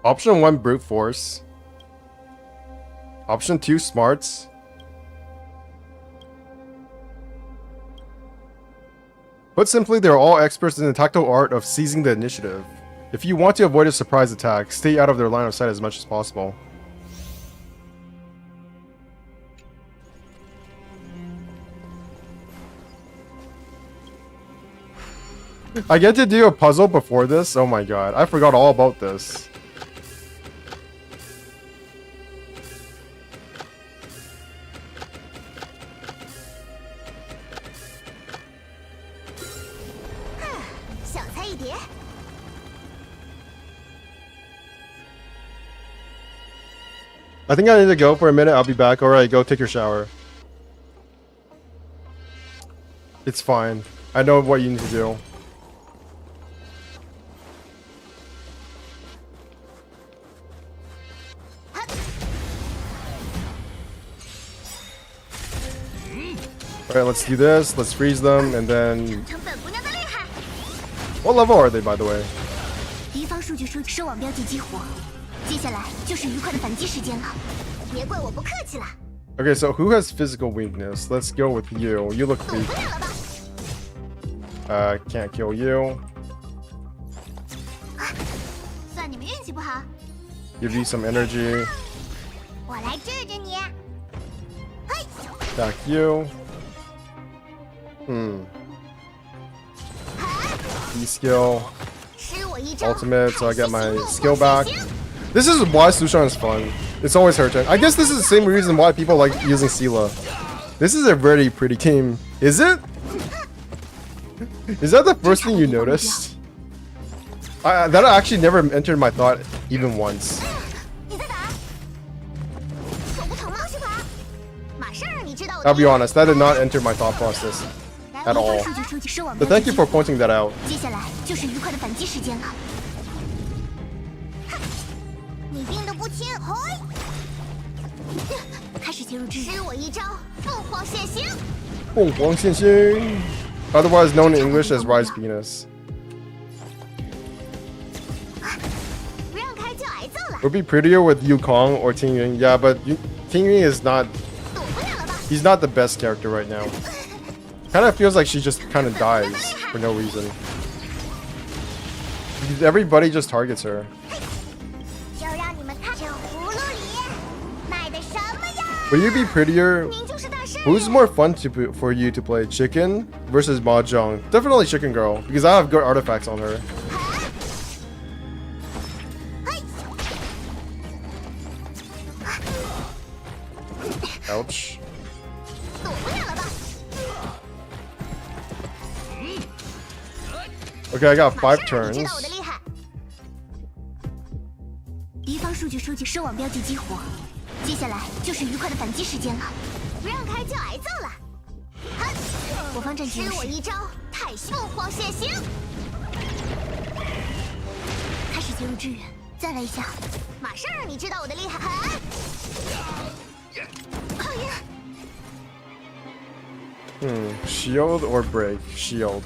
Option 1, brute force. Option 2, smarts. Put simply, they're all experts in the tactile art of seizing the initiative. If you want to avoid a surprise attack, stay out of their line of sight as much as possible. I get to do a puzzle before this? Oh my god, I forgot all about this. I think I need to go for a minute. I'll be back. Alright, go take your shower. It's fine. I know what you need to do. Alright, let's do this. Let's freeze them, and then... What level are they, by the way? Okay, so who has physical weakness? Let's go with you. You look weak. Can't kill you. Give you some energy. Attack you. B-skill. Ultimate, so I get my skill back. This is why Sushang is fun. It's always her turn. I guess this is the same reason why people like using Sela. This is a very pretty team. Is it? Is that the first thing you noticed? That actually never entered my thought even once. I'll be honest, that did not enter my thought process at all. So thank you for pointing that out. Otherwise known in English as Rise Penis. Would be prettier with Yukong or Ting Yun. Yeah, but Ting Yun is not... He's not the best character right now. Kind of feels like she just kind of dies for no reason. Because everybody just targets her. Would you be prettier? Who's more fun for you to play? Chicken versus Mahjong? Definitely Chicken Girl, because I have good artifacts on her. Ouch. Okay, I got 5 turns. Shield or break? Shield.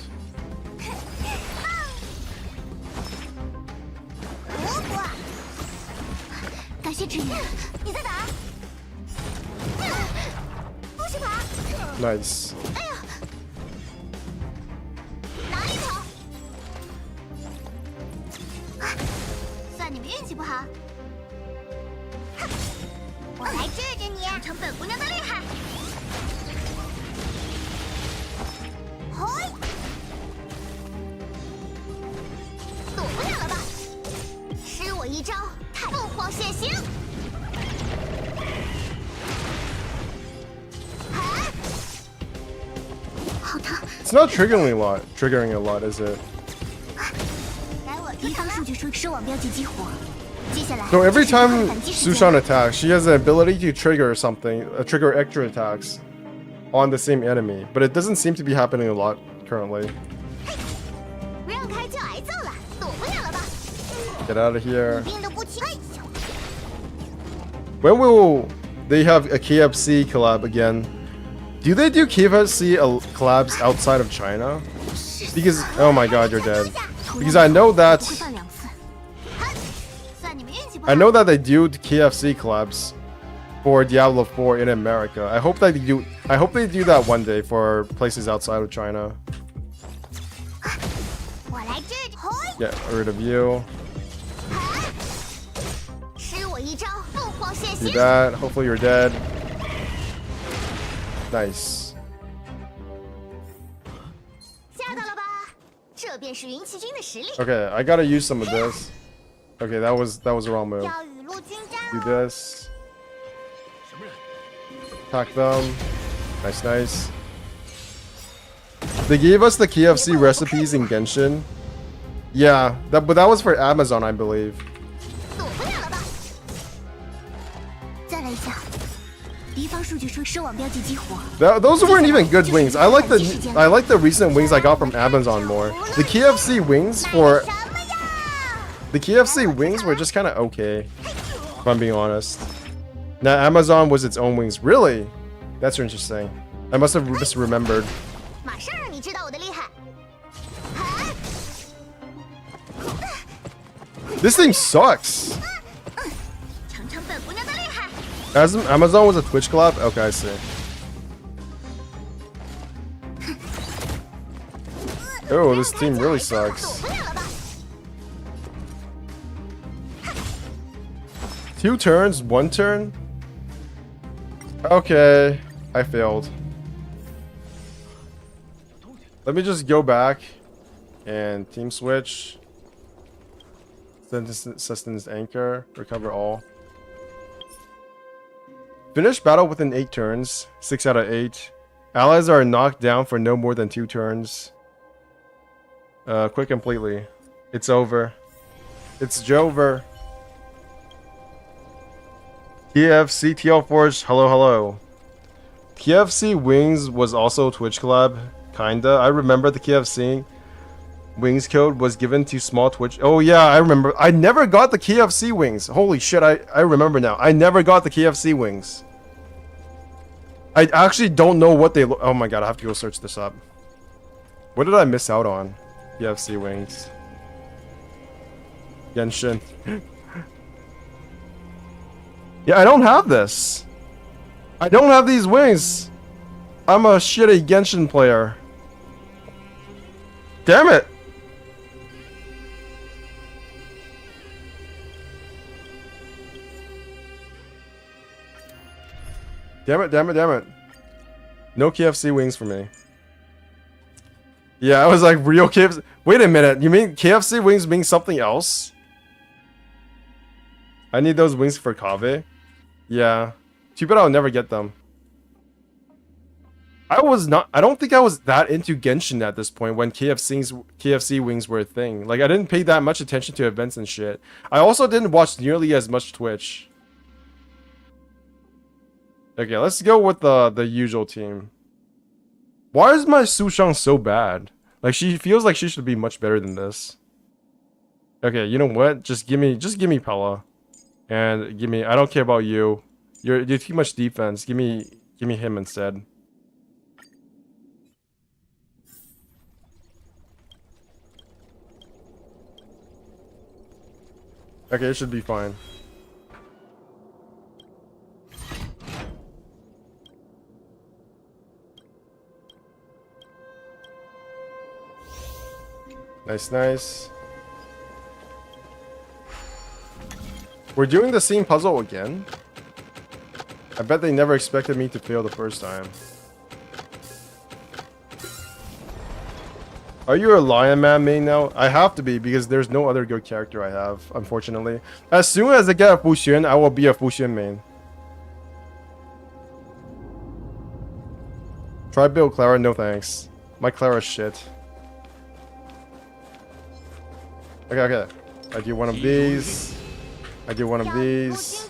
Nice. 我来治治你，尝尝本姑娘的厉害。嘿，躲不了了吧？施我一招，太凤凰现形。好疼。It's not triggering a lot, is it? 敌方数据说收网标记激活。 So every time Sushan attacks, she has the ability to trigger something, trigger extra attacks on the same enemy, but it doesn't seem to be happening a lot currently. Get out of here. When will they have a KFC collab again? Do they do KFC collabs outside of China? Because, oh my god, you're dead. Because I know that they do KFC collabs for Diablo 4 in America. I hope they do that one day for places outside of China. Get rid of you. Do that. Hopefully you're dead. Nice. Okay, I gotta use some of this. Okay, that was the wrong move. Do this. Attack them. Nice, nice. They gave us the KFC recipes in Genshin. Yeah, but that was for Amazon, I believe. Those weren't even good wings. I like the recent wings I got from Amazon more. The KFC wings were just kind of okay, if I'm being honest. Now Amazon was its own wings. Really? That's interesting. I must have misremembered. This thing sucks. Amazon was a Twitch collab? Okay, I see. Oh, this team really sucks. 2 turns, 1 turn? Okay, I failed. Let me just go back and team switch. Sustenance anchor, recover all. Finish battle within 8 turns, 6 out of 8. Allies are knocked down for no more than 2 turns. Quit completely. It's over. It's Jover. KFC TL Forge, hello, hello. KFC Wings was also Twitch collab, kinda. I remember the KFC Wings code was given to small Twitch. Oh yeah, I remember. I never got the KFC Wings. Holy shit, I remember now. I never got the KFC Wings. I actually don't know what they look. Oh my god, I have to go search this up. What did I miss out on? KFC Wings. Genshin. Yeah, I don't have this. I don't have these wings. I'm a shitty Genshin player. Damn it. Damn it, damn it, damn it. No KFC wings for me. Yeah, I was like, real KFC. Wait a minute, you mean KFC wings mean something else? I need those wings for Kaveh. Yeah. Too bad I'll never get them. I don't think I was that into Genshin at this point when KFC wings were a thing. Like, I didn't pay that much attention to events and shit. I also didn't watch nearly as much Twitch. Okay, let's go with the usual team. Why is my Sushang so bad? Like, she feels like she should be much better than this. Okay, you know what? Just give me Pella. And give me, I don't care about you. You're too much defense. Give me him instead. Okay, it should be fine. Nice, nice. We're doing the same puzzle again. I bet they never expected me to fail the first time. Are you a Lion Man main now? I have to be because there's no other good character I have, unfortunately. As soon as I get a Fuxian, I will be a Fuxian main. Try build Clara, no thanks. My Clara's shit. Okay. I do one of these. I do one of these.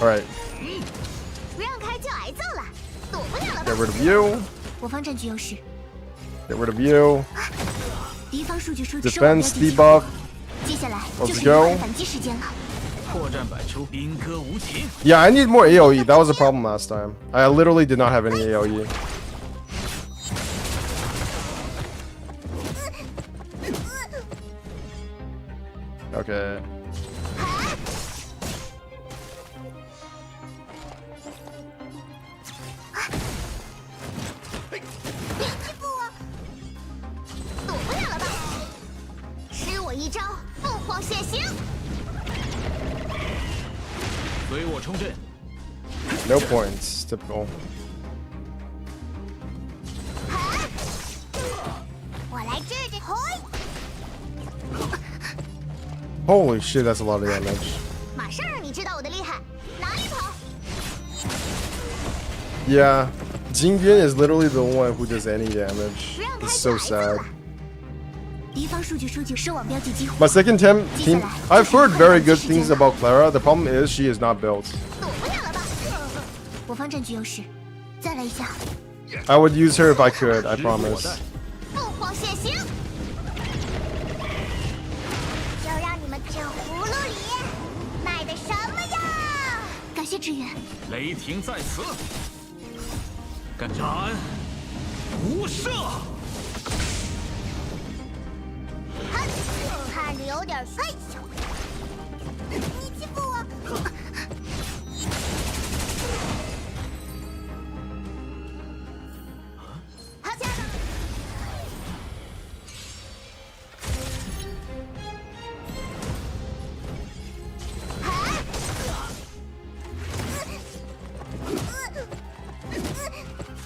Alright. Get rid of you. Get rid of you. Defense debuff. Let's go. Yeah, I need more AoE. That was a problem last time. I literally did not have any AoE. Okay. No points. Typical. Holy shit, that's a lot of damage. Yeah, Jingyun is literally the one who does any damage. It's so sad. My second team, I've heard very good things about Clara. The problem is she is not built. I would use her if I could, I promise.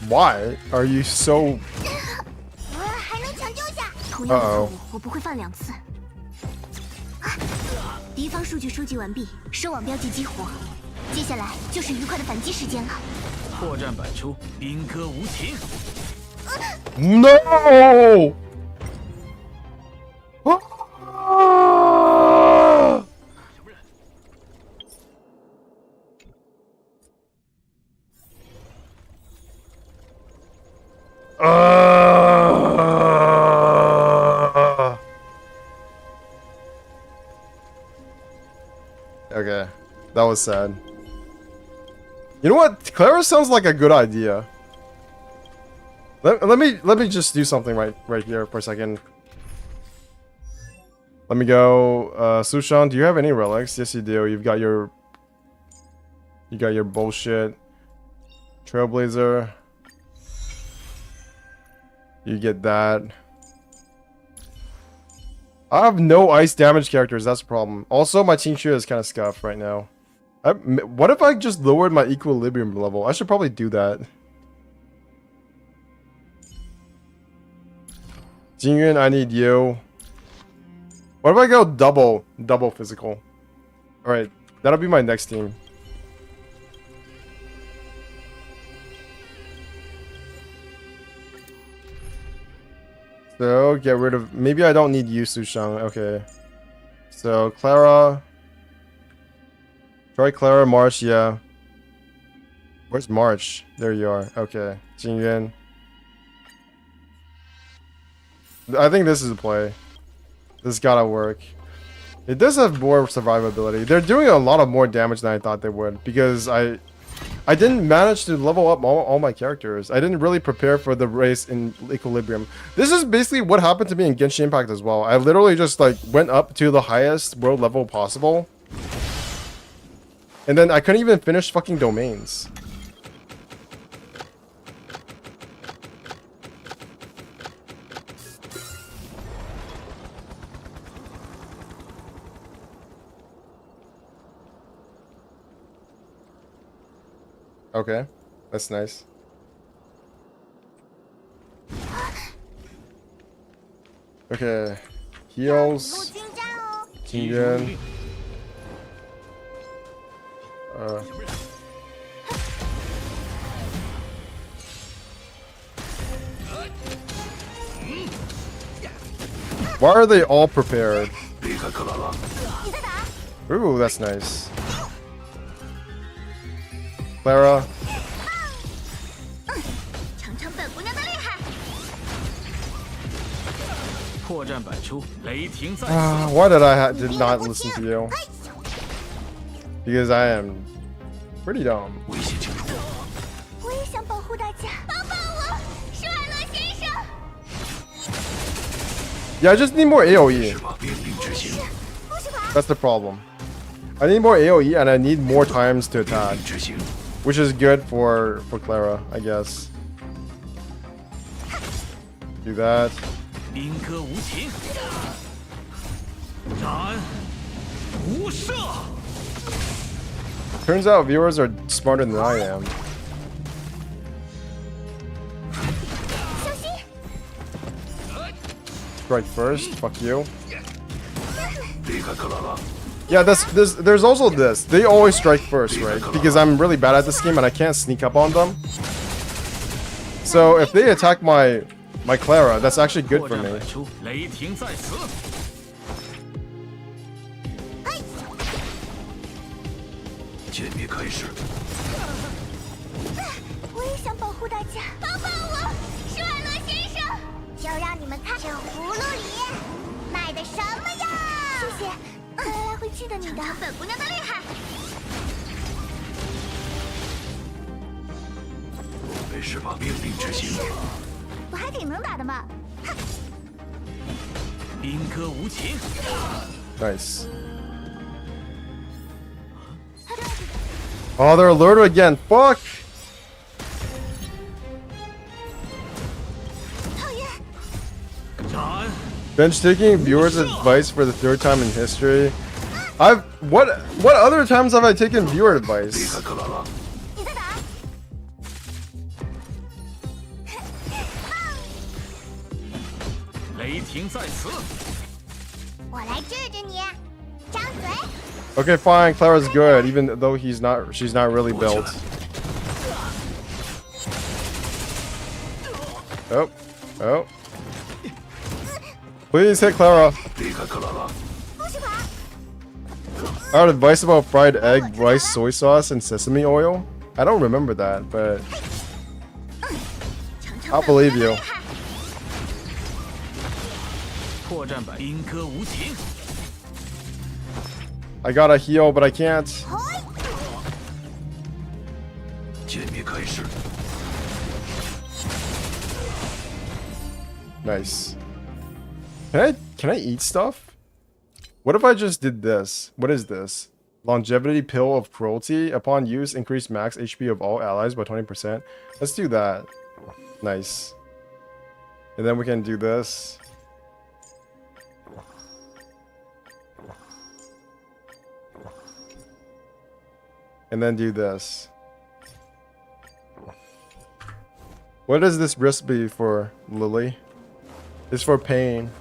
Why are you so... Uh-oh. 敌方数据收集完毕，收网标记激活，接下来就是愉快的反击时间了。破绽百出，兵戈无情。No! Okay, that was sad. You know what? Clara sounds like a good idea. Let me just do something right here for a second. Let me go. Sushan, do you have any relics? Yes, you do. You got your bullshit. Trailblazer. You get that. I have no ice damage characters, that's a problem. Also, my Team Shira is kind of scuffed right now. What if I just lowered my equilibrium level? I should probably do that. Jingyun, I need you. What if I go double physical? Alright, that'll be my next team. So, get rid of... Maybe I don't need you, Sushang. Okay. So, Clara. Try Clara, March, yeah. Where's March? There you are. Okay. Jingyun. I think this is a play. This gotta work. It does have more survivability. They're doing a lot of more damage than I thought they would. Because I didn't manage to level up all my characters. I didn't really prepare for the race in Equilibrium. This is basically what happened to me in Genshin Impact as well. I literally just like went up to the highest world level possible. And then I couldn't even finish fucking domains. Okay, that's nice. Okay, heals. 金渊. Why are they all prepared? Ooh, that's nice. Clara. Why did not listen to you? Because I am pretty dumb. Yeah, I just need more AoE. That's the problem. I need more AoE and I need more times to attack, which is good for Clara, I guess. Do that. Turns out viewers are smarter than I am. Strike first, fuck you. Yeah, there's also this. They always strike first, right? Because I'm really bad at this game and I can't sneak up on them. So if they attack my Clara, that's actually good for me. Nice. Oh, they're alerted again. Fuck. Bench taking viewers' advice for the 3rd time in history. What other times have I taken viewer advice? Okay, fine. Clara's good, even though she's not really built. Oh. Please hit Clara. I had advice about fried egg, rice, soy sauce, and sesame oil. I don't remember that, but I'll believe you. I gotta heal, but I can't. Nice. Can I eat stuff? What if I just did this? What is this? Longevity pill of cruelty. Upon use, increase max HP of all allies by 20%. Let's do that. Nice. And then we can do this. And then do this. What is this recipe for, Lily? It's for pain.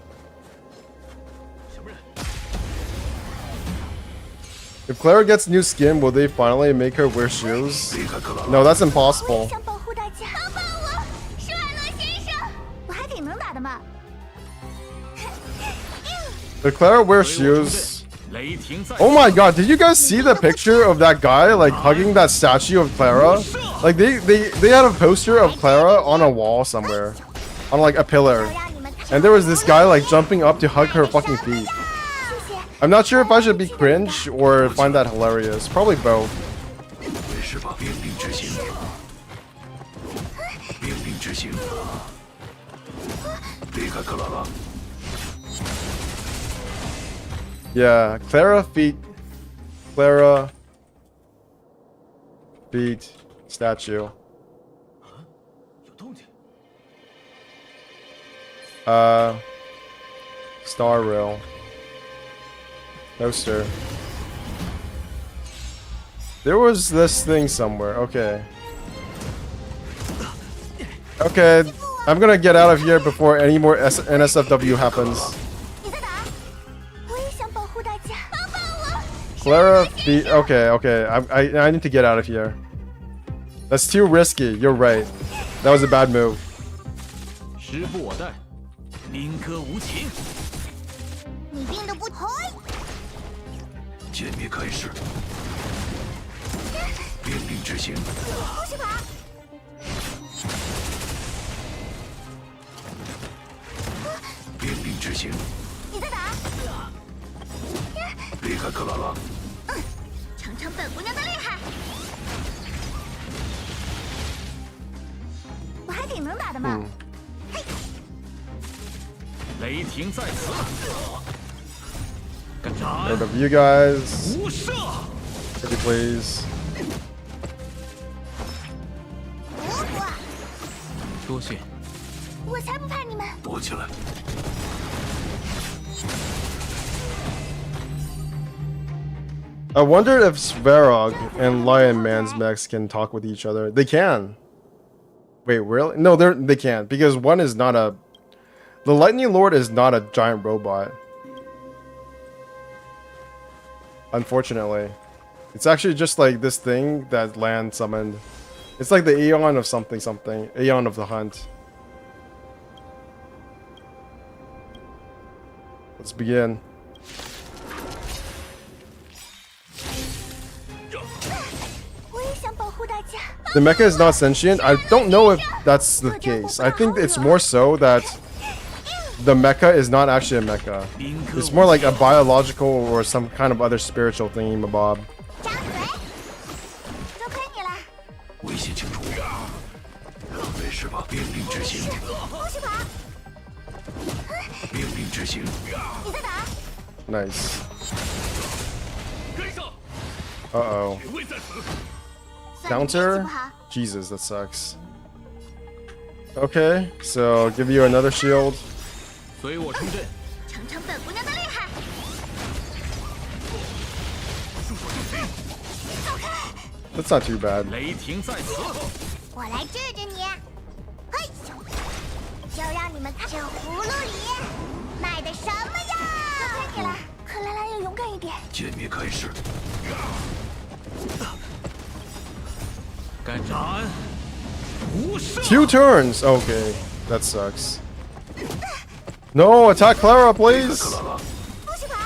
If Clara gets new skin, will they finally make her wear shoes? No, that's impossible. If Clara wears shoes... Oh my god, did you guys see the picture of that guy, like, hugging that statue of Clara? Like, they had a poster of Clara on a wall somewhere. On, like, a pillar. And there was this guy, like, jumping up to hug her fucking feet. I'm not sure if I should be cringe or find that hilarious. Probably both. Yeah, Clara feet statue. Star rail. Poster. There was this thing somewhere. Okay. Okay, I'm gonna get out of here before any more NSFW happens. Clara, okay. I need to get out of here. That's too risky. You're right. That was a bad move. 时不我待，临歌无情。你病得不好。歼灭开始，命令执行。呼吸法。命令执行。你在打。离开克拉拉。尝尝本姑娘的厉害。我还挺能打的嘛。雷霆在此。 Rid of you guys. Pretty please. 多谢。我才不怕你们。躲起来。 I wonder if Svarog and Lion Man's mechs can talk with each other. They can. Wait, really? No, they can't because one is not a. The Lightning Lord is not a giant robot. Unfortunately, it's actually just like this thing that Land summoned. It's like the Aeon of something, Aeon of the Hunt. Let's begin. The mecha is not sentient. I don't know if that's the case. I think it's more so that the mecha is not actually a mecha. It's more like a biological or some kind of other spiritual thingamabob. 危险清楚，没事吧？命令执行。命令执行。Nice. Uh-oh. Counter? Jesus, that sucks. Okay, so I'll give you another shield. 随我出阵。尝尝本姑娘的厉害。That's not too bad. 雷霆在此。我来治治你。嘿，就让你们看这葫芦里卖的什么呀！就该你了，克拉拉要勇敢一点。歼灭开始。该斩。无赦。 2 turns. Okay, that sucks. No, attack Clara, please. 呼吸法，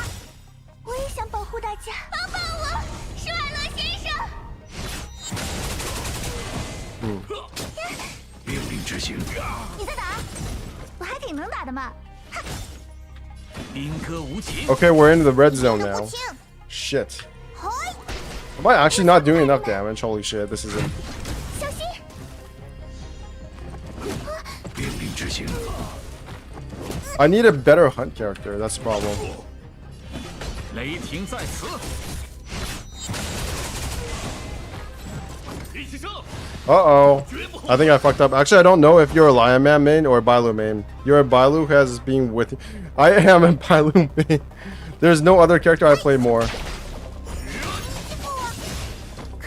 我也想保护大家。帮帮我，施瓦洛先生。命令执行。你在打？我还挺能打的嘛。 Okay, we're in the red zone now. Shit. Am I actually not doing enough damage? Holy shit, this isn't. I need a better hunt character, that's the problem. Uh-oh. I think I fucked up. Actually, I don't know if you're a Lion Man main or a Bailu main. You're a Bailu who has been with... I am a Bailu main. There's no other character I play more.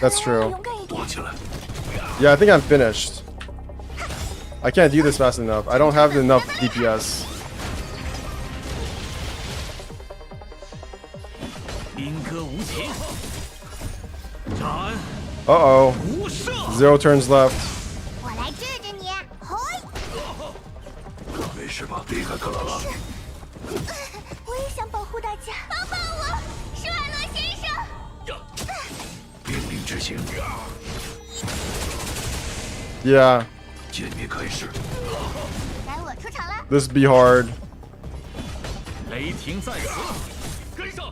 That's true. Yeah, I think I'm finished. I can't do this fast enough. I don't have enough DPS. Uh-oh. 0 turns left. 我来治治你。没事吧？离开克拉拉。我也想保护大家。帮帮我，施瓦洛先生。命令执行。 Yeah. 歼灭开始。该我出场了。 This be hard. 雷霆在此，跟上。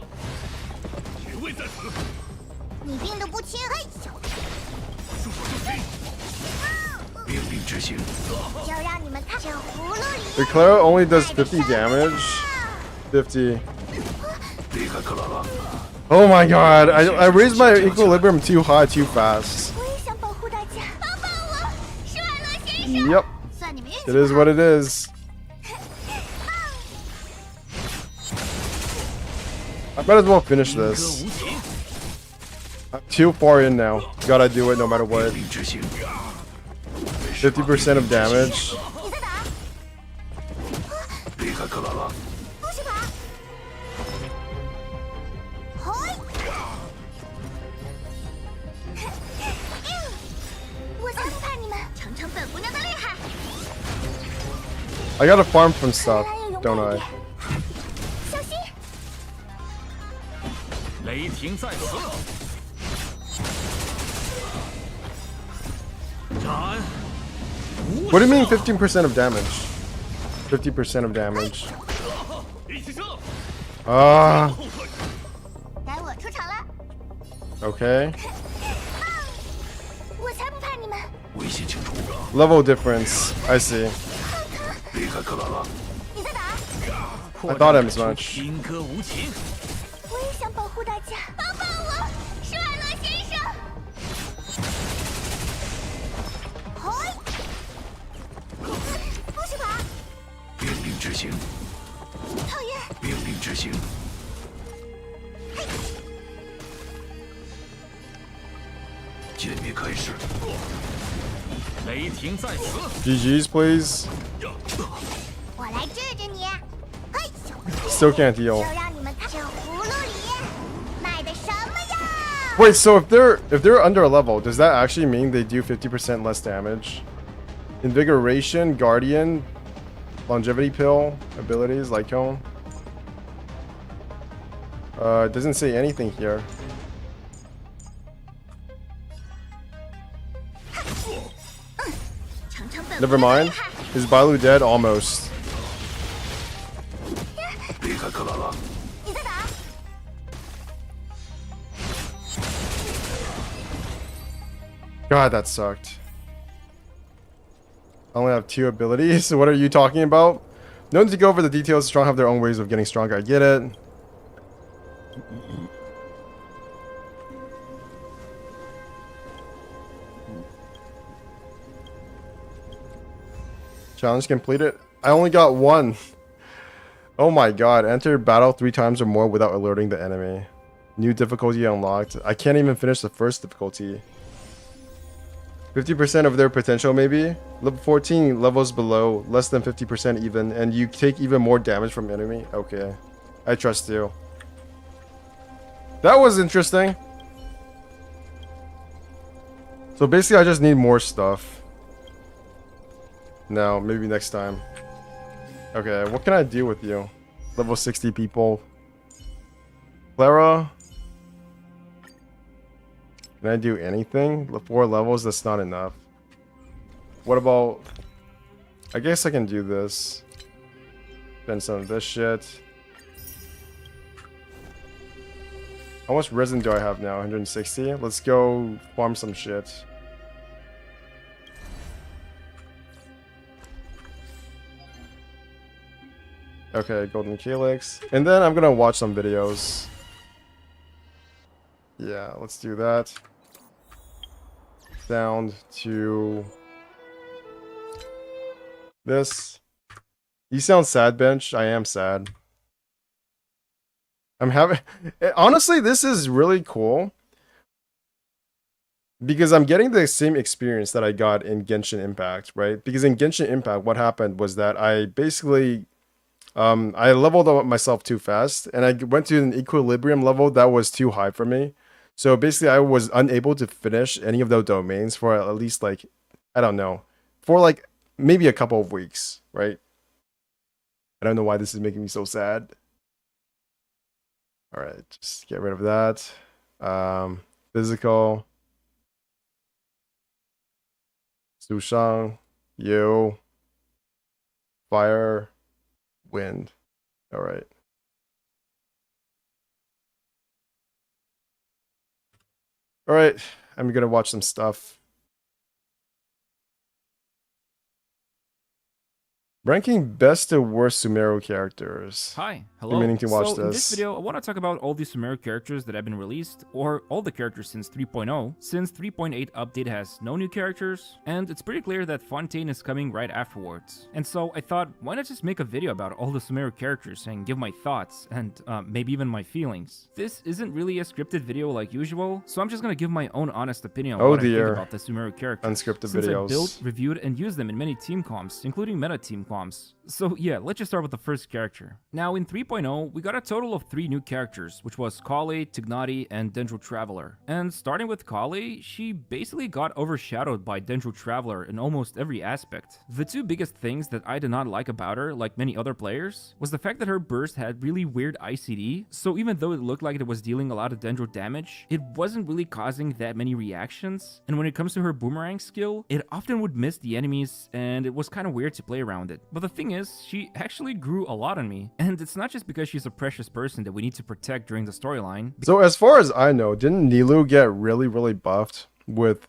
血位在此。你病得不轻。嘿，命令执行。就让你们看这葫芦里。 The Clara only does 50 damage. 50. 离开克拉拉。 Oh my god, I raised my equilibrium too high too fast. 我也想保护大家。帮帮我，施瓦洛先生。 Yep. 算你们运气 It is what it is. I might as well finish this. I'm too far in now. Gotta do it no matter what. 命令执行。没50% of damage. 离开克拉拉。不许跑！嘿！我才不怕你们，尝尝本姑娘的厉害。 I gotta farm from stuff, don't I? 小心！雷霆在此！斩！ What do you mean 15% of damage? 50% of damage. 一起射！ Ah, 该我出场了。 okay. 我才不怕你们！危险清楚。 Level difference. I see. 离开克拉拉。你在打？ I thought as much. 兵戈无情。我也想保护大家。帮帮我，施瓦勒先生！嘿！不许跑！ 命令执行。 讨厌！ 命令执行。歼灭开始。雷霆在此！ GG's, please. 我来治治你。嘿，小不点 Still can't heal. 就让你们看这葫芦里卖的什么呀？ Wait, so if they're under a level, does that actually mean they do 50% less damage? Invigoration, Guardian, Longevity Pill, abilities, like Cone. It doesn't say anything here. Never mind. Is Bailu dead? Almost. 离开克拉拉。 你在打？ God, that sucked. I only have 2 abilities. What are you talking about? No need to go over the details. Strong have their own ways of getting stronger. I get it. Challenge completed. I only got 1. Oh my god. Enter battle 3 times or more without alerting the enemy. New difficulty unlocked. I can't even finish the first difficulty. 50% of their potential, maybe? Level 14 levels below, less than 50% even, and you take even more damage from enemy? Okay. I trust you. That was interesting. So basically I just need more stuff. No, maybe next time. Okay, what can I do with you? Level 60 people. Clara? Can I do anything? 4 levels, that's not enough. What about... I guess I can do this. Spend some of this shit. How much resin do I have now? 160? Let's go farm some shit. Okay, golden calyx. And then I'm gonna watch some videos. Yeah, let's do that. Down to this. You sound sad, Bench. I am sad. I'm having... Honestly, this is really cool. Because I'm getting the same experience that I got in Genshin Impact, right? Because in Genshin Impact, what happened was that I basically... I leveled up myself too fast. And I went to an equilibrium level that was too high for me. So basically, I was unable to finish any of those domains for at least, like, I don't know, for like maybe a couple of weeks, right? I don't know why this is making me so sad. All right, just get rid of that. Physical. Sushang. Yo. Fire. Wind. All right. All right, I'm gonna watch some stuff. Ranking best to worst Sumeru characters. Hi, hello. Been meaning to watch so in this this. video, I want to talk about all the Sumeru characters that have been released, or all the characters since 3.0, since 3.8 update has no new characters, and it's pretty clear that Fontaine is coming right afterwards. And so I thought, why not just make a video about all the Sumeru characters and give my thoughts, and maybe even my feelings. This isn't really a scripted video like usual, so I'm just gonna give my own honest opinion on what I think about the Sumeru characters. Unscripted since videos. I built, reviewed, and used them in many team comps, including meta team comps. So yeah, let's just start with the first character. Now in 3.0, we got a total of 3 new characters, which was Kale, Tignati, and Dendro Traveler. And starting with Kale, she basically got overshadowed by Dendro Traveler in almost every aspect. The 2 biggest things that I did not like about her, like many other players, was the fact that her burst had really weird ICD, so even though it looked like it was dealing a lot of Dendro damage, it wasn't really causing that many reactions. And when it comes to her boomerang skill, it often would miss the enemies, and it was kind of weird to play around it. But the thing is, she actually grew a lot on me, and it's not just because she's a precious person that we need to protect during the storyline. So as far as I know, didn't Nilou get really buffed with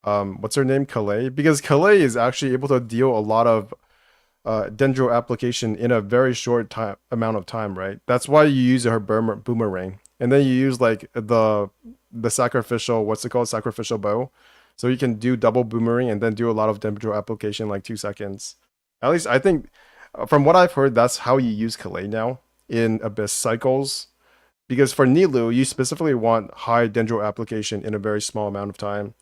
what's her name, Kale? Because Kale is actually able to deal a lot of Dendro application in a very short amount of time, right? That's why you use her boomerang, and then you use like the sacrificial, what's it called, sacrificial bow, so you can do double boomerang and then do a lot of Dendro application in like 2 seconds. At least I think, from what I've heard, that's how you use Kale now in Abyss cycles. Because for Nilou, you specifically want high Dendro application in a very small amount of time.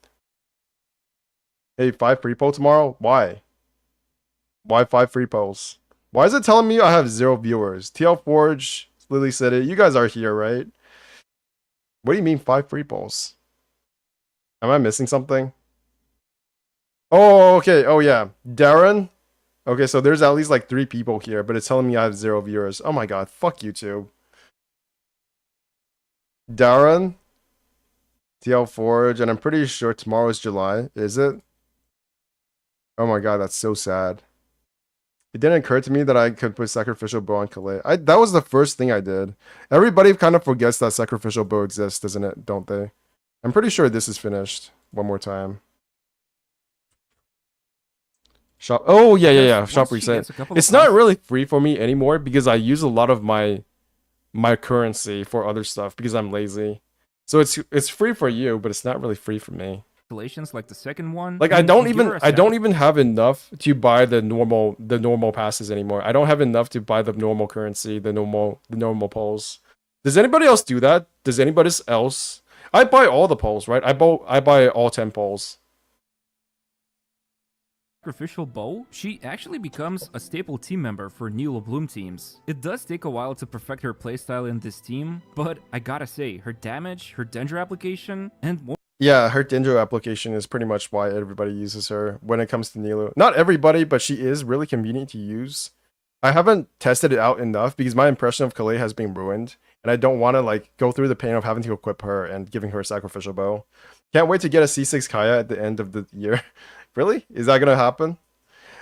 Hey, 5 free poll tomorrow? Why? Why 5 free polls? Why is it telling me I have 0 viewers? TL Forge, Lily City, you guys are here, right? What do you mean 5 free polls? Am I missing something? Oh, okay. Oh, yeah. Darren? Okay, so there's at least like 3 people here, but it's telling me I have 0 viewers. Oh my god, fuck YouTube. Darren? TL Forge, and I'm pretty sure tomorrow is July. Is it? Oh my god, that's so sad. It didn't occur to me that I could put sacrificial bow on Kale. That was the first thing I did. Everybody kind of forgets that sacrificial bow exists, doesn't it? Don't they? I'm pretty sure this is finished. One more time. Shop. Oh yeah. Shop reset. It's not really free for me anymore because I use a lot of my currency for other stuff because I'm lazy. So it's free for you, but it's not really free for me. Like the second one, like I don't even have enough to buy the normal passes anymore. I don't have enough to buy the normal currency, the normal polls. Does anybody else do that? Does anybody else? I buy all the polls, right? I buy all 10 polls. Sacrificial bow, she actually becomes a staple team member for Nilou Bloom teams. It does take a while to perfect her playstyle in this team, but I gotta say, her damage, her Dendro application, and more. Yeah, her Dendro application is pretty much why everybody uses her when it comes to Nilou. Not everybody, but she is really convenient to use. I haven't tested it out enough because my impression of Kale has been ruined, and I don't want to like go through the pain of having to equip her and giving her a sacrificial bow. Can't wait to get a C6 Kaya at the end of the year. Really? Is that gonna happen?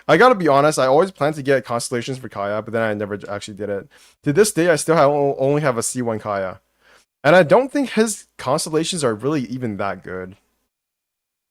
I gotta be honest, I always planned to get constellations for Kaya, but then I never actually did it. To this day, I still only have a C1 Kaya. And I don't think his constellations are really even that good.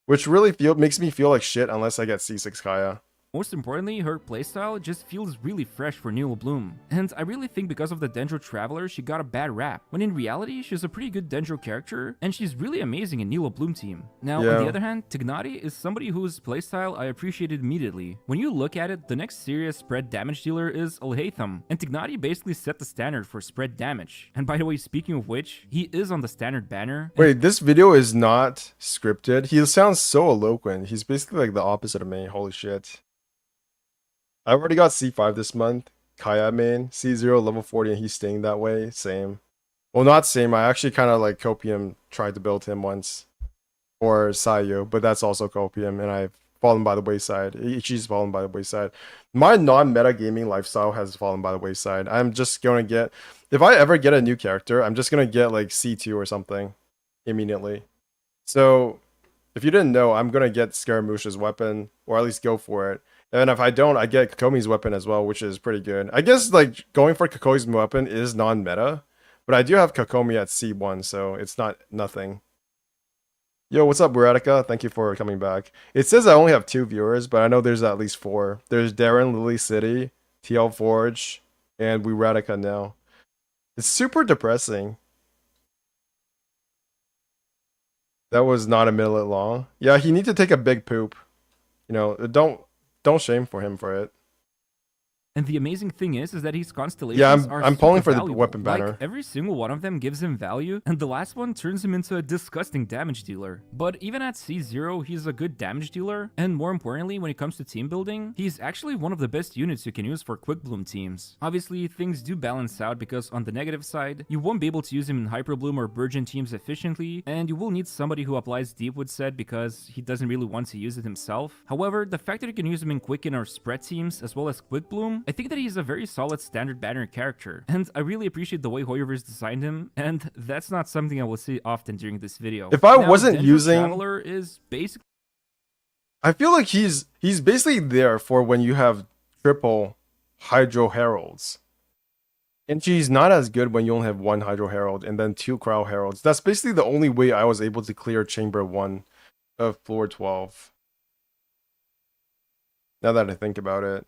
Which really makes me feel like shit unless I get C6 Kaya. Most importantly, her playstyle just feels really fresh for Nilou Bloom, and I really think because of the Dendro Traveler she got a bad rap, when in reality she's a pretty good Dendro character, and she's really amazing in Nilou Bloom team. Now, on the other hand, Tignati is somebody whose playstyle I appreciated immediately. When you look at it, the next serious spread damage dealer is Alhaitham, and Tignati basically set the standard for spread damage. And by the way, speaking of which, he is on the standard banner. Wait, this video is not scripted? He sounds so eloquent. He's basically like the opposite of me, holy shit. I already got C5 this month. Kaya main. C0 level 40 and he's staying that way. Same. Well, not same. I actually kind of like Copium tried to build him once. Or Sayu, but that's also Copium and I've fallen by the wayside. She's fallen by the wayside. My non-meta gaming lifestyle has fallen by the wayside. I'm just going to get... If I ever get a new character, I'm just going to get like C2 or something immediately. So, if you didn't know, I'm going to get Scaramouche's weapon, or at least go for it. And if I don't, I get Kokomi's weapon as well, which is pretty good. I guess like going for Kokomi's weapon is non-meta, but I do have Kokomi at C1, so it's not nothing. Yo, what's up, Baratica? Thank you for coming back. It says I only have 2 viewers, but I know there's at least 4. There's Darren, Lily City, TL Forge, and Baratica now. It's super depressing. That was not a minute long. Yeah, he need to take a big poop. You know, don't shame for him for it. And the amazing thing is that his constellations Yeah, are I'm pulling for super the weapon valuable. banner. Like, every single one of them gives him value, and the last one turns him into a disgusting damage dealer. But even at C0, he's a good damage dealer, and more importantly, when it comes to team building, he's actually one of the best units you can use for quick bloom teams. Obviously, things do balance out because on the negative side, you won't be able to use him in hyper bloom or burgeon teams efficiently, and you will need somebody who applies Deepwood set because he doesn't really want to use it himself. However, the fact that you can use him in quicken or spread teams as well as quick bloom, I think that he's a very solid standard banner character, and I really appreciate the way Hoyoverse designed him, and that's not something I will see often during this video. If I Now, wasn't Dendro using, Traveler is basically I feel like he's basically there for when you have triple Hydro Heralds. And she's not as good when you only have 1 Hydro Herald and then 2 Cryo Heralds. That's basically the only way I was able to clear Chamber 1 of floor 12. Now that I think about it.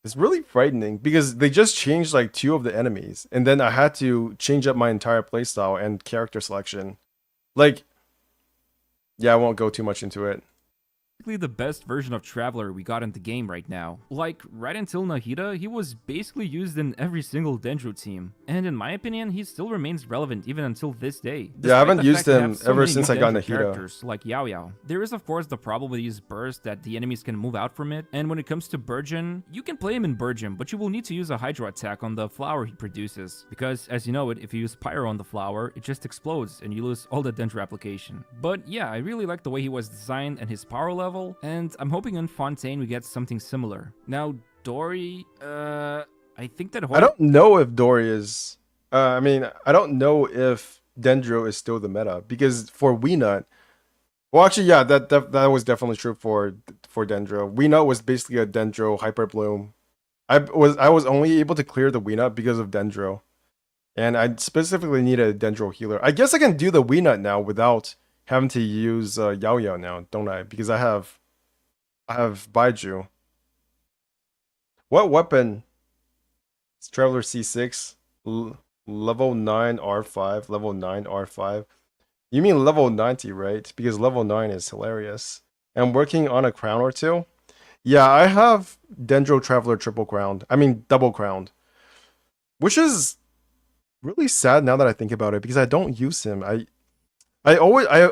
It's really frightening because they just changed like 2 of the enemies. And then I had to change up my entire playstyle and character selection. Like, yeah, I won't go too much into it. the best version of Traveler we got in the game right now. Like, right until Nahida, he was basically used in every single Dendro team. And in my opinion, he still remains relevant even until this day. Yeah, I haven't used him ever many since new I got Dendro Nahida. characters, like Yao Yao. There is of course the problem with his burst that the enemies can move out from it, and when it comes to Burgeon, you can play him in Burgeon, but you will need to use a Hydro attack on the flower he produces, because as you know it, if you use Pyro on the flower, it just explodes and you lose all the Dendro application. But yeah, I really like the way he was designed and his power level, and I'm hoping in Fontaine we get something similar. Now, Dory, I think that I don't know if Dory is... I mean, I don't know if Dendro is still the meta, because for Weenut... Well, actually, yeah, that was definitely true for Dendro. Weenut was basically a Dendro Hyper Bloom. I was only able to clear the Weenut because of Dendro. And I specifically needed a Dendro healer. I guess I can do the Weenut now without having to use Yao Yao now, don't I? Because I have Baiju. What weapon? It's Traveler C6, level 9 R5, level 9 R5. You mean level 90, right? Because level 9 is hilarious. I'm working on a crown or 2. Yeah, I have Dendro Traveler triple crowned. I mean double crowned. Which is really sad now that I think about it, because I don't use him. I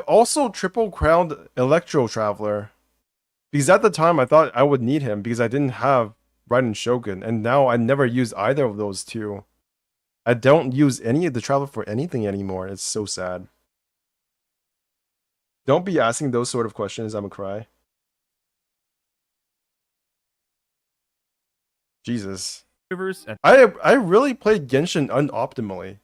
also triple crowned Electro Traveler. Because at the time I thought I would need him because I didn't have Raiden Shogun, and now I never use either of those 2. I don't use any of the Traveler for anything anymore. It's so sad. Don't be asking those sort of questions, I'm gonna cry. Jesus. I really played Genshin unoptimally.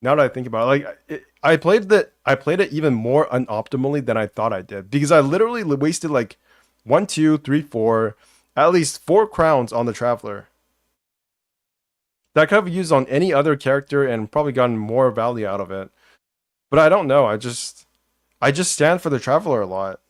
Now that I think about it, like I played it even more unoptimally than I thought I did, because I literally wasted like 1, 2, 3, 4, at least 4 crowns on the Traveler. That I could have used on any other character and probably gotten more value out of it. But I don't know. I just stand for the Traveler a lot.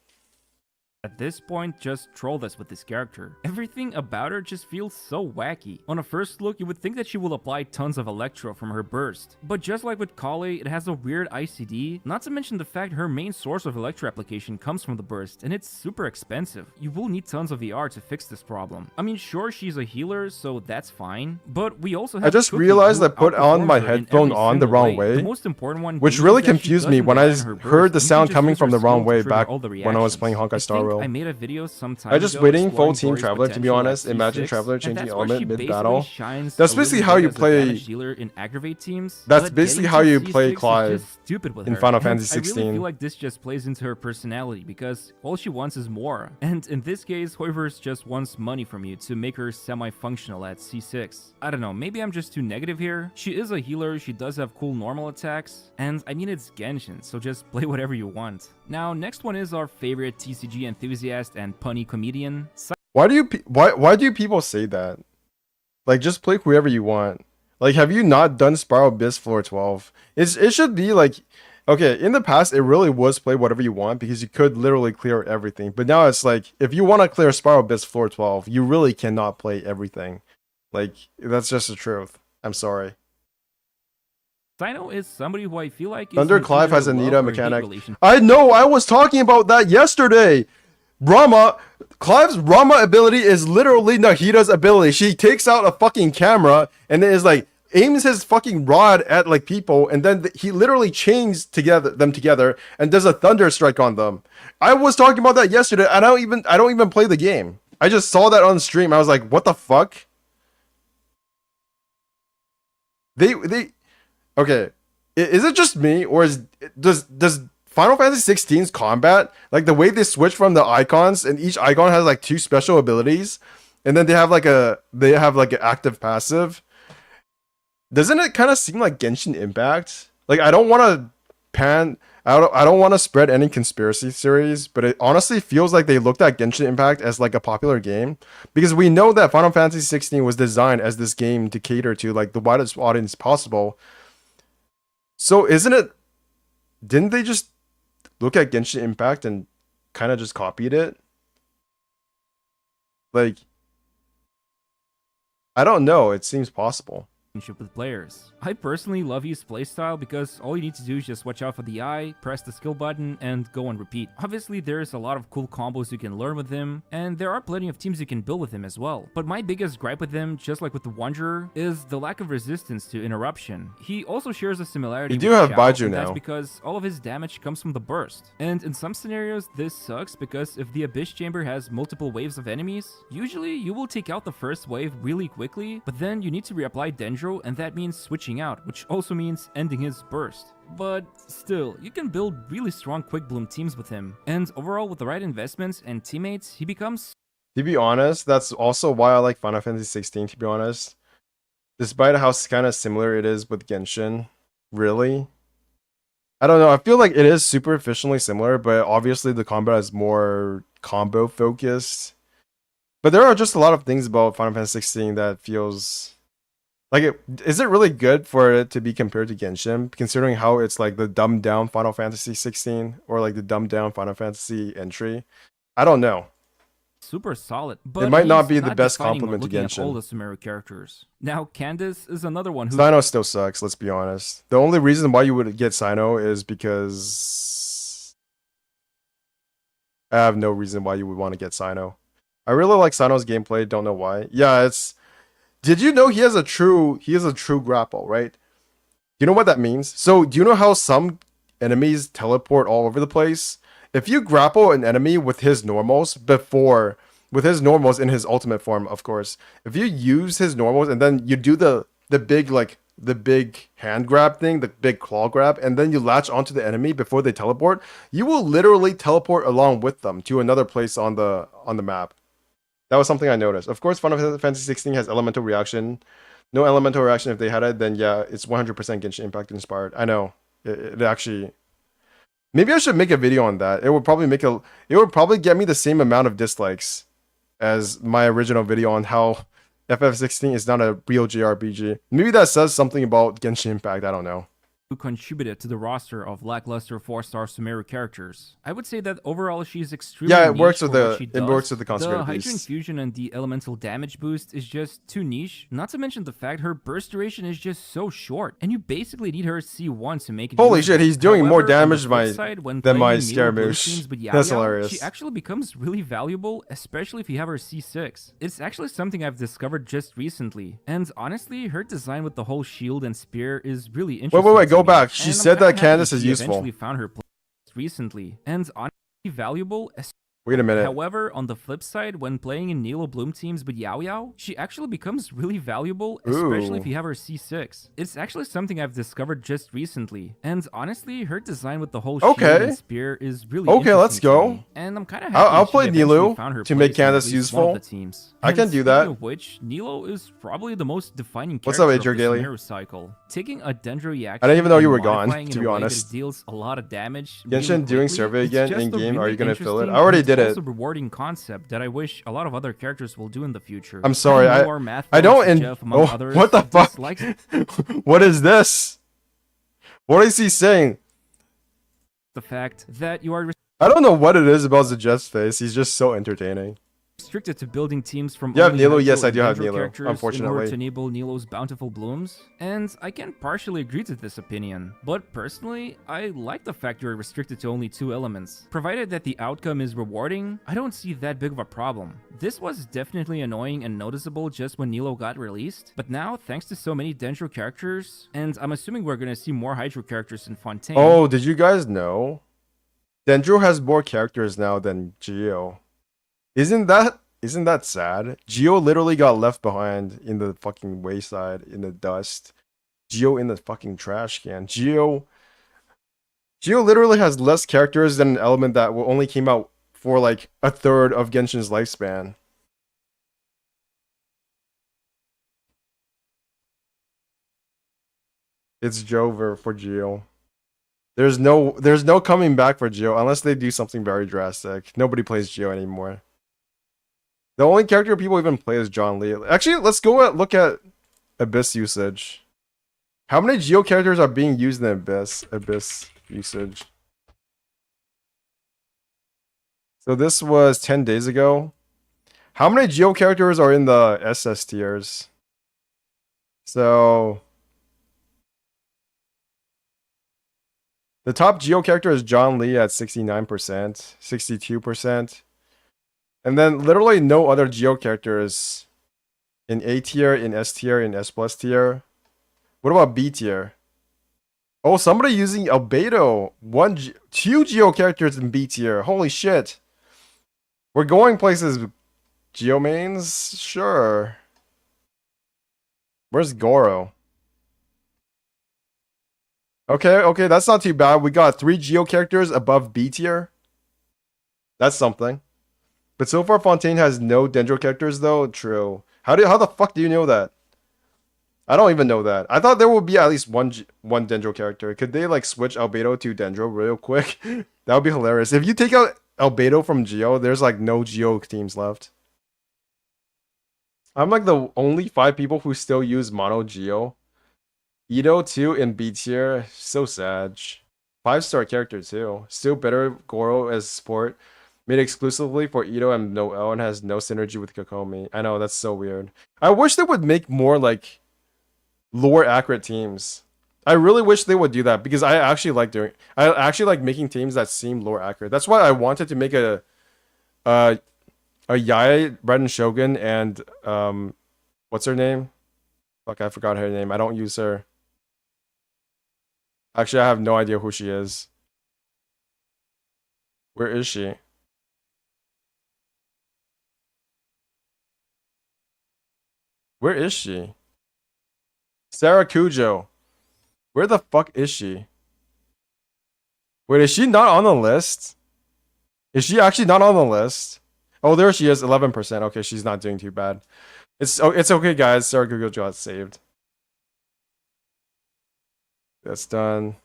At this point, just troll this with this character. Everything about her just feels so wacky. On a first look, you would think that she will apply tons of Electro from her burst. But just like with Kale, it has a weird ICD, not to mention the fact her main source of Electro application comes from the burst, and it's super expensive. You will need tons of ER to fix this problem. I mean, sure, she's a healer, so that's fine, but we also have I just Cookie, realized who I put on my outperforms her in headphone every on the single wrong way. way, The most important one which being really that she confused me doesn't when I rely on her heard burst, the and you sound can just coming use from her the wrong skill to way trigger back all the when I was playing reactions. Honkai I Star think Rail. I made a video sometime I just ago waiting full exploring Team Dory's Traveler, to be potential at honest. Imagine C6, Traveler and changing that's where she element basically mid-battle. shines That's a basically little how bit you as a play... damage dealer in aggravate teams. That's but basically getting how to you C6 play is Clive just stupid with in her. Final And Fantasy I really 16. feel like this just plays into her personality, because all she wants is more. And in this case, Hoiverse just wants money from you to make her semi-functional at C6. I don't know, maybe I'm just too negative here. She is a healer, she does have cool normal attacks, and I mean it's Genshin, so just play whatever you want. Now, next one is our favorite TCG enthusiast and punny comedian. Why do you people say that? Like, just play whoever you want. Like, have you not done Spiral Abyss floor 12? It should be like, Okay, in the past, it really was play whatever you want because you could literally clear everything. But now it's like, if you want to clear Spiral Abyss floor 12, you really cannot play everything. Like, that's just the truth. I'm sorry. Cyno is somebody who I feel like is Thunder Clive has a love Nita or hate mechanic. relation. I know, I was talking about that yesterday. Clive's Rama ability is literally Nahita's ability. She takes out a fucking camera and then is like, aims his fucking rod at like people, and then he literally chains them together and does a thunder strike on them. I was talking about that yesterday, and I don't even play the game. I just saw that on stream. I was like, what the fuck? Okay. Is it just me, or does Final Fantasy 16's combat, like the way they switch from the icons, and each icon has like 2 special abilities, and then they have like an active passive? Doesn't it kind of seem like Genshin Impact? Like, I don't want to spread any conspiracy theories, but it honestly feels like they looked at Genshin Impact as like a popular game, because we know that Final Fantasy 16 was designed as this game to cater to like the widest audience possible. So didn't they just look at Genshin Impact and kind of just copied it? Like, I don't know, it seems possible. With players. I personally love his playstyle because all you need to do is just watch out for the eye, press the skill button, and go and repeat. Obviously, there's a lot of cool combos you can learn with him, and there are plenty of teams you can build with him as well. But my biggest gripe with him, just like with the Wanderer, is the lack of resistance to interruption. He also shares a similarity with have Xiao, Baiju and now. that's because all of his damage comes from the burst. And in some scenarios, this sucks because if the Abyss Chamber has multiple waves of enemies, usually you will take out the first wave really quickly, but then you need to reapply Dendro, and that means switching out, which also means ending his burst. But still, you can build really strong Quick Bloom teams with him, and overall with the right investments and teammates, he becomes... To be honest, that's also why I like Final Fantasy 16, to be honest. Despite how kind of similar it is with Genshin. Really? I don't know, I feel like it is superficially similar, but obviously the combat is more combo focused. But there are just a lot of things about Final Fantasy 16 that feels... Like, is it really good for it to be compared to Genshin, considering how it's like the dumbed down Final Fantasy 16 or like the dumbed down Final Fantasy entry? I don't know. Super solid, but it might not be he's the best defining compliment to when looking at all Genshin. the Sumeru characters. Now, Candace is another one who... Cyno still sucks, let's be honest. The only reason why you would get Cyno is because... I have no reason why you would want to get Cyno. I really like Cyno's gameplay, don't know why. Yeah, it's... Did you know he has a true grapple, right? You know what that means? So, do you know how some enemies teleport all over the place? If you grapple an enemy with his normals in his ultimate form, of course. If you use his normals and then you do the big hand grab thing, the big claw grab, and then you latch onto the enemy before they teleport, you will literally teleport along with them to another place on the map. That was something I noticed. Of course, Final Fantasy 16 has elemental reaction. No elemental reaction. If they had it, then yeah, it's 100% Genshin Impact inspired. I know. It actually... Maybe I should make a video on that. It would probably get me the same amount of dislikes as my original video on how FF16 is not a real JRPG. Maybe that says something about Genshin Impact. I don't know. Who contributed to the roster of lackluster 4-star Sumeru characters. I would say that overall she's extremely it works with the consecrated Hydrogen beasts. Fusion and the elemental damage boost is just too niche. Not to mention the fact her burst duration is just so short, and you basically need her C1 to make it. Holy usable. shit, he's doing more However, damage on the flip side, when than my playing Nilo Scaramouche. Blue Teams with That's Yao Yao, hilarious. She actually becomes really valuable, especially if you have her C6. It's actually something I've discovered just recently, and honestly, her design with the whole shield and spear is really interesting. Wait, to go me. back. She And said I'm that kinda Candace happy is she useful. eventually found her place recently, and honestly valuable. Wait a minute. However, on the flip side, when playing in Nilo Bloom teams with Yao Yao, she actually becomes really valuable, especially if you have her C6. It's actually something I've discovered just recently, and honestly, her design with the whole shield and spear is really Okay, let's interesting to go. me. And I'm kind of I'll happy play she eventually Nilo found her to make place in at Candace least useful. one of the teams. I And can do speaking that. of which, Nilo is probably the most defining What's character up, of the Adriel Gailey? Sumeru cycle. Taking a Dendro reaction I didn't even know you and were gone, modifying to in be a way that honest. deals a lot of damage Genshin really doing quickly, survey it's again just a in-game? Are really you gonna fill it? interesting I already and did it. also rewarding concept that I wish a lot of other characters will do in the future. I'm sorry, I know our math I don't lords, Jeff, among others, what the fuck? dislikes What is this? What is he saying? the fact that you are I don't know what it is about Zajet's face. He's just so entertaining. restricted to building teams from You have only Nilo? Hydro Yes, I and do have Dendro Nilo, characters in order unfortunately. to enable Nilo's bountiful blooms, and I can partially agree to this opinion. But personally, I like the fact you're restricted to only 2 elements. Provided that the outcome is rewarding, I don't see that big of a problem. This was definitely annoying and noticeable just when Nilo got released, but now, thanks to so many Dendro characters, and I'm assuming we're gonna see more Hydro characters in Fontaine. Oh, did you guys know? Dendro has more characters now than Geo. Isn't that sad? Geo literally got left behind in the fucking wayside, in the dust. Geo in the fucking trash can. Geo literally has less characters than an element that only came out for like a third of Genshin's lifespan. It's Jover for Geo. There's no coming back for Geo unless they do something very drastic. Nobody plays Geo anymore. The only character people even play is John Lee. Actually, let's go look at Abyss usage. How many Geo characters are being used in Abyss usage? So this was 10 days ago. How many Geo characters are in the SS tiers? So the top Geo character is John Lee at 69%, 62%. And then literally no other Geo characters in A tier, in S tier, in S plus tier. What about B tier? Oh, somebody using Albedo. 2 Geo characters in B tier. Holy shit. We're going places. Geo mains? Sure. Where's Goro? Okay, that's not too bad. We got 3 Geo characters above B tier. That's something. But so far, Fontaine has no Dendro characters, though. True. How the fuck do you know that? I don't even know that. I thought there would be at least one Dendro character. Could they like switch Albedo to Dendro real quick? That would be hilarious. If you take out Albedo from Geo, there's like no Geo teams left. I'm like the only 5 people who still use Mono Geo. Ito too in B tier. So sad. 5-star character too. Still better Goro as support. Made exclusively for Ito and Noel and has no synergy with Kokomi. I know, that's so weird. I wish they would make more like lore accurate teams. I really wish they would do that because I actually like making teams that seem lore accurate. That's why I wanted to make a Yai, Red and Shogun, and what's her name? Fuck, I forgot her name. I don't use her. Actually, I have no idea who she is. Where is she? Where is she? Sarah Cujo. Where the fuck is she? Wait, is she not on the list? Is she actually not on the list? Oh, there she is, 11%. Okay, she's not doing too bad. It's okay, guys. Sarah Cujo got saved. That's done.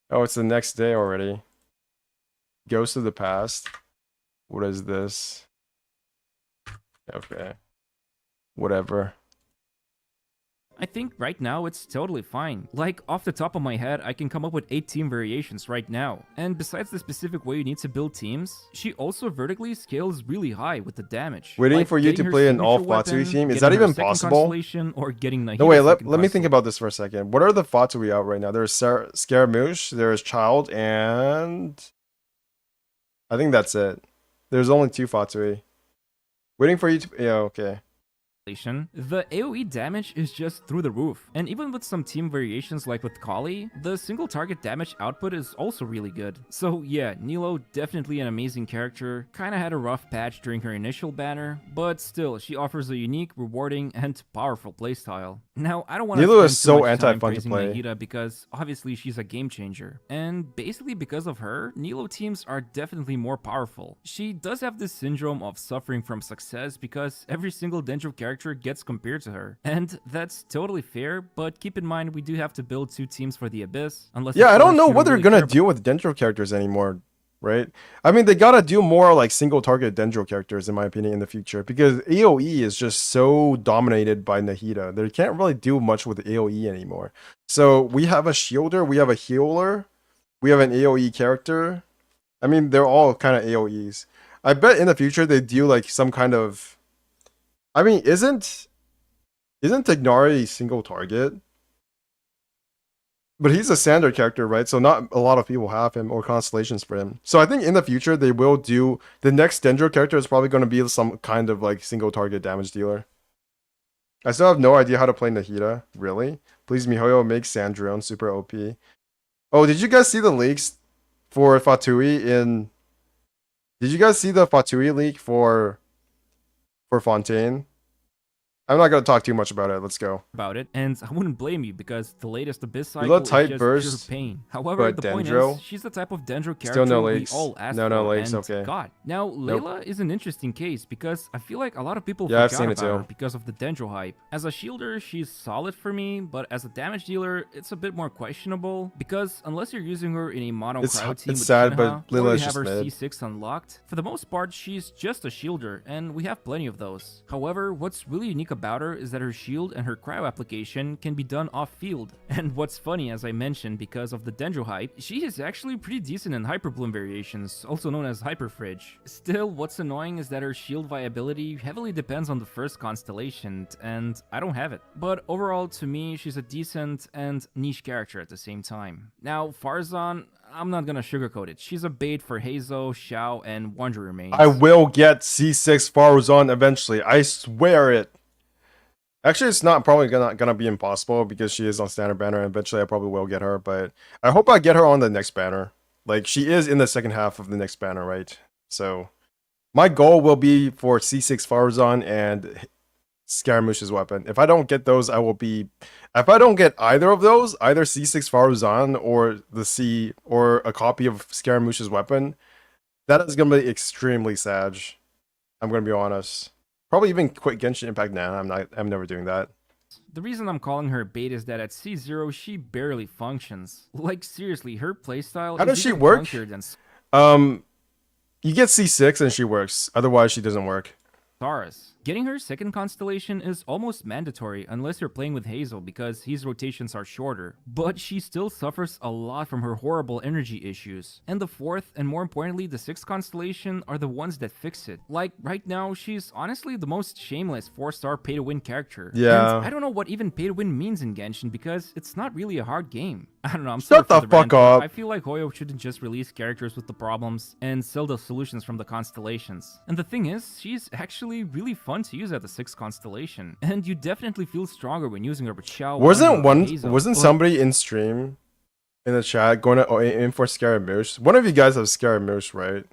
Oh, it's the next day already. Ghost of the Past. What is this? Okay. Whatever. I think right now it's totally fine. Like, off the top of my head, I can come up with 8 team variations right now. And besides the specific way you need to build teams, she also vertically scales really high with the damage. Waiting like for you to play an all Fatsui team? Is that even possible? Or getting no, wait, let me think about this for a second. What are the Fatsui out right now? There's Scaramouche, there's Child, and I think that's it. There's only 2 Fatsui. Waiting for you to... Yeah, okay. The AoE damage is just through the roof, and even with some team variations like with Kali, the single target damage output is also really good. So yeah, Nilo definitely an amazing character, kinda had a rough patch during her initial banner, but still, she offers a unique, rewarding, and powerful playstyle. Now, I don't want to Nilo is spend too so much time anti-fun to praising play. Nahida because obviously she's a game changer, and basically because of her, Nilo teams are definitely more powerful. She does have this syndrome of suffering from success because every single Dendro character gets compared to her, and that's totally fair, but keep in mind we do have to build 2 teams for the Abyss, unless Yeah, of I don't course know you what they're really gonna care do with Dendro characters anymore, right? I mean, they gotta do more like single target Dendro characters, in my opinion, in the future, because AoE is just so dominated by Nahida. They can't really do much with AoE anymore. So we have a shielder, we have a healer, we have an AoE character. I mean, they're all kind of AoEs. I bet in the future they do like some kind of. I mean, isn't Tignari single target? But he's a standard character, right? So not a lot of people have him or constellations for him. So I think in the future they will do the next Dendro character is probably going to be some kind of like single target damage dealer. I still have no idea how to play Nahida. Really? Please, MiHoYo, make Sandrion super OP. Oh, did you guys see the leaks for Fatui in? Did you guys see the Fatui leak for Fontaine? I'm not gonna talk too much about it. Let's go. About it, and I wouldn't blame you because the latest Abyss You cycle let is Type just burst, pure pain. However, but the point Dendro? is, she's the type of Dendro character Still no we lakes. all asked No for, lakes, and okay. got. Now, Nope. Layla is an interesting case because I feel like a lot of people Yeah, I've forgot seen it about her too. because of the Dendro hype. As a shielder, she's solid for me, but as a damage dealer, it's a bit more questionable because unless you're using her in a mono cryo team it's with sad, Shinha, but or Layla you is have just her mid. C6 unlocked, for the most part, she's just a shielder, and we have plenty of those. However, what's really unique about her is that her shield and her cryo application can be done off-field. And what's funny, as I mentioned, because of the Dendro hype, she is actually pretty decent in Hyperbloom variations, also known as Hyperfridge. Still, what's annoying is that her shield viability heavily depends on the first constellation, and I don't have it. But overall, to me, she's a decent and niche character at the same time. Now, Farzan, I'm not gonna sugarcoat it. She's a bait for Hazo, Xiao, and Wanderer mains. I will get C6 Faruzan eventually. I swear it. Actually, it's not probably gonna be impossible because she is on standard banner, and eventually I probably will get her. But I hope I get her on the next banner. Like she is in the second half of the next banner, right? So my goal will be for C6 Faruzan and Scaramouche's weapon. If I don't get those, I will be. If I don't get either of those, either C6 Faruzan or the C or a copy of Scaramouche's weapon, that is gonna be extremely sad. I'm gonna be honest. Probably even quit Genshin Impact now. I'm never doing that. The reason I'm calling her bait is that at C0 she barely functions. Like seriously, her playstyle How is does she even work? clunkier than You get C6 and she works. Otherwise, she doesn't work. Taurus. Getting her second constellation is almost mandatory unless you're playing with Hazel because his rotations are shorter, but she still suffers a lot from her horrible energy issues. And the fourth, and more importantly the sixth constellation, are the ones that fix it. Like, right now, she's honestly the most shameless 4-star pay-to-win character. Yeah. And I don't know what even pay-to-win means in Genshin because it's not really a hard game. I don't know, I'm Shut sorry the for rant, fuck but up. I feel like Hoyo shouldn't just release characters with the problems and sell the solutions from the constellations. And the thing is, she's actually really fun to use at the 6th constellation. And you definitely feel stronger when using her with Xiao. Wasn't somebody in stream in the chat going to aim for Scaramouche? One of you guys have Scaramouche, right?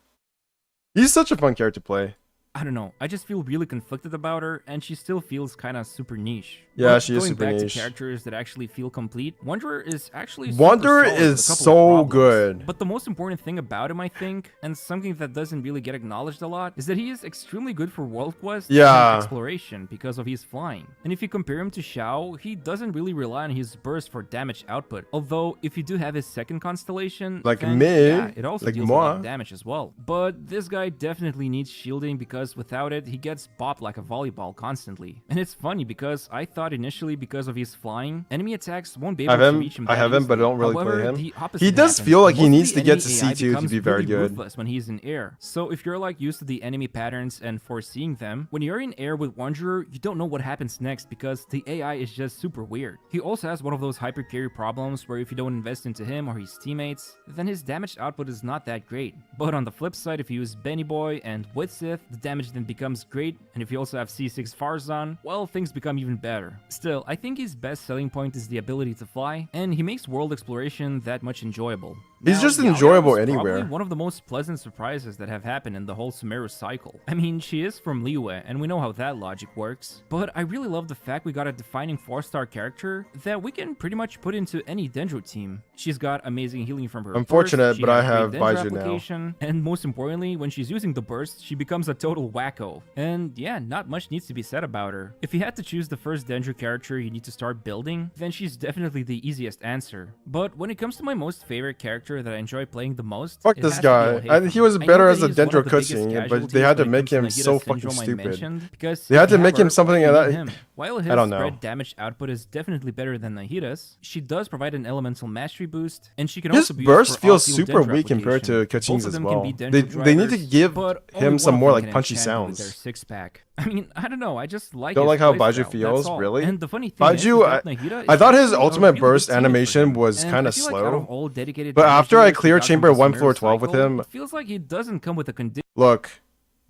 He's such a fun character to play. I don't know, I just feel really conflicted about her, and she still feels kinda super niche. Yeah, But she is going super back niche. to characters that actually feel complete, Wanderer is actually Wanderer super solid is with a couple of so problems. good. But the most important thing about him, I think, and something that doesn't really get acknowledged a lot, is that he is extremely good for world quest Yeah. and exploration because of his flying. And if you compare him to Xiao, he doesn't really rely on his burst for damage output. Although, if you do have his second constellation, Like then, me, yeah, it also like deals a lot moi. of damage as well. But this guy definitely needs shielding because without it, he gets bopped like a volleyball constantly. And it's funny because I thought initially because of his flying, enemy attacks won't be able to reach him I that have him, but I easily. don't really However, play him. the opposite He does happens. feel like he Most of needs the to get to enemy AI C2 to becomes be very really good. ruthless when he's in air. So if you're like used to the enemy patterns and foreseeing them, when you're in air with Wanderer, you don't know what happens next because the AI is just super weird. He also has one of those hyper carry problems where if you don't invest into him or his teammates, then his damage output is not that great. But on the flip side, if you use Benny Boy and Witsith, the damage then becomes great, and if you also have C6 Farzan, well, things become even better. Still, I think his best selling point is the ability to fly, and he makes world exploration that much enjoyable. He's Now, just Yao enjoyable is anywhere. Probably one of the most pleasant surprises that have happened in the whole Sumeru cycle. I mean, she is from Liyue, and we know how that logic works, but I really love the fact we got a defining 4-star character that we can pretty much put into any Dendro team. She's got amazing healing from her Unfortunate, burst, she but I has have great Dendro Baiju now. application, and most importantly, when she's using the burst, she becomes a total total wacko. And yeah, not much needs to be said about her. If you had to choose the first Dendro character you need to start building, then she's definitely the easiest answer. But when it comes to my most favorite character that I enjoy playing the most, Fuck it this has to be guy. Alhaitham. He was I know better that as a he's one of Dendro the biggest cutscene, but they casualties had to when it make comes to him Nahida so fucking syndrome I stupid. mentioned, because They had if to you make have him her, something why do you that need him? While his don't know. spread damage output is definitely better than Nahida's, she does provide an elemental mastery boost, and she can His also be used burst for feels off-field super Dendro weak compared to application. cutscenes Both of as them well. can be Dendro They need to drivers, give but him only some one of more them like can punchy enchant with their sounds. six-pack. I mean, I don't know, I just like Don't his like how playstyle, Baiju that's feels, all. really? And the funny thing is Baiju, that Nahida I is thought his actually a ultimate really burst good teammate for animation him. was And kind I of feel like out of slow. all dedicated But damage after I dealers who cleared got from Chamber the 1 Samira floor 12 with cycle, him, it feels like he doesn't come with a condition. look,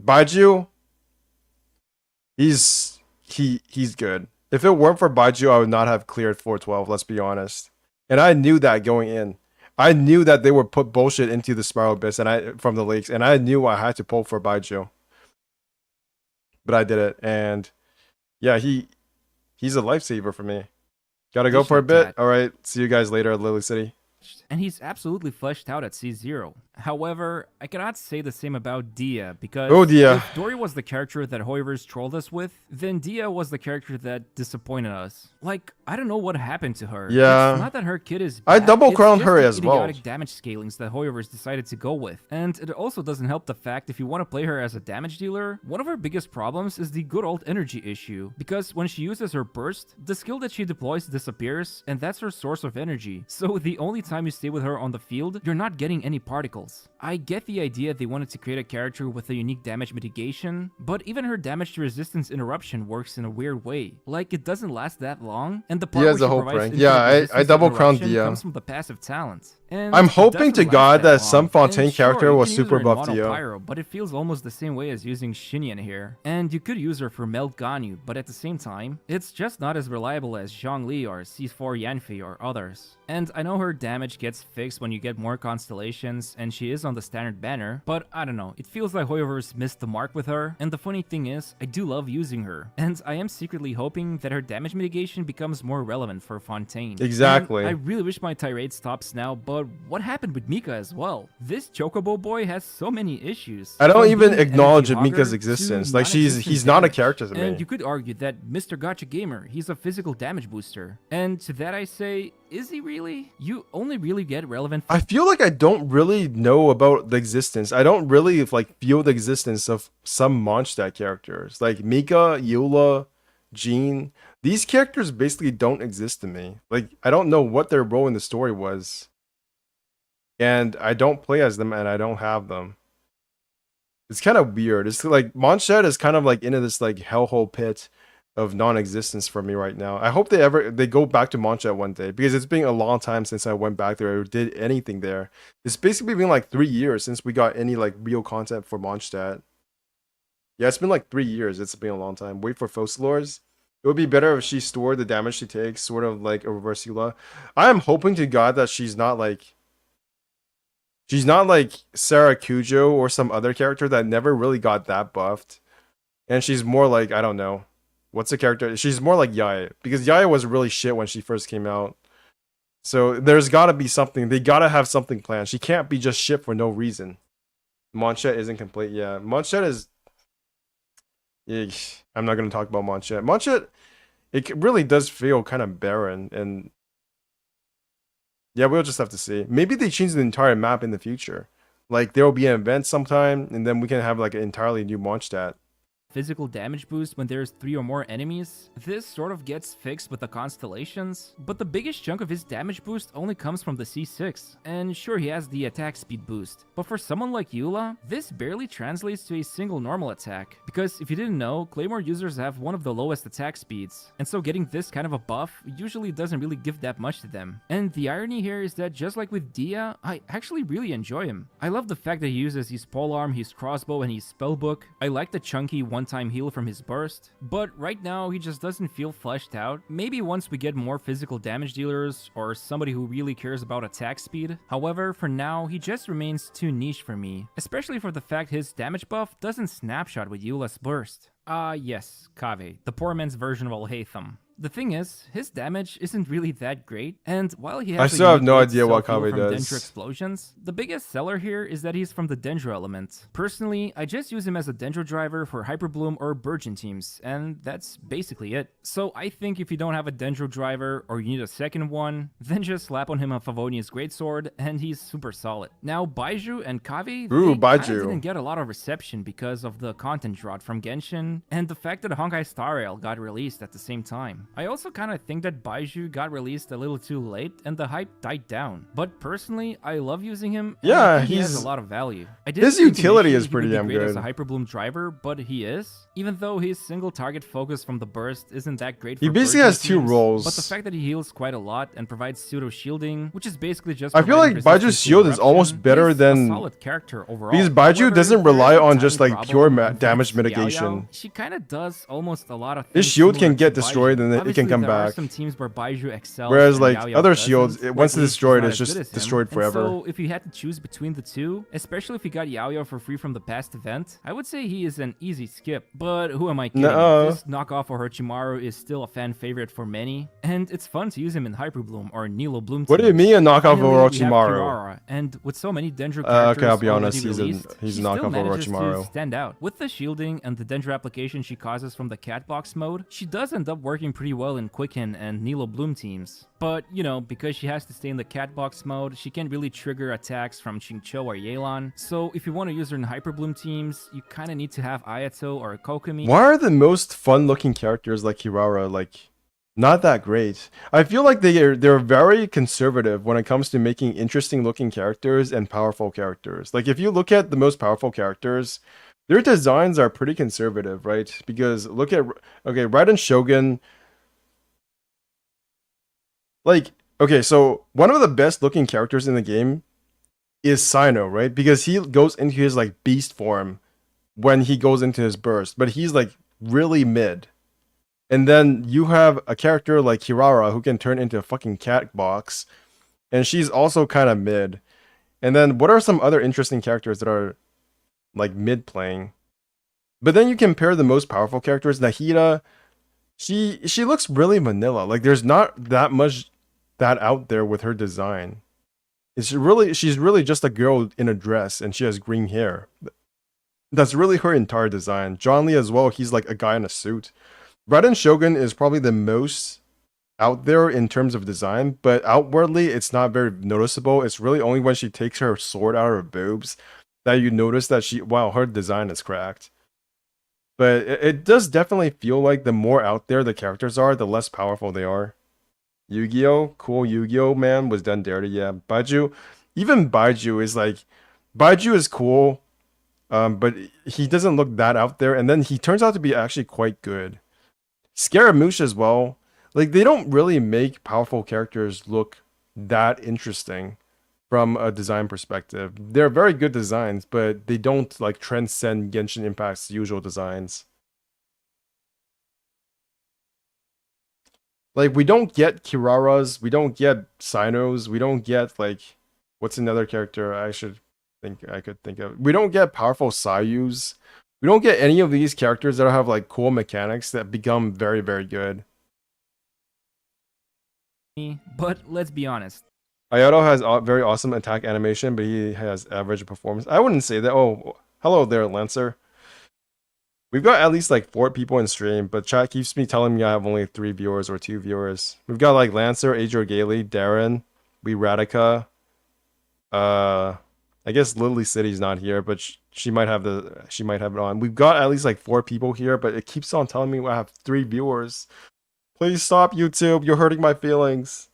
Baiju, he's good. If it weren't for Baiju, I would not have cleared floor 12, let's be honest. And I knew that going in. I knew that they would put bullshit into the Spiral Abyss from the leaks, and I knew I had to pull for Baiju. But I did it, and yeah, he's a lifesaver for me. Gotta go for a bit. Alright, see you guys later at Lily City. And he's absolutely fleshed out at C0. However, I cannot say the same about Dia, because if Dory was the character that Hoiver's trolled us with, then Dia was the character that disappointed us. Like, I don't know what happened to her. Yeah. It's not that her kit is I bad, double-crowned it's her just as the well. idiotic damage scalings that Hoiver's decided to go with. And it also doesn't help the fact if you want to play her as a damage dealer, one of her biggest problems is the good old energy issue, because when she uses her burst, the skill that she deploys disappears, and that's her source of energy. So the only time you stay with her on the field, you're not getting any particles. I get the idea they wanted to create a character with a unique damage mitigation, but even her damage to resistance interruption works in a weird way. Like, it doesn't last that long, and the part Dia where is the she whole provides prank. infinite Yeah, I resistance double-crowned interruption Dia. comes from the passive talent. And I'm it hoping to doesn't God last that long. some Fontaine And sure, character you was can use super her in buffed Mono Dia. Pyro, but it feels almost the same way as using Shinyan here. And you could use her for Melt Ganyu, but at the same time, it's just not as reliable as Zhongli or C4 Yanfei or others. And I know her damage gets fixed when you get more constellations, and she is on the standard banner, but I don't know, it feels like Hoiver's missed the mark with her. And the funny thing is, I do love using her, and I am secretly hoping that her damage mitigation becomes more relevant for Fontaine. Exactly. And I really wish my tirade stops now, but what happened with Mika as well? This Chocobo boy has so many issues. I don't From even being an acknowledge energy Mika's hogger existence. to Like, non-existent he's not a damage. character to me. And you could argue that Mr. Gotcha Gamer, he's a physical damage booster. And to that I say, is he really? You only really get relevant. I feel like I don't really know about the existence. I don't really like feel the existence of some Mondstadt characters. Like Mika, Eula, Jean. These characters basically don't exist to me. Like, I don't know what their role in the story was. And I don't play as them, and I don't have them. It's kind of weird. It's like Mondstadt is kind of like into this like hellhole pit of non-existence for me right now. I hope they go back to Mondstadt one day, because it's been a long time since I went back there or did anything there. It's basically been like 3 years since we got any like real content for Mondstadt. Yeah, it's been like 3 years. It's been a long time. Wait for Focalors. It would be better if she stored the damage she takes, sort of like a reverse Eula. I am hoping to God that she's not like Sarah Kujo or some other character that never really got that buffed. And she's more like, I don't know. What's the character? She's more like Yaya. Because Yaya was really shit when she first came out. So there's gotta be something. They gotta have something planned. She can't be just shit for no reason. Mondstadt isn't complete. Yeah, Mondstadt is... Eesh. I'm not gonna talk about Mondstadt. Mondstadt, it really does feel kind of barren. And yeah, we'll just have to see. Maybe they change the entire map in the future. Like, there will be an event sometime, and then we can have like an entirely new Mondstadt. Physical damage boost when there's 3 or more enemies. This sort of gets fixed with the constellations, but the biggest chunk of his damage boost only comes from the C6. And sure, he has the attack speed boost, but for someone like Eula, this barely translates to a single normal attack, because if you didn't know, Claymore users have one of the lowest attack speeds, and so getting this kind of a buff usually doesn't really give that much to them. And the irony here is that just like with Dia, I actually really enjoy him. I love the fact that he uses his polearm, his crossbow, and his spellbook. I like the chunky one-time heal from his burst, but right now he just doesn't feel fleshed out. Maybe once we get more physical damage dealers or somebody who really cares about attack speed. However, for now, he just remains too niche for me, especially for the fact his damage buff doesn't snapshot with Eula's burst. Yes, Kave, the poor man's version of Alhaitham. The thing is, his damage isn't really that great, and while he has I a still have no unique idea what self-heal Kaveh from does. Dendro explosions, the biggest seller here is that he's from the Dendro element. Personally, I just use him as a Dendro driver for Hyperbloom or Burgeon teams, and that's basically it. So I think if you don't have a Dendro driver, or you need a second one, then just slap on him a Favonius Greatsword, and he's super solid. Now, Baiju and Kaveh, Ooh, they kinda Baiju. didn't get a lot of reception because of the content drought from Genshin, and the fact that Honkai Star Rail got released at the same time. I also kinda think that Baiju got released a little too late, and the hype died down. But personally, I love using him, and Yeah, I think he has he's- a lot of value. I didn't his think utility initially is he pretty would be damn great as good. a Hyperbloom driver, but he is. Even though his single target focus from the burst isn't that great for He basically Burgeon has two teams, roles. But the fact that he heals quite a lot and provides pseudo shielding, which is basically just I feel providing like Baiju's resistance to shield is almost interruption, better he's than- a solid character overall. Because Baiju However, doesn't there rely is a on just tiny like pure problem, and damage that's Yao mitigation. Yao. She kind of does almost a lot of His things shield similar can get to destroyed Baiju. and it Obviously, can come there are back. some teams where Baiju excels, Whereas and like Yao Yao other doesn't, shields, or once at least it's destroyed, not it's as good just as him. destroyed And forever. so if you had to choose between the two, especially if you got Yao Yao for free from the past event, I would say he is an easy skip. But who am I kidding? Nuh-uh. This knockoff of Orochimaru is still a fan favorite for many, and it's fun to use him in Hyperbloom or Nilo Bloom. What do you teams. mean a knockoff of Finally, we have Orochimaru? Kirara, and with so many Dendro Okay, characters I'll be honest, already he's a released, she knockoff still of manages to Orochimaru. stand out. With the shielding and the Dendro application she causes from the Catbox mode, she does end up working pretty well in Quicken and Nilo Bloom teams. But, you know, because she has to stay in the Catbox mode, she can't really trigger attacks from Xingqiu or Yelan. So if you want to use her in Hyperbloom teams, you kind of need to have Ayato or Kokomi. Why are the most fun-looking characters like Kirara like not that great? I feel like they're very conservative when it comes to making interesting-looking characters and powerful characters. Like if you look at the most powerful characters, their designs are pretty conservative, right? Because look at Raiden Shogun. Like okay, so one of the best-looking characters in the game is Sino, right? Because he goes into his like beast form when he goes into his burst, but he's like really mid. And then you have a character like Kirara who can turn into a fucking cat box, and she's also kind of mid. And then what are some other interesting characters that are like mid playing? But then you compare the most powerful characters. Nahida, she looks really vanilla. Like there's not that much that out there with her design. She's really just a girl in a dress and she has green hair. That's really her entire design. John Lee as well, he's like a guy in a suit. Raiden Shogun is probably the most out there in terms of design, but outwardly it's not very noticeable. It's really only when she takes her sword out of her boobs that you notice that her design is cracked. But it does definitely feel like the more out there the characters are, the less powerful they are. Yu-Gi-Oh! Cool Yu-Gi-Oh! Man was done dirty, yeah. Baiju, even Baiju is like, Baiju is cool, but he doesn't look that out there, and then he turns out to be actually quite good. Scaramouche as well, like they don't really make powerful characters look that interesting from a design perspective. They're very good designs, but they don't like transcend Genshin Impact's usual designs. Like we don't get Kiraras, we don't get Sinos, we don't get like what's another character I could think of. We don't get powerful Sayus. We don't get any of these characters that have like cool mechanics that become very, very good. But let's be honest. Ayato has very awesome attack animation, but he has average performance. I wouldn't say that. Oh, hello there, Lancer. We've got at least like 4 people in stream, but chat keeps me telling me I have only 3 viewers or 2 viewers. We've got like Lancer, Adriel Gailey, Darren, Radika. I guess Lily City's not here, but she might have it on. We've got at least like 4 people here, but it keeps on telling me I have 3 viewers. Please stop, YouTube. You're hurting my feelings.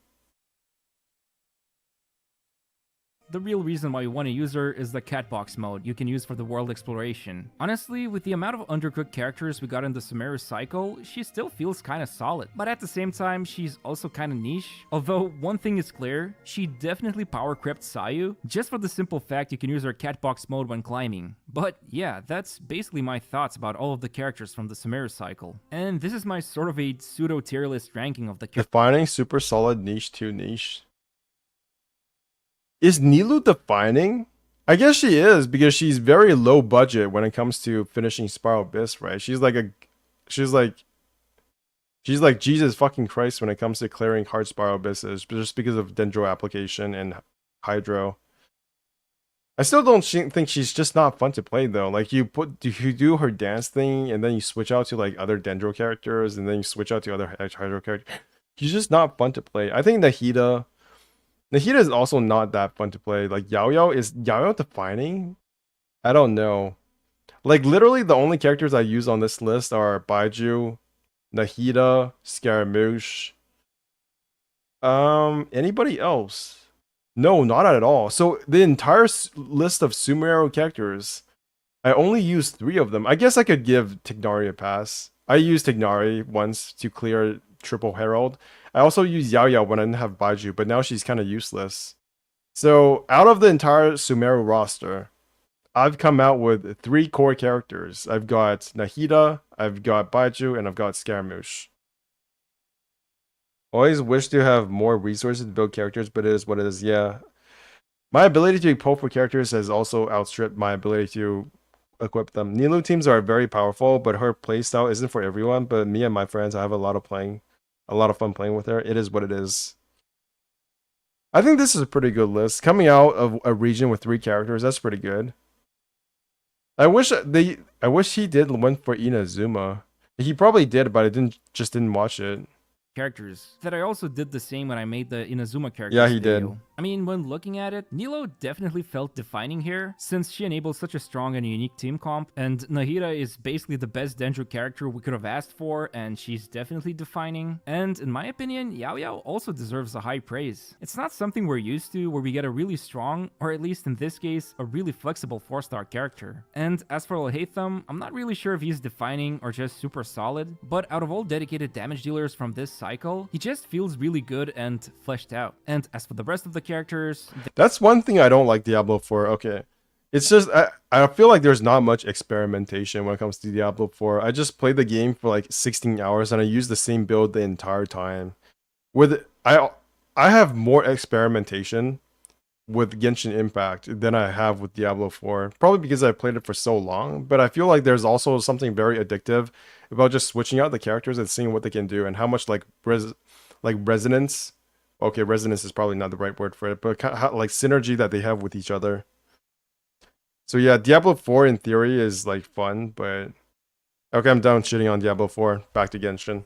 The real reason why you want to use her is the Catbox mode you can use for the world exploration. Honestly, with the amount of undercooked characters we got in the Sumeru cycle, she still feels kinda solid. But at the same time, she's also kinda niche. Although, one thing is clear, she definitely power crept Sayu, just for the simple fact you can use her Catbox mode when climbing. But yeah, that's basically my thoughts about all of the characters from the Sumeru cycle. And this is my sort of a pseudo tier list ranking of the characters. Defining super solid niche to niche. Is Nilu defining? I guess she is, because she's very low budget when it comes to finishing Spiral Abyss, right? She's like She's like Jesus fucking Christ when it comes to clearing hard spiral abysses, just because of Dendro application and Hydro. I still don't think she's just not fun to play though. Like you do her dance thing and then you switch out to like other Dendro characters and then you switch out to other Hydro characters. She's just not fun to play. I think Nahida is also not that fun to play. Like is Yao defining? I don't know. Like literally the only characters I use on this list are Baiju, Nahida, Scaramouche. Anybody else? No, not at all. So the entire list of Sumeru characters, I only used 3 of them. I guess I could give Tignari a pass. I used Tignari once to clear Triple Herald. I also used Yao when I didn't have Baiju, but now she's kind of useless. So out of the entire Sumeru roster, I've come out with 3 core characters. I've got Nahida, I've got Baiju, and I've got Scaramouche. Always wish to have more resources to build characters, but it is what it is. Yeah. My ability to pull for characters has also outstripped my ability to equip them. Nilou teams are very powerful, but her playstyle isn't for everyone. But me and my friends, I have a lot of fun playing with her. It is what it is. I think this is a pretty good list. Coming out of a region with 3 characters, that's pretty good. I wish he did went for Inazuma. He probably did, but I didn't watch it. Characters that I also did the same when I made the Inazuma character. Yeah, he did. I mean, when looking at it, Nilou definitely felt defining here, since she enables such a strong and unique team comp, and Nahida is basically the best Dendro character we could have asked for, and she's definitely defining. And in my opinion, Yao also deserves a high praise. It's not something we're used to, where we get a really strong, or at least in this case, a really flexible 4-star character. And as for Alhaitham, I'm not really sure if he's defining or just super solid, but out of all dedicated damage dealers from this cycle, he just feels really good and fleshed out. And as for the rest of the characters, that's one thing I don't like Diablo 4. Okay, it's just I feel like there's not much experimentation when it comes to Diablo 4. I just played the game for like 16 hours and I used the same build the entire time. With I have more experimentation with Genshin Impact than I have with Diablo 4. Probably because I played it for so long, but I feel like there's also something very addictive about just switching out the characters and seeing what they can do and how much like resonance. Okay, resonance is probably not the right word for it, but like synergy that they have with each other. So yeah, Diablo 4 in theory is like fun, but okay, I'm done shitting on Diablo 4. Back to Genshin.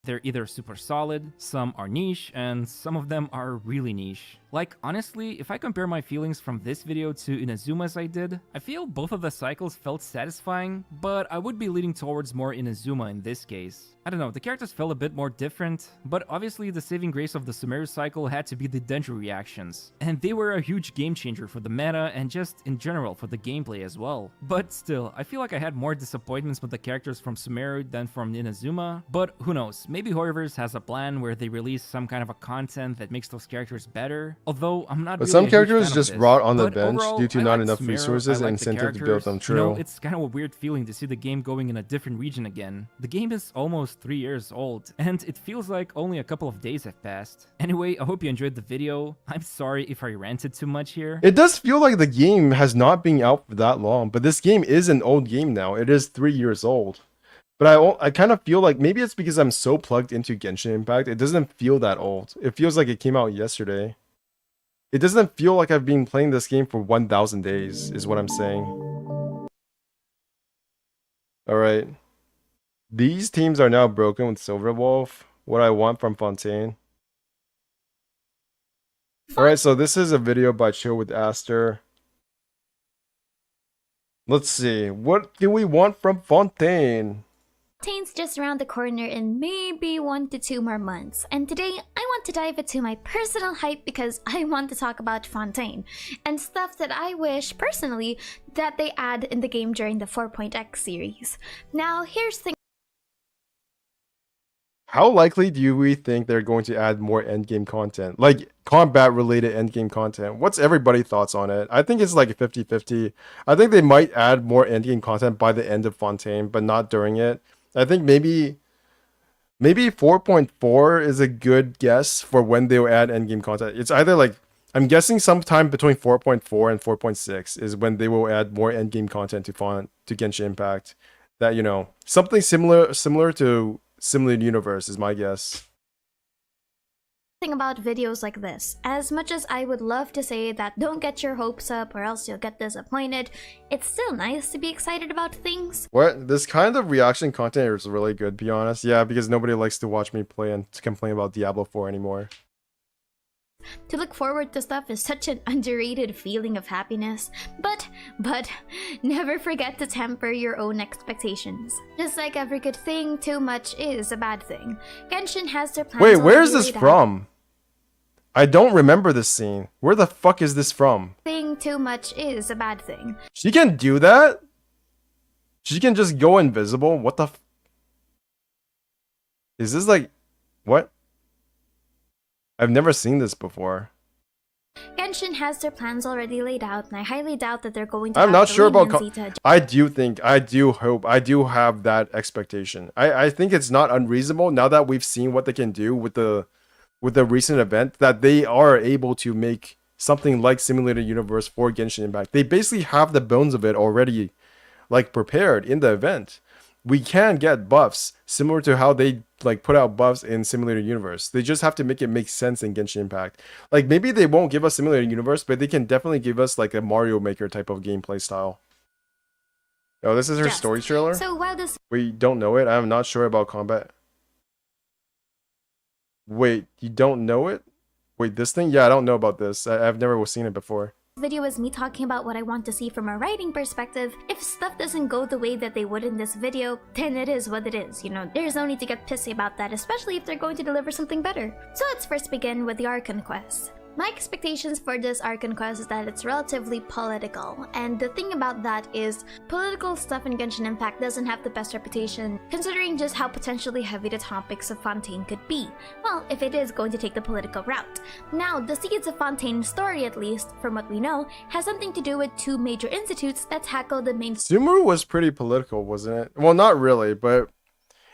They're either super solid, some are niche, and some of them are really niche. Like, honestly, if I compare my feelings from this video to Inazuma's I did, I feel both of the cycles felt satisfying, but I would be leaning towards more Inazuma in this case. I don't know, the characters felt a bit more different, but obviously the saving grace of the Sumeru cycle had to be the Dendro reactions, and they were a huge game changer for the meta and just in general for the gameplay as well. But still, I feel like I had more disappointments with the characters from Sumeru than from Inazuma, but who knows, maybe Horrorverse has a plan where they release some kind of a content that makes those characters better, although I'm not but really some a huge characters fan just of this. rot on the But bench overall, due to I not like enough Sumeru, resources I and like the incentive to build them. characters. You know, True. it's kind of a weird feeling to see the game going in a different region again. The game is almost 3 years old, and it feels like only a couple of days have passed. Anyway, I hope you enjoyed the video. I'm sorry if I ranted too much here. It does feel like the game has not been out for that long, but this game is an old game now. It is 3 years old. But I kind of feel like maybe it's because I'm so plugged into Genshin Impact, it doesn't feel that old. It feels like it came out yesterday. It doesn't feel like I've been playing this game for 1,000 days, is what I'm saying. Alright. These teams are now broken with Silverwolf. What I want from Fontaine. Alright, so this is a video by Chill with Aster. Let's see. What do we want from Fontaine? Fontaine's just around the corner in maybe 1 to 2 more months, and today I want to dive into my personal hype because I want to talk about Fontaine and stuff that I wish personally that they add in the game during the 4.x series. Now here's the How likely do we think they're going to add more endgame content? Like combat related endgame content. What's everybody's thoughts on it? I think it's like 50-50. I think they might add more endgame content by the end of Fontaine, but not during it. I think maybe 4.4 is a good guess for when they'll add endgame content. It's either like, I'm guessing sometime between 4.4 and 4.6 is when they will add more endgame content to Genshin Impact. That, you know, something similar to simulated universe is my guess. About videos like this. As much as I would love to say that don't get your hopes up or else you'll get disappointed, it's still nice to be excited about things. What? This kind of reaction content is really good, to be honest. Yeah, because nobody likes to watch me play and to complain about Diablo 4 anymore. To look forward to stuff is such an underrated feeling of happiness, but never forget to temper your own expectations. Just like every good thing, too much is a bad thing. Genshin has their plans. Wait, where is this from? I don't remember this scene. Where the fuck is this from? Too much is a bad thing. She can do that? She can just go invisible? What the Is this like... What? I've never seen this before. Genshin has their plans already laid out, and I highly doubt that they're going to I'm have not the sure about... leniency to I do think, I do hope, I do have that expectation. I think it's not unreasonable now that we've seen what they can do with the recent event, that they are able to make something like Simulated Universe for Genshin Impact. They basically have the bones of it already, like, prepared in the event. We can get buffs similar to how they like put out buffs in Simulated Universe. They just have to make it make sense in Genshin Impact. Like, maybe they won't give us Simulated Universe, but they can definitely give us like a Mario Maker type of gameplay style. Oh, this is her story trailer? So while this... We don't know it. I'm not sure about combat. Wait, you don't know it? Wait, this thing? Yeah, I don't know about this. I've never seen it before. Video is me talking about what I want to see from a writing perspective. If stuff doesn't go the way that they would in this video, then it is what it is. You know, there's no need to get pissy about that, especially if they're going to deliver something better. So let's first begin with the Archon quest. My expectations for this Archon quest is that it's relatively political, and the thing about that is political stuff in Genshin Impact doesn't have the best reputation, considering just how potentially heavy the topics of Fontaine could be. Well, if it is going to take the political route. Now, the Seeds of Fontaine's story, at least, from what we know, has something to do with two major institutes that tackle the main... Sumeru was pretty political, wasn't it? Well, not really, but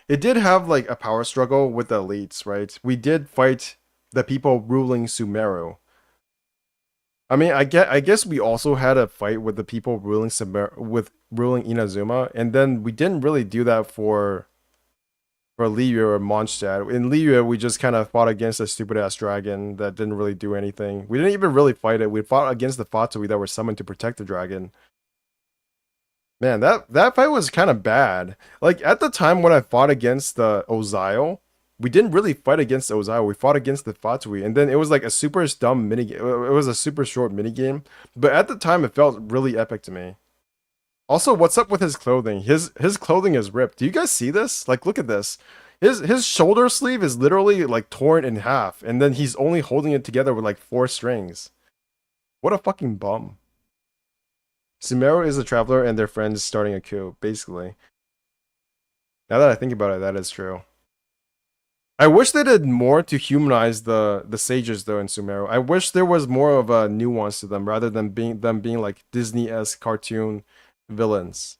it did have like a power struggle with the elites, right? We did fight the people ruling Sumeru. I mean, I guess we also had a fight with the people ruling ruling Inazuma, and then we didn't really do that for Liyue or Mondstadt. In Liyue, we just kind of fought against a stupid ass dragon that didn't really do anything. We didn't even really fight it. We fought against the Fatui that were summoned to protect the dragon. Man, that fight was kind of bad. Like, at the time when I fought against the Ozyle, we didn't really fight against Ozyle. We fought against the Fatui, and then it was like a super dumb minigame. It was a super short minigame, but at the time it felt really epic to me. Also, what's up with his clothing? His clothing is ripped. Do you guys see this? Like, look at this. His shoulder sleeve is literally like torn in half, and then he's only holding it together with like 4 strings. What a fucking bum. Sumeru is a traveler and their friends starting a coup, basically. Now that I think about it, that is true. I wish they did more to humanize the sages though in Sumeru. I wish there was more of a nuance to them rather than being like Disney-esque cartoon villains.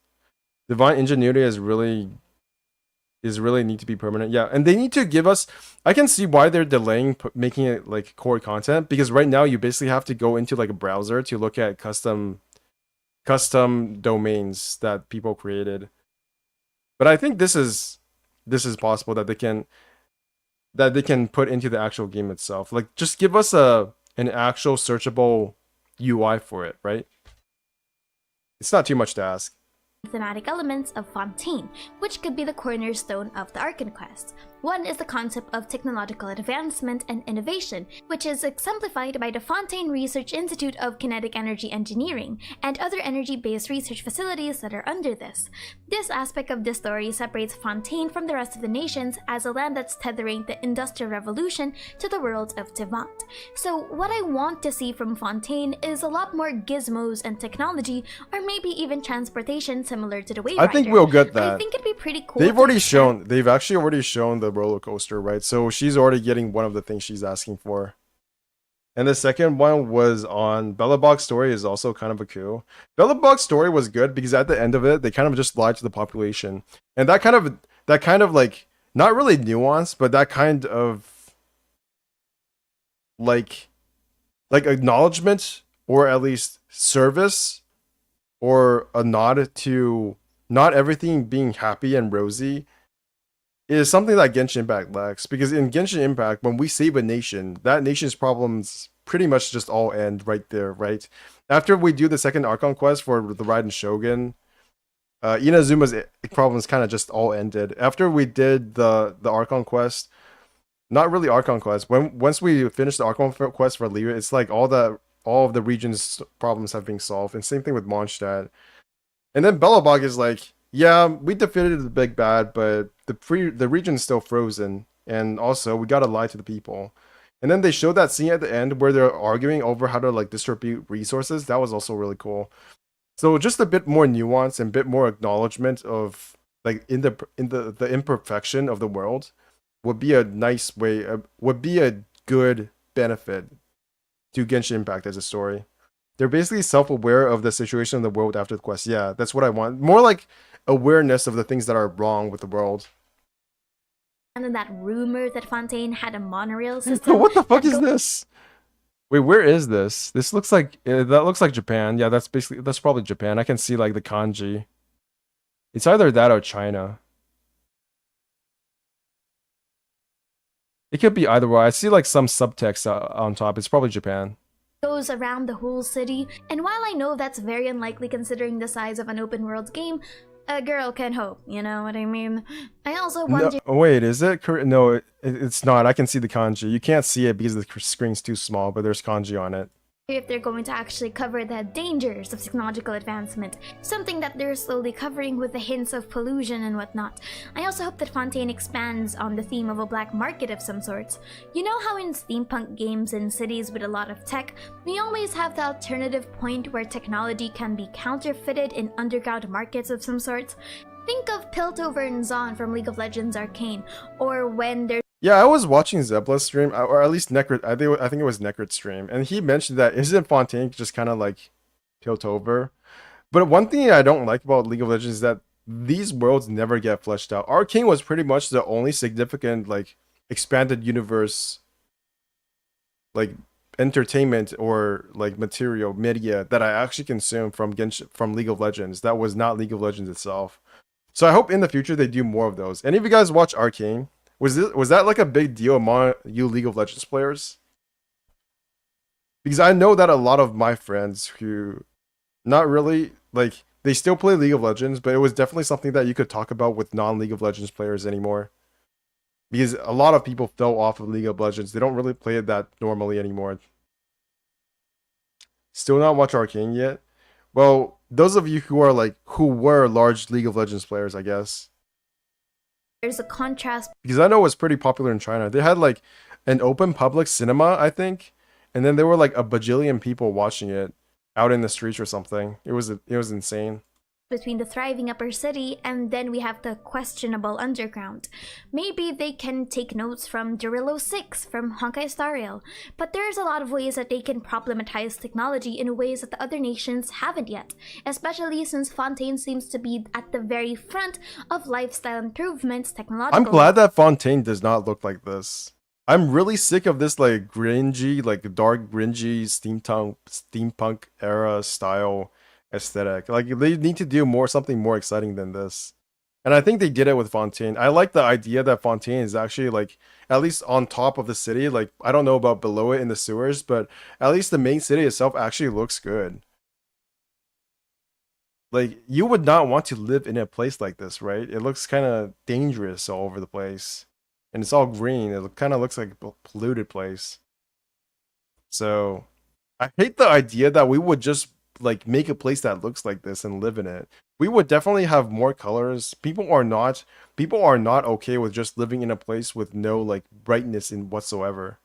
Divine ingenuity is really need to be permanent. Yeah, and they need to give us... I can see why they're delaying making it like core content, because right now you basically have to go into like a browser to look at custom domains that people created. But I think this is possible that they can put into the actual game itself. Like, just give us an actual searchable UI for it, right? It's not too much to ask. Thematic elements of Fontaine, which could be the cornerstone of the Archon quest. One is the concept of technological advancement and innovation, which is exemplified by the Fontaine Research Institute of Kinetic Energy Engineering and other energy-based research facilities that are under this. This aspect of the story separates Fontaine from the rest of the nations as a land that's tethering the Industrial Revolution to the world of Tevant. So what I want to see from Fontaine is a lot more gizmos and technology, or maybe even transportation similar to the Wave Rider. I think we'll get that. I think it'd be pretty cool. They've actually already shown the roller coaster, right? So she's already getting one of the things she's asking for. And the second one was on Belobog's story is also kind of a coup. Belobog's story was good because at the end of it, they kind of just lied to the population. And that kind of like, not really nuanced, but that kind of like acknowledgement, or at least service, or a nod to not everything being happy and rosy is something that Genshin Impact lacks. Because in Genshin Impact, when we save a nation, that nation's problems pretty much just all end right there, right? After we do the second Archon quest for the Raiden Shogun, Inazuma's problems kind of just all ended. After we did the Archon quest, not really Archon quest. Once we finish the Archon quest for Liu, it's like all of the region's problems have been solved. And same thing with Mondstadt. And then Belobog is like, yeah, we defeated the big bad, but the region's still frozen, and also we gotta lie to the people. And then they showed that scene at the end where they're arguing over how to like distribute resources. That was also really cool. So just a bit more nuance and a bit more acknowledgement of like in the imperfection of the world would be a nice way. Would be a good benefit to Genshin Impact as a story. They're basically self-aware of the situation of the world after the quest. Yeah, that's what I want. More like awareness of the things that are wrong with the world. And then that rumor that Fontaine had a monorail system. What the fuck is this? Wait, where is this? This looks like that looks like Japan. Yeah, that's probably Japan. I can see like the kanji. It's either that or China. It could be either way. I see like some subtext on top. It's probably Japan. Goes around the whole city, and while I know that's very unlikely considering the size of an open world game, a girl can hope, you know what I mean? I also wonder— No, wait, is it? No, it's not. I can see the kanji. You can't see it because the screen's too small, but there's kanji on it. If they're going to actually cover the dangers of technological advancement, something that they're slowly covering with the hints of pollution and whatnot. I also hope that Fontaine expands on the theme of a black market of some sorts. You know how in steampunk games in cities with a lot of tech, we always have the alternative point where technology can be counterfeited in underground markets of some sorts? Think of Piltover and Zon from League of Legends Arcane, or when there's— Yeah, I was watching Zebla's stream, or at least Necrit. I think it was Necrit's stream, and he mentioned that isn't Fontaine just kind of like Piltover? But one thing I don't like about League of Legends is that these worlds never get fleshed out. Arcane was pretty much the only significant like expanded universe, like entertainment or like material media that I actually consumed from League of Legends. That was not League of Legends itself. So I hope in the future they do more of those. Any of you guys watch Arcane? Was that like a big deal among you League of Legends players? Because I know that a lot of my friends who not really like they still play League of Legends, but it was definitely something that you could talk about with non-League of Legends players anymore. Because a lot of people fell off of League of Legends. They don't really play it that normally anymore. Still not watch Arcane yet? Well, those of you who were large League of Legends players, I guess. there's a contrast. Because I know it was pretty popular in China. They had like an open public cinema, I think, and then there were like a bajillion people watching it out in the streets or something. It was insane. Between the thriving upper city and then we have the questionable underground. Maybe they can take notes from Durillo 6 from Honkai Star Rail, but there's a lot of ways that they can problematize technology in ways that the other nations haven't yet, especially since Fontaine seems to be at the very front of lifestyle improvements technological. I'm glad that Fontaine does not look like this. I'm really sick of this like gringy, like dark gringy steampunk era style aesthetic. Like they need to do something more exciting than this. And I think they did it with Fontaine. I like the idea that Fontaine is actually like at least on top of the city. Like I don't know about below it in the sewers, but at least the main city itself actually looks good. Like you would not want to live in a place like this, right? It looks kind of dangerous all over the place. And it's all green. It kind of looks like a polluted place. So I hate the idea that we would just like make a place that looks like this and live in it. We would definitely have more colors. People are not okay with just living in a place with no like brightness in whatsoever.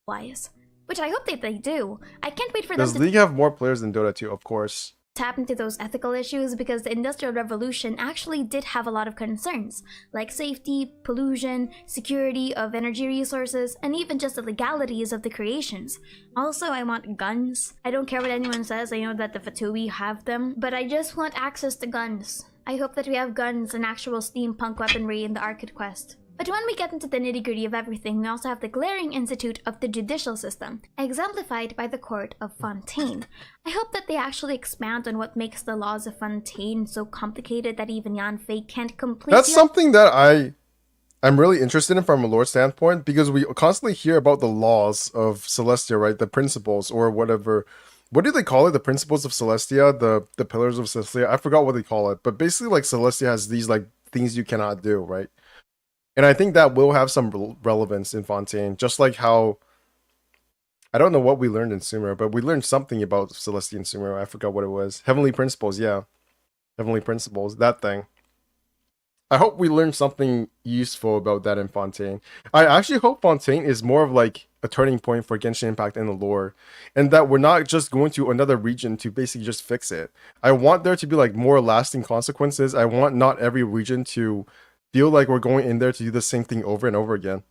Wise, which I hope that they do. I can't wait for them Does to League have more players than Dota 2? Of course. tap into those ethical issues, because the Industrial Revolution actually did have a lot of concerns, like safety, pollution, security of energy resources, and even just the legalities of the creations. Also, I want guns. I don't care what anyone says, I know that the Fatui have them, but I just want access to guns. I hope that we have guns and actual steampunk weaponry in the Arcade Quest. But when we get into the nitty-gritty of everything, we also have the glaring institute of the judicial system, exemplified by the court of Fontaine. I hope that they actually expand on what makes the laws of Fontaine so complicated that even Yan Fei can't completely— That's something that I'm really interested in from a lore standpoint because we constantly hear about the laws of Celestia, right? The principles or whatever. What do they call it? The principles of Celestia, the pillars of Celestia. I forgot what they call it, but basically, like Celestia has these like things you cannot do, right? And I think that will have some relevance in Fontaine, just like how I don't know what we learned in Sumer, but we learned something about Celestia in Sumer. I forgot what it was. Heavenly principles, yeah, heavenly principles. That thing. I hope we learn something useful about that in Fontaine. I actually hope Fontaine is more of like a turning point for Genshin Impact in the lore, and that we're not just going to another region to basically just fix it. I want there to be like more lasting consequences. I want not every region to feel like we're going in there to do the same thing over and over again.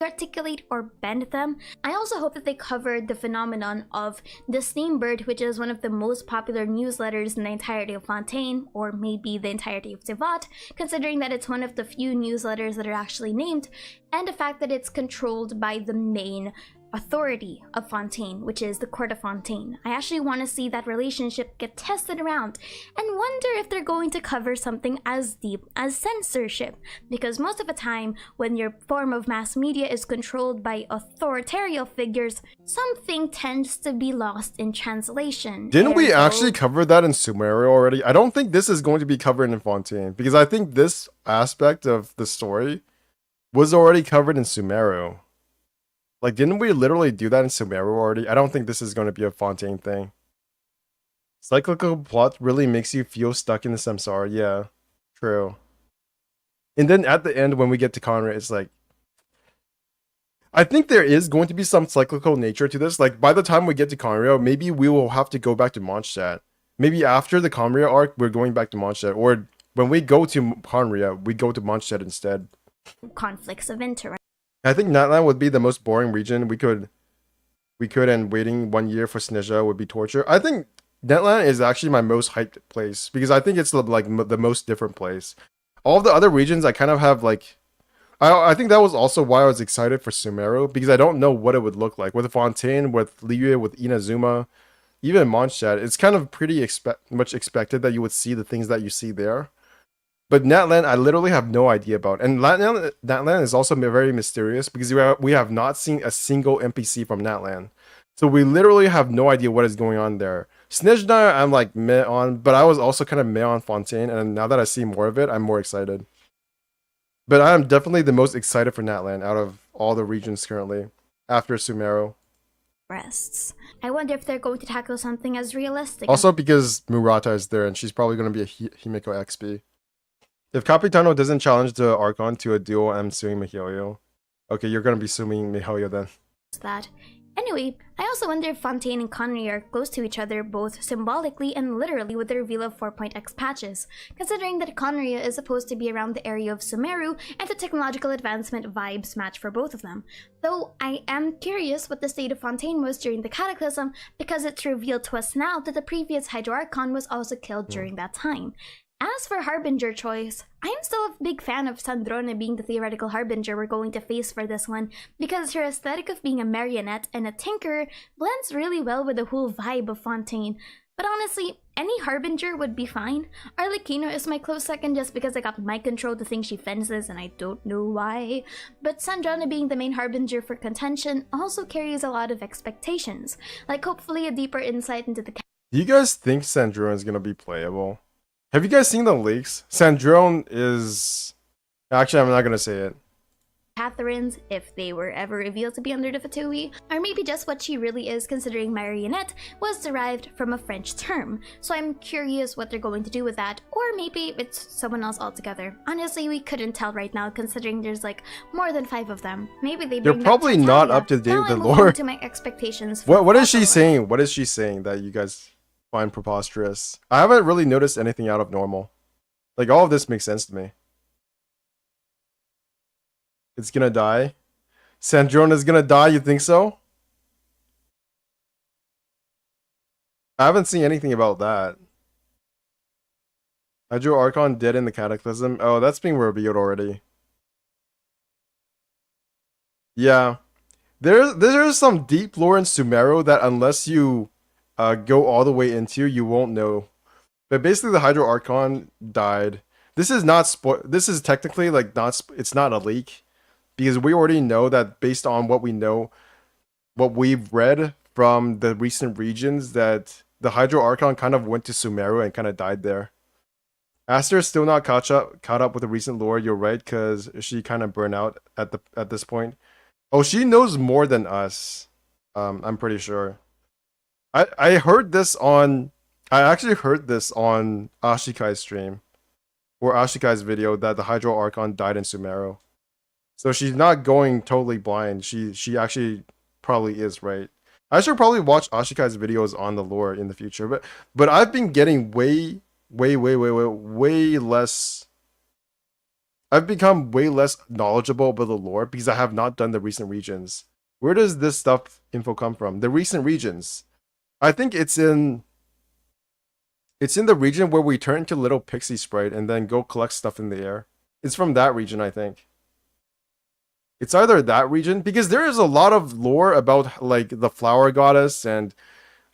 Articulate or bend them. I also hope that they covered the phenomenon of the Steam Bird, which is one of the most popular newsletters in the entirety of Fontaine, or maybe the entirety of Tivat, considering that it's one of the few newsletters that are actually named, and the fact that it's controlled by the main authority of Fontaine, which is the Court of Fontaine. I actually want to see that relationship get tested around and wonder if they're going to cover something as deep as censorship, because most of the time when your form of mass media is controlled by authoritarian figures, something tends to be lost in translation. Didn't we actually cover that in Sumeru already? I don't think this is going to be covered in Fontaine, because I think this aspect of the story was already covered in Sumeru. Like, didn't we literally do that in Sumeru already? I don't think this is going to be a Fontaine thing. Cyclical plot really makes you feel stuck in the samsara. Yeah, true. And then at the end, when we get to Conrad, it's like, I think there is going to be some cyclical nature to this. Like, by the time we get to Conrio, maybe we will have to go back to Mondstadt. Maybe after the Conria arc, we're going back to Mondstadt. Or when we go to Conria, we go to Mondstadt instead. Conflicts of interest. I think Natlan would be the most boring region. We could, and waiting 1 year for Snezha would be torture. I think Netland is actually my most hyped place because I think it's like the most different place. All the other regions I kind of have like, I think that was also why I was excited for Sumeru, because I don't know what it would look like with Fontaine, with Liyue, with Inazuma, even Mondstadt. It's kind of pretty much expected that you would see the things that you see there. But Natlan, I literally have no idea about. And Natlan is also very mysterious because we have not seen a single NPC from Natlan. So we literally have no idea what is going on there. Snezha, I'm like meh on, but I was also kind of meh on Fontaine, and now that I see more of it, I'm more excited. But I am definitely the most excited for Natlan out of all the regions currently, after Sumeru. Rests. I wonder if they're going to tackle something as realistic. Also because Murata is there, and she's probably going to be a Himeko XP. If Capitano doesn't challenge the Archon to a duel, I'm suing Mihoyo. Okay, you're gonna be suing Mihoyo then. That. Anyway, I also wonder if Fontaine and Conry are close to each other both symbolically and literally with the reveal of 4.x patches, considering that Conria is supposed to be around the area of Sumeru and the technological advancement vibes match for both of them. Though I am curious what the state of Fontaine was during the Cataclysm, because it's revealed to us now that the previous Hydro Archon was also killed during that time. As for Harbinger choice, I'm still a big fan of Sandrone being the theoretical Harbinger we're going to face for this one, because her aesthetic of being a marionette and a tinker blends really well with the whole vibe of Fontaine. But honestly, any Harbinger would be fine. Arlecchino is my close second just because I got mind control to think she fences and I don't know why. But Sandrone being the main Harbinger for contention also carries a lot of expectations, like hopefully a deeper insight into the... Do you guys think Sandrone is gonna be playable? Have you guys seen the leaks? Sandrone is... Actually, I'm not gonna say it. Catherines, if they were ever revealed to be under the Fatui, or maybe just what she really is, considering marionette was derived from a French term. So I'm curious what they're going to do with that, or maybe it's someone else altogether. Honestly, we couldn't tell right now, considering there's like more than 5 of them. Maybe they bring... They're probably not up to date with the lore. To my expectations. What is she saying? What is she saying that you guys find preposterous? I haven't really noticed anything out of normal. Like, all of this makes sense to me. It's gonna die? Sandrone is gonna die, you think so? I haven't seen anything about that. Hydro Archon dead in the Cataclysm? Oh, that's being revealed already. Yeah. There's some deep lore in Sumeru that unless you go all the way into, you won't know. But basically the Hydro Archon died. this is not this is technically like not it's not a leak because we already know that based on what we know, what we've read from the recent regions, that the Hydro Archon kind of went to Sumeru and kind of died there. Aster is still not caught up with the recent lore. You're right, because she kind of burned out at this point. Oh, she knows more than us. I'm pretty sure. I heard this on. I actually heard this on Ashikai's stream, or Ashikai's video, that the Hydro Archon died in Sumeru. So she's not going totally blind. She actually probably is right. I should probably watch Ashikai's videos on the lore in the future, but I've been getting way less. I've become way less knowledgeable about the lore because I have not done the recent regions. Where does this stuff info come from? The recent regions. I think it's in the region where we turn into little pixie sprite and then go collect stuff in the air. It's from that region, I think. It's either that region, because there is a lot of lore about like the flower goddess and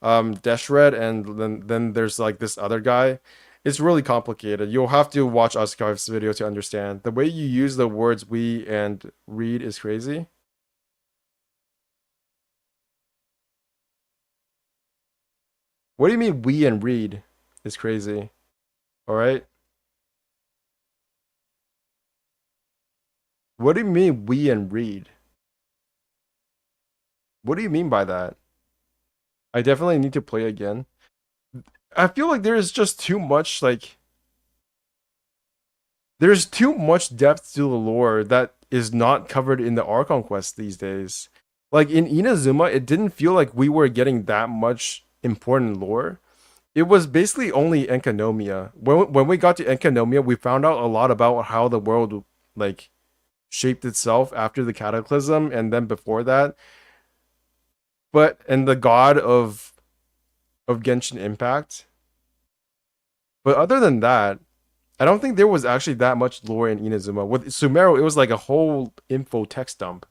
Deshred, and then there's like this other guy. It's really complicated. You'll have to watch Ashikai's video to understand. The way you use the words we and read is crazy. What do you mean we and read is crazy? Alright? What do you mean we and read? What do you mean by that? I definitely need to play again. I feel like there is just too much, like... There's too much depth to the lore that is not covered in the Archon quest these days. Like, in Inazuma, it didn't feel like we were getting that much important lore. It was basically only Enkanomiya. When we got to Enkanomiya, we found out a lot about how the world, like, shaped itself after the Cataclysm, and then before that. And the god of Genshin Impact. But other than that, I don't think there was actually that much lore in Inazuma. With Sumeru, it was like a whole info text dump.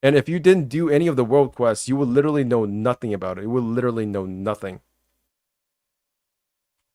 And if you didn't do any of the world quests, you would literally know nothing about it. You would literally know nothing.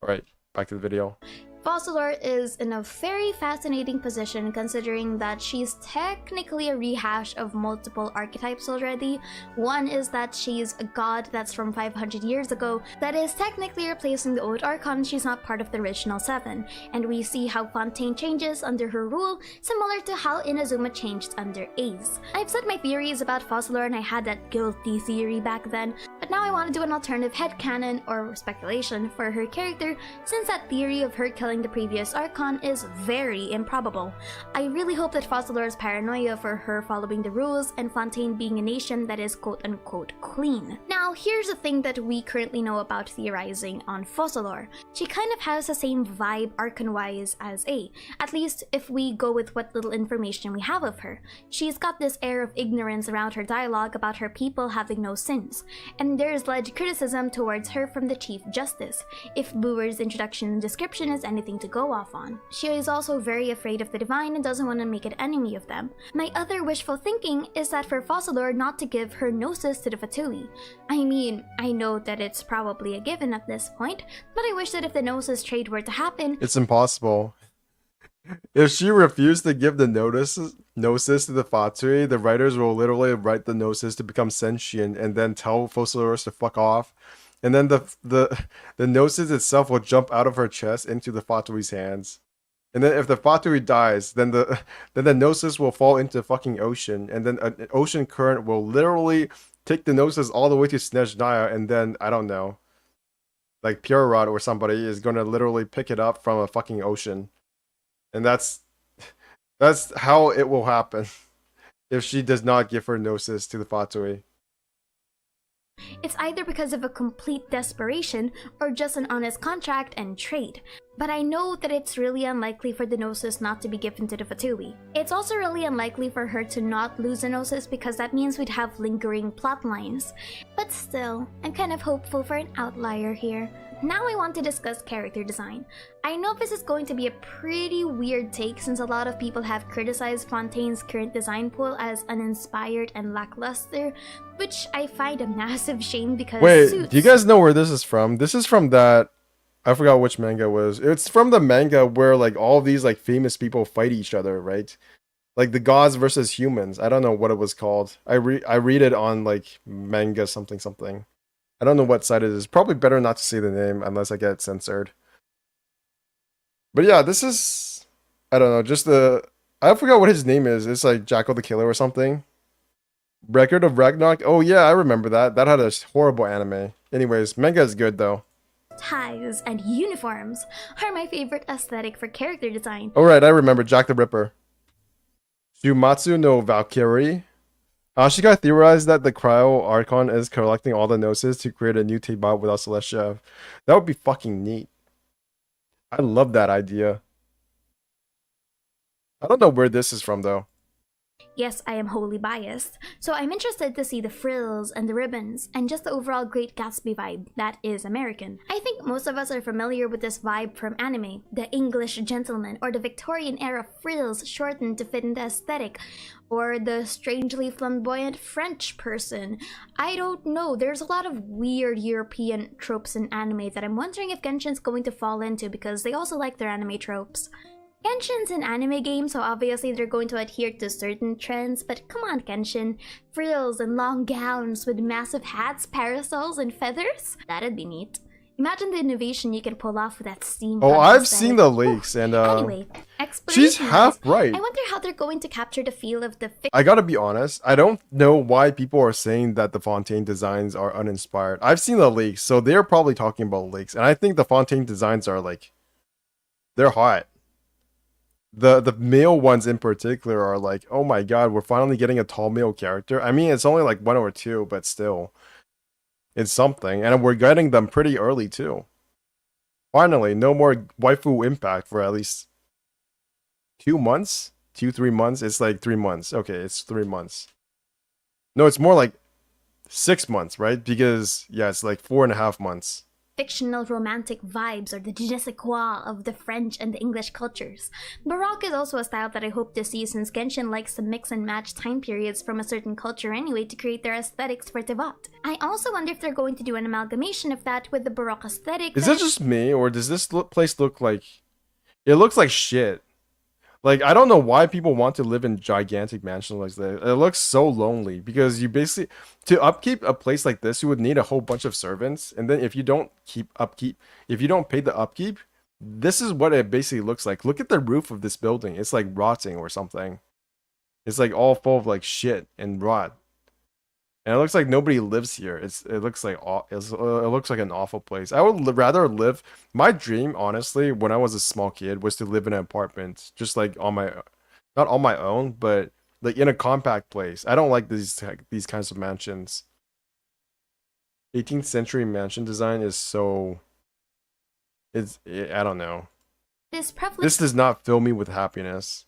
Alright, back to the video. Fossilor is in a very fascinating position considering that she's technically a rehash of multiple archetypes already. One is that she's a god that's from 500 years ago that is technically replacing the old Archon. She's not part of the original 7, and we see how Fontaine changes under her rule, similar to how Inazuma changed under Ace. I've said my theories about Fossilor and I had that guilty theory back then, but now I want to do an alternative headcanon or speculation for her character, since that theory of her killing the previous Archon is very improbable. I really hope that Fossilor's paranoia for her following the rules and Fontaine being a nation that is quote-unquote clean. Now, here's the thing that we currently know about theorizing on Fossilor. She kind of has the same vibe Archon-wise as A, at least if we go with what little information we have of her. She's got this air of ignorance around her dialogue about her people having no sins, and there's alleged criticism towards her from the Chief Justice, if Brewer's introduction description is anything to go off on. She is also very afraid of the Divine and doesn't want to make an enemy of them. My other wishful thinking is that for Fossilor not to give her Gnosis to the Fatui. I mean, I know that it's probably a given at this point, but I wish that if the Gnosis trade were to happen... It's impossible. If she refused to give the Gnosis to the Fatui, the writers will literally write the Gnosis to become sentient and then tell Fossilor to fuck off. And then the Gnosis itself will jump out of her chest into the Fatui's hands. And then if the Fatui dies, then the Gnosis will fall into the fucking ocean. And then an ocean current will literally take the Gnosis all the way to Snezhnaya. And then, I don't know, like Pure Rod or somebody is going to literally pick it up from a fucking ocean. And that's how it will happen if she does not give her Gnosis to the Fatui. It's either because of a complete desperation or just an honest contract and trade. But I know that it's really unlikely for the Gnosis not to be given to the Fatui. It's also really unlikely for her to not lose the Gnosis because that means we'd have lingering plot lines. But still, I'm kind of hopeful for an outlier here. Now I want to discuss character design. I know this is going to be a pretty weird take since a lot of people have criticized Fontaine's current design pool as uninspired and lackluster, which I find a massive shame because Wait, do you guys know where this is from? This is from that I forgot which manga it was. It's from the manga where like all these like famous people fight each other, right? Like the gods versus humans. I don't know what it was called. I read it on like manga something something. I don't know what site it is. Probably better not to say the name unless I get censored. But yeah, this is, I don't know, just the, I forgot what his name is. It's like Jackal the Killer or something. Record of Ragnarok. Oh yeah, I remember that. That had a horrible anime. Anyways, manga is good though. Ties and uniforms are my favorite aesthetic for character design. Alright, I remember Jack the Ripper. Shumatsu no Valkyrie. Ashika theorized that the Cryo Archon is collecting all the gnosis to create a new T-bot without Celestia. That would be fucking neat. I love that idea. I don't know where this is from though. Yes, I am wholly biased, so I'm interested to see the frills and the ribbons, and just the overall Great Gatsby vibe that is American. I think most of us are familiar with this vibe from anime, the English gentleman, or the Victorian era frills shortened to fit in the aesthetic, or the strangely flamboyant French person. I don't know, there's a lot of weird European tropes in anime that I'm wondering if Genshin's going to fall into because they also like their anime tropes. Genshin's an anime game, so obviously they're going to adhere to certain trends, but come on Genshin, frills and long gowns with massive hats, parasols, and feathers? That'd be neat. Imagine the innovation you can pull off with that steampunk Oh, I've aesthetic. seen the leaks and Anyway, she's half right. I wonder how they're going to capture the feel of the I gotta be honest, I don't know why people are saying that the Fontaine designs are uninspired. I've seen the leaks, so they're probably talking about leaks, and I think the Fontaine designs are like, they're hot. The male ones in particular are like, oh my god, we're finally getting a tall male character. I mean, it's only like 1 or 2, but still, it's something, and we're getting them pretty early too. Finally, no more waifu impact for at least 2 months, 3 months. It's like 3 months. Okay, it's 3 months. No, it's more like 6 months, right? Because yeah, it's like 4.5 months. fictional romantic vibes or the je ne sais quoi of the French and the English cultures. Baroque is also a style that I hope to see since Genshin likes to mix and match time periods from a certain culture anyway to create their aesthetics for Tevat. I also wonder if they're going to do an amalgamation of that with the Baroque aesthetic. Is it just me, or does this place look like... It looks like shit. Like, I don't know why people want to live in gigantic mansions like that. It looks so lonely because you basically, to upkeep a place like this, you would need a whole bunch of servants. And then if you don't if you don't pay the upkeep, this is what it basically looks like. Look at the roof of this building. It's like rotting or something. It's like all full of like shit and rot. And it looks like nobody lives here. It looks like an awful place. I would rather live. My dream, honestly, when I was a small kid, was to live in an apartment, just like on my, not on my own, but like in a compact place. I don't like these kinds of mansions. 18th century mansion design is so. I don't know. This does not fill me with happiness.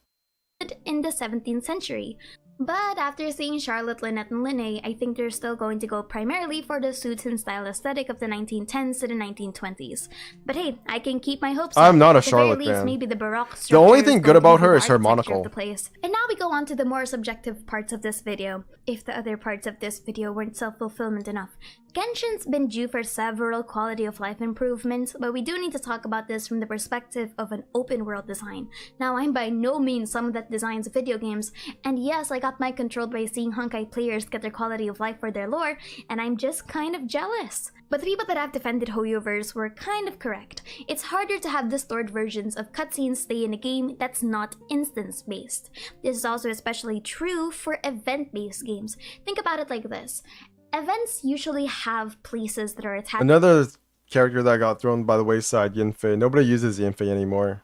In the 17th century. But after seeing Charlotte, Lynette, and Linnae, I think they're still going to go primarily for the suits and style aesthetic of the 1910s to the 1920s. But hey, I can keep my hopes up. I'm not a At the very Charlotte least, fan. maybe the Baroque The only structure thing is good going to about be her the is her architecture monocle. of the place. And now we go on to the more subjective parts of this video, if the other parts of this video weren't self-fulfillment enough. Genshin's been due for several quality of life improvements, but we do need to talk about this from the perspective of an open world design. Now, I'm by no means someone that designs video games, and yes, I got my controlled by seeing Honkai players get their quality of life for their lore, and I'm just kind of jealous. But the people that have defended Hoyoverse were kind of correct. It's harder to have distorted versions of cutscenes stay in a game that's not instance-based. This is also especially true for event-based games. Think about it like this. Events usually have places that are attached. Another character that got thrown by the wayside, Yinfei. Nobody uses Yinfei anymore.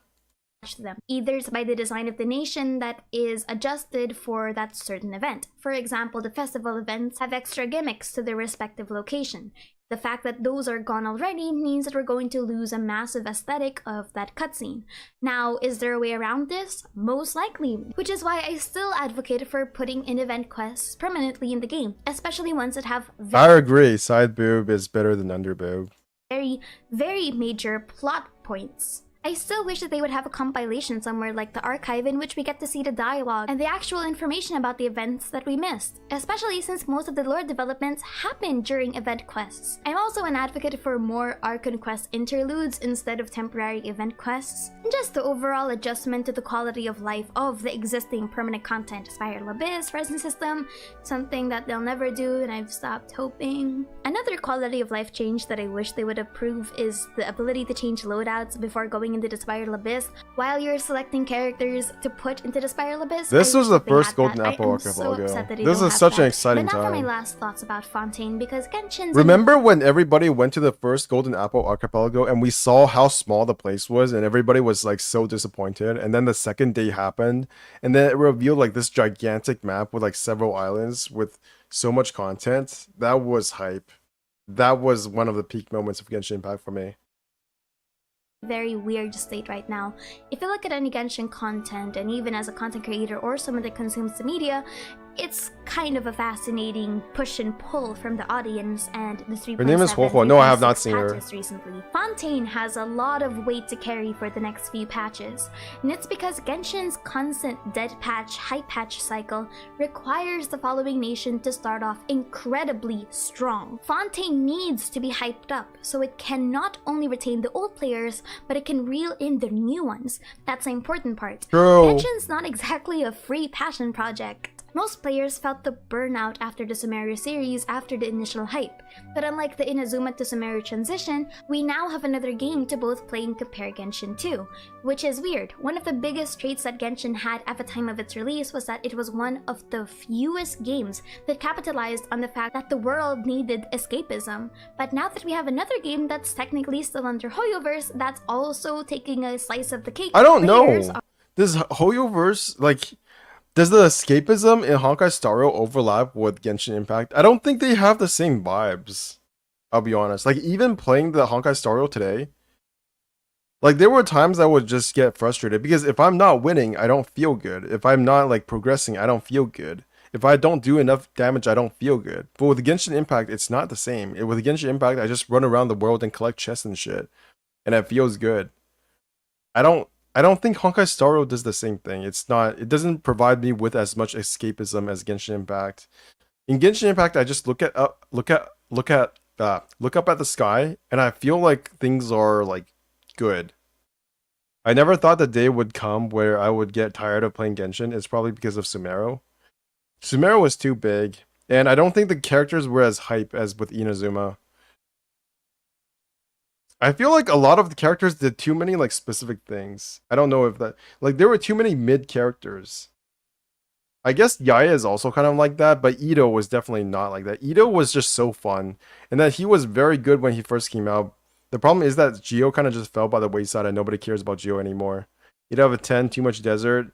To them. Either it's by the design of the nation that is adjusted for that certain event. For example, the festival events have extra gimmicks to their respective location. The fact that those are gone already means that we're going to lose a massive aesthetic of that cutscene. Now, is there a way around this? Most likely, which is why I still advocate for putting in event quests permanently in the game, especially ones that have I agree, side boob is better than under boob. very, very major plot points. I still wish that they would have a compilation somewhere like the archive in which we get to see the dialogue and the actual information about the events that we missed, especially since most of the lore developments happen during event quests. I'm also an advocate for more Archon quest interludes instead of temporary event quests, and just the overall adjustment to the quality of life of the existing permanent content. Spiral Abyss, Resin System, something that they'll never do and I've stopped hoping. Another quality of life change that I wish they would approve is the ability to change loadouts before going into the Spiral Abyss while you're selecting characters to put into the Spiral Abyss. This was the first Golden Apple Archipelago. This is such an exciting time. But now for my time. last thoughts about Fontaine, because Genshin's... Remember when everybody went to the first Golden Apple Archipelago and we saw how small the place was and everybody was like so disappointed, and then the second day happened and then it revealed like this gigantic map with like several islands with so much content? That was hype. That was one of the peak moments of Genshin Impact for me. Very weird state right now. If you look at any Genshin content, and even as a content creator or someone that consumes the media, it's kind of a fascinating push and pull from the audience, and the 3.7 Her name is Huohuo. No, I have not seen her. Recently. Fontaine has a lot of weight to carry for the next few patches, and it's because Genshin's constant dead patch, hype patch cycle requires the following nation to start off incredibly strong. Fontaine needs to be hyped up, so it can not only retain the old players, but it can reel in the new ones. That's the important part. True. Genshin's not exactly a free passion project. Most players felt the burnout after the Sumeru series after the initial hype, but unlike the Inazuma to Sumeru transition, we now have another game to both play and compare Genshin to, which is weird. One of the biggest traits that Genshin had at the time of its release was that it was one of the fewest games that capitalized on the fact that the world needed escapism. But now that we have another game that's technically still under Hoyoverse, that's also taking a slice of the cake. I don't know. Does Hoyoverse, like... Does the escapism in Honkai Star Rail overlap with Genshin Impact? I don't think they have the same vibes. I'll be honest. Like, even playing the Honkai Star Rail today, like, there were times I would just get frustrated because if I'm not winning, I don't feel good. If I'm not, like, progressing, I don't feel good. If I don't do enough damage, I don't feel good. But with Genshin Impact, it's not the same. With Genshin Impact, I just run around the world and collect chests and shit. And it feels good. I don't think Honkai Star Rail does the same thing. It doesn't provide me with as much escapism as Genshin Impact. In Genshin Impact, I just look up at the sky and I feel like things are like good. I never thought the day would come where I would get tired of playing Genshin. It's probably because of Sumeru. Sumeru was too big, and I don't think the characters were as hype as with Inazuma. I feel like a lot of the characters did too many like specific things. I don't know if that, like, there were too many mid characters. I guess Yaya is also kind of like that, but Ito was definitely not like that. Ito was just so fun, and that he was very good when he first came out. The problem is that Geo kind of just fell by the wayside and nobody cares about Geo anymore. You'd have a 10, too much desert.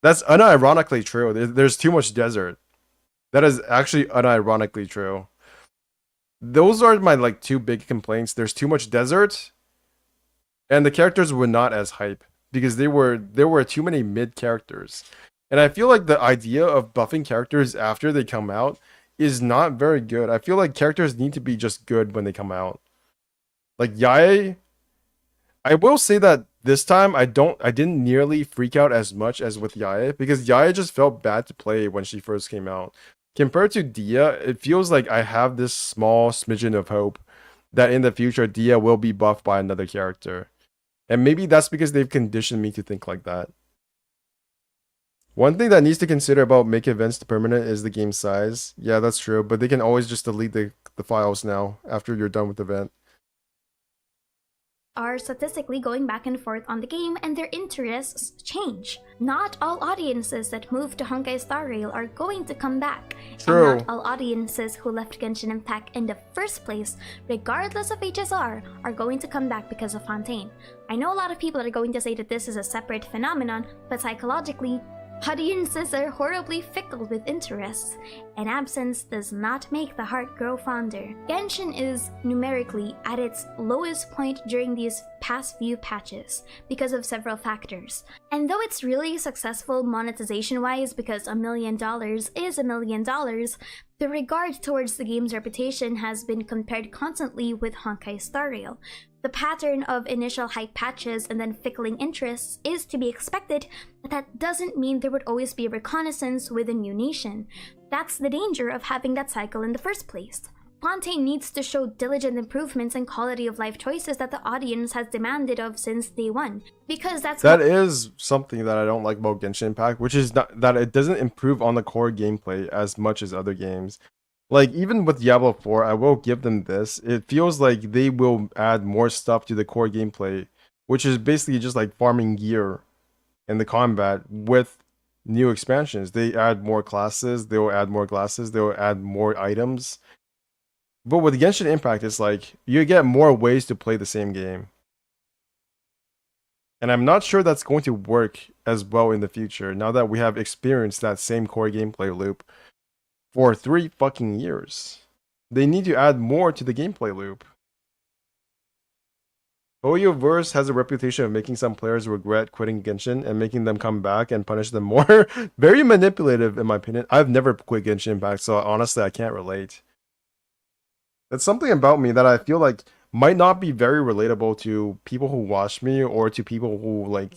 That's unironically true. There's too much desert. That is actually unironically true. Those are my like two big complaints. There's too much desert, and the characters were not as hype because there were too many mid characters. And I feel like the idea of buffing characters after they come out is not very good. I feel like characters need to be just good when they come out. Like Yae, I will say that this time I didn't nearly freak out as much as with Yae, because Yae just felt bad to play when she first came out. Compared to Dia, it feels like I have this small smidgen of hope that in the future Dia will be buffed by another character. And maybe that's because they've conditioned me to think like that. One thing that needs to consider about make events permanent is the game size. Yeah, that's true, but they can always just delete the files now after you're done with the event. Are statistically going back and forth on the game, and their interests change. Not all audiences that move to Honkai Star Rail are going to come back. True. And not all audiences who left Genshin Impact in the first place, regardless of HSR, are going to come back because of Fontaine. I know a lot of people are going to say that this is a separate phenomenon, but psychologically, audiences are horribly fickle with interests. and absence does not make the heart grow fonder. Genshin is numerically at its lowest point during these past few patches because of several factors. And though it's really successful monetization-wise because $1 million is $1 million, the regard towards the game's reputation has been compared constantly with Honkai Star Rail. The pattern of initial hype patches and then fickling interests is to be expected, but that doesn't mean there would always be a reconnaissance with a new nation. That's the danger of having that cycle in the first place. Fontaine needs to show diligent improvements and quality of life choices that the audience has demanded of since day one, because that is something that I don't like about Genshin Impact, which is that it doesn't improve on the core gameplay as much as other games. Like, even with Diablo 4, I will give them this. It feels like they will add more stuff to the core gameplay, which is basically just like farming gear in the combat with new expansions. They add more classes, they will add more classes, they will add more items. But with Genshin Impact, it's like you get more ways to play the same game. And I'm not sure that's going to work as well in the future now that we have experienced that same core gameplay loop for 3 fucking years. They need to add more to the gameplay loop. Hoyoverse has a reputation of making some players regret quitting Genshin and making them come back and punish them more. Very manipulative, in my opinion. I've never quit Genshin Impact, so honestly, I can't relate. It's something about me that I feel like might not be very relatable to people who watch me or to people who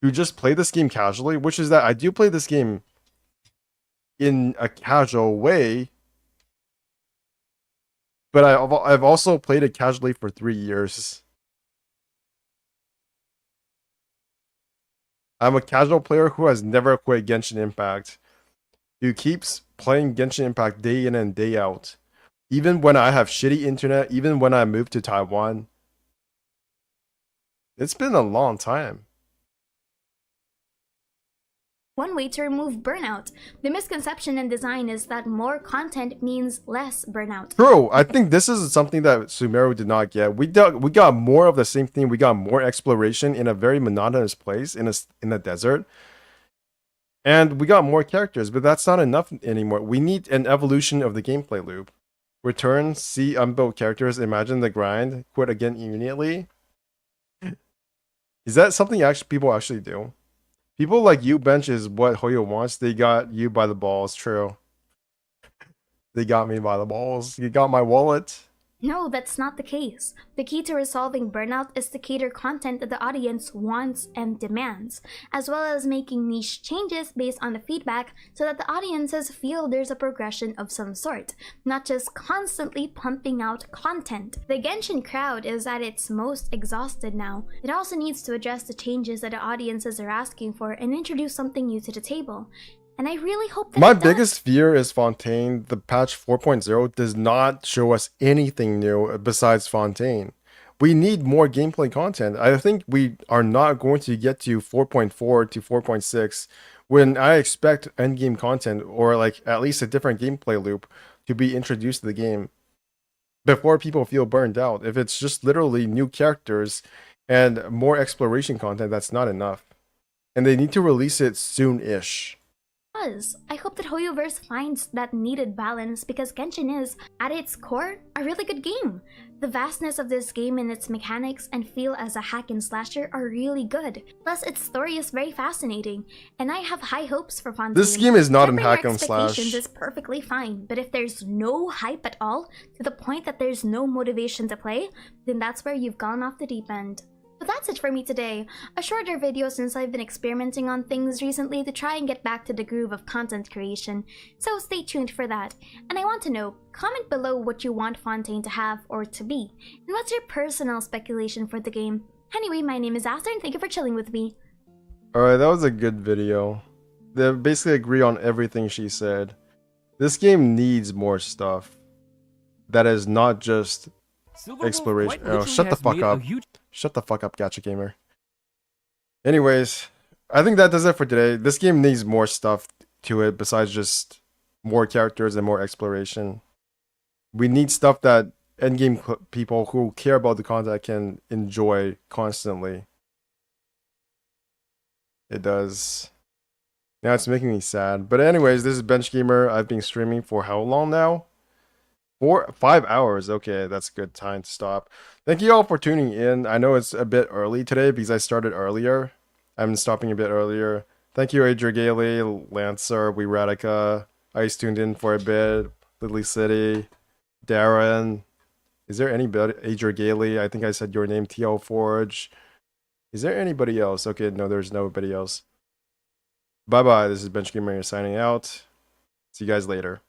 just play this game casually, which is that I do play this game in a casual way, but I've also played it casually for 3 years. I'm a casual player who has never quit Genshin Impact, who keeps playing Genshin Impact day in and day out. Even when I have shitty internet, even when I moved to Taiwan. It's been a long time. One way to remove burnout. The misconception in design is that more content means less burnout. True, I think this is something that Sumeru did not get. We got more of the same thing. We got more exploration in a very monotonous place in a desert. And we got more characters, but that's not enough anymore. We need an evolution of the gameplay loop. Return, see unbuilt characters, imagine the grind, quit again immediately. Is that something people actually do? People like you bench is what Hoyo wants. They got you by the balls, true. They got me by the balls. You got my wallet. No, that's not the case. The key to resolving burnout is to cater content that the audience wants and demands, as well as making niche changes based on the feedback so that the audiences feel there's a progression of some sort, not just constantly pumping out content. The Genshin crowd is at its most exhausted now. It also needs to address the changes that the audiences are asking for and introduce something new to the table. And I really hope that my biggest fear is Fontaine. The patch 4.0 does not show us anything new besides Fontaine. We need more gameplay content. I think we are not going to get to 4.4 to 4.6 when I expect endgame content or like at least a different gameplay loop to be introduced to the game before people feel burned out. If it's just literally new characters and more exploration content, that's not enough. And they need to release it soon-ish. I hope that Hoyoverse finds that needed balance because Genshin is, at its core, a really good game. The vastness of this game and its mechanics and feel as a hack and slasher are really good. Plus, its story is very fascinating, and I have high hopes for Fontaine. This game is not a hack and slash. Expectations is perfectly fine, but if there's no hype at all, to the point that there's no motivation to play, then that's where you've gone off the deep end. But that's it for me today. A shorter video since I've been experimenting on things recently to try and get back to the groove of content creation, so stay tuned for that. And I want to know, comment below what you want Fontaine to have or to be, and what's your personal speculation for the game. Anyway, my name is Aster and thank you for chilling with me. Alright, that was a good video. They basically agree on everything she said. This game needs more stuff. That is not just exploration. Oh, shut the fuck up. Shut the fuck up, Gacha Gamer. Anyways, I think that does it for today. This game needs more stuff to it besides just more characters and more exploration. We need stuff that endgame people who care about the content can enjoy constantly. It does. Now it's making me sad. But anyways, this is Bench Gamer. I've been streaming for how long now? 5 hours. Okay, that's a good time to stop. Thank you all for tuning in. I know it's a bit early today because I started earlier. I'm stopping a bit earlier. Thank you, Adria Gailey, Lancer, Radica. Ice tuned in for a bit. Lily City, Darren. Is there anybody? Adria Gailey. I think I said your name. TL Forge. Is there anybody else? Okay, no, there's nobody else. Bye bye. This is Bench Gamer signing out. See you guys later.